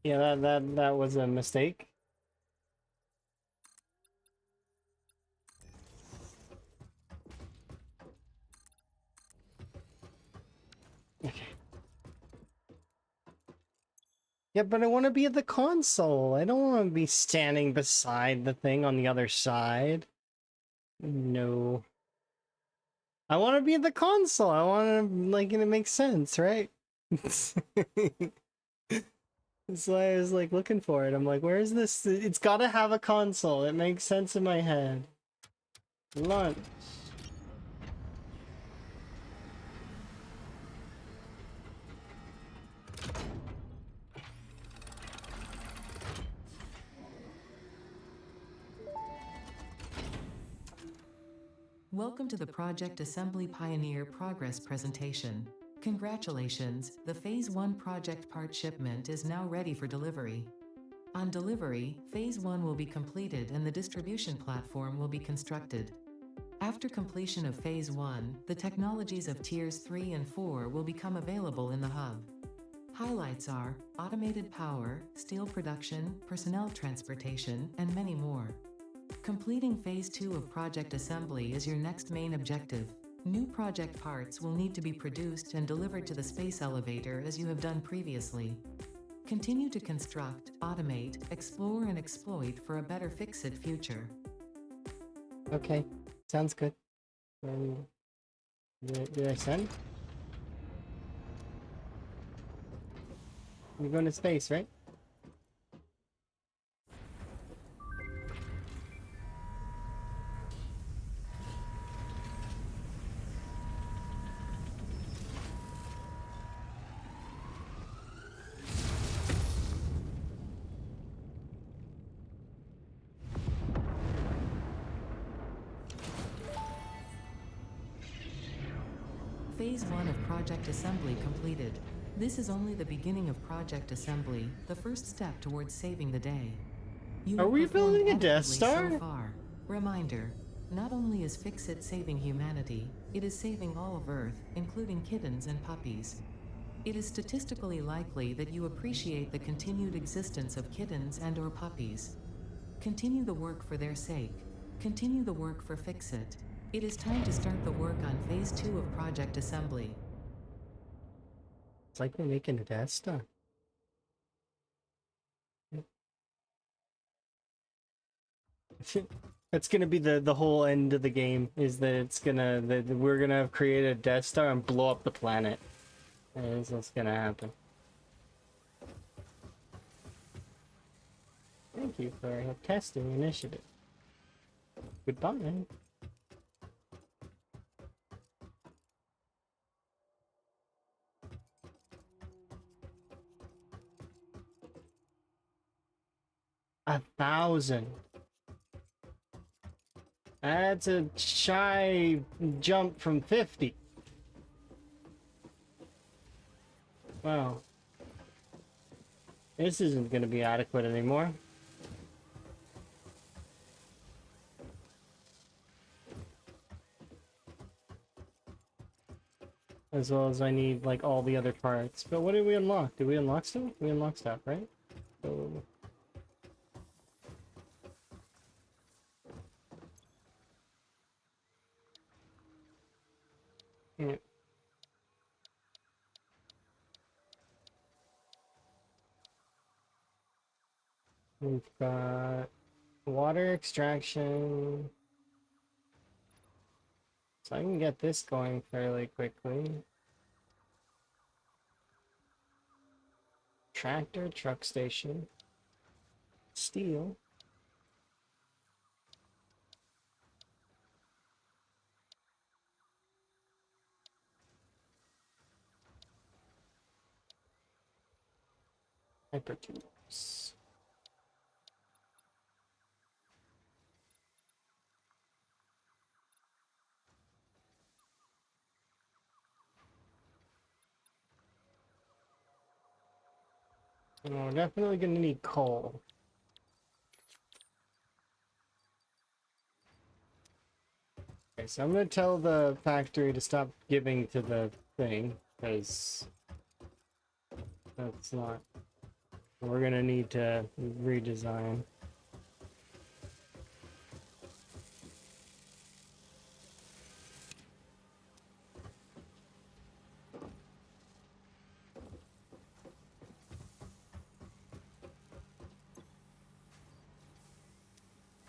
S5: Yeah, that was a mistake. Okay. Yeah, but I want to be at the console. I don't want to be standing beside the thing on the other side. No. I want to be at the console. I want to, like, it makes sense, right? That's why I was, like, looking for it. I'm like, where is this? It's got to have a console. It makes sense in my head. Lunch.
S2: Welcome to the Project Assembly Pioneer Progress presentation. Congratulations, the Phase 1 project part shipment is now ready for delivery. On delivery, Phase 1 will be completed and the distribution platform will be constructed. After completion of Phase 1, the technologies of Tiers 3 and 4 will become available in the hub. Highlights are automated power, steel production, personnel transportation, and many more. Completing Phase 2 of Project Assembly is your next main objective. New project parts will need to be produced and delivered to the space elevator as you have done previously. Continue to construct, automate, explore and exploit for a better Fix-It future.
S5: Okay, sounds good. Did I send? You're going to space, right?
S2: Phase 1 of Project Assembly completed. This is only the beginning of Project Assembly, the first step towards saving the day. You
S5: Are
S2: have
S5: we
S2: performed
S5: building a Death
S2: adequately
S5: Star?
S2: so far. Reminder, not only is Fix-It saving humanity, it is saving all of Earth, including kittens and puppies. It is statistically likely that you appreciate the continued existence of kittens and/or puppies. Continue the work for their sake. Continue the work for Fix-It. It is time to start the work on Phase 2 of Project Assembly.
S5: It's like we're making a Death Star. That's gonna be the whole end of the game, is that it's gonna that we're gonna create a Death Star and blow up the planet. That is what's gonna happen. Thank you for testing initiative. Goodbye. A 1,000. That's a shy jump from 50. Wow. This isn't going to be adequate anymore. As well as I need, like, all the other parts. But what did we unlock? Did we unlock stuff? We unlocked stuff, right? So... yeah. We've got water extraction. So I can get this going fairly quickly. Tractor, truck station, steel. Hypertubes. And we're definitely going to need coal. Okay, so I'm going to tell the factory to stop giving to the thing, because that's not... we're going to need to redesign.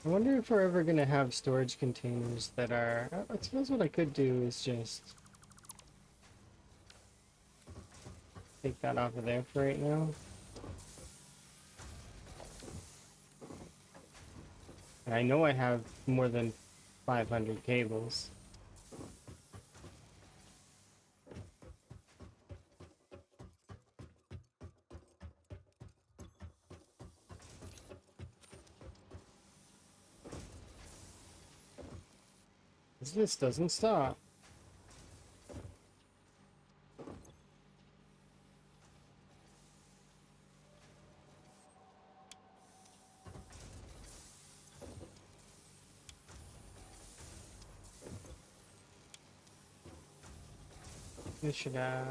S5: I wonder if we're ever going to have storage containers that are... I suppose what I could do is just take that off of there for right now. And I know I have more than 500 cables. This doesn't stop. This should have...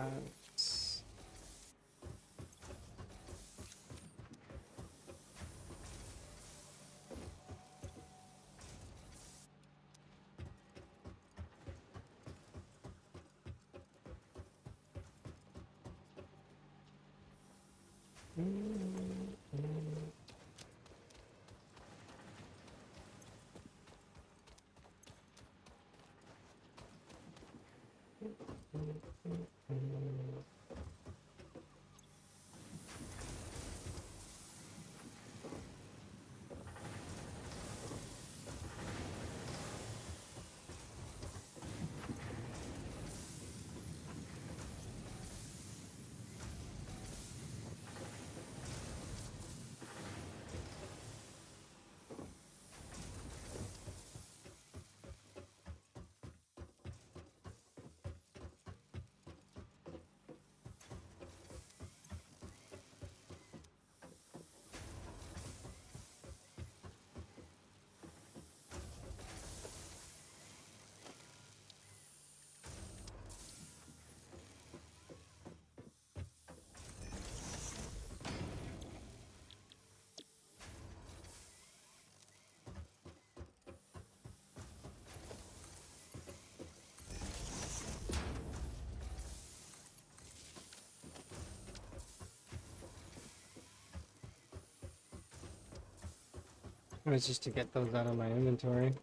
S5: It was just to get those out of my inventory.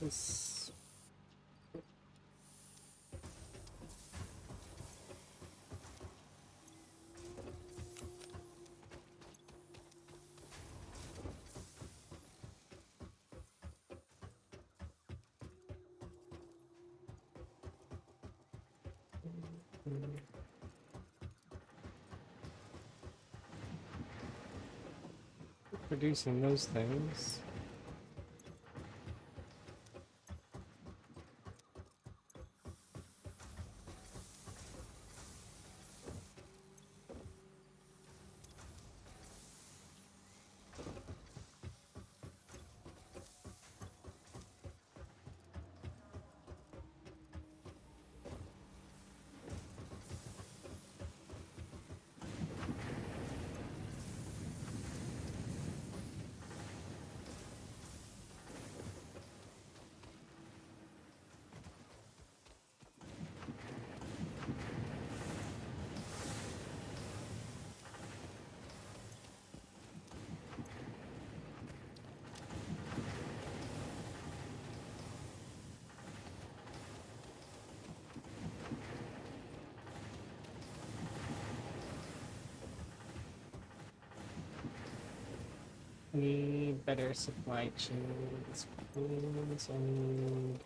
S5: This... Producing those things. Need better supply chains, please. I need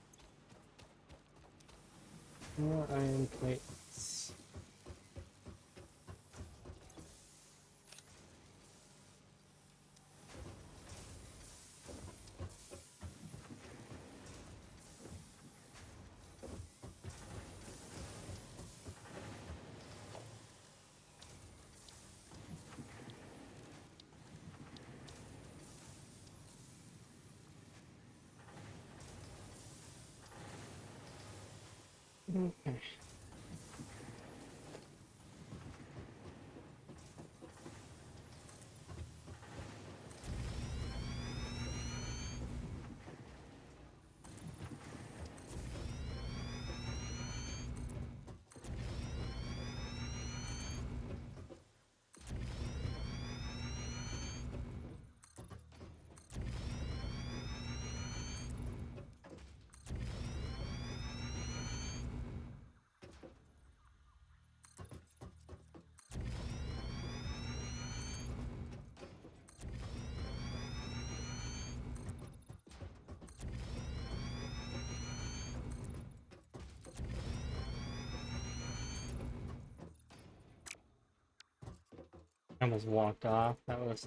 S5: more iron plates. Okay. I almost walked off. That was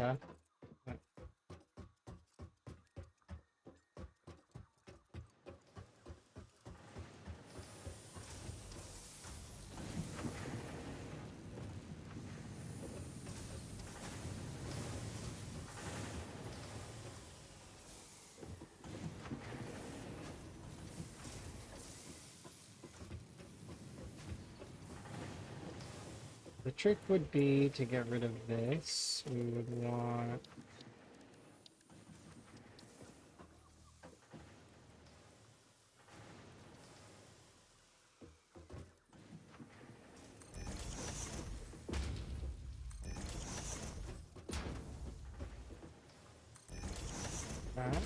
S5: the trick would be to get rid of this. We would want that.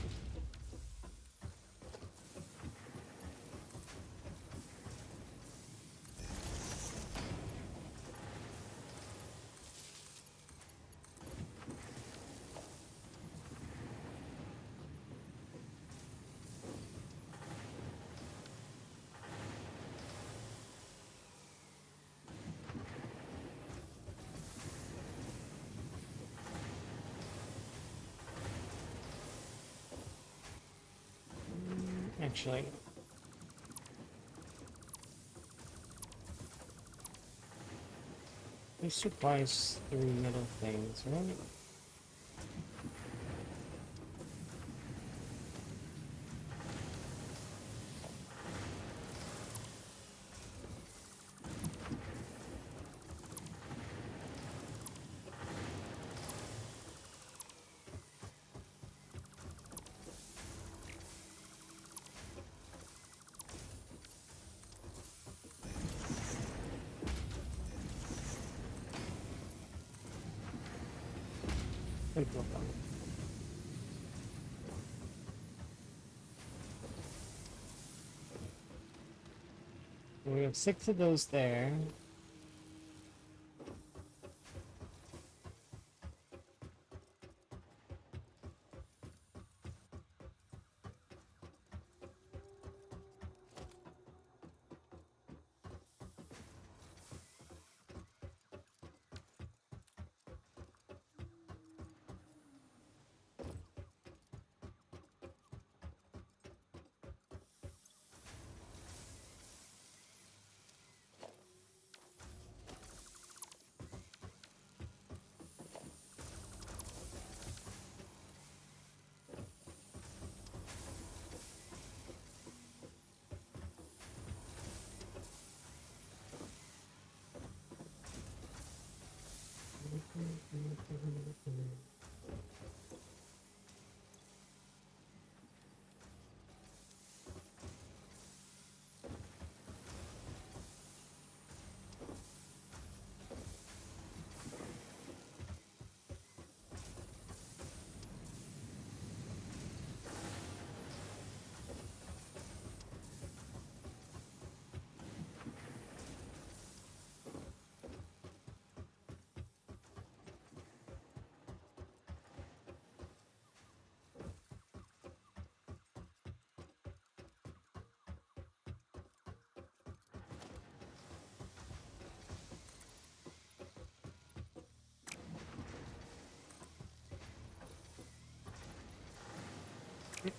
S5: Actually, this supplies 3 middle things, right? It's no problem. We have 6 of those there.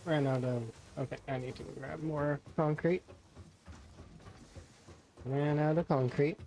S5: Ran out of... Okay, I need to grab more concrete. Ran out of concrete.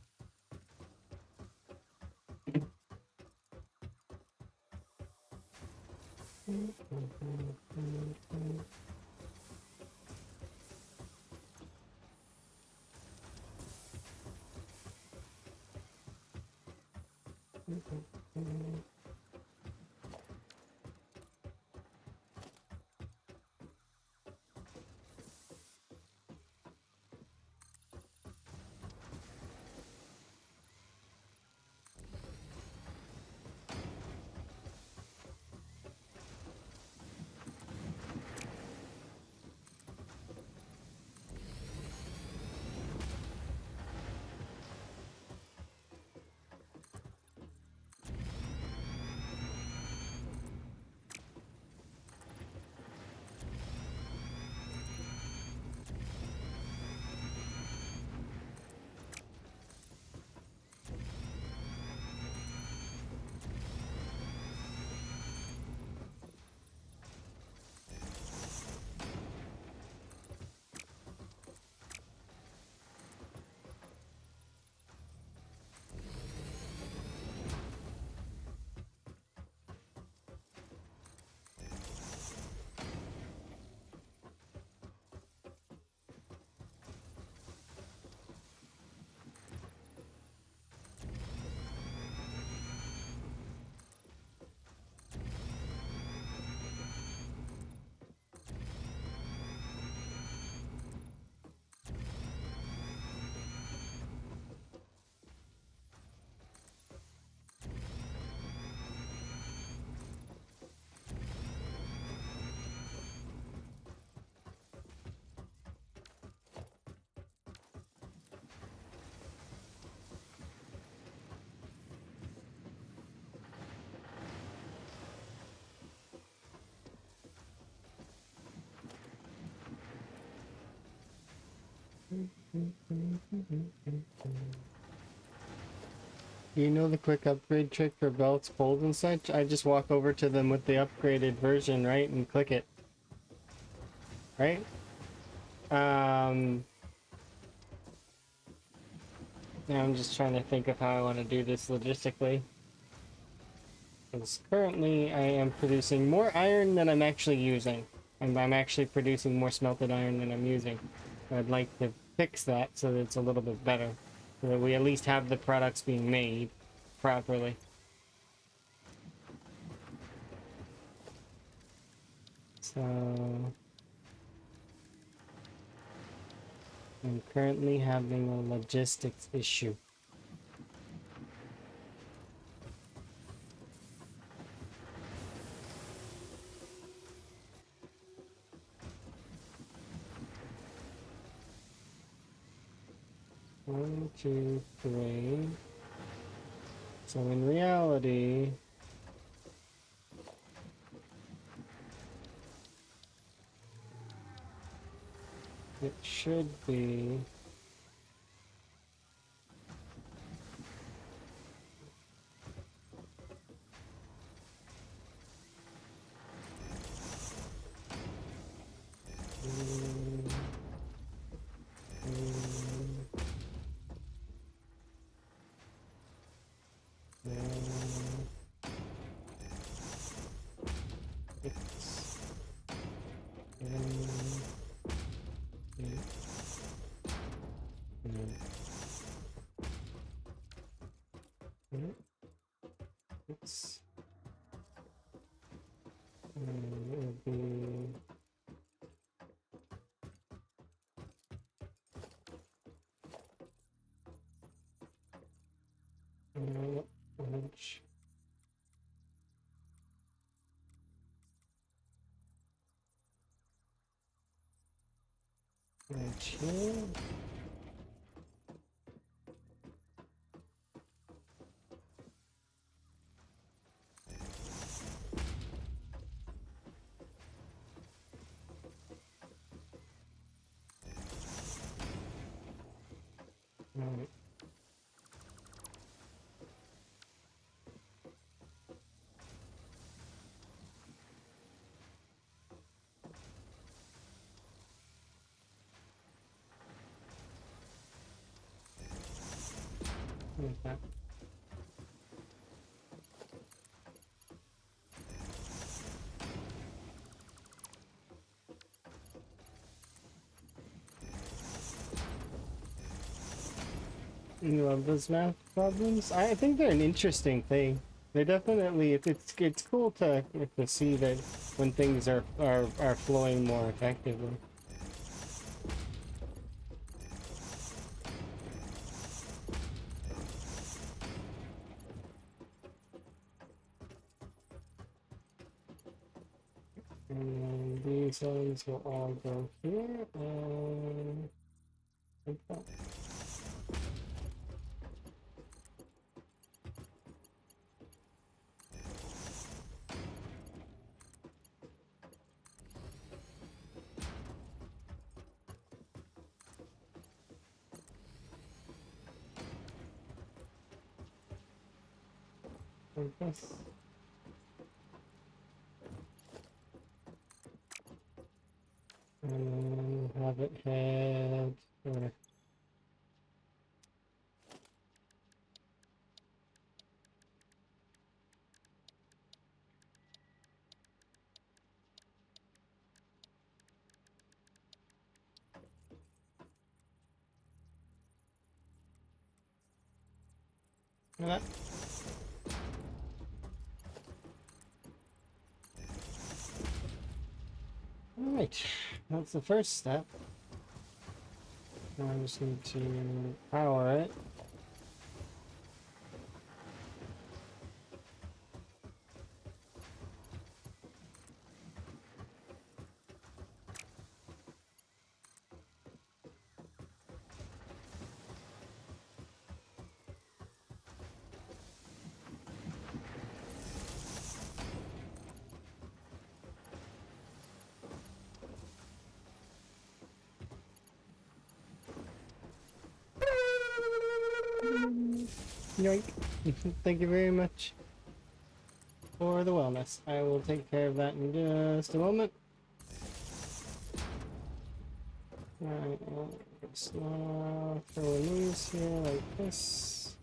S5: Do you know the quick upgrade trick for belts, poles, and such? I just walk over to them with the upgraded version, right, and click it. Right? Now I'm just trying to think of how I want to do this logistically. Because currently I am producing more iron than I'm actually using. And I'm actually producing more smelted iron than I'm using. I'd like to fix that so that it's a little bit better. So that we at least have the products being made properly. So I'm currently having a logistics issue. 1, 2, 3. So in reality, it should be it's it would be homage. Right here. Right. Like that. You love those math problems? I think they're an interesting thing. They're definitely it's cool to see that when things are flowing more effectively. And these ones will all go here and like that. Like this. And have it head where that. Alright, that's the first step. Now I just need to power it. Yoink. Thank you very much for the wellness. I will take care of that in just a moment. Alright, just throw these here like this.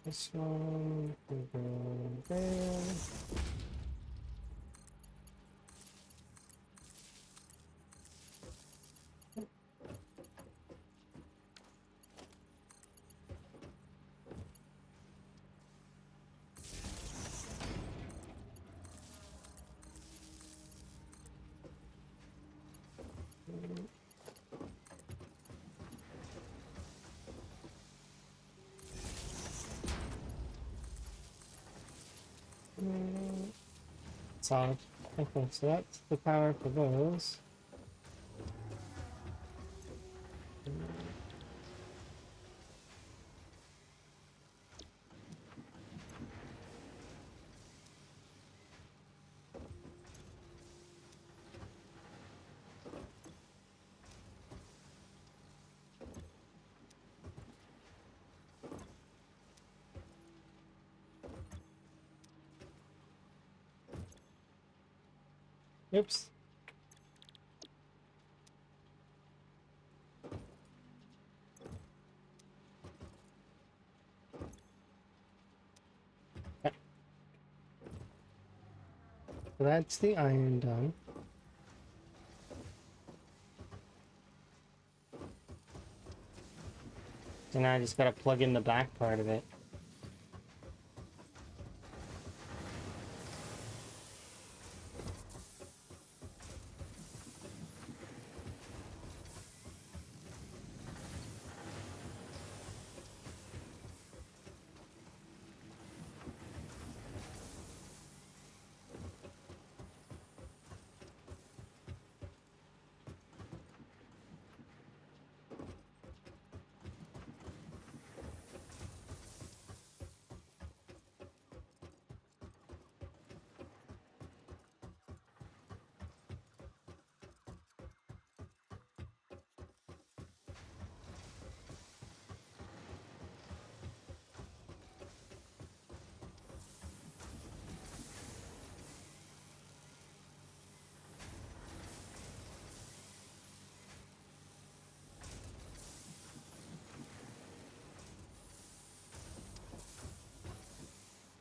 S5: This one can go there. Solid. Okay, so that's the power for those. Oops. So that's the iron done. So now I just gotta plug in the back part of it.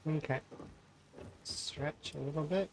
S5: Okay. Stretch a little bit.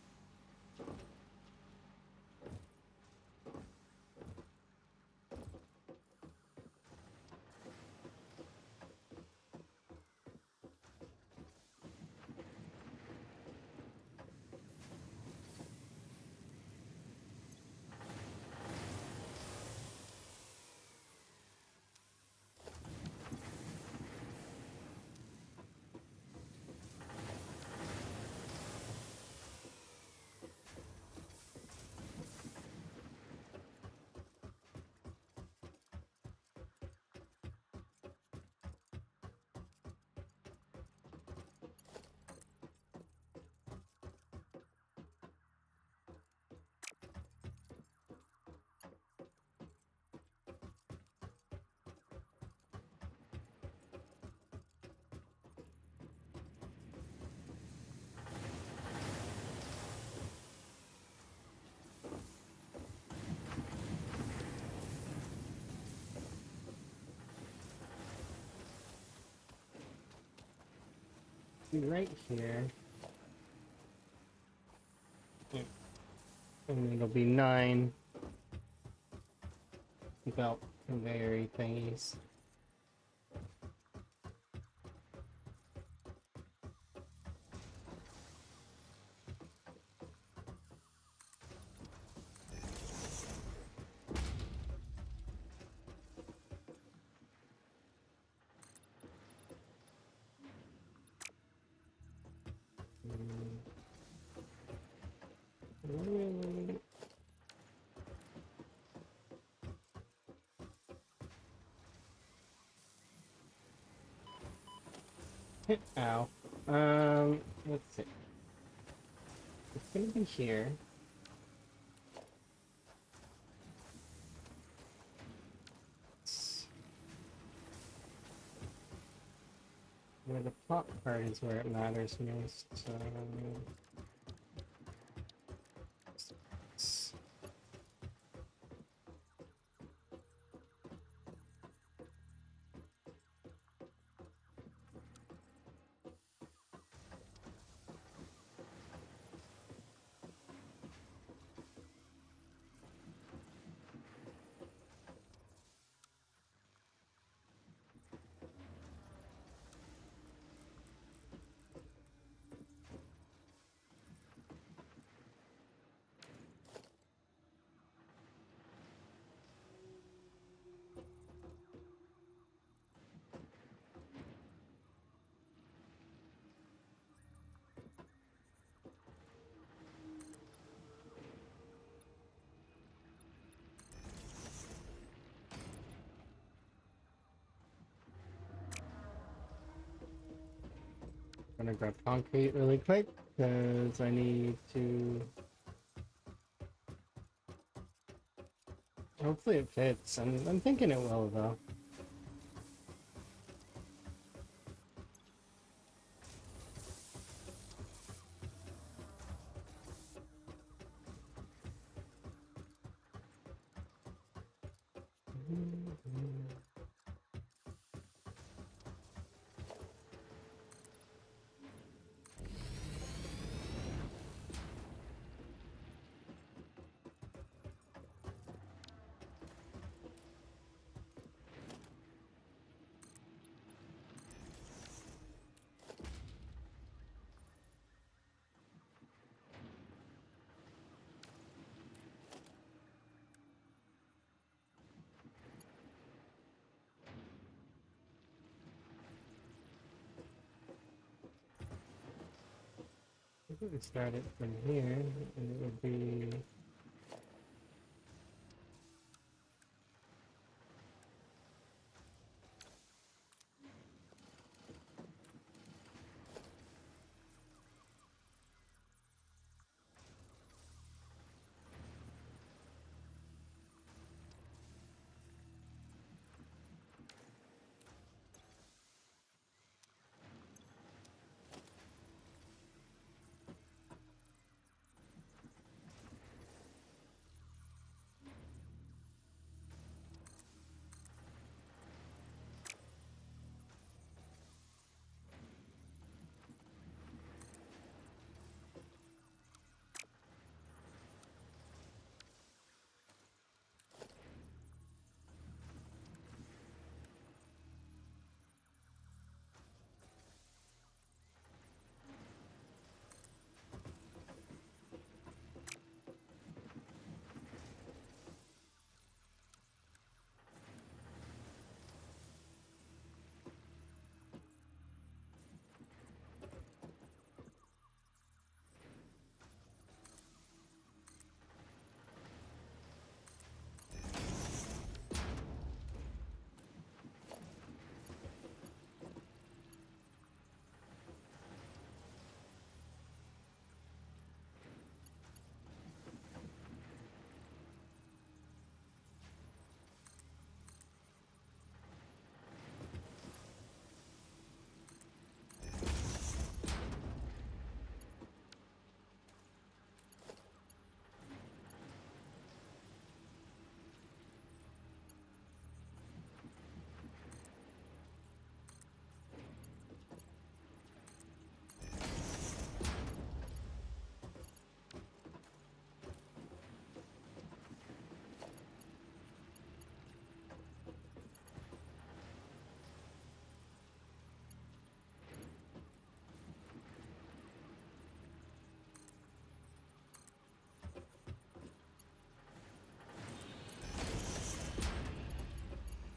S5: Right here. And it'll be 9 belt conveyor thingies. Ow. Let's see. It's gonna be here. Where the plot part is where it matters most. So... gonna grab concrete really quick because I need to. Hopefully it fits. I'm thinking it will though. I think we start it from here, and it would be.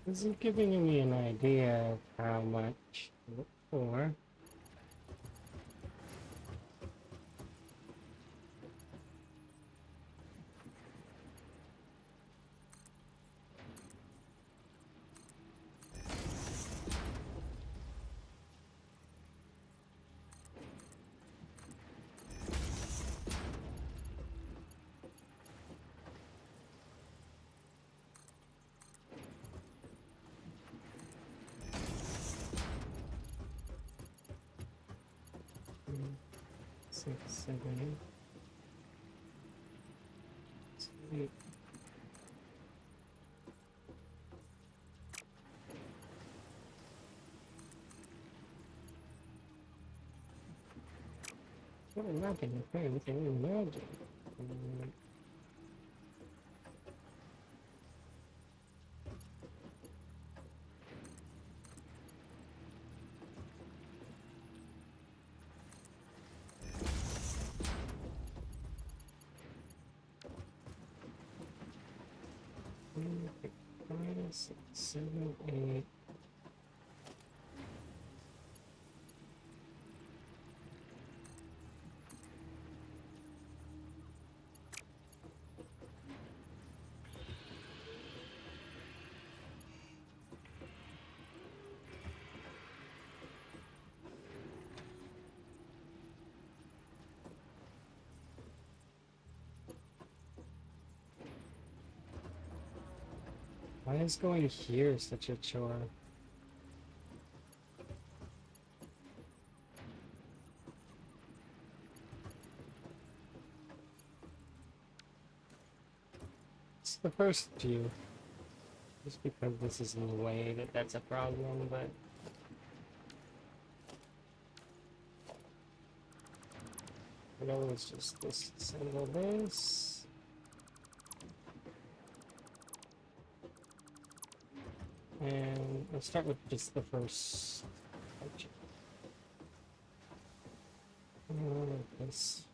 S5: This is giving me an idea of how much to look for. Six, seven, 8. What am I going to play with any magic? Five, six, seven, 8. Why is going here such a chore? It's the first few. Just because this is in the way that's a problem, but... It always just disassemble this. And let's start with just the first object. Like this.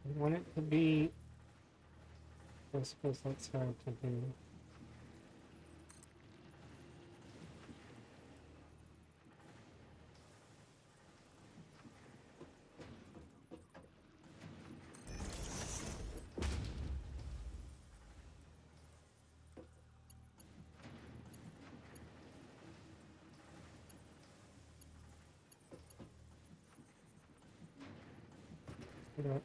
S5: I want it to be... I suppose that's hard to do. Yeah.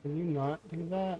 S5: Can you not do that?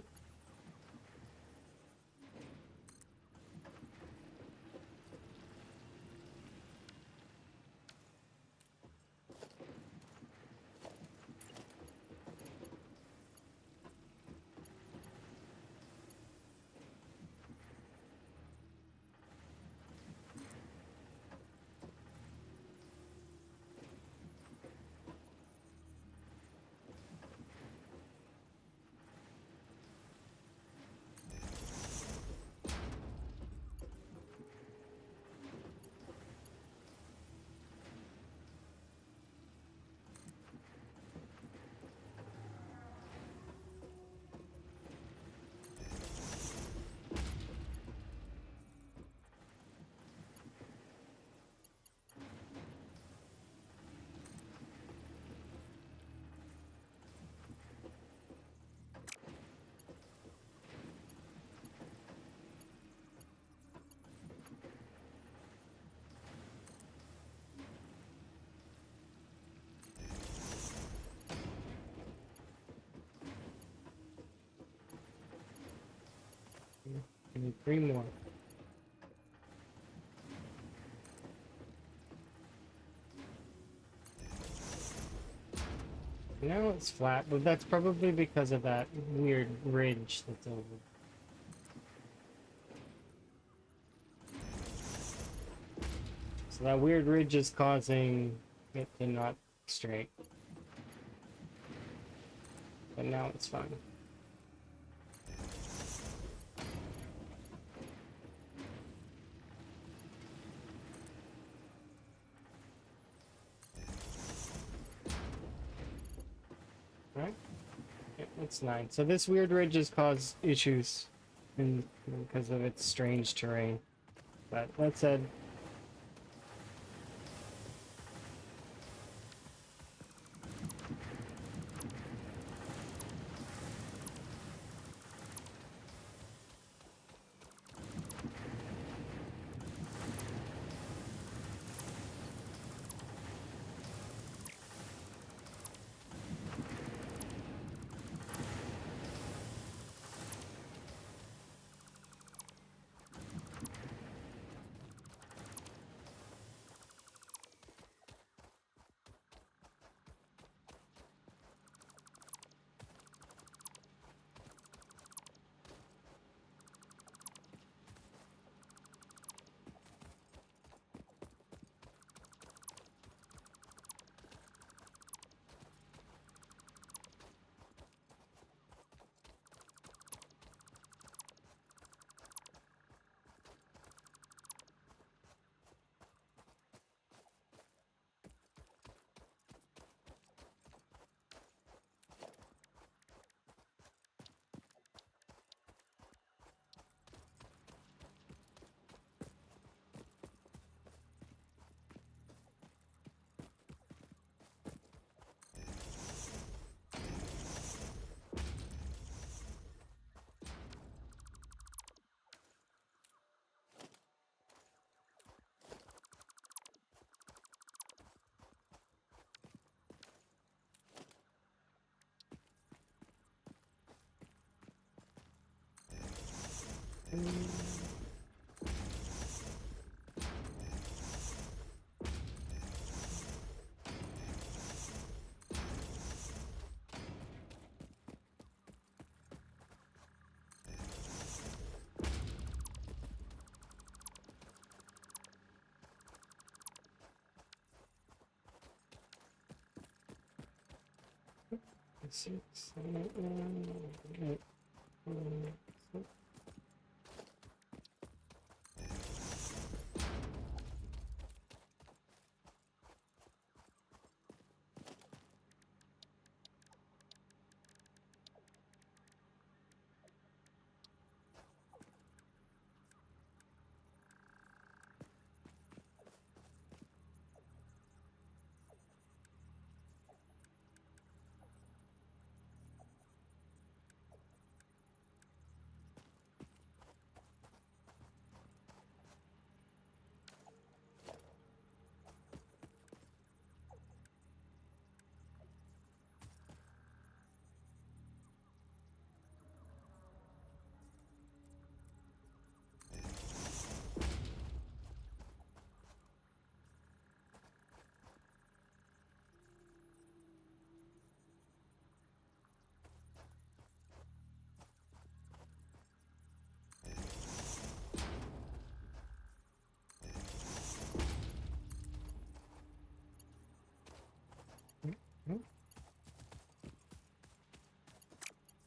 S5: I need 3 more. Now it's flat, but that's probably because of that weird ridge that's over. So that weird ridge is causing it to not straight. But now it's fine. Right? Yeah, it's 9. So this weird ridge has caused issues because of its strange terrain. But that said, six, eight, six.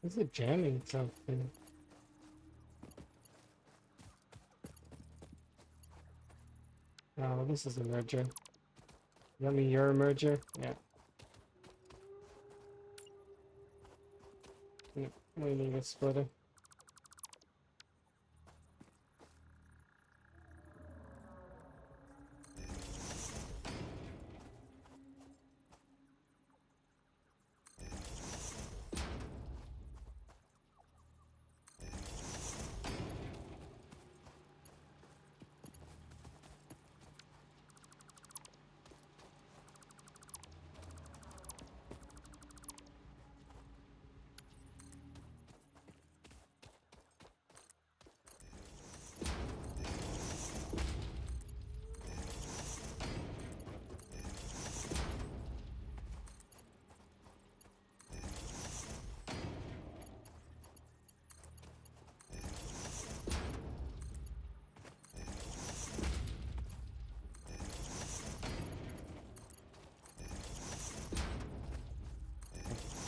S5: Is it jamming something? Oh, this is a merger. That mean you're a merger? Yeah. We need a splitter.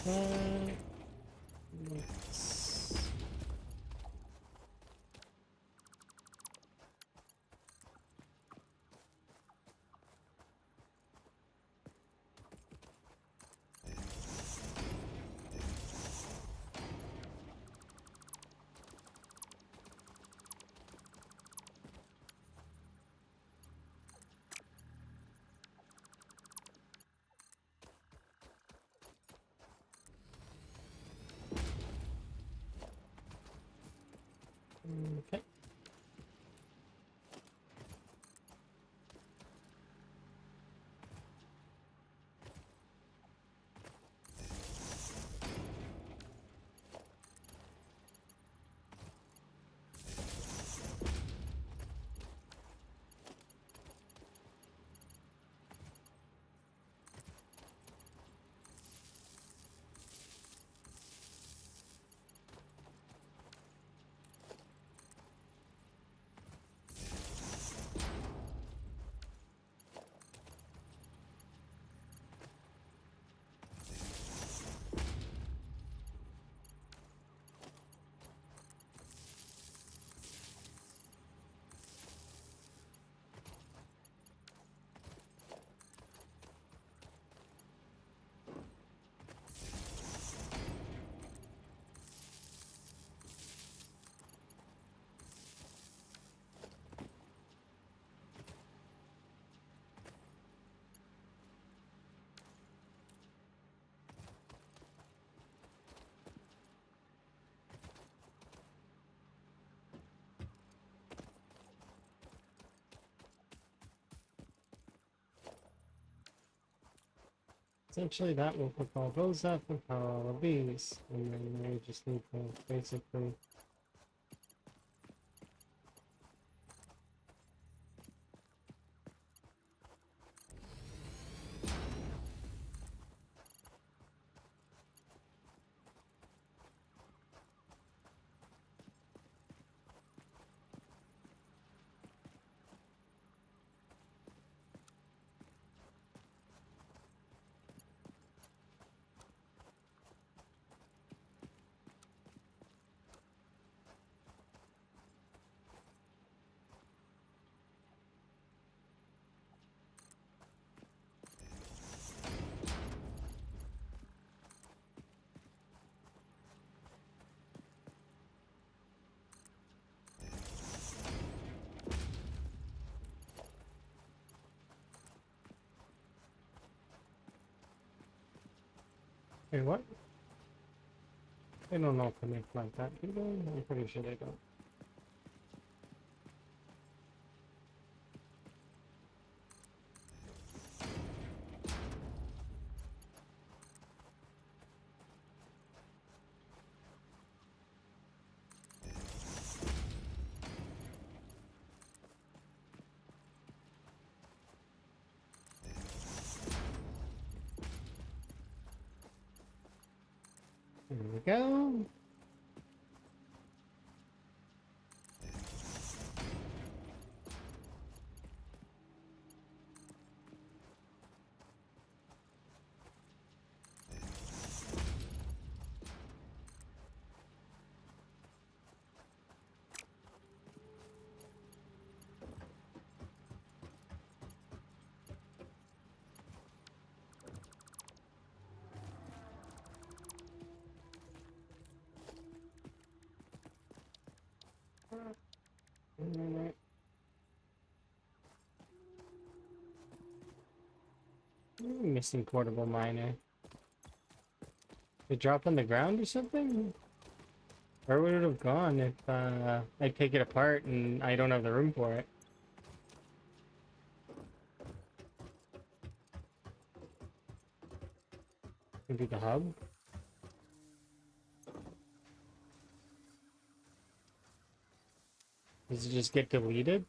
S5: let's- Okay. Essentially, that will hook all those up and power all of these, and then we just need to basically. Wait, what? They don't know if they make like that, do they? I'm pretty sure they don't. There we go. Alright. Missing portable miner. It drop on the ground or something? Where would it have gone if I take it apart and I don't have the room for it? Maybe the hub? Does it just get deleted?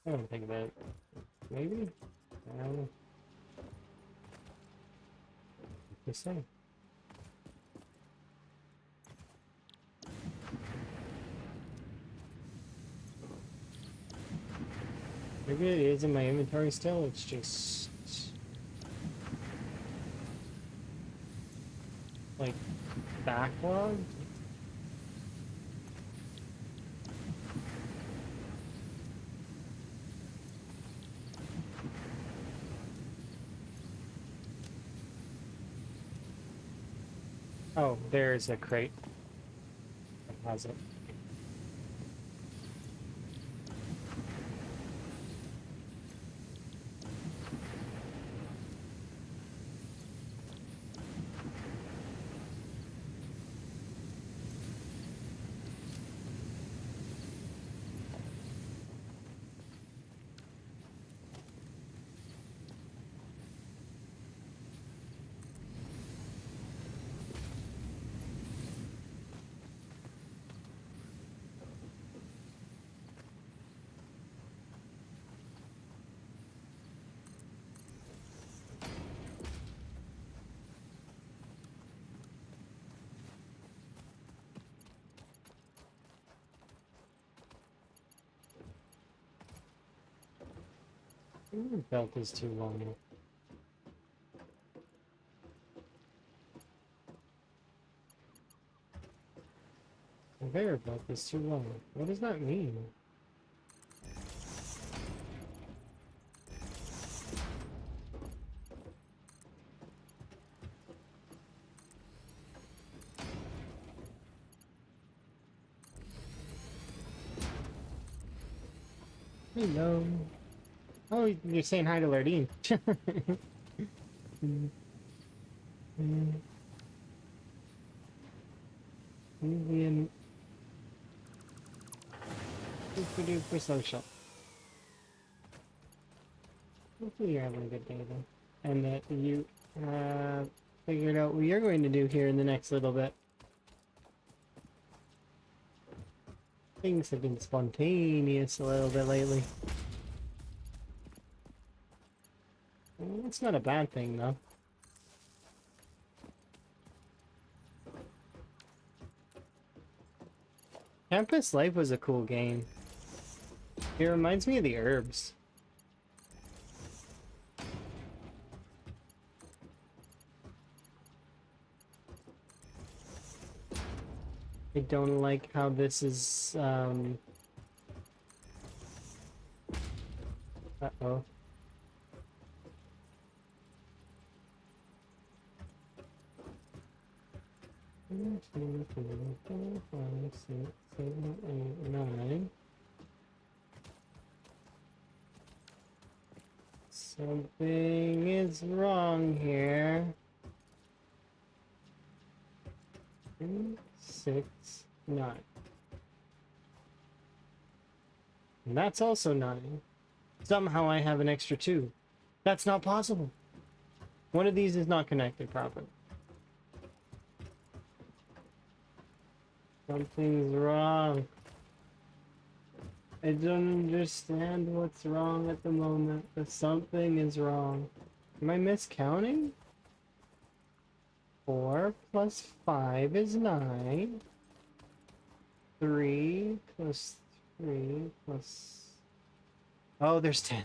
S5: I don't think that. Maybe? I don't know. What to say? Maybe it is in my inventory still, it's just... like backlog. Oh, there's a crate that has it. The belt is too long. The conveyor belt is too long. What does that mean? Hello. Oh, you're saying hi to Lardine. Indian. Super duper social. Hopefully you're having a good day then. And that you figured out what you're going to do here in the next little bit. Things have been spontaneous a little bit lately. Well, it's not a bad thing though. Campus Life was a cool game. It reminds me of the herbs. I don't like how this is, uh-oh. One, two, three, four, five, six, seven, eight, nine. Something is wrong here. 3, 6, 9. And that's also 9. Somehow I have an extra 2. That's not possible. One of these is not connected properly. Something's wrong. I don't understand what's wrong at the moment, but something is wrong. Am I miscounting? 4 plus 5 is 9. 3 plus 3 plus... Oh, there's 10.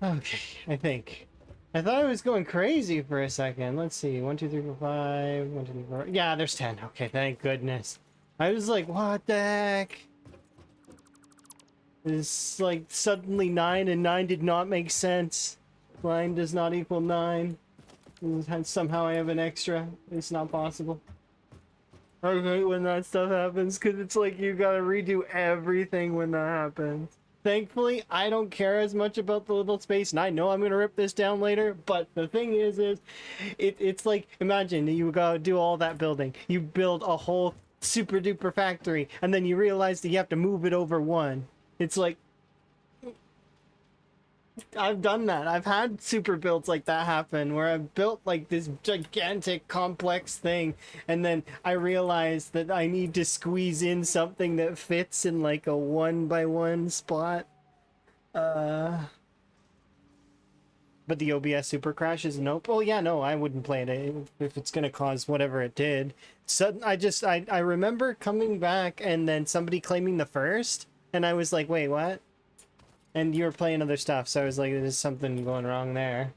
S5: Okay, I think. I thought I was going crazy for a second. Let's see. 1, 2, 3, 4, 5. 1, 2, 3, 4. Yeah, there's 10. Okay, thank goodness. I was like, what the heck? It's like suddenly 9 and 9 did not make sense. 9 does not equal 9. And somehow I have an extra. It's not possible. I hate when that stuff happens because it's like you gotta redo everything when that happens. Thankfully, I don't care as much about the little space, and I know I'm gonna rip this down later, but the thing is it's like, imagine you go do all that building. You build a whole super duper factory, and then you realize that you have to move it over one. It's like, I've done that. I've had super builds like that happen where I've built like this gigantic complex thing and then I realize that I need to squeeze in something that fits in like a 1x1 spot. But the OBS super crashes, nope. Oh yeah, no, I wouldn't play it if it's gonna cause whatever it did. So I remember coming back and then somebody claiming the first and I was like, wait, what? And you were playing other stuff, so I was like, there's something going wrong there.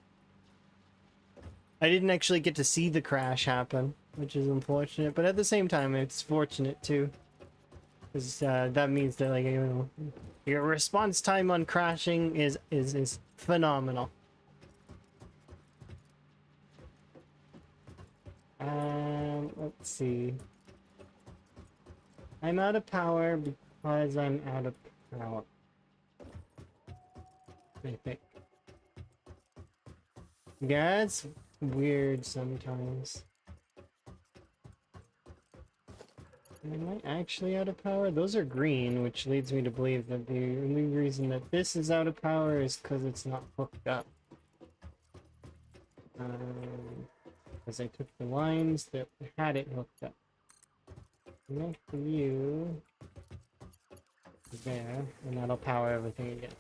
S5: I didn't actually get to see the crash happen, which is unfortunate, but at the same time, it's fortunate too. Because that means that, like, you know, your response time on crashing is phenomenal. Let's see. I'm out of power because I'm out of power. I think. Yeah, it's weird sometimes. Am I actually out of power? Those are green, which leads me to believe that the only reason that this is out of power is because it's not hooked up. Because I took the lines that had it hooked up. Connect you there, and that'll power everything again.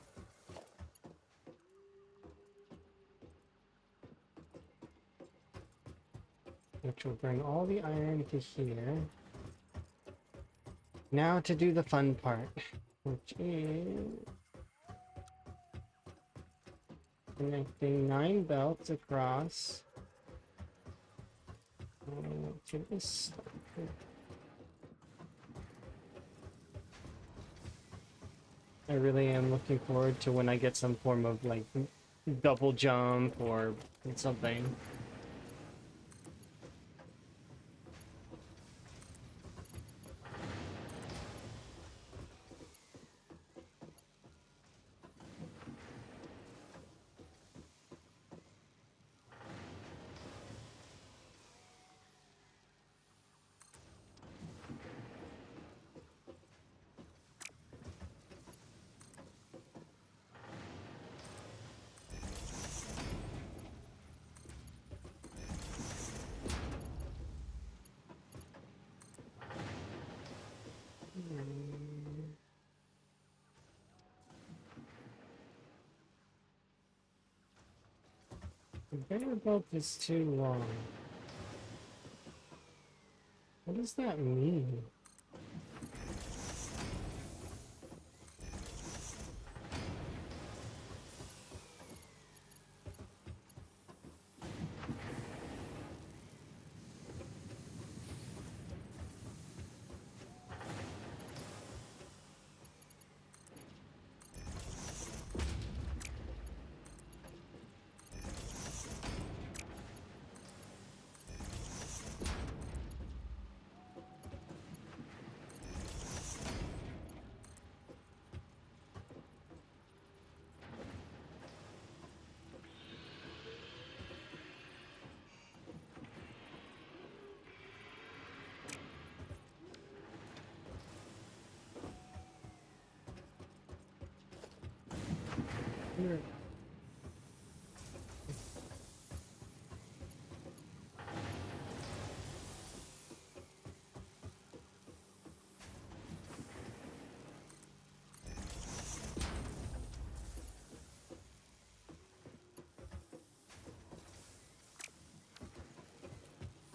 S5: Which will bring all the iron to here. Now to do the fun part, which is connecting 9 belts across to this. I really am looking forward to when I get some form of like double jump or something. The conveyor belt is too long. What does that mean?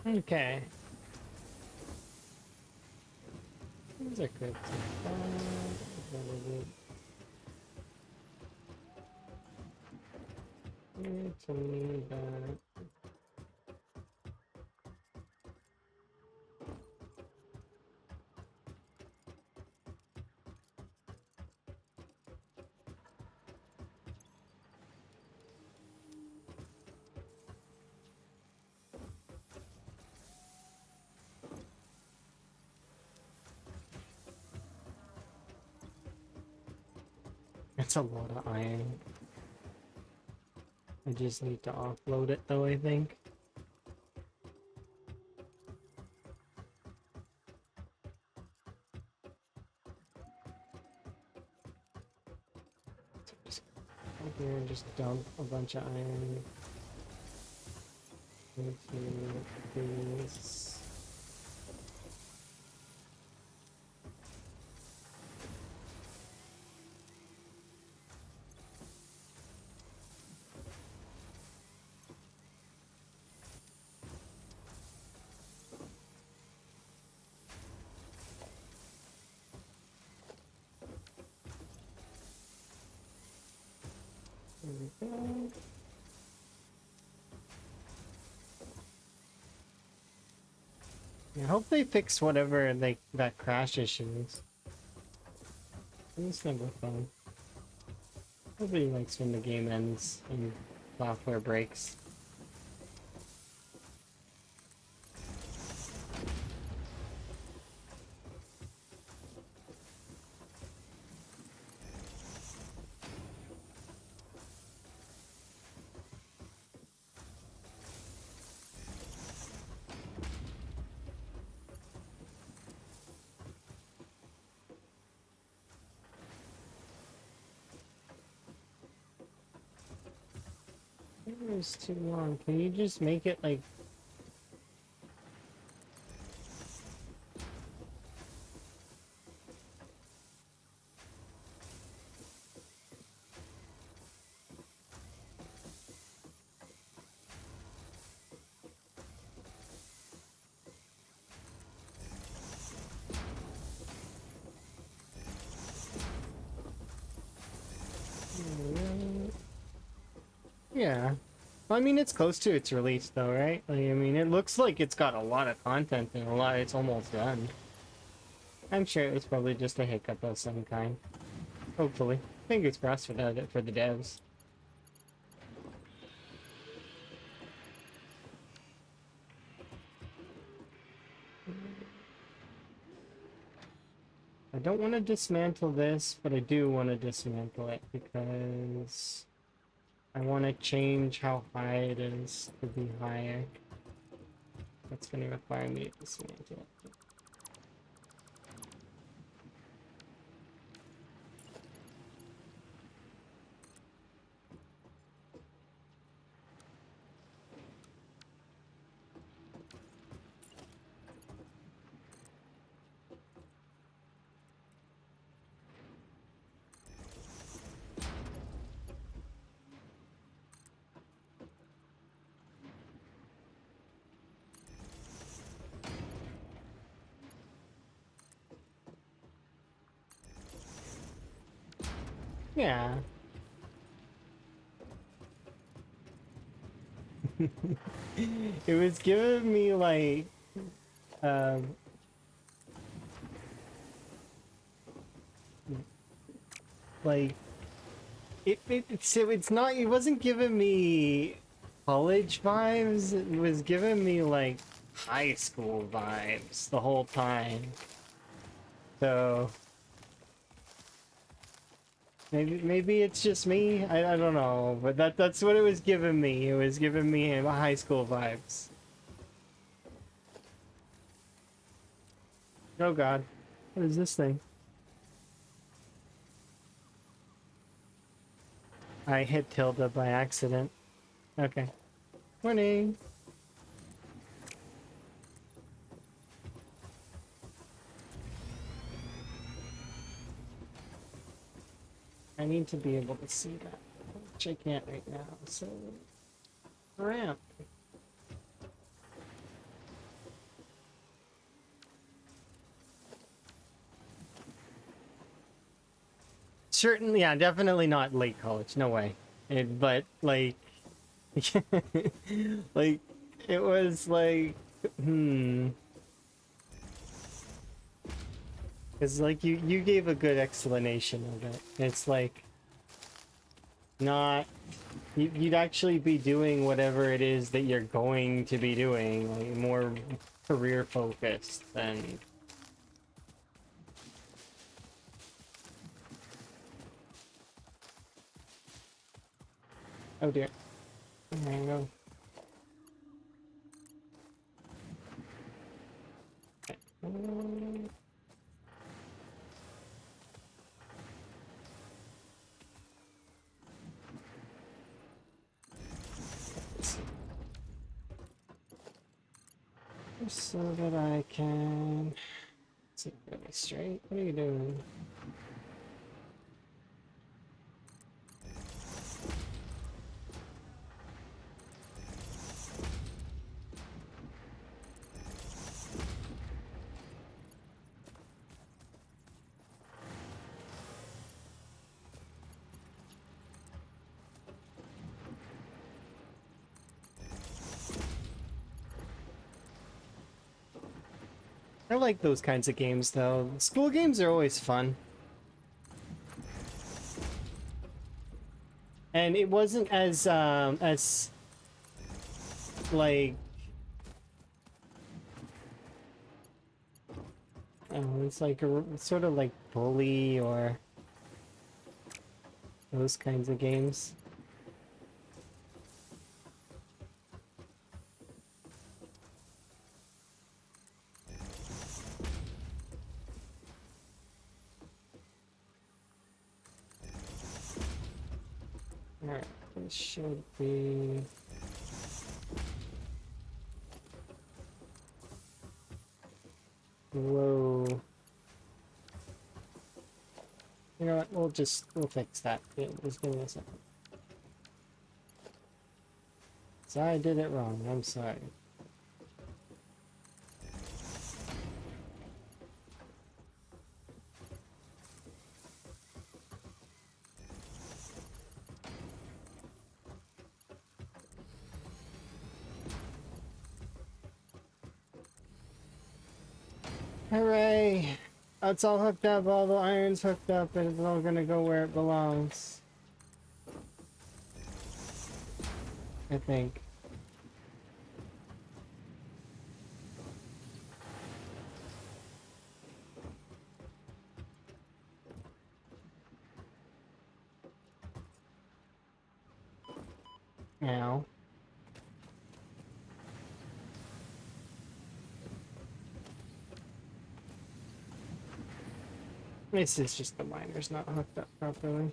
S5: Okay. These are good. To me that. That's a lot of iron. I just need to offload it though, I think. So just go here and just dump a bunch of iron into this. There we go. I hope they fix whatever that crash issue is. It's never fun. Nobody likes when the game ends and software breaks. It was too long. Can you just make it like... Yeah. Well, I mean, it's close to its release, though, right? Like, I mean, it looks like it's got a lot of content and a lot. It's almost done. I'm sure it was probably just a hiccup of some kind. Hopefully, fingers crossed for the devs. I don't want to dismantle this, but I do want to dismantle it because I want to change how high it is to be higher. That's going to require me to dismantle it. Yeah. It was giving me um like it's not, it wasn't giving me college vibes, it was giving me like high school vibes the whole time. So maybe it's just me. I don't know, but that's what it was giving me. It was giving me high school vibes. Oh god. What is this thing? I hit tilde by accident. Okay. Morning. I need to be able to see that, which I can't right now, so... Ramp. Certainly, yeah, definitely not late college, no way. But, like... like, it was like... Because, like, you gave a good explanation of it. It's like... Not... You'd actually be doing whatever it is that you're going to be doing, like, more career focused than... Oh dear. There you go. Okay. So that I can sit really straight. What are you doing? I like those kinds of games, though. School games are always fun. And it wasn't as like, it's like a sort of like Bully or those kinds of games. Alright, this should be... Whoa. You know what, we'll fix that. Yeah, just give me a second. So I did it wrong, I'm sorry. Hooray! It's all hooked up, all the iron's hooked up, and it's all gonna go where it belongs. I think. Now. This is just the miner's not hooked up properly.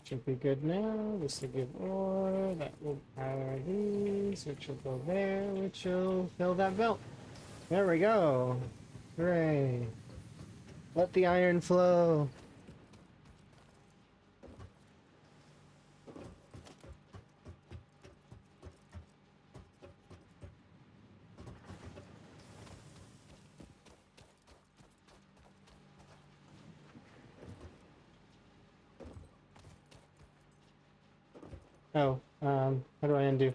S5: Should be good now. This will give ore. That will power these, which will go there, which will fill that belt. There we go. Hooray. Let the iron flow. Oh, how do I undo?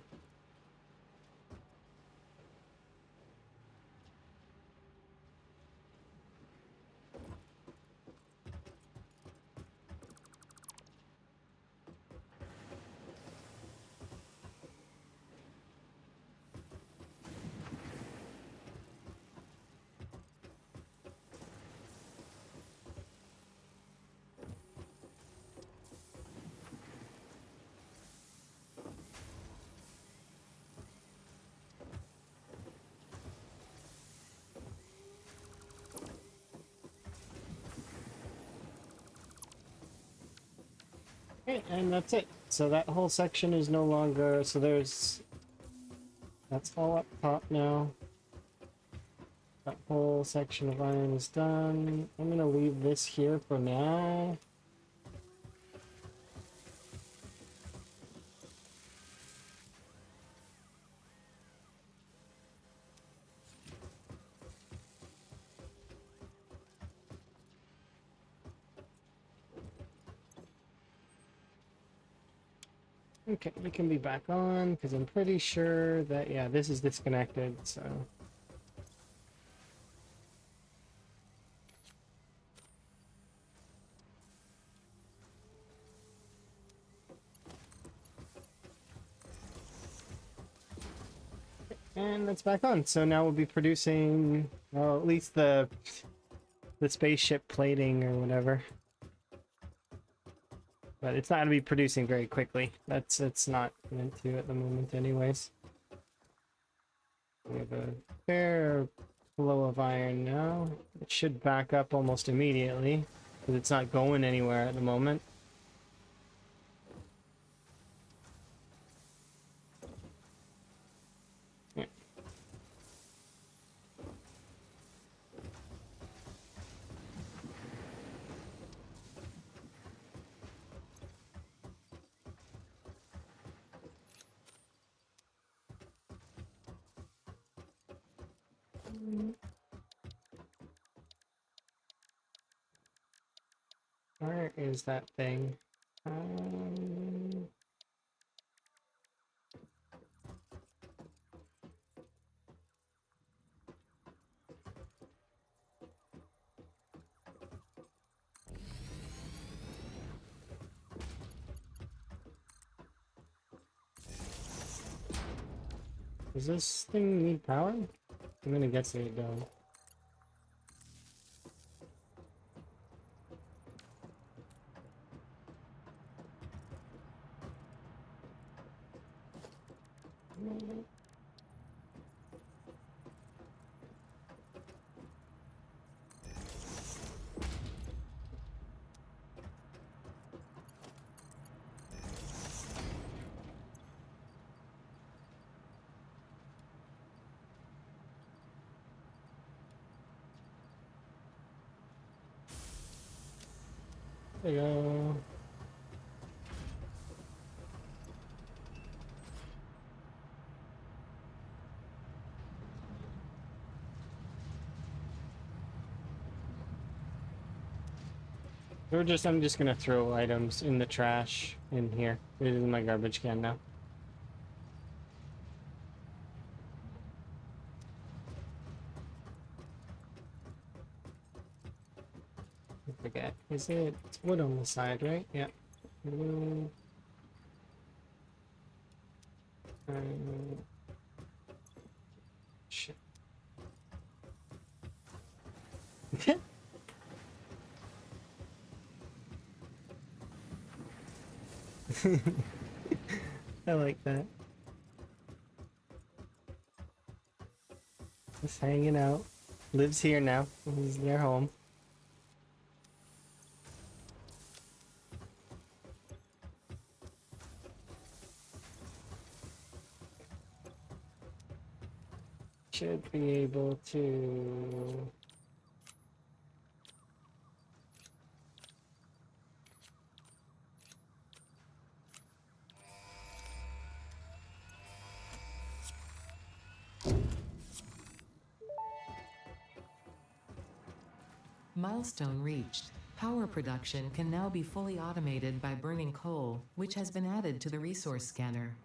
S5: Okay, and that's it. So that whole section is no longer, so that's all up top now. That whole section of iron is done. I'm gonna leave this here for now. Okay, we can be back on, because I'm pretty sure that, yeah, this is disconnected, so... And it's back on, so now we'll be producing, well, at least the spaceship plating or whatever. But it's not going to be producing very quickly. It's not meant to at the moment anyways. We have a fair Flow of iron now. It should back up almost immediately, because it's not going anywhere at the moment. Yeah. Where is that thing? Um, does this thing need power? I'm gonna guess it does. There you go. I'm just gonna throw items in the trash in here. It is in my garbage can now. I forget. Is it? It's wood on the side, right? Yeah. Wood. Shit. I like that. Just hanging out. Lives here now. He's near home. Should be able to...
S2: Milestone reached. Power production can now be fully automated by burning coal, which has been added to the resource scanner.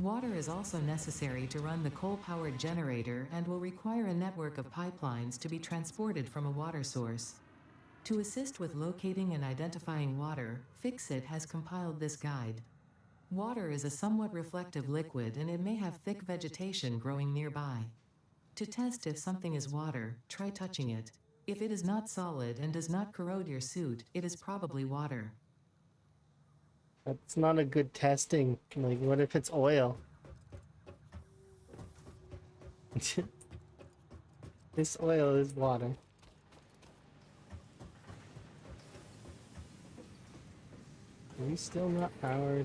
S2: Water is also necessary to run the coal-powered generator and will require a network of pipelines to be transported from a water source. To assist with locating and identifying water, Fixit has compiled this guide. Water is a somewhat reflective liquid and it may have thick vegetation growing nearby. To test if something is water, try touching it. If it is not solid and does not corrode your suit, it is probably water.
S5: That's not a good testing. Like, what if it's oil? This oil is water. Are we still not powered?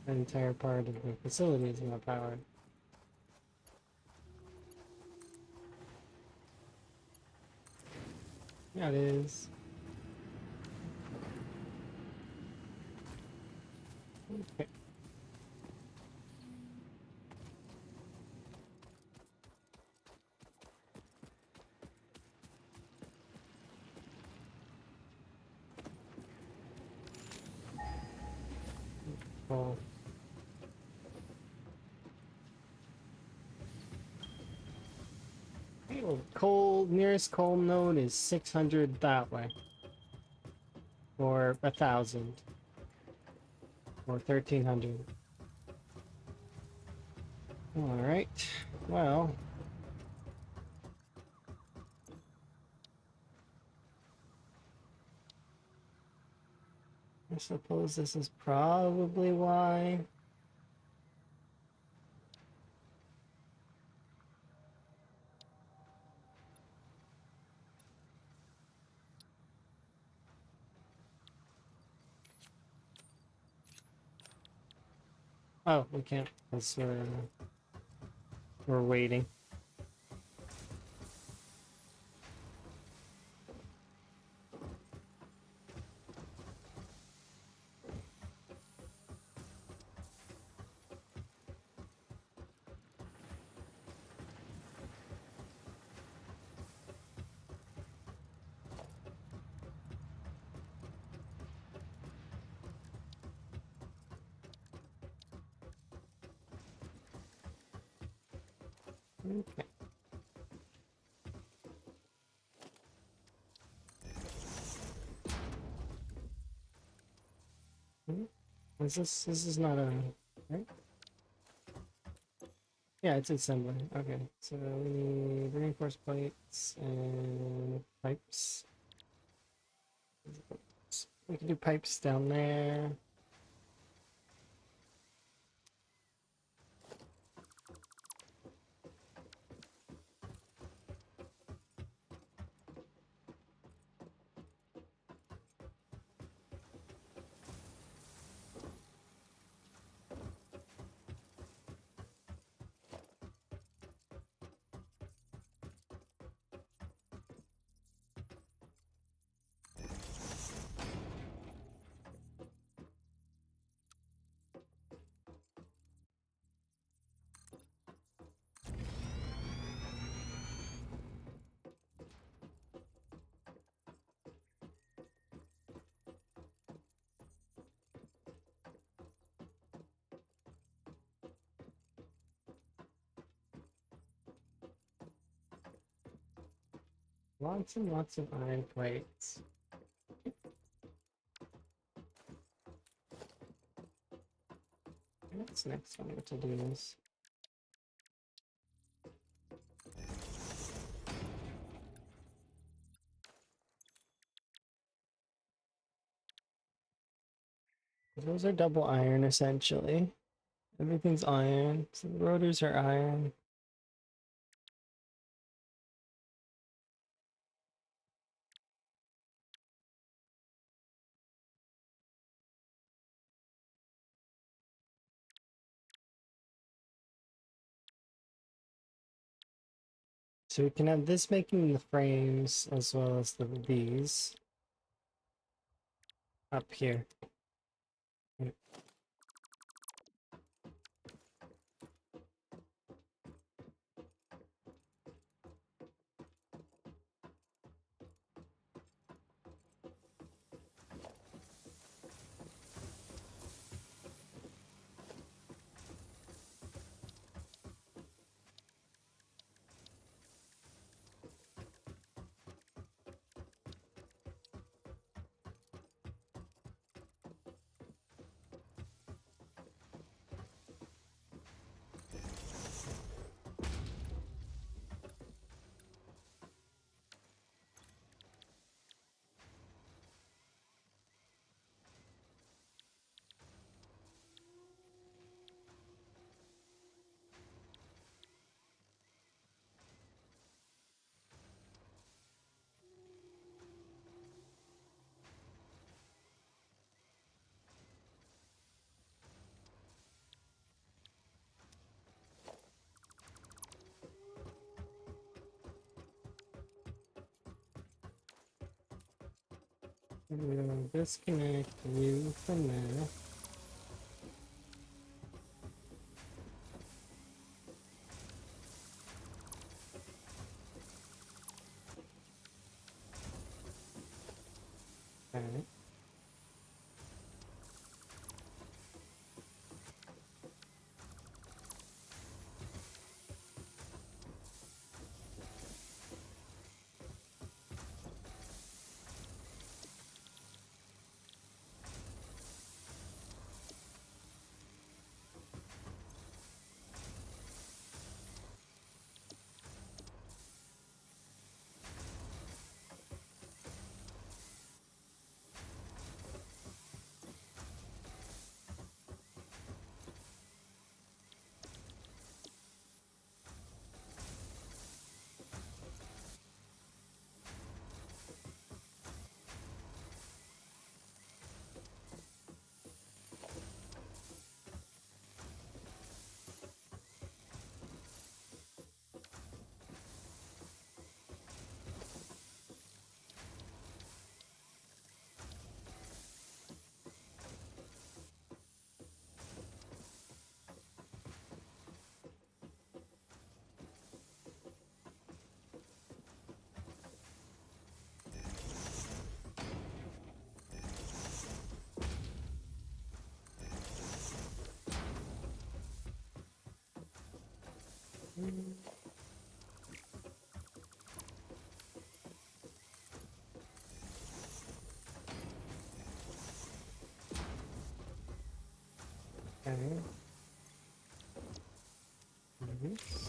S5: The entire part of the facility is not powered. Yeah, it is. Okay. Cool. Okay, well, nearest coal node is 600 that way. Or 1,000. Or 1,300. Alright, well... I suppose this is probably why Oh, we can't because we're waiting. Okay. This is not a right? Yeah, it's assembly. Okay, so we need reinforced plates and pipes. We can do pipes down there. Lots and lots of iron plates. What's next on the to-do list? Those are double iron essentially. Everything's iron. So the rotors are iron. So we can have this making the frames as well as these up here. We'll disconnect you from there. Alright. Okay. Mhm.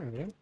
S5: Okay.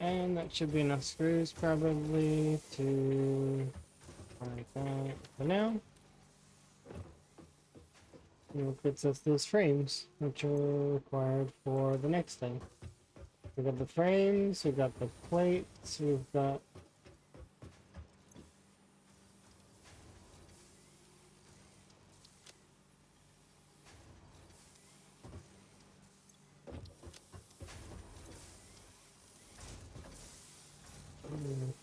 S5: And that should be enough screws probably to like that for now. And it gets us those frames, which are required for the next thing. We got the frames, we got the plates, we've got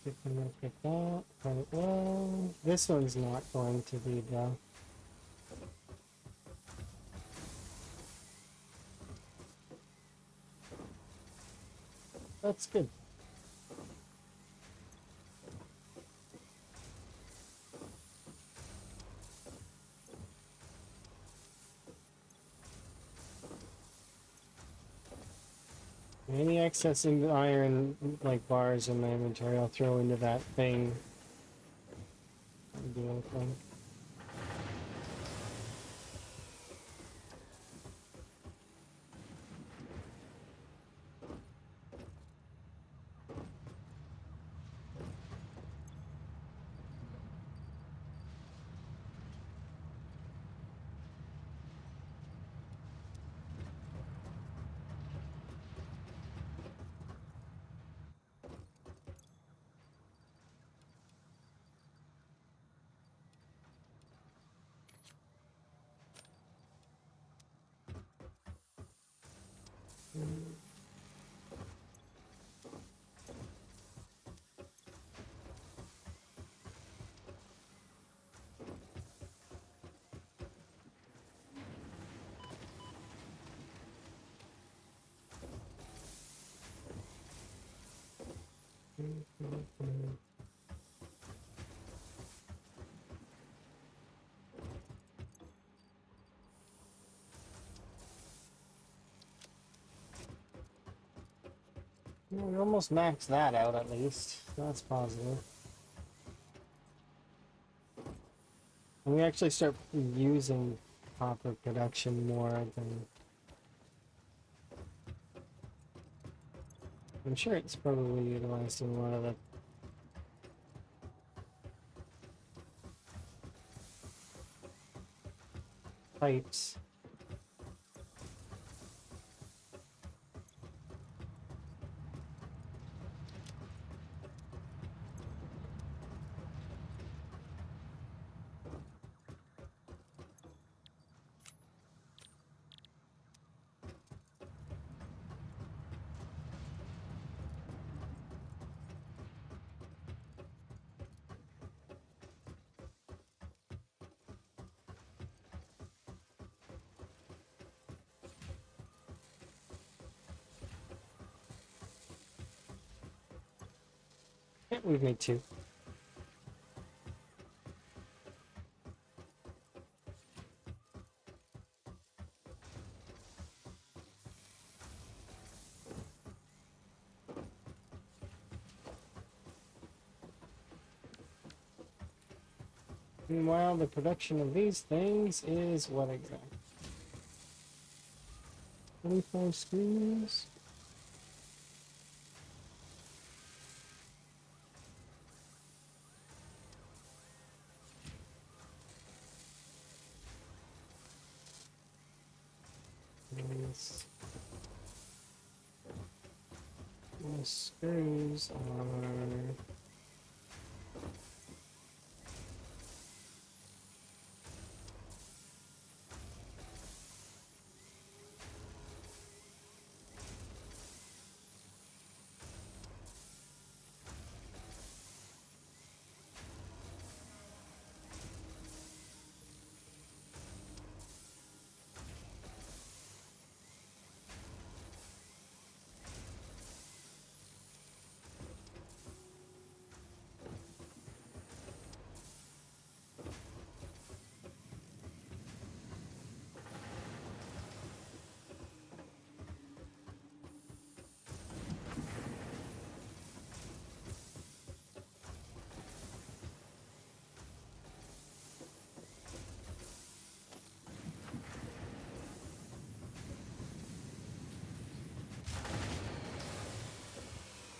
S5: take a look at that quite well. This one's not going to be though. That's good. Any excess in iron like bars in my inventory I'll throw into that thing. Do anything. We almost maxed that out at least. That's positive. And we actually start using copper production more than... I'm sure it's probably utilized in a lot of the pipes. Yeah, we've made two. Meanwhile, the production of these things is what exactly? 25 screws? These screws are...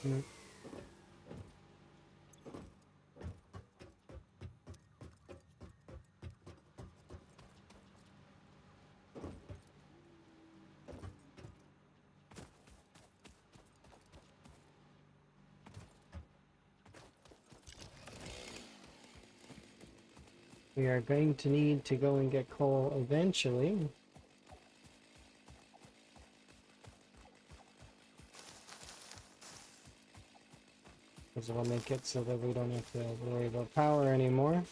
S5: Mm. We are going to need to go and get coal eventually. Because it'll make it so that we don't have to worry about power anymore.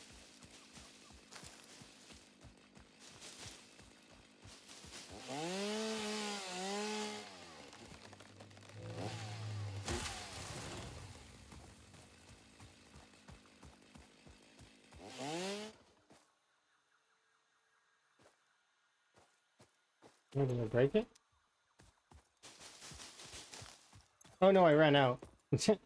S5: Oh, did I break it? Oh no, I ran out. I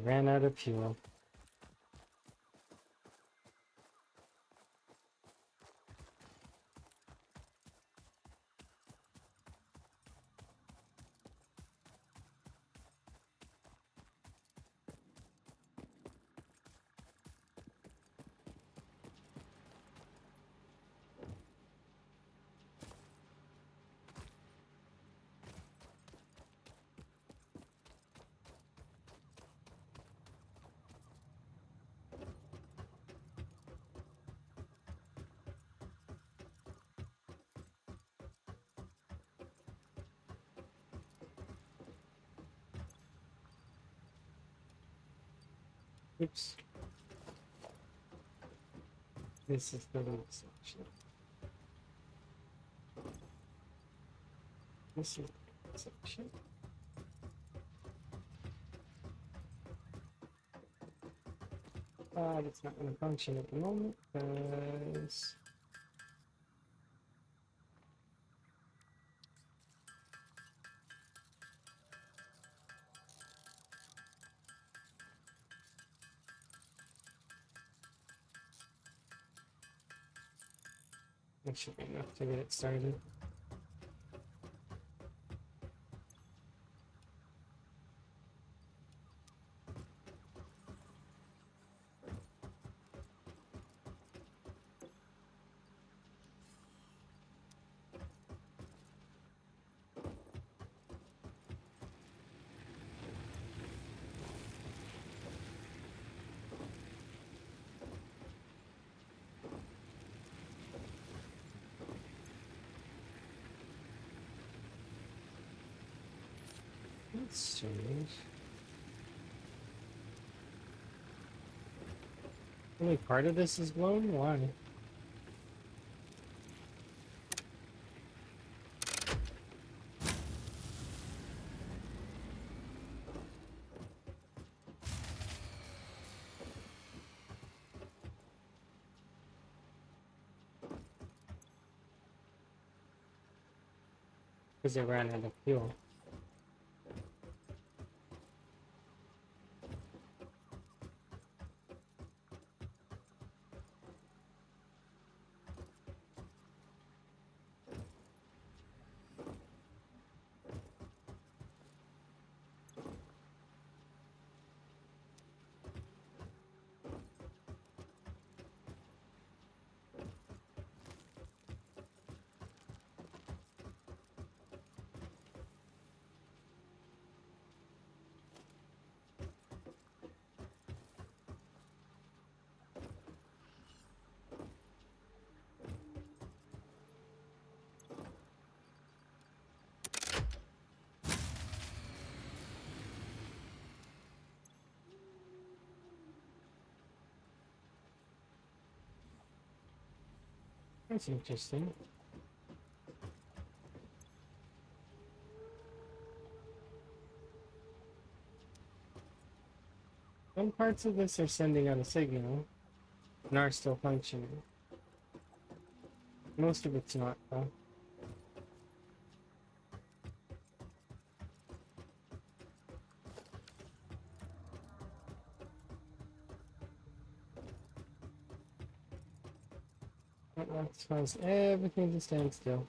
S5: ran out of fuel. Oops. This is the load section. This is the load section. It's not going to function at the moment because that should be enough to get it started. That's strange. Only part of this is blown? Why? Because they ran out of fuel. That's interesting. Some parts of this are sending out a signal and are still functioning. Most of it's not, though. Let's cause everything to stand still.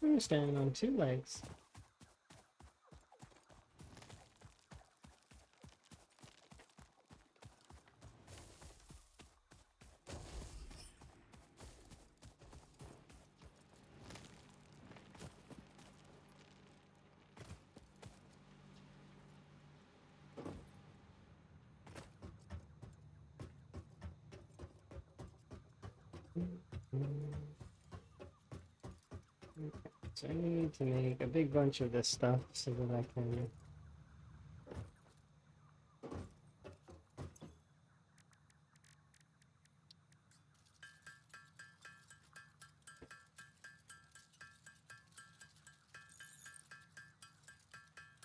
S5: We're standing on two legs. So I need to make a big bunch of this stuff so that I can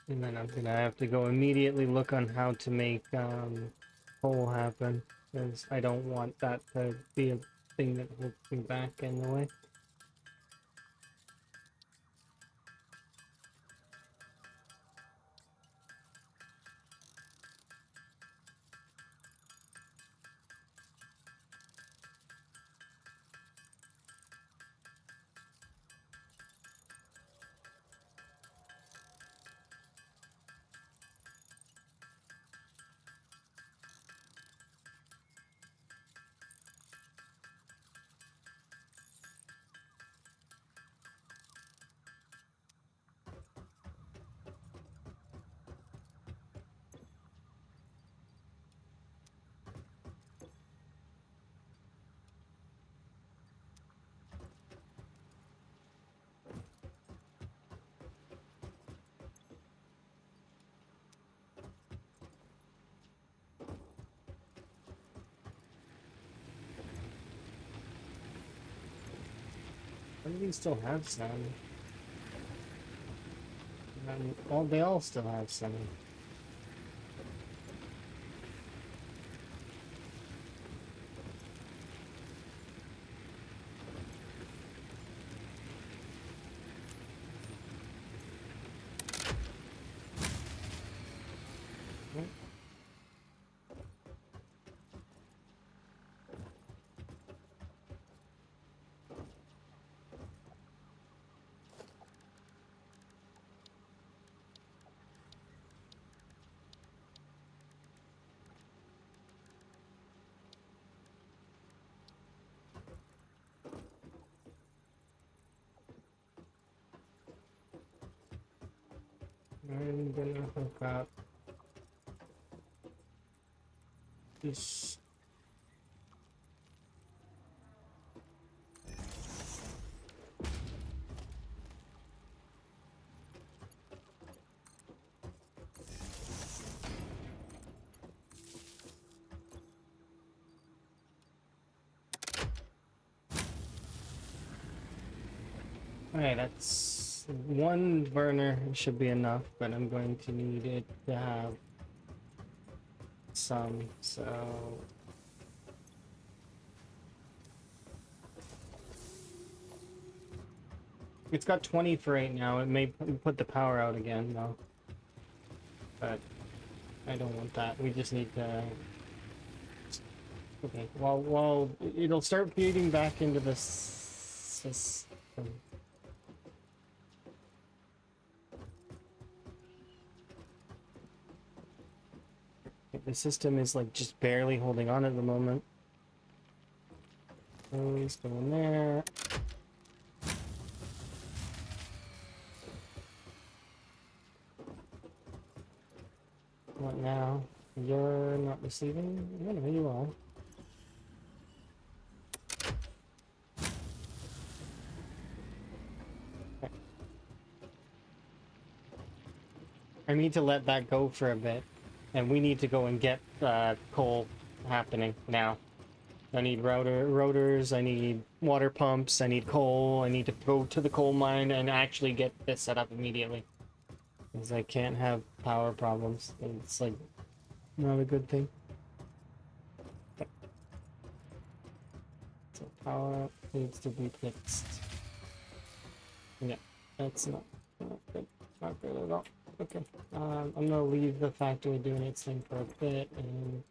S5: And then I'm gonna have to go immediately look on how to make coal happen, because I don't want that to be a thing that holds me back in the way. Why do these still have some? They all still have some. I'm gonna hook up this. Okay, that's one burner should be enough, but I'm going to need it to have some, so it's got 20 for right now. It may put the power out again though, but I don't want that. We just need to. Okay, well, it'll start feeding back into the system. The system is like just barely holding on at the moment. Oh, he's going there. What now? You're not receiving? No, no, you are. Okay. I need to let that go for a bit. And we need to go and get coal happening now. I need rotors, I need water pumps, I need coal, I need to go to the coal mine and actually get this set up immediately. Because I can't have power problems. It's like not a good thing. Okay. So power needs to be fixed. Yeah, that's not good. Not good at all. Okay. I'm gonna leave the factory doing its thing for a bit and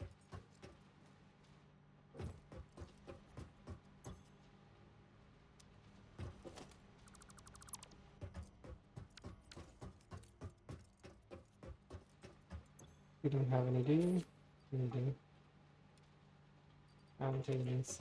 S5: we don't have any, do you? We do. I'm taking this.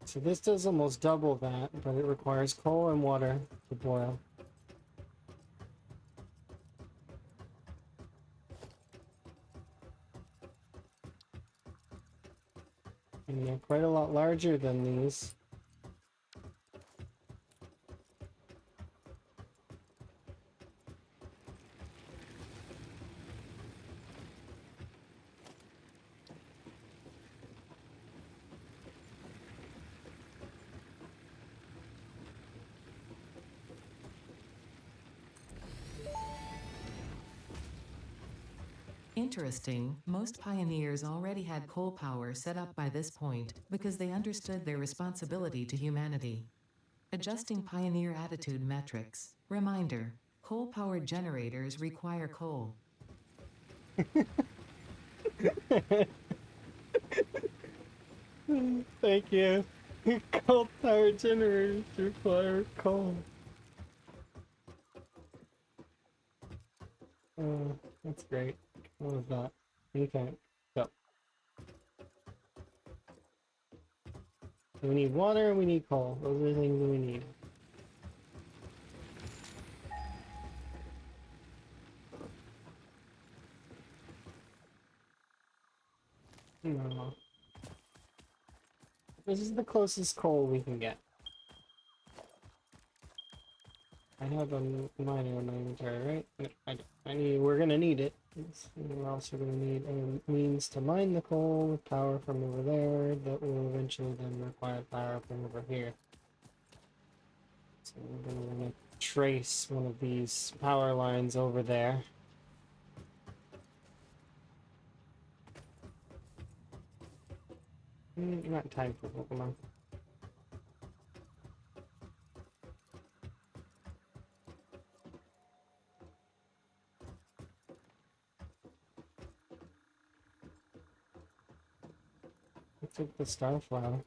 S5: So this does almost double that, but it requires coal and water to boil. And they're quite a lot larger than these.
S2: Interesting, most pioneers already had coal power set up by this point because they understood their responsibility to humanity. Adjusting pioneer attitude metrics. Reminder, coal-powered generators require coal.
S5: Thank you. Coal power generators require coal. That's great. What was that? Okay. So we need water and we need coal. Those are the things that we need. No. This is the closest coal we can get. I have a miner in my inventory, right? No, I don't. We're gonna need it. We're also gonna need a means to mine the coal with power from over there that will eventually then require power from over here. So we're gonna trace one of these power lines over there. Not time for Pokemon. I took the Starflower.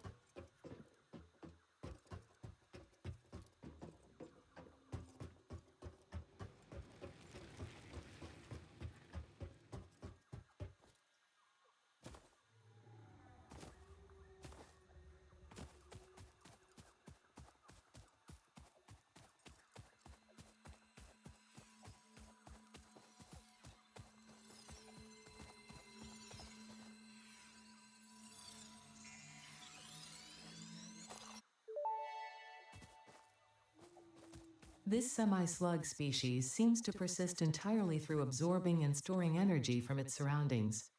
S2: This semi-slug species seems to persist entirely through absorbing and storing energy from its surroundings.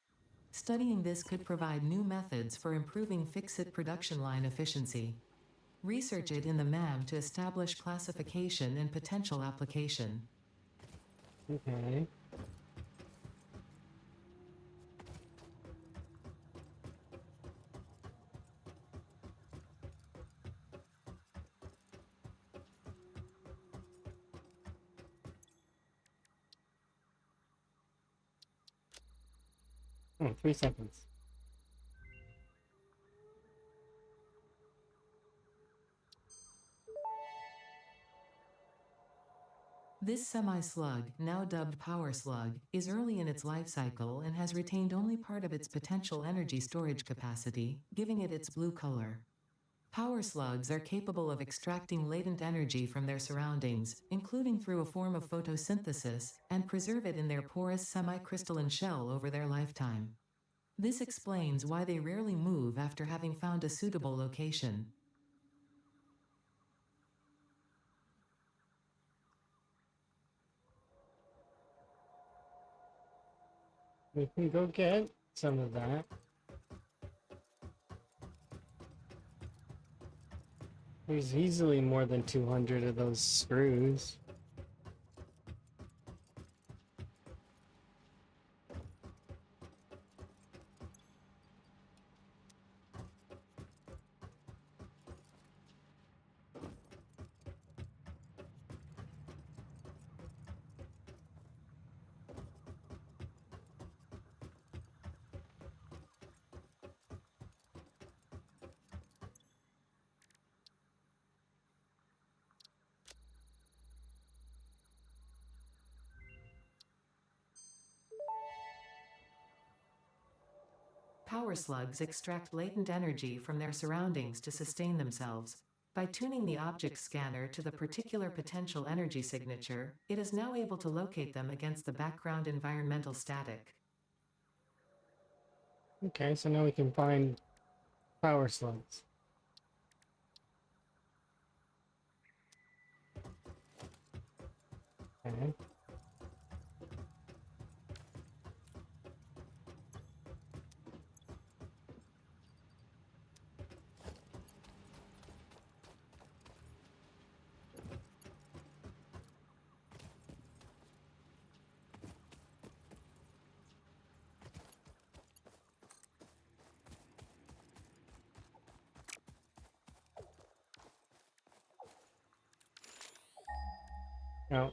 S2: Studying this could provide new methods for improving fix-it production line efficiency. Research it in the MAM to establish classification and potential application.
S5: Okay. Oh, 3 seconds.
S2: This semi-slug, now dubbed power slug, is early in its life cycle and has retained only part of its potential energy storage capacity, giving it its blue color. Power slugs are capable of extracting latent energy from their surroundings, including through a form of photosynthesis, and preserve it in their porous semi-crystalline shell over their lifetime. This explains why they rarely move after having found a suitable location.
S5: We can go get some of that. There's easily more than 200 of those screws.
S2: Power slugs extract latent energy from their surroundings to sustain themselves. By tuning the object scanner to the particular potential energy signature, it is now able to locate them against the background environmental static.
S5: Okay, so now we can find power slugs. Okay. Oh.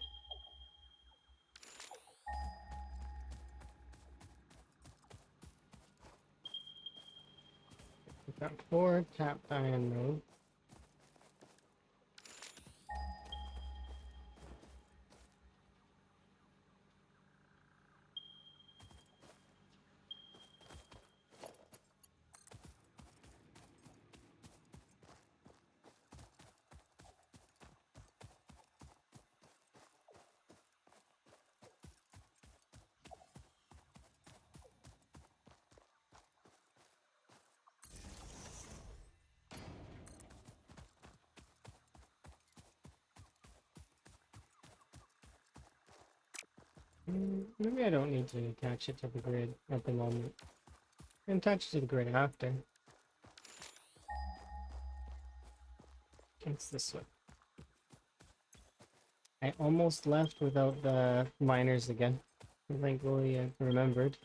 S5: We've got 4 tapped iron nodes. Maybe I don't need to attach it to the grid at the moment. I can attach it to the grid after. It's this way. I almost left without the miners again. Thankfully, I remembered.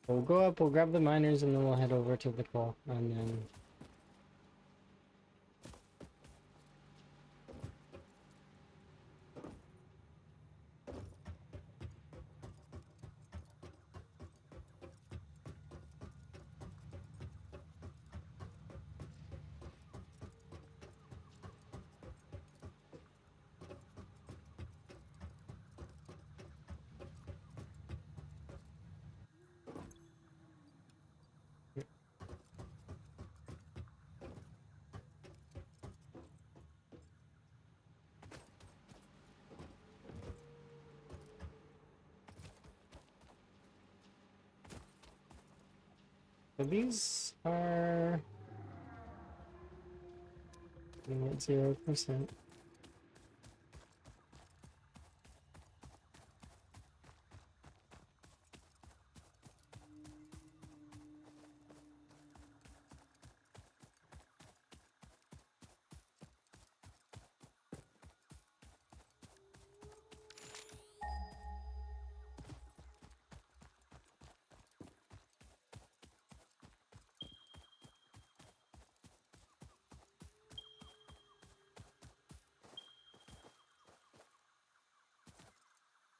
S5: We'll go up, we'll grab the miners, and then we'll head over to the coal, and then... So these are... at 0%.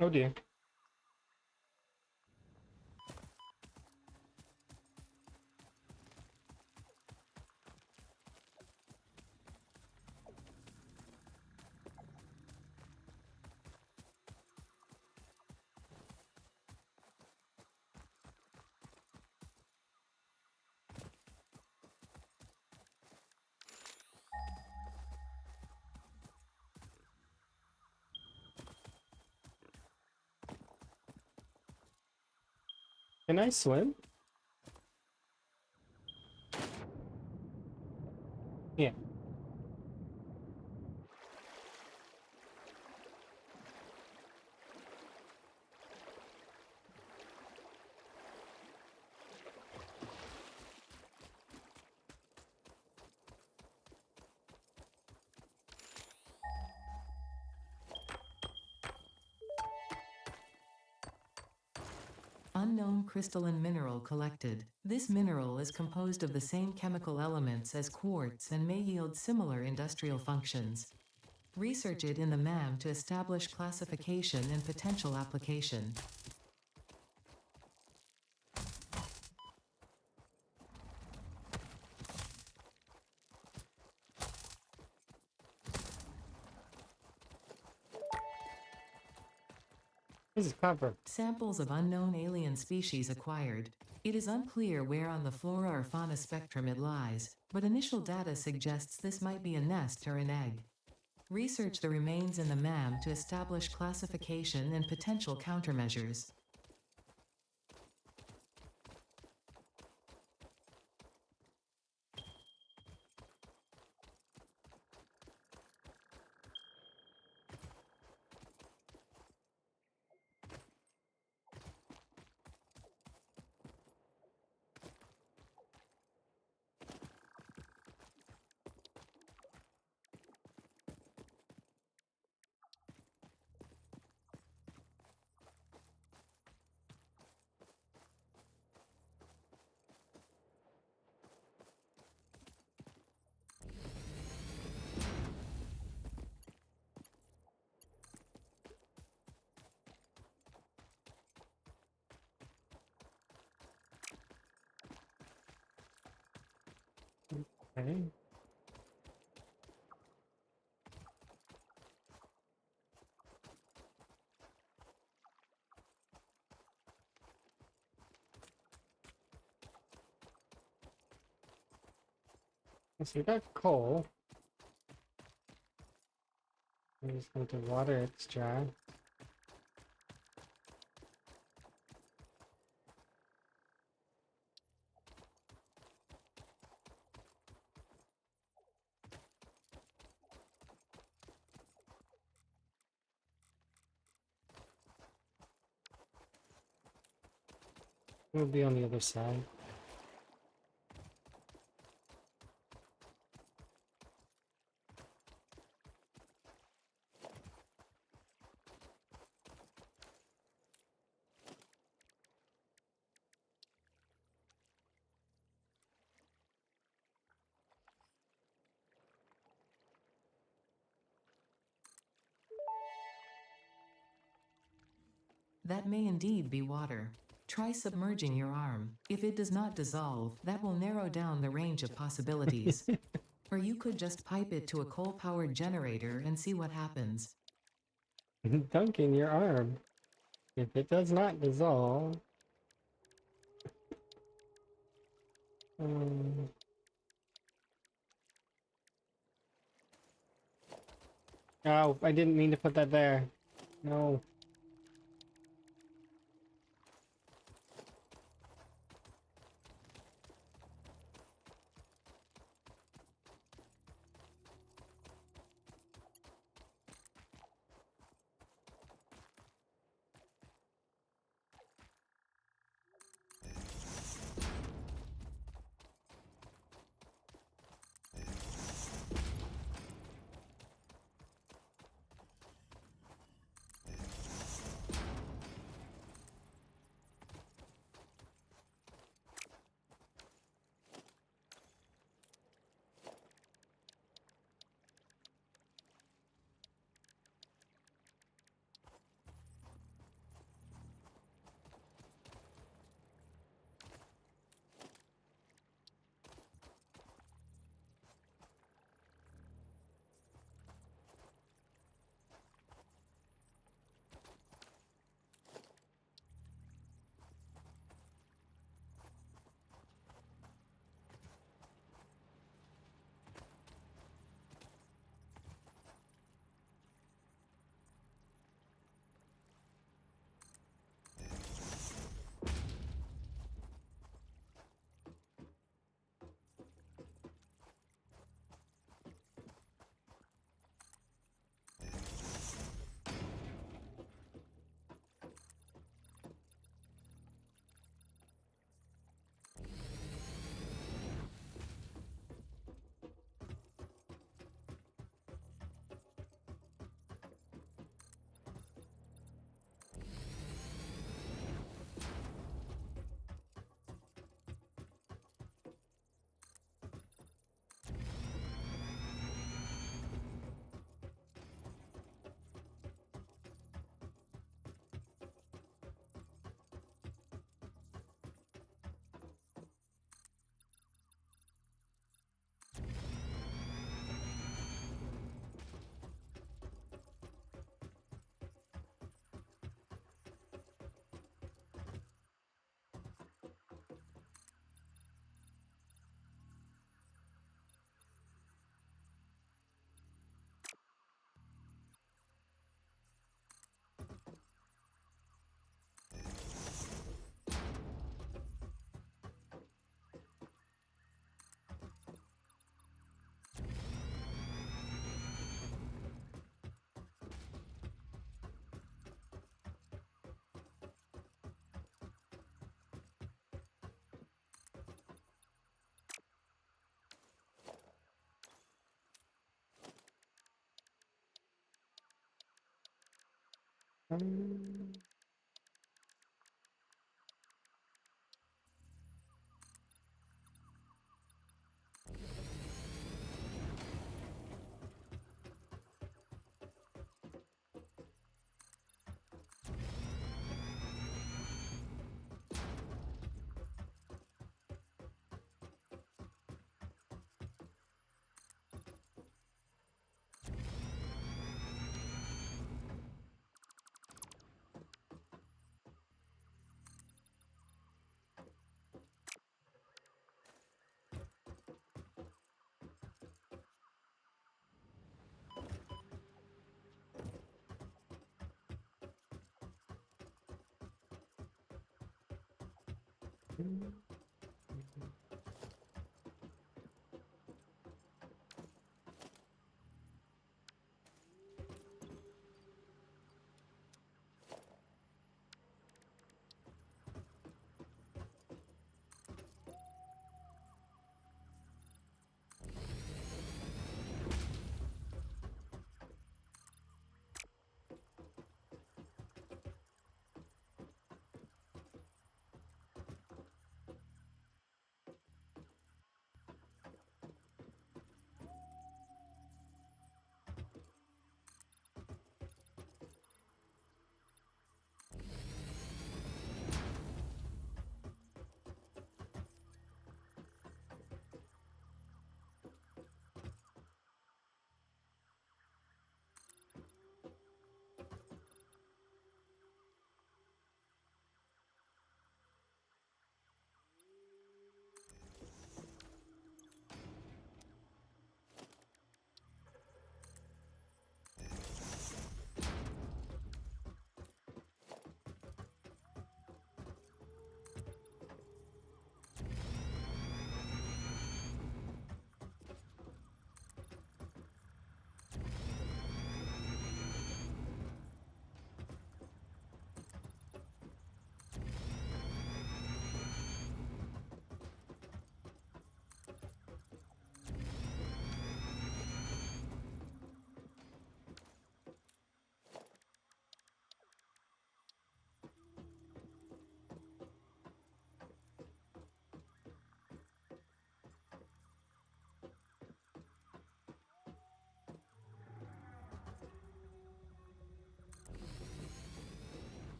S5: Oh dear. Can I swim? Yeah.
S2: Unknown crystalline mineral collected. This mineral is composed of the same chemical elements as quartz and may yield similar industrial functions. Research it in the MAM to establish classification and potential application.
S5: This is copper.
S2: Samples of unknown alien species acquired. It is unclear where on the flora or fauna spectrum it lies, but initial data suggests this might be a nest or an egg. Research the remains in the MAM to establish classification and potential countermeasures.
S5: Okay. So we got coal. I'm just going to water extract. We'll be on the other side.
S2: That may indeed be water. Try submerging your arm. If it does not dissolve, that will narrow down the range of possibilities. Or you could just pipe it to a coal-powered generator and see what happens.
S5: Dunking your arm. If it does not dissolve. Um, oh, I didn't mean to put that there. No. Um,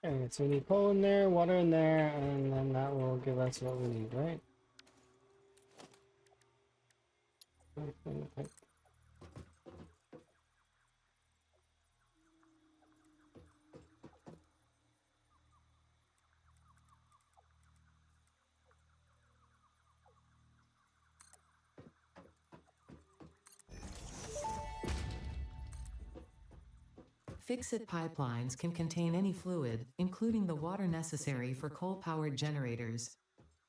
S5: Alright, so we need coal in there, water in there, and then that will give us what we need, right?
S2: Fix-it pipelines can contain any fluid, including the water necessary for coal-powered generators.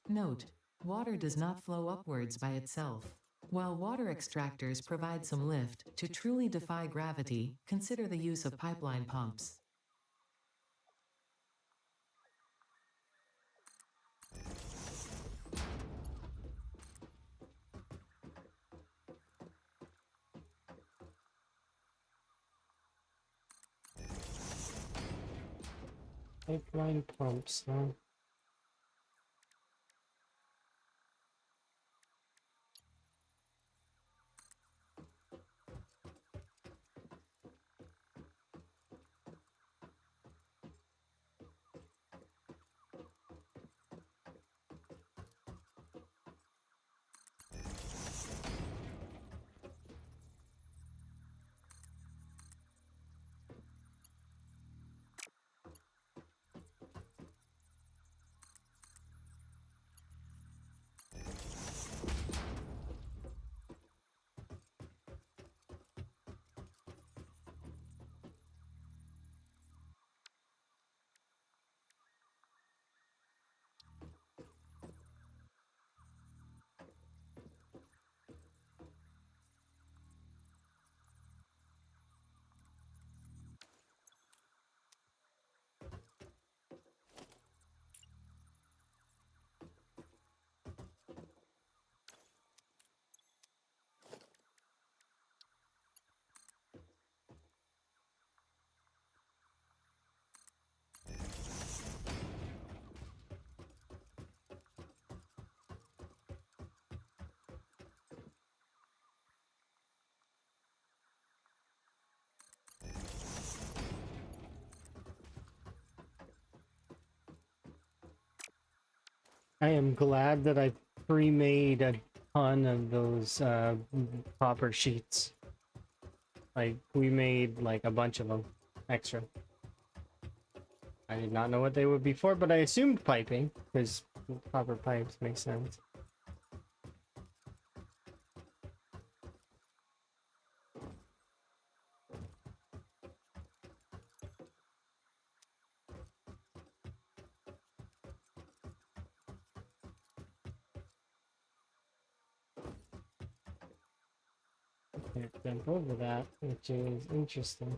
S2: Note: water does not flow upwards by itself. While water extractors provide some lift, to truly defy gravity, consider the use of pipeline pumps.
S5: Pipeline pumps, huh? I am glad that I pre-made a ton of those copper sheets. Like, we made like a bunch of them extra. I did not know what they would be for, but I assumed piping, because copper pipes make sense. Can't jump over that, which is interesting.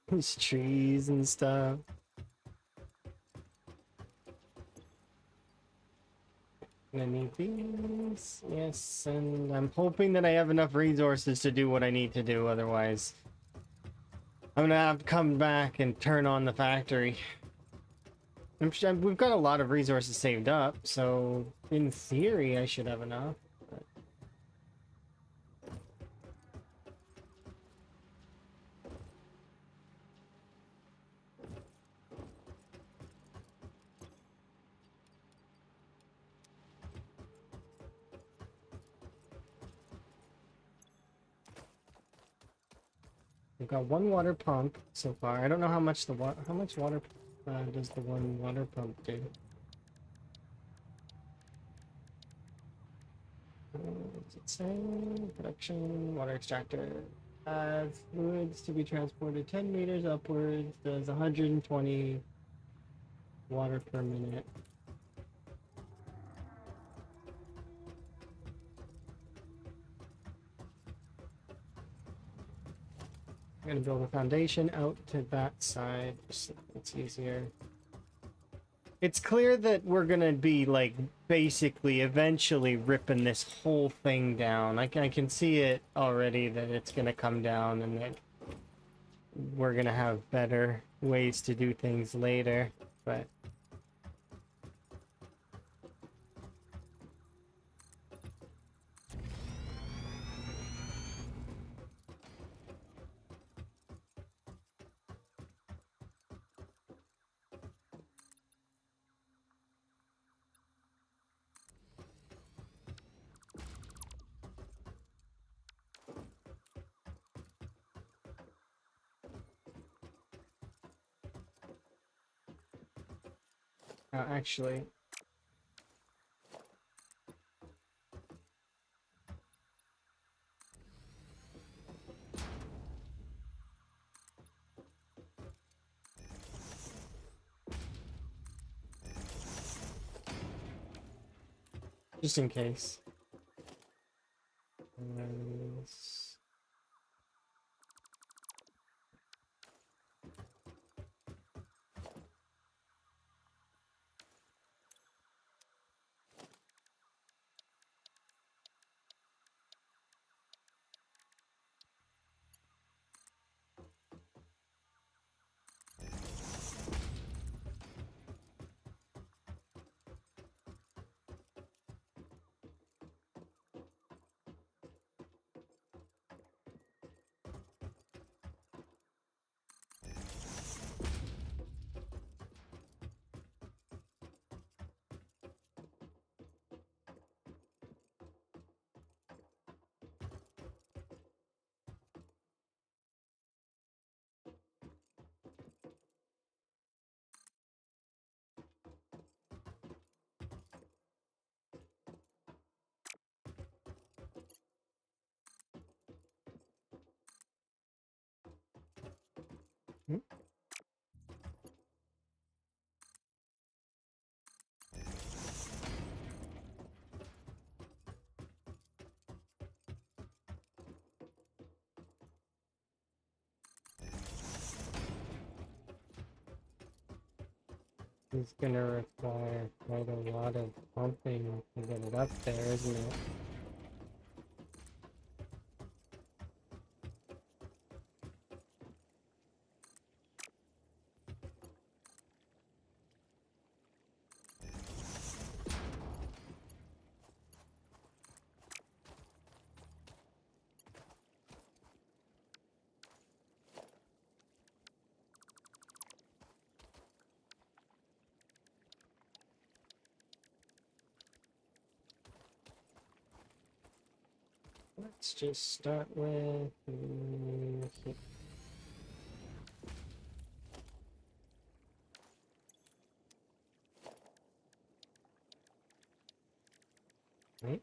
S5: There's trees and stuff. I need these. Yes, and I'm hoping that I have enough resources to do what I need to do, otherwise I'm gonna have to come back and turn on the factory. We've got a lot of resources saved up, so in theory I should have enough. But... We've got one water pump so far. I don't know how much how much water does the one water pump do? Does it say production water extractor? Fluids to be transported 10 meters upwards does 120 water per minute. I'm gonna build a foundation out to that side, so it's easier. It's clear that we're gonna be like basically eventually ripping this whole thing down. I can see it already that it's gonna come down and that we're gonna have better ways to do things later, but actually, just in case. Hmm? It's gonna require quite a lot of pumping to get it up there, isn't it? Let's just start with... Right?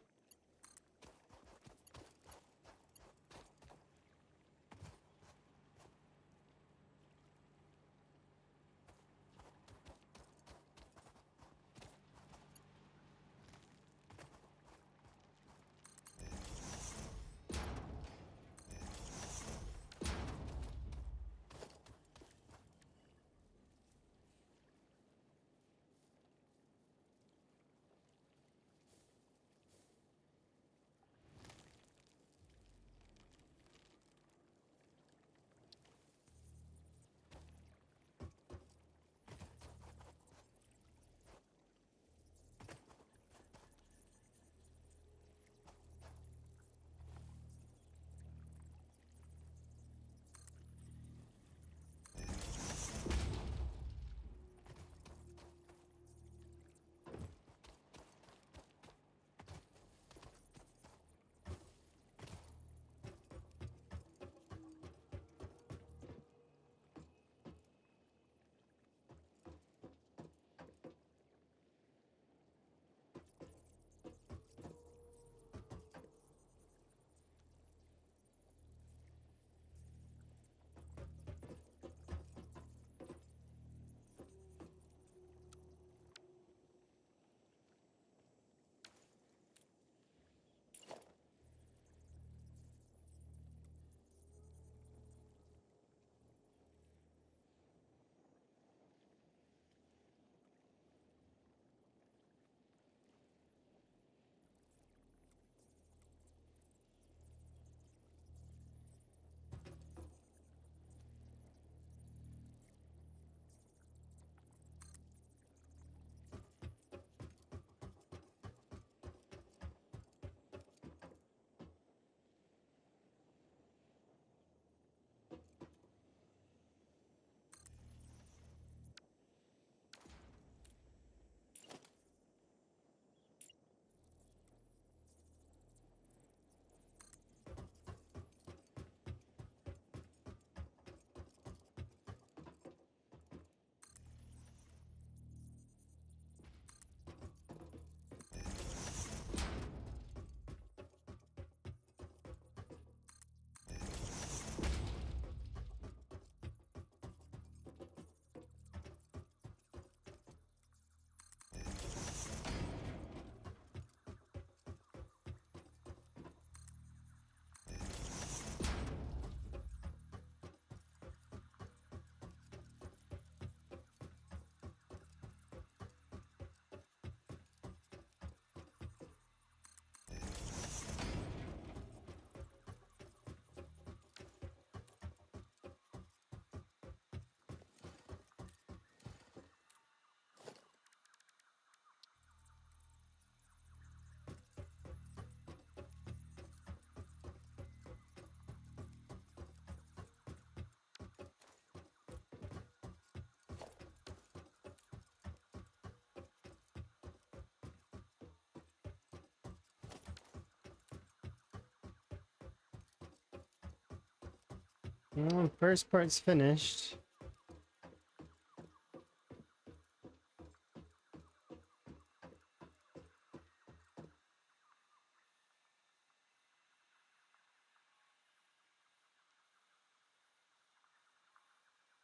S5: Well, first part's finished.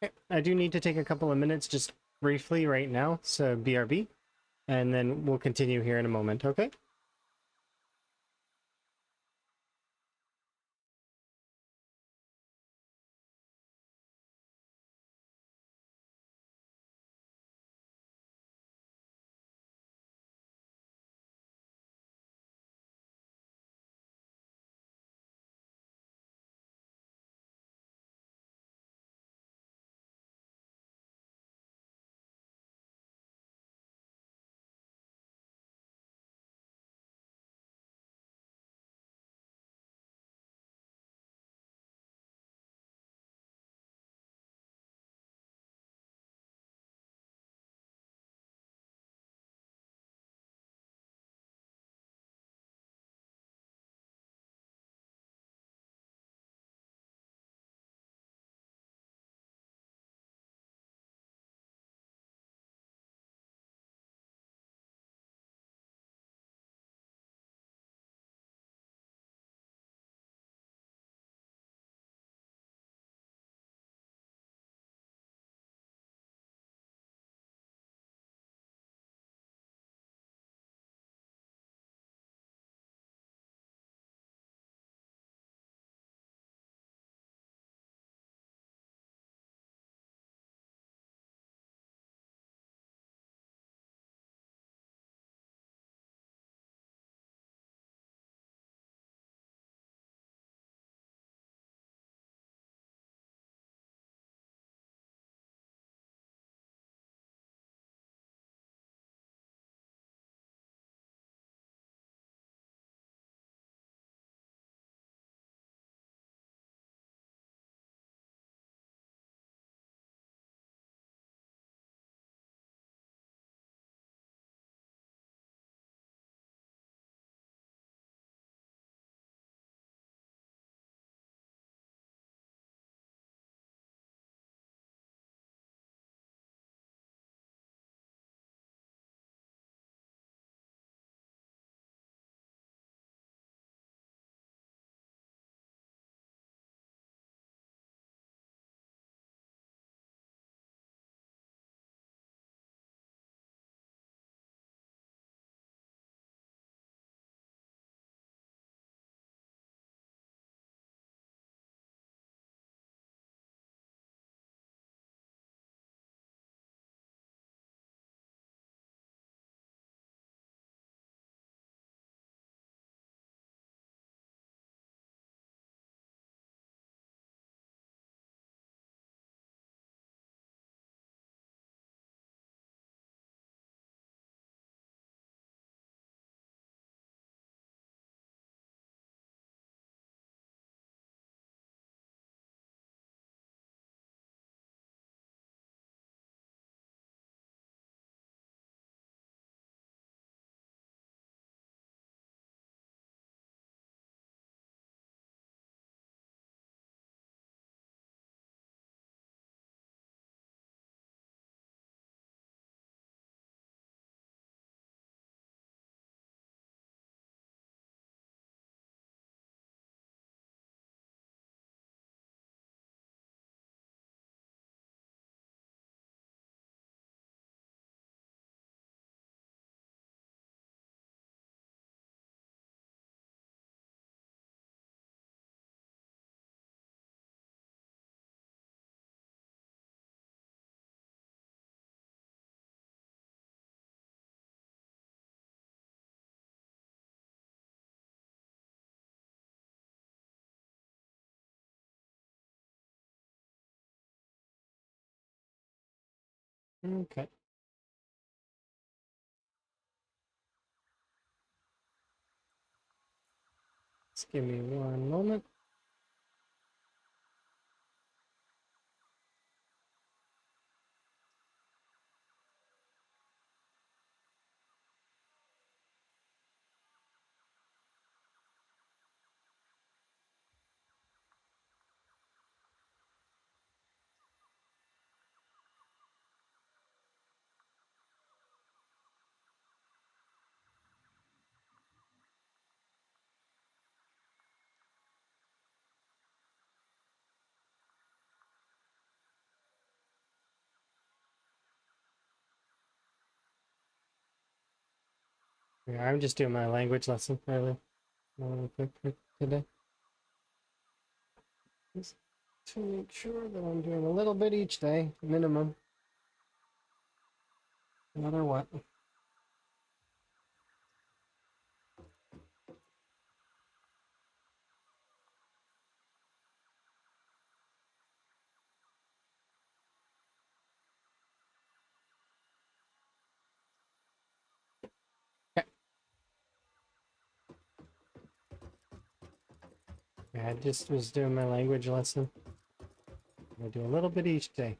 S5: Okay, I do need to take a couple of minutes just briefly right now, so BRB, and then we'll continue here in a moment, okay? Okay. Just give me one moment. Yeah, I'm just doing my language lesson really quick today. Just to make sure that I'm doing a little bit each day, minimum. No matter what. Okay. Yeah, I just was doing my language lesson. I do a little bit each day.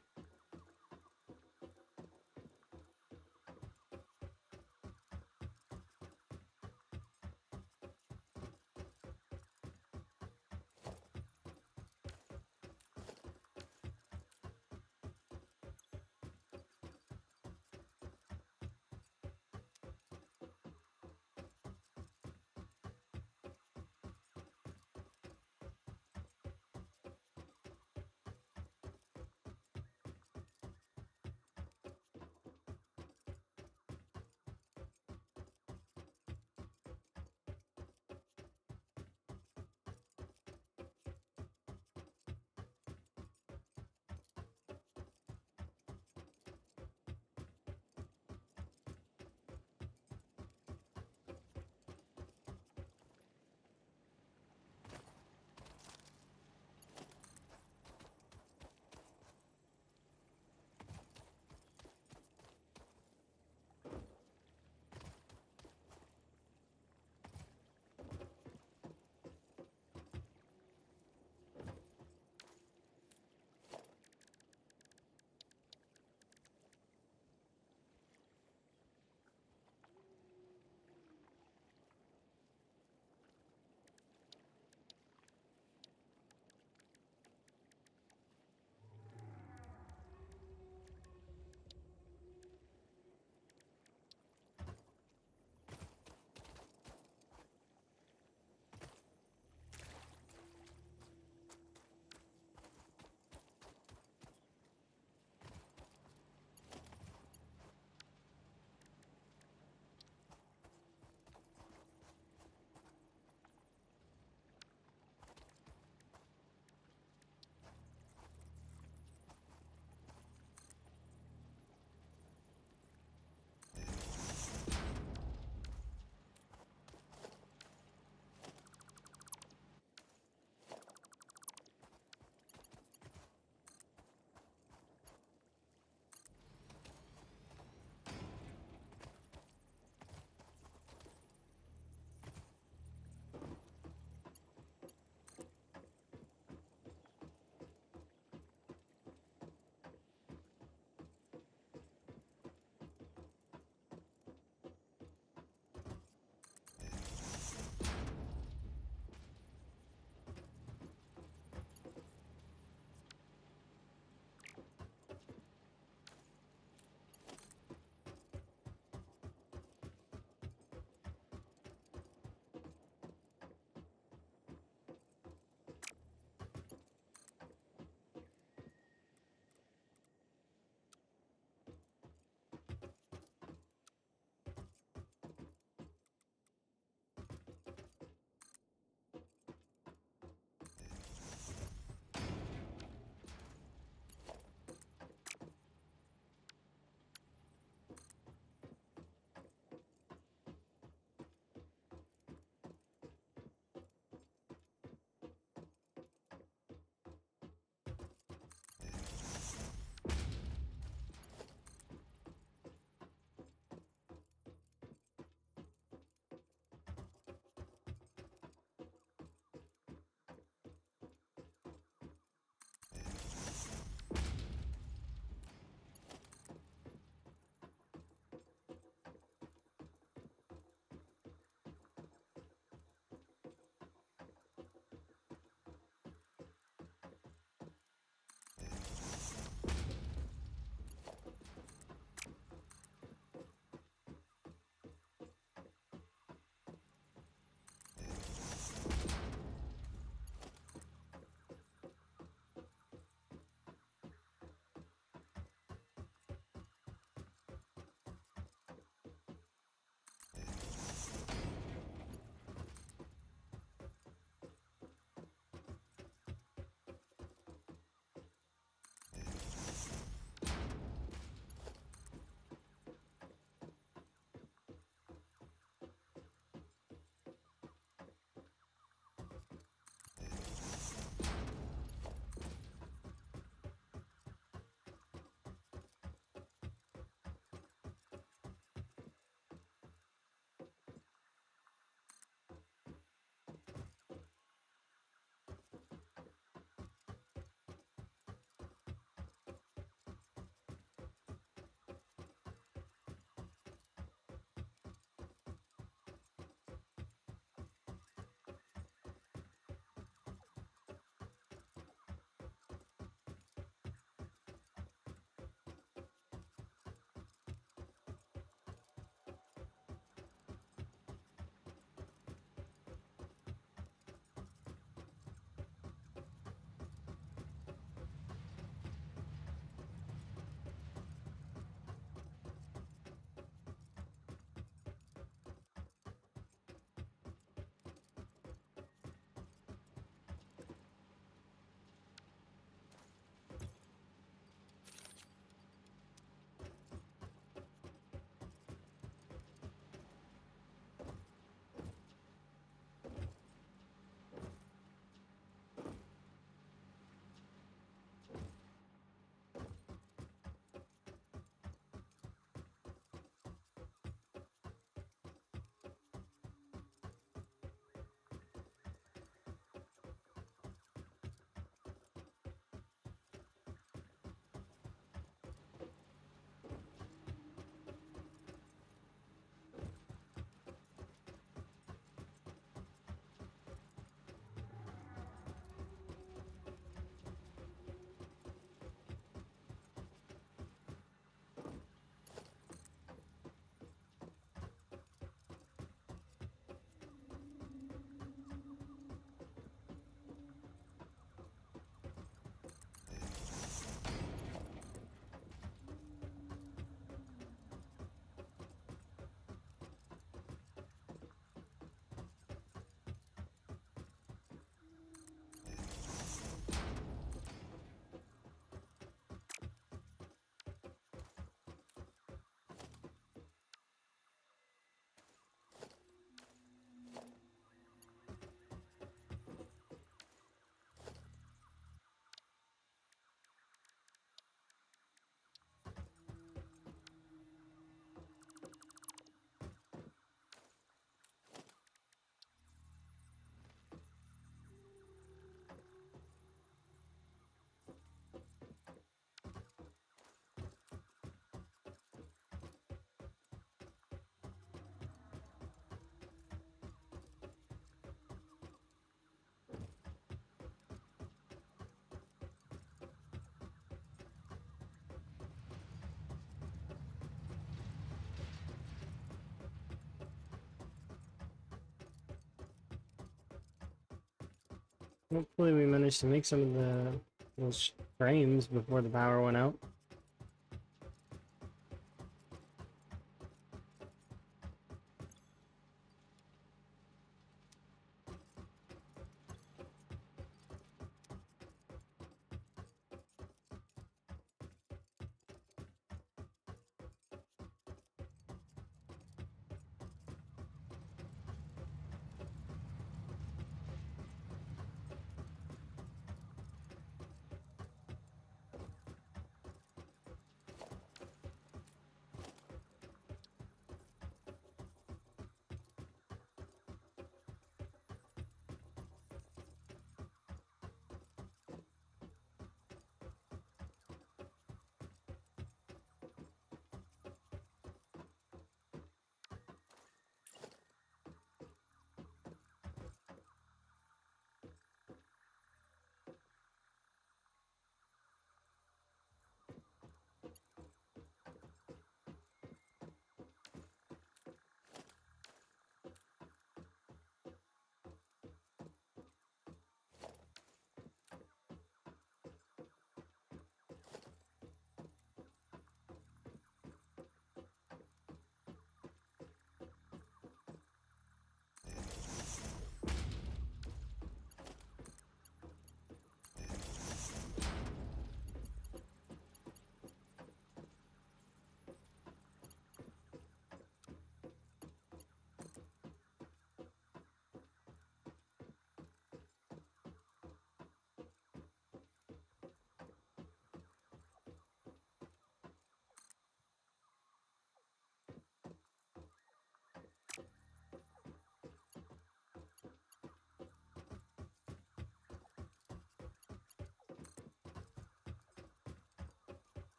S5: Hopefully we managed to make some of those frames before the power went out.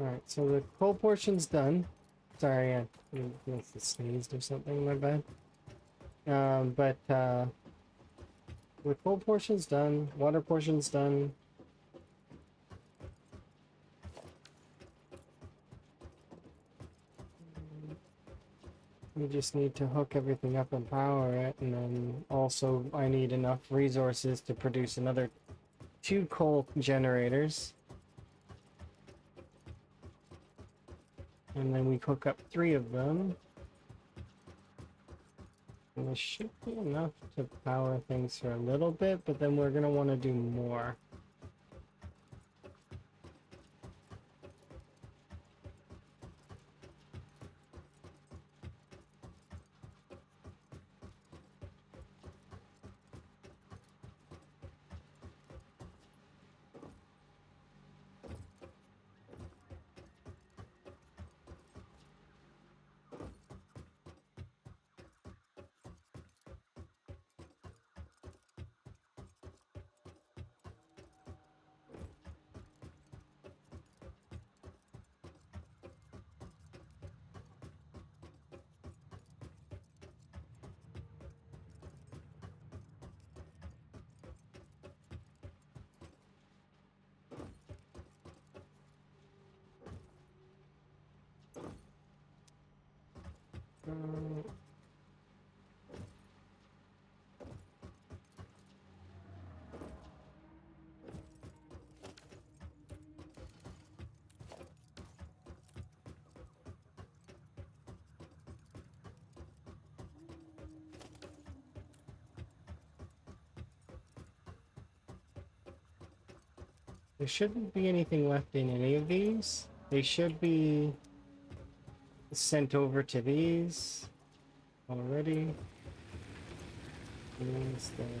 S5: Alright, so the coal portion's done. Sorry, I must have sneezed or something, my bad. The coal portion's done, water portion's done. We just need to hook everything up and power it, and then also I need enough resources to produce another 2 coal generators. And then we hook up 3 of them. And this should be enough to power things for a little bit, but then we're gonna want to do more. There shouldn't be anything left in any of these. They should be sent over to these already. These, then.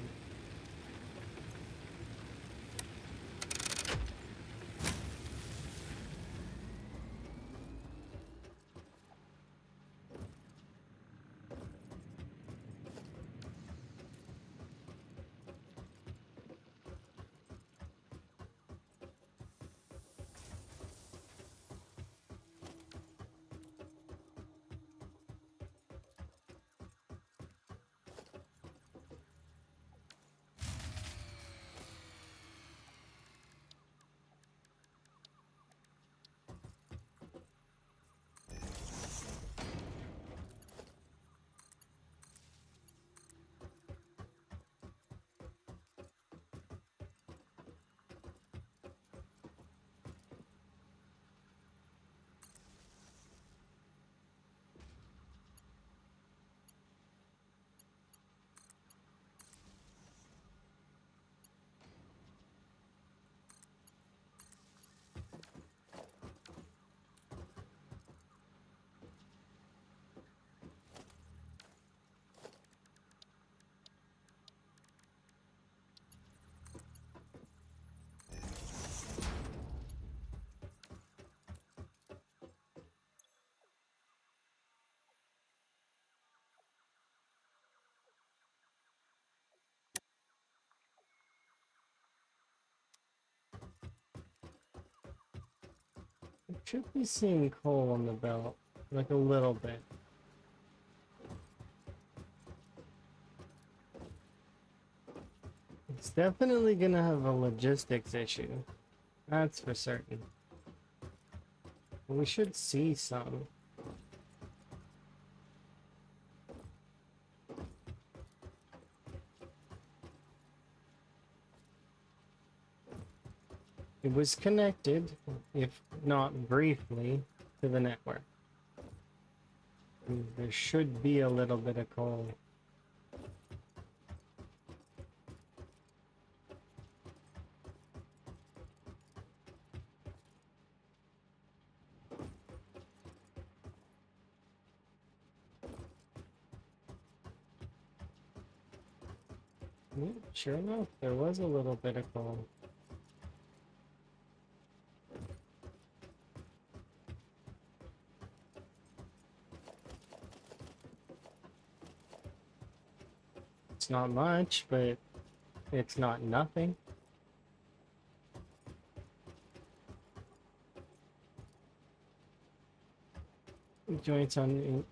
S5: Should be seeing coal on the belt, like a little bit. It's definitely gonna have a logistics issue. That's for certain. We should see some. It was connected, if not briefly, to the network. There should be a little bit of coal. Yeah, sure enough, there was a little bit of coal. It's not much, but it's not nothing. joints on.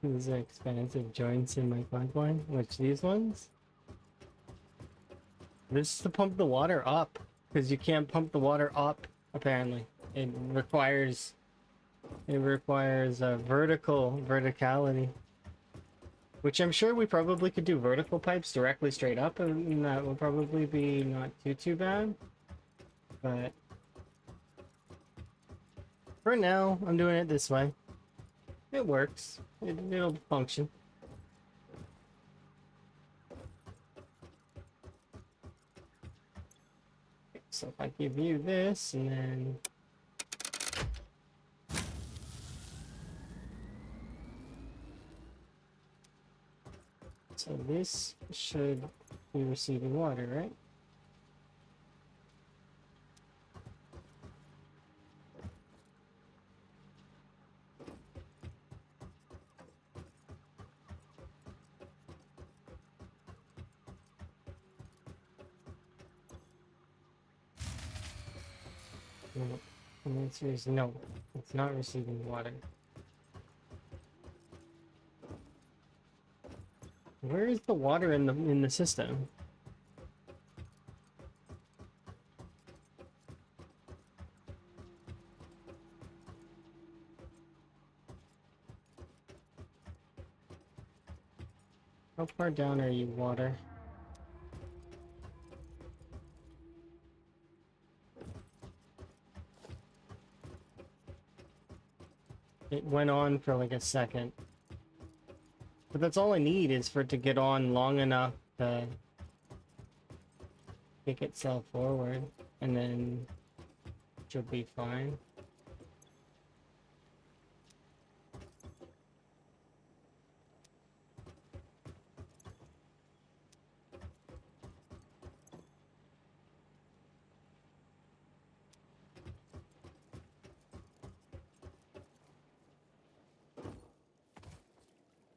S5: These are expansive joints in my pipeline. Which these ones? This is to pump the water up, because you can't pump the water up. Apparently, it requires a verticality, which I'm sure we probably could do vertical pipes directly straight up, and that would probably be not too bad. But for now, I'm doing it this way. It works. It'll function. So if I give you this, and then so this should be receiving water, right? No. The answer is no. It's not receiving water. Where is the water in the system? How far down are you, water? It went on for like a second. But that's all I need is for it to get on long enough to kick itself forward, and then it should be fine.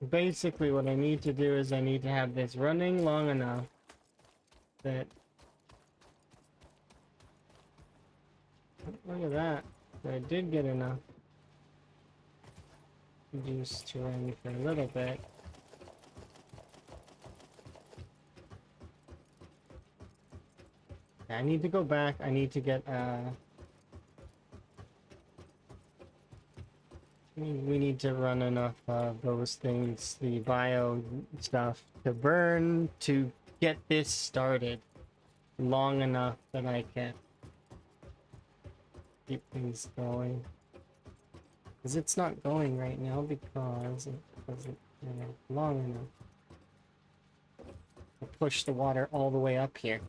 S5: Basically, what I need to do is I need to have this running long enough that... Look at that. I did get enough juice to run for a little bit. I need to go back. I need to get we need to run enough of those things, the bio stuff, to burn to get this started long enough that I can keep things going. Because it's not going right now because it wasn't long enough to push the water all the way up here.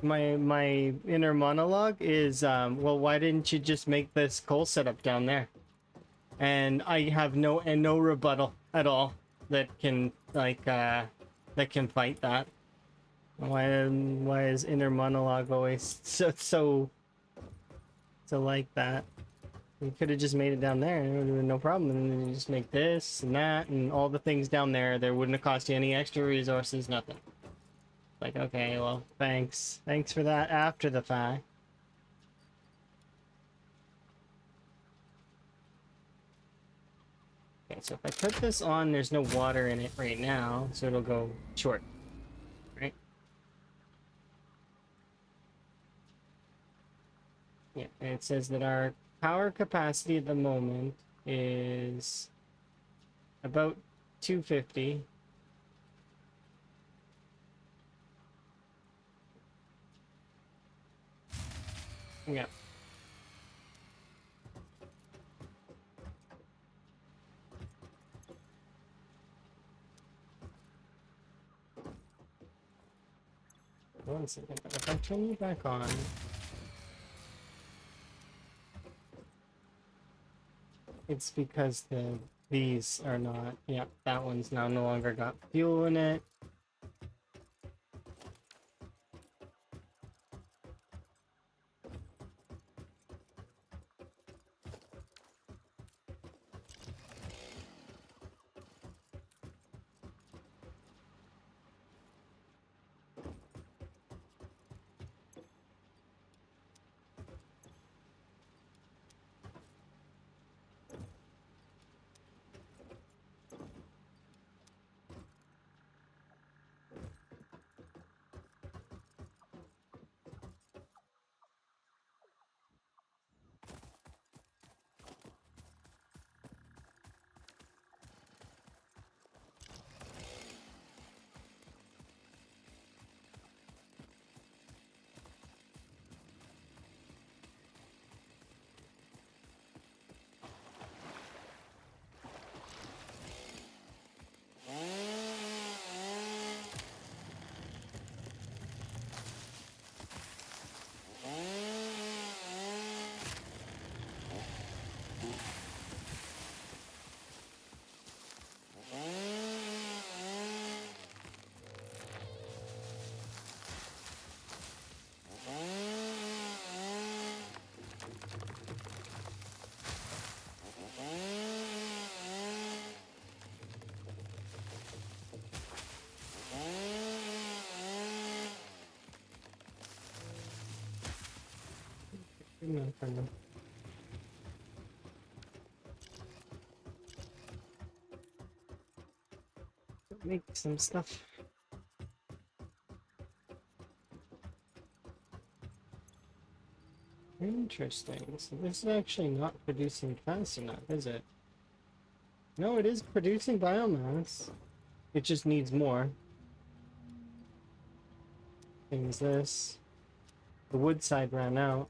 S5: My inner monologue is well, why didn't you just make this coal setup down there? And I have no rebuttal at all that can like that can fight that. Why is inner monologue always so like that? You could have just made it down there, it would have been no problem. And then you just make this and that and all the things down there. There wouldn't have cost you any extra resources, nothing. Like, okay, well, thanks for that after the fact. Okay, so if I put this on, there's no water in it right now, so it'll go short, right? Yeah, and it says that our power capacity at the moment is about 250. Yeah. One second, if I turn you back on, it's because these are not. Yeah, that one's now no longer got fuel in it. enough for now. Make some stuff. Interesting. So this is actually not producing fast enough, is it? No, it is producing biomass. It just needs more. Thing is this. The wood side ran out.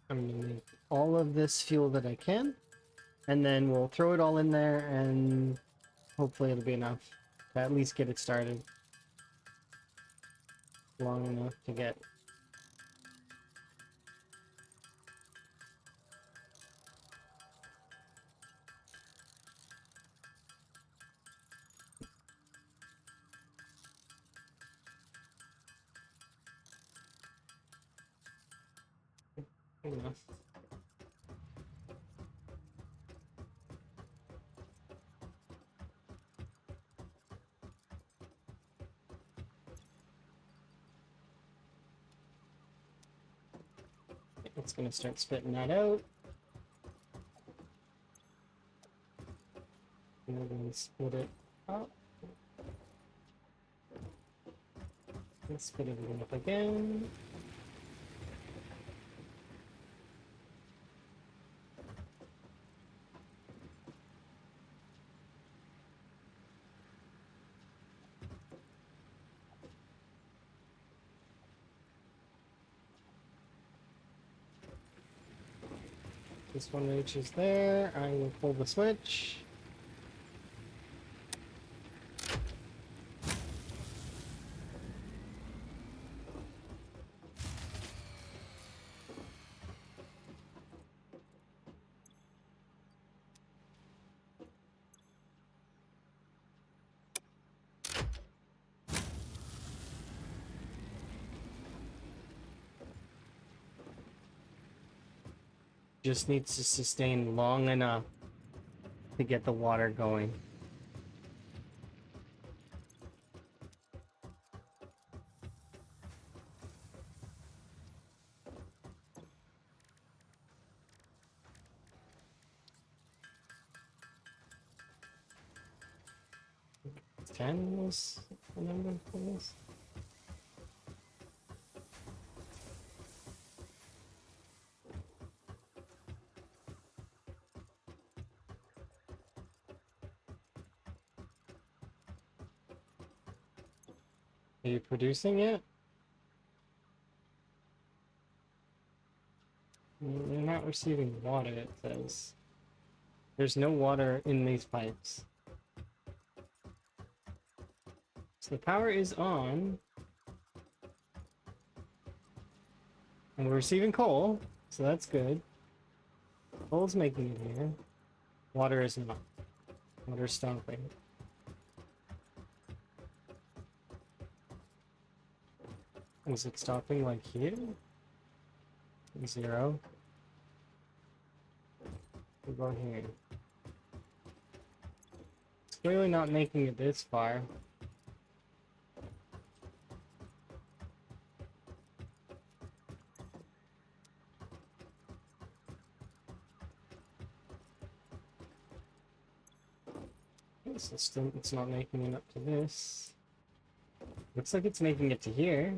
S5: I'm gonna make all of this fuel that I can, and then we'll throw it all in there, and hopefully it'll be enough to at least get it started. Long enough to get. Enough. It's gonna start spitting that out. And we're gonna split it up. And split it up again. This one reaches there. I will pull the switch. Just needs to sustain long enough to get the water going. Ten was the number for this. Are you producing it? You're not receiving water, it says. There's no water in these pipes. So the power is on. And we're receiving coal, so that's good. Coal's making it here. Water is not. Water's stopping. Is it stopping like here? 0. We'll go here. It's clearly not making it this far. It's not making it up to this. Looks like it's making it to here.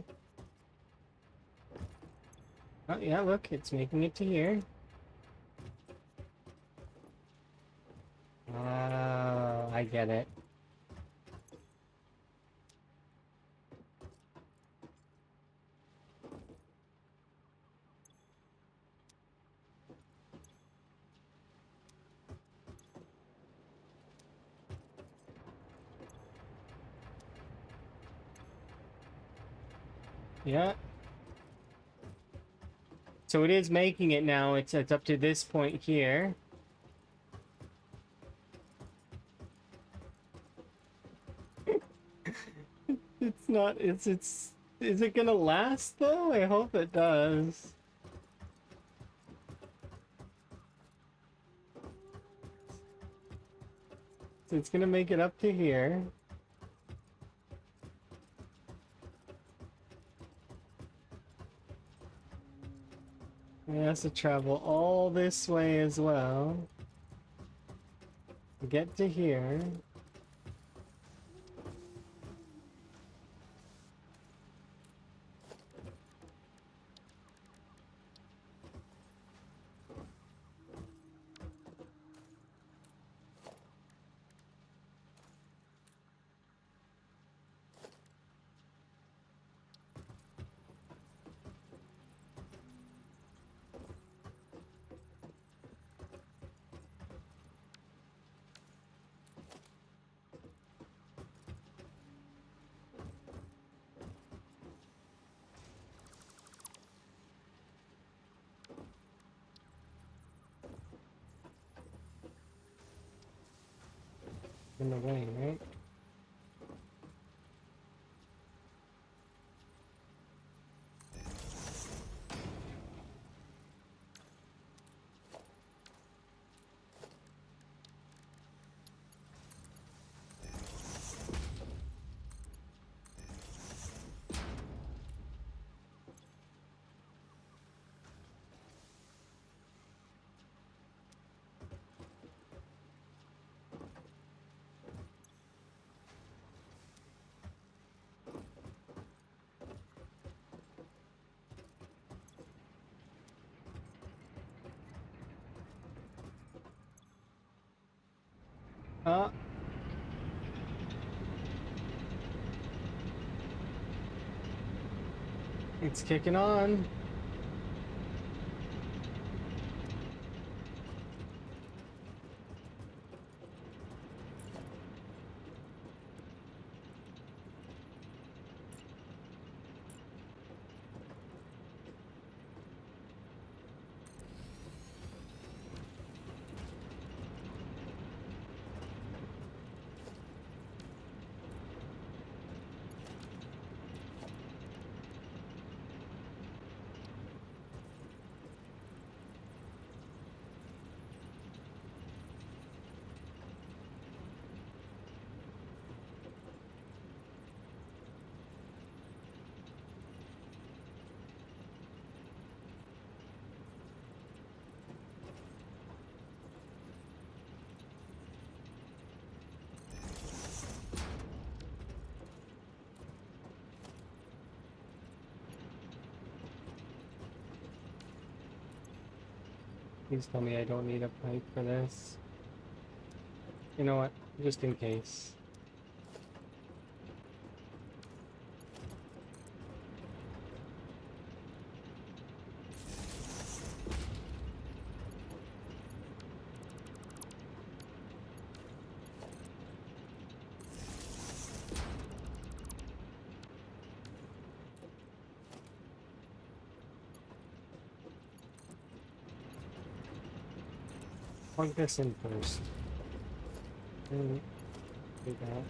S5: Oh yeah, look, it's making it to here. Oh, I get it. Yeah. So it is making it now. It's up to this point here. not. It's. Is it gonna last though? I hope it does. So it's gonna make it up to here. It has to travel all this way as well. Get to here. In the way, right? It's kicking on. Please tell me I don't need a pipe for this. You know what? Just in case. Plug this in first. Do that.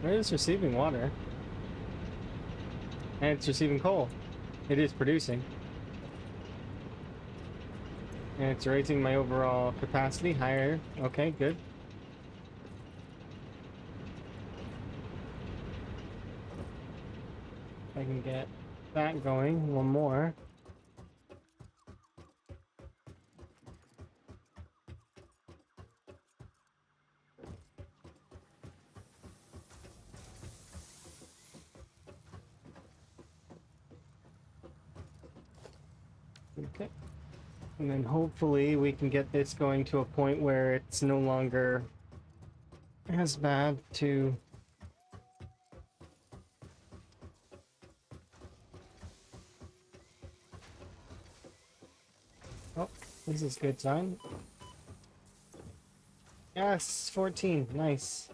S5: It is receiving water. And it's receiving coal. It is producing. And it's raising my overall capacity higher. Okay, good. I can get that going. One more. Okay. And then hopefully we can get this going to a point where it's no longer as bad to Oh, this is good sign. Yes, 14. Nice.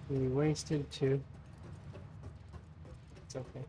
S5: We wasted 2. It's okay.